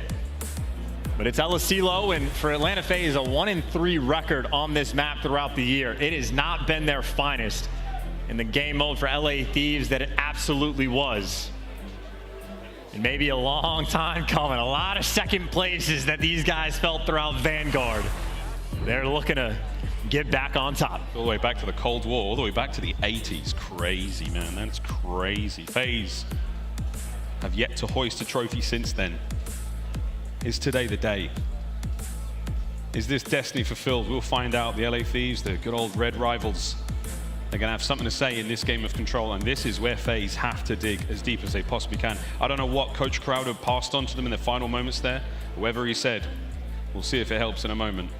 But it's aLLeY, and for Atlanta FaZe, a 1-3 record on this map throughout the year. It has not been their finest in the game mode for LA Thieves that it absolutely was. And maybe a long time coming. A lot of second places that these guys felt throughout Vanguard. They're looking to get back on top. All the way back to the Cold War, all the way back to the 80s. Crazy, man. That's crazy. FaZe have yet to hoist a trophy since then. Is today the day? Is this destiny fulfilled? We'll find out. The LA Thieves, the good old red rivals, they're going to have something to say in this game of control, and this is where FaZe have to dig as deep as they possibly can. I don't know what Coach Crowder passed on to them in the final moments there. Whoever he said, we'll see if it helps in a moment.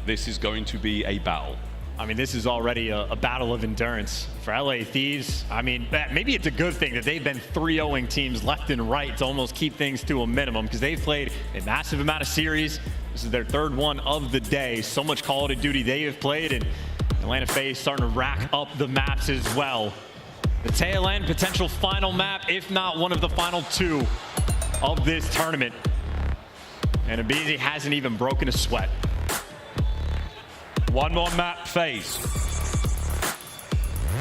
This is going to be a battle. I mean, this is already a battle of endurance for LA Thieves. I mean, maybe it's a good thing that they've been 3-0ing teams left and right to almost keep things to a minimum, because they've played a massive amount of series. This is their third one of the day. So much Call of Duty they have played, and Atlanta FaZe starting to rack up the maps as well. The tail end potential final map, if not one of the final two of this tournament. And aBeZy hasn't even broken a sweat. One more map, FaZe.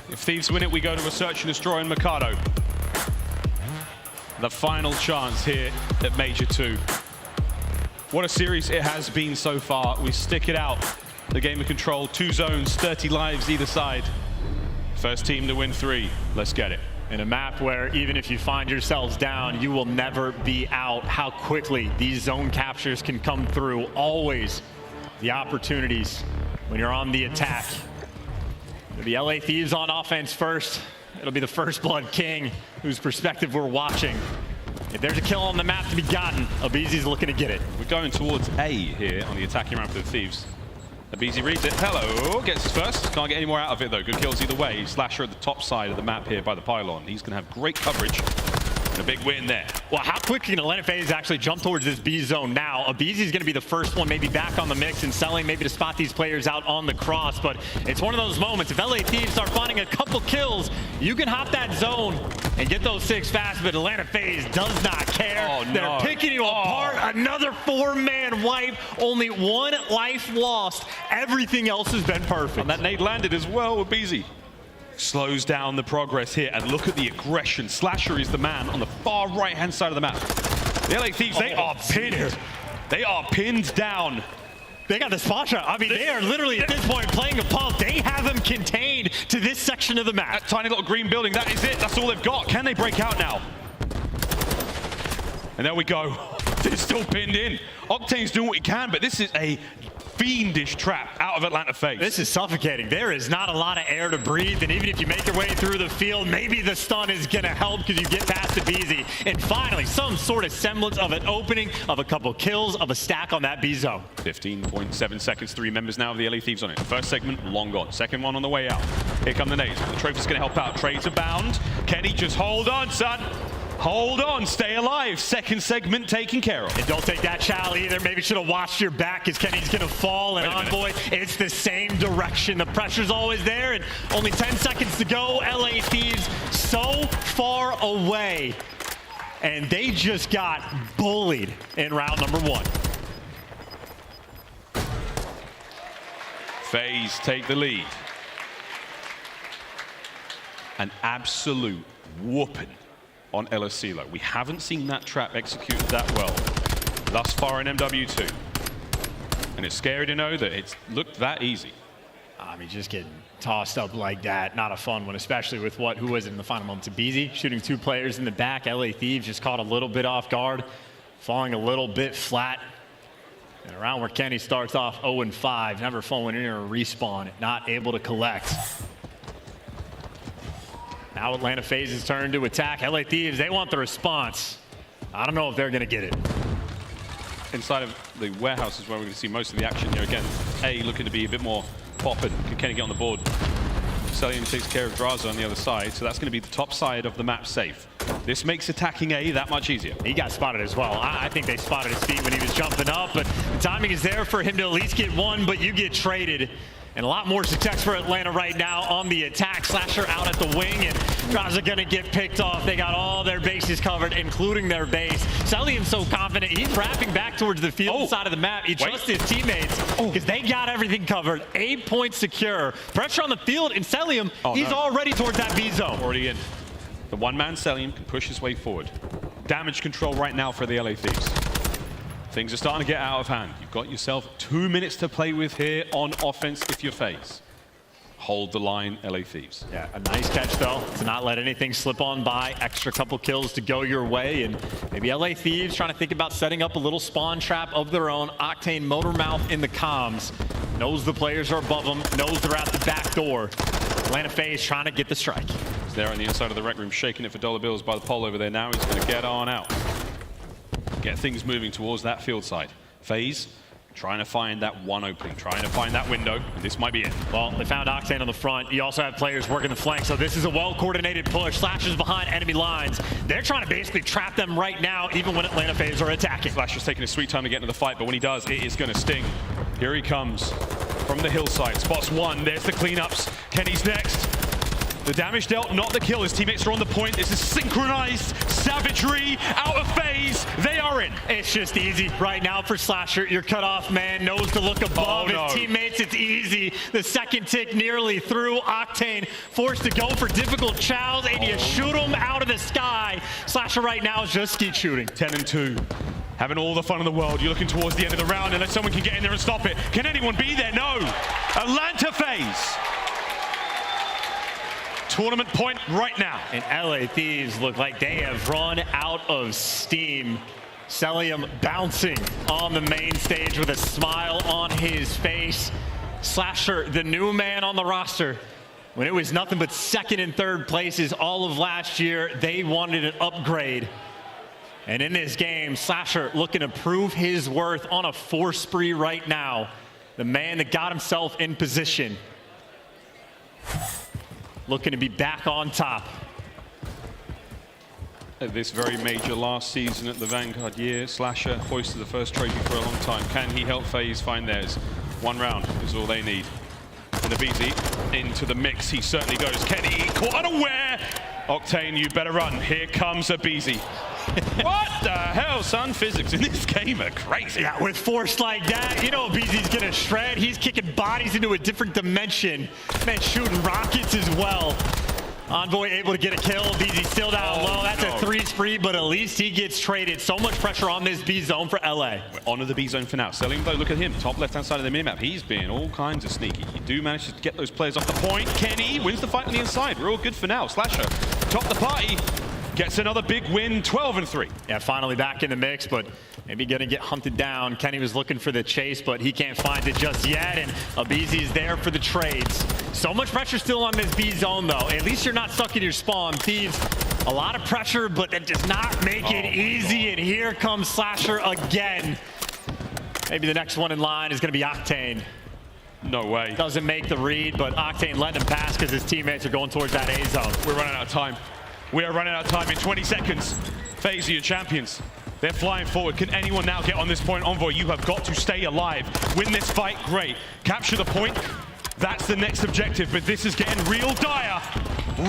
If Thieves win it, we go to a search and destroy in Mikado. The final chance here at Major 2. What a series it has been so far. We stick it out. The game of control, 2 zones, 30 lives either side. First team to win 3. Let's get it. In a map where even if you find yourselves down, you will never be out. How quickly these zone captures can come through. Always the opportunities when you're on the attack. It'll be LA Thieves on offense first. It'll be the First Blood King, whose perspective we're watching. If there's a kill on the map to be gotten, aBeZy's looking to get it. We're going towards A here on the attacking ramp for the Thieves. aBeZy reads it. Hello, gets first. Can't get any more out of it though. Good kills either way. Slasher at the top side of the map here by the pylon. He's gonna have great coverage. And a big win there. Well, how quick can Atlanta FaZe actually jump towards this B zone now? aBeZy's going to be the first one maybe back on the mix and selling maybe to spot these players out on the cross, but it's one of those moments. If LA Thieves start finding a couple kills, you can hop that zone and get those 6 fast, but Atlanta FaZe does not care. Oh, no. They're picking you apart. Another 4-man wipe. Only 1 life lost. Everything else has been perfect. And that nade landed as well with aBeZy. Slows down the progress here, and look at the aggression. Slasher is the man on the far right-hand side of the map. The LA Thieves, they are pinned. They are pinned down. They got the spot shot. I mean, they are literally at this point playing a pump. They have them contained to this section of the map. That tiny little green building, that is it. That's all they've got. Can they break out now? And there we go. They're still pinned in. Octane's doing what he can, but this is a fiendish trap out of Atlanta FaZe. This is suffocating. There is not a lot of air to breathe, and even if you make your way through the field, maybe the stun is going to help because you get past aBeZy. And finally, some sort of semblance of an opening, of a couple kills, of a stack on that B zone. 15.7 seconds, 3 members now of the LA Thieves on it. First segment, long gone. Second one on the way out. Here come the nades. The trophy's going to help out. Trades are bound. Kenny, just hold on, son. Hold on, stay alive. Second segment taken care of. And don't take that chow either. Maybe should have watched your back because Kenny's going to fall. And Envoy, it's the same direction. The pressure's always there. And only 10 seconds to go. LA Thieves so far away. And they just got bullied in round number 1. FaZe take the lead. An absolute whooping on iLLeY. We haven't seen that trap executed that well thus far in MW2. And it's scary to know that it's looked that easy. I mean, just getting tossed up like that, not a fun one, especially with who was it in the final moments. aBeZy shooting 2 players in the back. LA Thieves just caught a little bit off guard, falling a little bit flat. And around where Kenny starts off 0-5, never falling in or respawn, not able to collect. Now Atlanta FaZe's turn to attack. LA Thieves, they want the response. I don't know if they're going to get it. Inside of the warehouse is where we're going to see most of the action here again. A looking to be a bit more popping. Can Kenny get on the board? Cellium takes care of Drazah on the other side, so that's going to be the top side of the map safe. This makes attacking A that much easier. He got spotted as well. I think they spotted his feet when he was jumping up, but the timing is there for him to at least get one, but you get traded. And a lot more success for Atlanta right now on the attack. Slasher out at the wing, and Drazah gonna get picked off. They got all their bases covered, including their base. Cellium's so confident, he's wrapping back towards the field side of the map. He trusts his teammates because they got everything covered. 8 points secure. Pressure on the field, and Cellium, he's already towards that B zone. Already in. The one-man Cellium can push his way forward. Damage control right now for the LA Thieves. Things are starting to get out of hand. You've got yourself 2 minutes to play with here on offense if you're FaZe. Hold the line, LA Thieves. Yeah, a nice catch, though, to not let anything slip on by. Extra couple kills to go your way, and maybe LA Thieves trying to think about setting up a little spawn trap of their own. Octane motor mouth in the comms. Knows the players are above them, knows they're at the back door. Atlanta FaZe trying to get the strike. He's there on the inside of the rec room, shaking it for dollar bills by the pole over there now. He's going to get on out. Get things moving towards that field side. FaZe trying to find that one opening, trying to find that window, and this might be it. Well, they found Octane on the front. You also have players working the flank, so this is a well-coordinated push. Slasher's behind enemy lines. They're trying to basically trap them right now, even when Atlanta FaZe are attacking. Slasher's taking a sweet time to get into the fight, but when he does, it is going to sting. Here he comes from the hillside. Spots one. There's the cleanups. Kenny's next. The damage dealt, not the kill. His teammates are on the point. This is synchronized savagery out of FaZe. They are in. It's just easy right now for Slasher. Your cutoff man knows to look above his teammates. It's easy. The second tick nearly through. Octane forced to go for difficult chows, and you shoot him out of the sky. Slasher right now is just skeet shooting. 10-2. Having all the fun in the world. You're looking towards the end of the round unless someone can get in there and stop it. Can anyone be there? No. Atlanta FaZe. Tournament point right now. And LA Thieves look like they have run out of steam. Cellium bouncing on the main stage with a smile on his face. Slasher, the new man on the roster. When it was nothing but second and third places all of last year, they wanted an upgrade. And in this game, Slasher looking to prove his worth on a 4 spree right now. The man that got himself in position. Looking to be back on top. At this very major last season at the Vanguard year, Slasher hoisted the first trophy for a long time. Can he help FaZe find theirs? 1 round is all they need. And aBeZy into the mix, he certainly goes. Kenny caught unaware. Octane, you better run. Here comes aBeZy. What the hell, son? Physics in this game are crazy. Yeah, with force like that, you know aBeZy's gonna shred. He's kicking bodies into a different dimension. Man, shooting rockets as well. Envoy able to get a kill. aBeZy still down low. That's a 3 spree, but at least he gets traded. So much pressure on this B zone for LA. We're onto the B zone for now. Cellium, though, look at him. Top left-hand side of the minimap. He's been all kinds of sneaky. You do manage to get those players off the point. Kenny wins the fight on the inside. We're all good for now. Slasher, top the party. Gets another big win, 12-3. Yeah, finally back in the mix, but maybe gonna get hunted down. Kenny was looking for the chase, but he can't find it just yet, and aBeZy is there for the trades. So much pressure still on this B zone, though. At least you're not stuck in your spawn. Thieves, a lot of pressure, but that does not make it easy, and here comes Slasher again. Maybe the next one in line is gonna be Octane. No way. Doesn't make the read, but Octane let him pass because his teammates are going towards that A zone. We're running out of time. We are running out of time in 20 seconds. FaZe are your champions. They're flying forward. Can anyone now get on this point? Envoy, you have got to stay alive. Win this fight, great. Capture the point. That's the next objective, but this is getting real dire,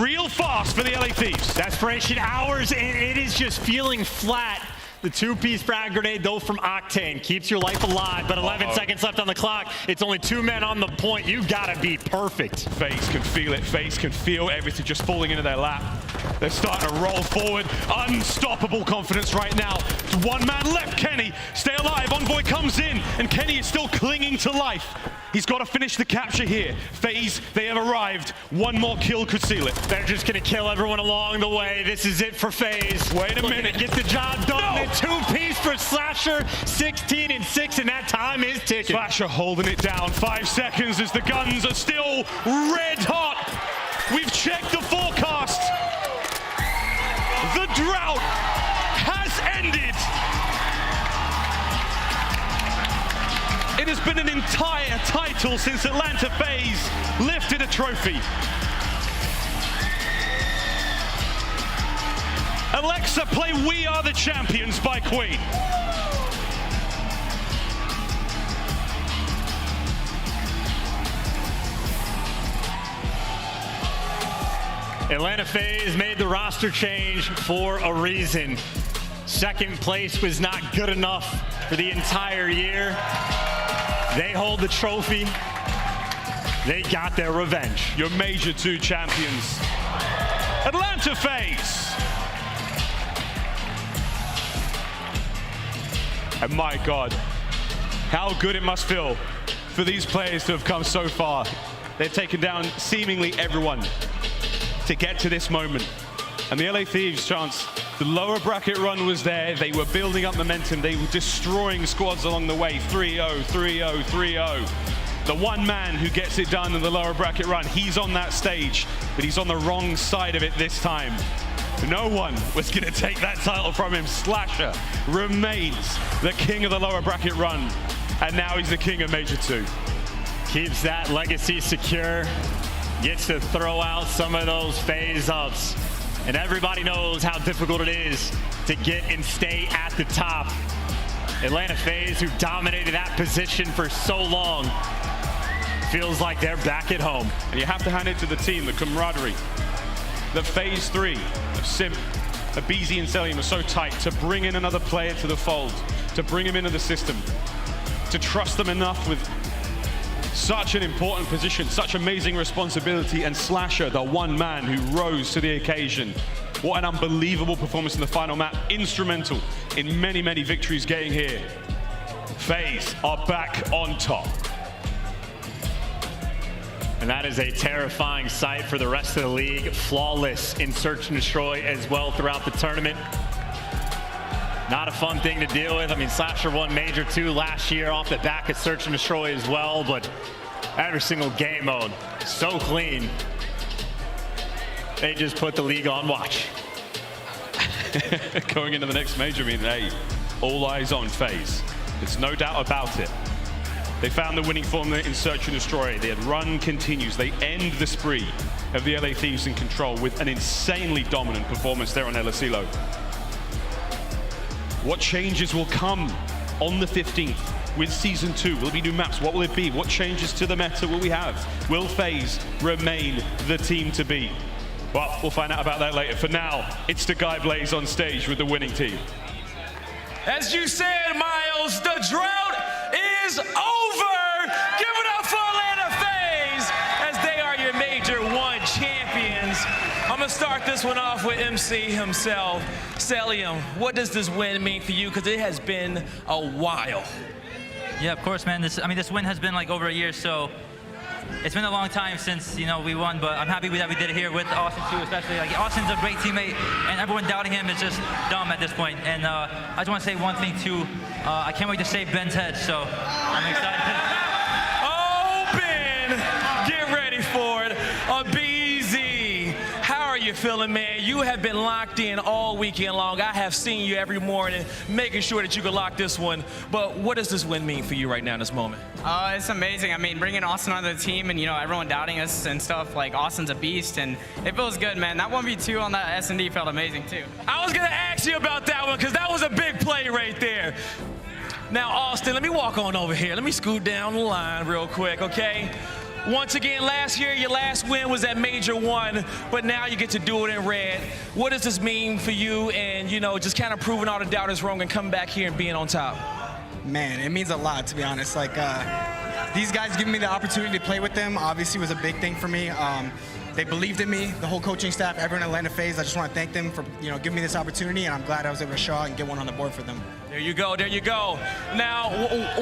real fast for the LA Thieves. Desperation hours, and it is just feeling flat. The 2-piece frag grenade, though, from Octane keeps your life alive, but 11 seconds left on the clock. It's only 2 men on the point. You gotta be perfect. FaZe can feel it. FaZe can feel everything just falling into their lap. They're starting to roll forward. Unstoppable confidence right now. One man left, Kenny. Stay alive. Envoy comes in, and Kenny is still clinging to life. He's got to finish the capture here. FaZe, they have arrived. One more kill could seal it. They're just gonna kill everyone along the way. This is it for FaZe. Wait a minute. Get the job done. No. 2-piece for Slasher. 16-6, and that time is ticking. Slasher holding it down. 5 seconds as the guns are still red hot. We've checked the forecast. The drought has ended. It has been an entire title since Atlanta FaZe lifted a trophy. Alexa, play We Are the Champions by Queen. Atlanta FaZe made the roster change for a reason. Second place was not good enough for the entire year. They hold the trophy. They got their revenge. Your Major 2 champions, Atlanta FaZe. And my God, how good it must feel for these players to have come so far. They've taken down seemingly everyone to get to this moment. And the LA Thieves, chance, the lower bracket run was there. They were building up momentum. They were destroying squads along the way. 3-0, 3-0, 3-0. The one man who gets it done in the lower bracket run, he's on that stage, but he's on the wrong side of it this time. No one was going to take that title from him. Slasher remains the king of the lower bracket run, and now he's the king of Major 2. Keeps that legacy secure, gets to throw out some of those FaZe ups. And everybody knows how difficult it is to get and stay at the top. Atlanta FaZe, who dominated that position for so long, feels like they're back at home. And you have to hand it to the team, the camaraderie. The FaZe 3 of Simp, aBeZy and Cellium are so tight to bring in another player to the fold, to bring him into the system, to trust them enough with such an important position, such amazing responsibility, and Slasher, the one man who rose to the occasion. What an unbelievable performance in the final map. Instrumental in many, many victories getting here. FaZe are back on top. And that is a terrifying sight for the rest of the league. Flawless in search and destroy as well throughout the tournament. Not a fun thing to deal with. I mean, Slasher won Major 2 last year off the back of search and destroy as well, but every single game mode, so clean. They just put the league on watch. Going into the next Major, I mean, hey, all eyes on FaZe. There's no doubt about it. They found the winning formula in search and destroy. Their run continues. They end the spree of the LA Thieves in control with an insanely dominant performance there on LSELO. What changes will come on the 15th with Season 2? Will it be new maps? What will it be? What changes to the meta will we have? Will FaZe remain the team to beat? Well, we'll find out about that later. For now, it's the guy Blaze on stage with the winning team. As you said, Miles, the drought is over. Give it up for Atlanta FaZe, as they are your Major 1 champions. I'm gonna start this one off with MC himself. Cellium, what does this win mean for you? Because it has been a while. Yeah, of course, man. This win has been like over a year, so it's been a long time since, you know, we won, but I'm happy that we did it here with Austin too, especially. Like, Austin's a great teammate, and everyone doubting him is just dumb at this point. And I just want to say one thing too. I can't wait to save Ben's head, so I'm excited. Oh, Ben, get ready for it. aBeZy, how are you feeling, man? You have been locked in all weekend long. I have seen you every morning, making sure that you could lock this one. But what does this win mean for you right now in this moment? It's amazing. I mean, bringing Austin onto the team and, you know, everyone doubting us and stuff, like, Austin's a beast, and it feels good, man. That 1v2 on that S&D felt amazing, too. I was going to ask you about that one, because that was a big play right there. Now, Austin, let me walk on over here. Let me scoot down the line real quick, okay? Once again, last year, your last win was at Major 1, but now you get to do it in red. What does this mean for you and, you know, just kind of proving all the doubters wrong and coming back here and being on top? Man, it means a lot, to be honest. Like, these guys giving me the opportunity to play with them obviously was a big thing for me. They believed in me, the whole coaching staff, everyone at Atlanta FaZe. I just want to thank them for, you know, giving me this opportunity, and I'm glad I was able to show out and get one on the board for them. There you go, there you go. Now,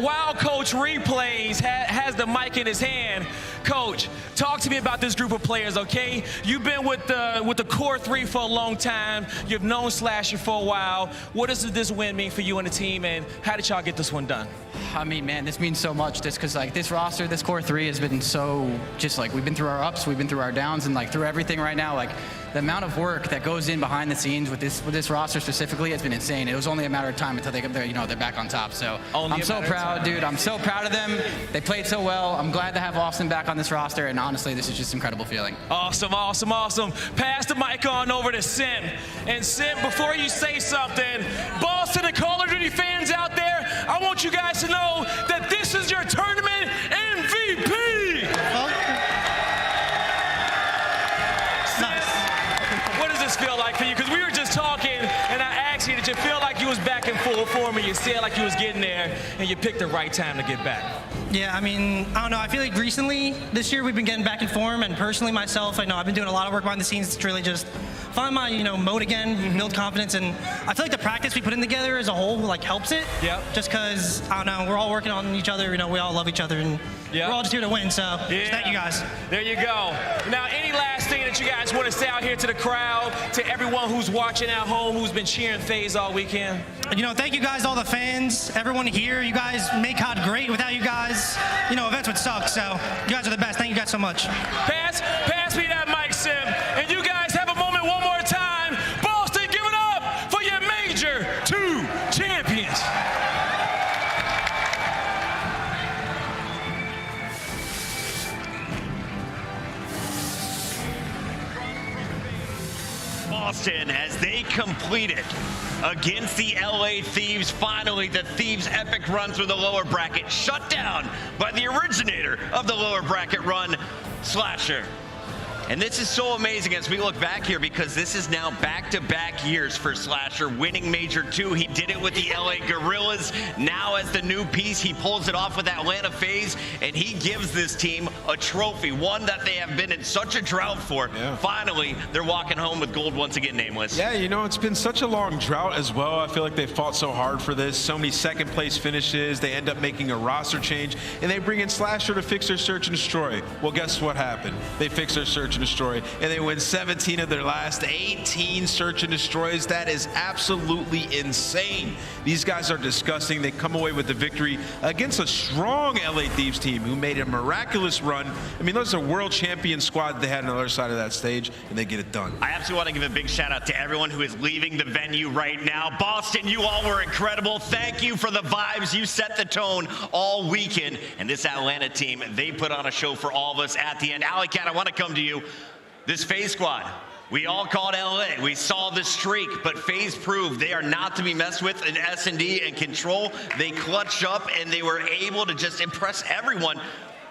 while Coach Replays has the mic in his hand, Coach, talk to me about this group of players, okay? You've been with the core 3 for a long time. You've known Slasher for a while. What does this win mean for you and the team, and how did y'all get this one done? I mean, man, this means so much just because, like, this roster, this core 3 has been so, just like, we've been through our ups, we've been through our downs, and like through everything right now, like, the amount of work that goes in behind the scenes with this roster specifically has been insane. It was only a matter of time until they're back on top. So I'm so proud, dude. I'm so proud of them. They played so well. I'm glad to have Austin back on this roster, and honestly, this is just an incredible feeling. Awesome, awesome, awesome. Pass the mic on over to Simp. And Simp, before you say something, Boston and Call of Duty fans out there, I want you guys to know that this is your tournament MVP. What does this feel like for you? Because we were just talking, and I asked you, did you feel like you was back in full form, and you said like you was getting there, and you picked the right time to get back? Yeah, I mean, I don't know. I feel like recently, this year, we've been getting back in form, and personally, myself, I know I've been doing a lot of work behind the scenes to really just find my, you know, mode again, build confidence, and I feel like the practice we put in together as a whole, like, helps it. Yeah. Just because, I don't know, we're all working on each other, you know, we all love each other, and we're all just here to win, so just thank you guys. There you go. Now, any last thing that you guys want to say out here to the crowd, to everyone who's watching at home, who's been cheering FaZe all weekend? You know, thank you guys, all the fans, everyone here. You guys make COD great. Without you guys, you know, events would suck, so you guys are the best. Thank you guys so much. Pass me that mic, Simp, and you guys have a moment one more time. Boston, give it up for your Major 2 champions. Boston, as they completed against the LA Thieves, finally the Thieves' epic run through the lower bracket, shut down by the originator of the lower bracket run, Slasher. And this is so amazing as we look back here, because this is now back-to-back years for Slasher, winning Major 2. He did it with the LA Guerrillas. Now as the new piece, he pulls it off with Atlanta FaZe, and he gives this team a trophy, one that they have been in such a drought for. Yeah. Finally, they're walking home with gold once again, Nameless. Yeah, you know, it's been such a long drought as well. I feel like they fought so hard for this. So many second-place finishes. They end up making a roster change, and they bring in Slasher to fix their search and destroy. Well, guess what happened? They fixed their search and destroy, and they win 17 of their last 18 search and destroys. That is absolutely insane. These guys are disgusting. They come away with the victory against a strong LA Thieves team who made a miraculous run. I mean, those are world champion squad they had on the other side of that stage, and they get it done. I absolutely want to give a big shout out to everyone who is leaving the venue right now. Boston, you all were incredible. Thank you for the vibes. You set the tone all weekend. And this Atlanta team, they put on a show for all of us at the end. Alley Cat, I want to come to you. This FaZe squad, we all called LA. We saw the streak, but FaZe proved they are not to be messed with in S&D and control. They clutched up, and they were able to just impress everyone.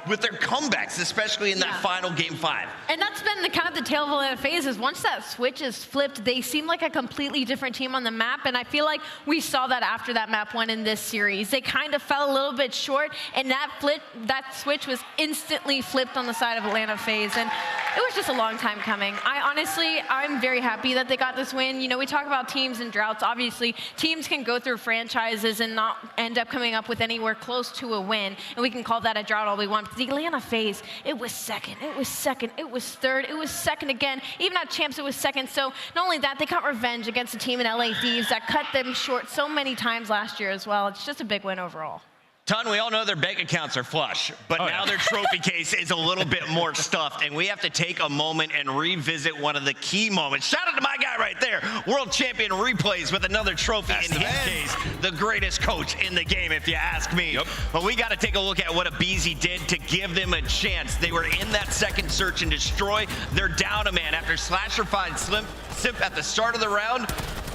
with their comebacks, especially in that final game 5. And that's been the kind of the tale of Atlanta FaZe is once that switch is flipped, they seem like a completely different team on the map. And I feel like we saw that after that map won in this series. They kind of fell a little bit short, and that switch was instantly flipped on the side of Atlanta FaZe. And it was just a long time coming. I'm very happy that they got this win. You know, we talk about teams and droughts. Obviously, teams can go through franchises and not end up coming up with anywhere close to a win. And we can call that a drought all we want. The Atlanta FaZe, it was second, it was second, it was third, it was second again. Even at champs, it was second. So not only that, they got revenge against a team in LA Thieves that cut them short so many times last year as well. It's just a big win overall. Ton, we all know their bank accounts are flush, but now their trophy case is a little bit more stuffed, and we have to take a moment and revisit one of the key moments. Shout out to my guy right there, world champion replays with another trophy in his case, the greatest coach in the game, if you ask me. But we got to take a look at what aBeZy did to give them a chance. They were in that second search and destroy. They're down a man after Slasher finds Simp at the start of the round.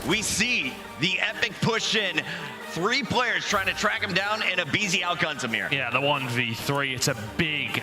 We see the epic push in. 3 players trying to track him down, and aBeZy outguns him here. Yeah, the 1v3, it's a big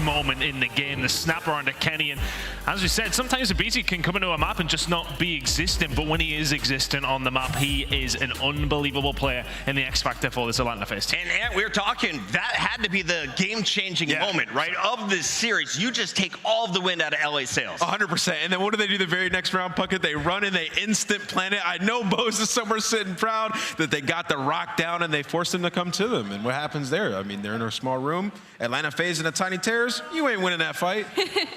moment in the game. The snapper onto Kenny, and as we said, sometimes aBeZy can come into a map and just not be existent, but when he is existent on the map, he is an unbelievable player in the X Factor for this Atlanta FaZe team. And we were talking, that had to be the game-changing moment, right, of this series. You just take all of the wind out of LA sails. 100%. And then what do they do the very next round, Puckett? They run and they instant plant it. I know Bose is somewhere sitting proud that they got the rock down and they forced them to come to them. And what happens there? I mean, they're in a small room. Atlanta FaZe in a tiny terrace. You ain't winning that fight.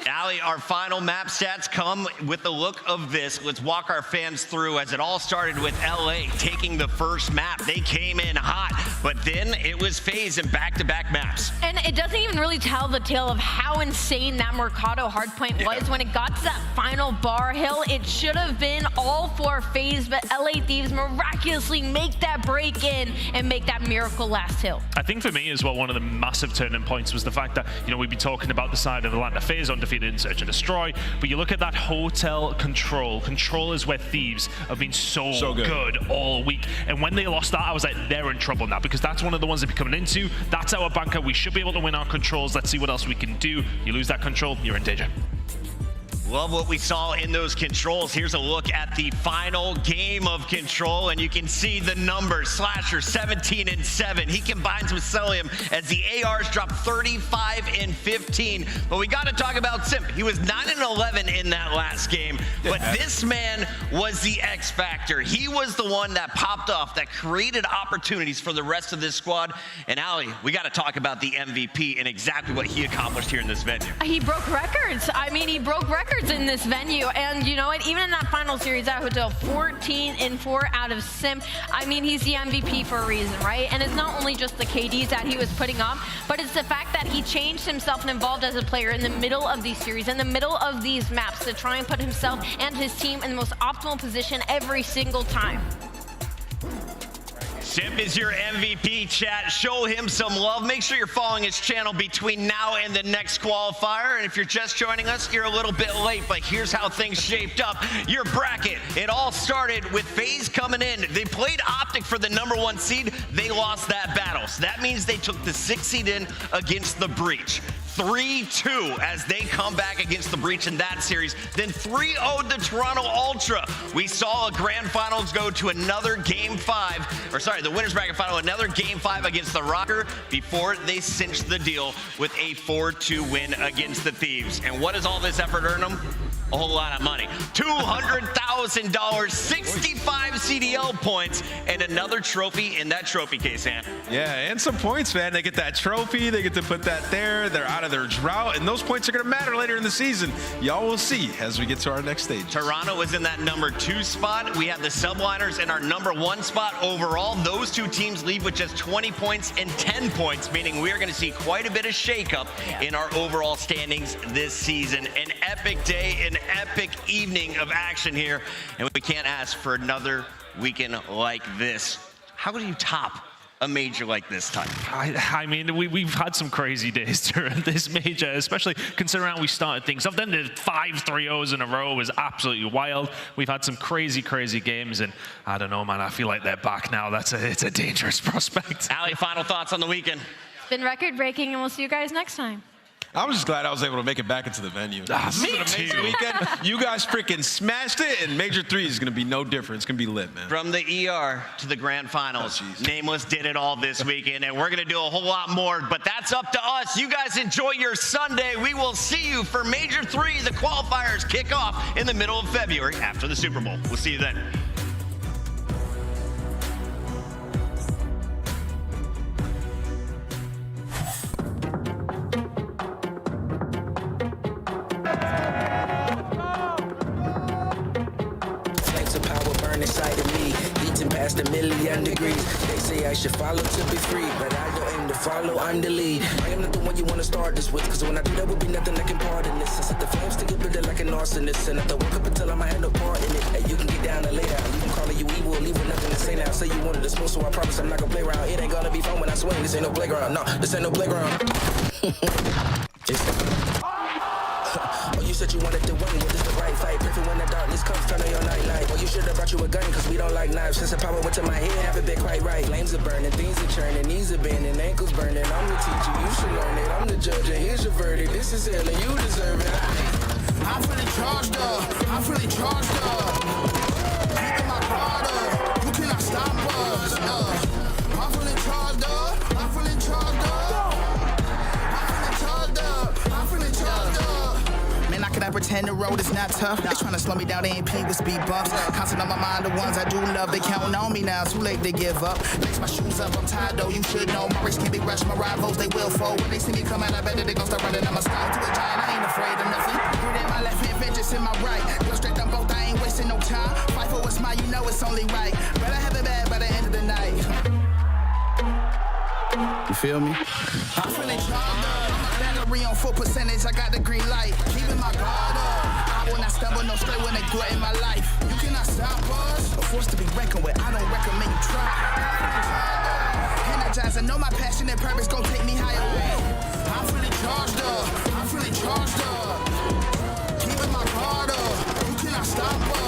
Allie, our final map stats come with the look of this. Let's walk our fans through as it all started with LA taking the first map. They came in hot, but then it was FaZe in back-to-back maps. And it doesn't even really tell the tale of how insane that Mercado hardpoint was when it got to that final bar hill. It should have been all for FaZe, but LA Thieves miraculously make that break in and make that miracle last hill. I think for me as well, one of the massive turning points was the fact that, you know, we'd be talking about the side of Atlanta FaZe undefeated in Search and Destroy, but you look at that hotel control. Control is where Thieves have been so good all week. And when they lost that, I was like, they're in trouble now, because that's one of the ones they've been coming into. That's our banker. We should be able to win our controls. Let's see what else we can do. You lose that control, you're in danger. Love what we saw in those controls. Here's a look at the final game of Control, and you can see the numbers. Slasher 17-7. He combines with Cellium as the ARs drop 35-15. But we got to talk about Simp. He was 9-11 in that last game, but this man was the X factor. He was the one that popped off, that created opportunities for the rest of this squad. And Allie, we got to talk about the MVP and exactly what he accomplished here in this venue. He broke records. I mean, he broke records in this venue, and you know what, even in that final series at Hotel, 14-4 out of Simp. I mean, he's the MVP for a reason, right? And it's not only just the KDs that he was putting up, but it's the fact that he changed himself and evolved as a player in the middle of these series, in the middle of these maps, to try and put himself and his team in the most optimal position every single time. Simp is your MVP, chat. Show him some love. Make sure you're following his channel between now and the next qualifier. And if you're just joining us, you're a little bit late, but here's how things shaped up. Your bracket, it all started with FaZe coming in. They played OpTic for the #1 seed. They lost that battle. So that means they took the 6th seed in against the Breach. 3-2 as they come back against the Breach in that series. Then 3-0'd the Toronto Ultra. We saw a grand finals go to another game 5, or sorry, the winners bracket final, another game 5 against the Røkkr before they cinched the deal with a 4-2 win against the Thieves. And what does all this effort earn them? A whole lot of money. $200,000, 65 CDL points, and another trophy in that trophy case, Ant. Yeah, and some points, man. They get that trophy, they get to put that there, they're out of their drought, and those points are gonna matter later in the season. Y'all will see as we get to our next stage. Toronto was in that #2 spot. We have the Subliners in our #1 spot overall. Those two teams leave with just 20 points and 10 points, meaning we are gonna see quite a bit of shakeup in our overall standings this season. An epic day, an epic evening of action here, and we can't ask for another weekend like this. How do you top a major like this time? I mean, we've had some crazy days during this major, especially considering how we started things off. Then the 5 3-0s in a row was absolutely wild. We've had some crazy games, and I don't know, man, I feel like they're back now. It's a dangerous prospect. Allie, final thoughts on the weekend? been record-breaking, and we'll see you guys next time. I'm just glad I was able to make it back into the venue. This is an amazing weekend. You guys freaking smashed it, and Major 3 is going to be no different. It's going to be lit, man. From the ER to the grand finals, Nameless did it all this weekend, and we're going to do a whole lot more, but that's up to us. You guys enjoy your Sunday. We will see you for Major 3. The qualifiers kick off in the middle of February after the Super Bowl. We'll see you then. Inside of me, beating past 1,000,000 degrees. They say I should follow to be free, but I don't aim to follow, I'm the lead. I am not the one you want to start this with, cause when I do that will be nothing that can pardon this. I set the flames to get bitter like an arsonist, and I have to walk up until I'm hand no part in it. Hey, you can get down and lay down, you can call it you evil, leave with nothing to say now. Say you wanted to smoke, so I promise I'm not gonna play around. It ain't gonna be fun when I swing, this ain't no playground, no, this ain't no playground. Oh, you said you wanted to win, well, this the right fight. Perfect when the darkness comes, turn on your nightlight. Oh, you should have brought you a gun, cause we don't like knives. Since the power went to my head, haven't been quite right. Flames are burning, things are churning, knees are bending, ankles burning. I'm the teacher, you should learn it. I'm the judge, and here's your verdict. This is hell, and you deserve it. I'm feeling charged up, I'm feeling charged up. Keeping my guard up, you cannot stop us. I'm feeling charged up, I'm feeling charged up. I'm feeling charged up. Man, I cannot pretend the road is not tough. They tryna slow me down, they ain't with speed bumps. Constant on my mind, the ones I do love, they counting on me now. Too late to give up. Lace my shoes up, I'm tired though, you should know. My race can't be rushed, my rivals, they will fold. When they see me come out, I bet that they gon' start running. I'm a star to a giant, I ain't afraid of nothing. Put in my left hand, vengeance in my right. Go straight down both, I ain't wasting no time. Fight for what's mine, you know it's only right. But I have it bad by the end of the night. You feel me? I'm feeling charged up. Battery on full percentage, I got the green light. Keeping my guard up. I will not stumble, no straight when they threaten my life. You cannot stop us. A force to be reckoned with, I don't recommend you try. Energize, I know my passion and purpose gon' take me higher. I'm feeling charged up. I'm feeling charged up. Keeping my guard up. You cannot stop us.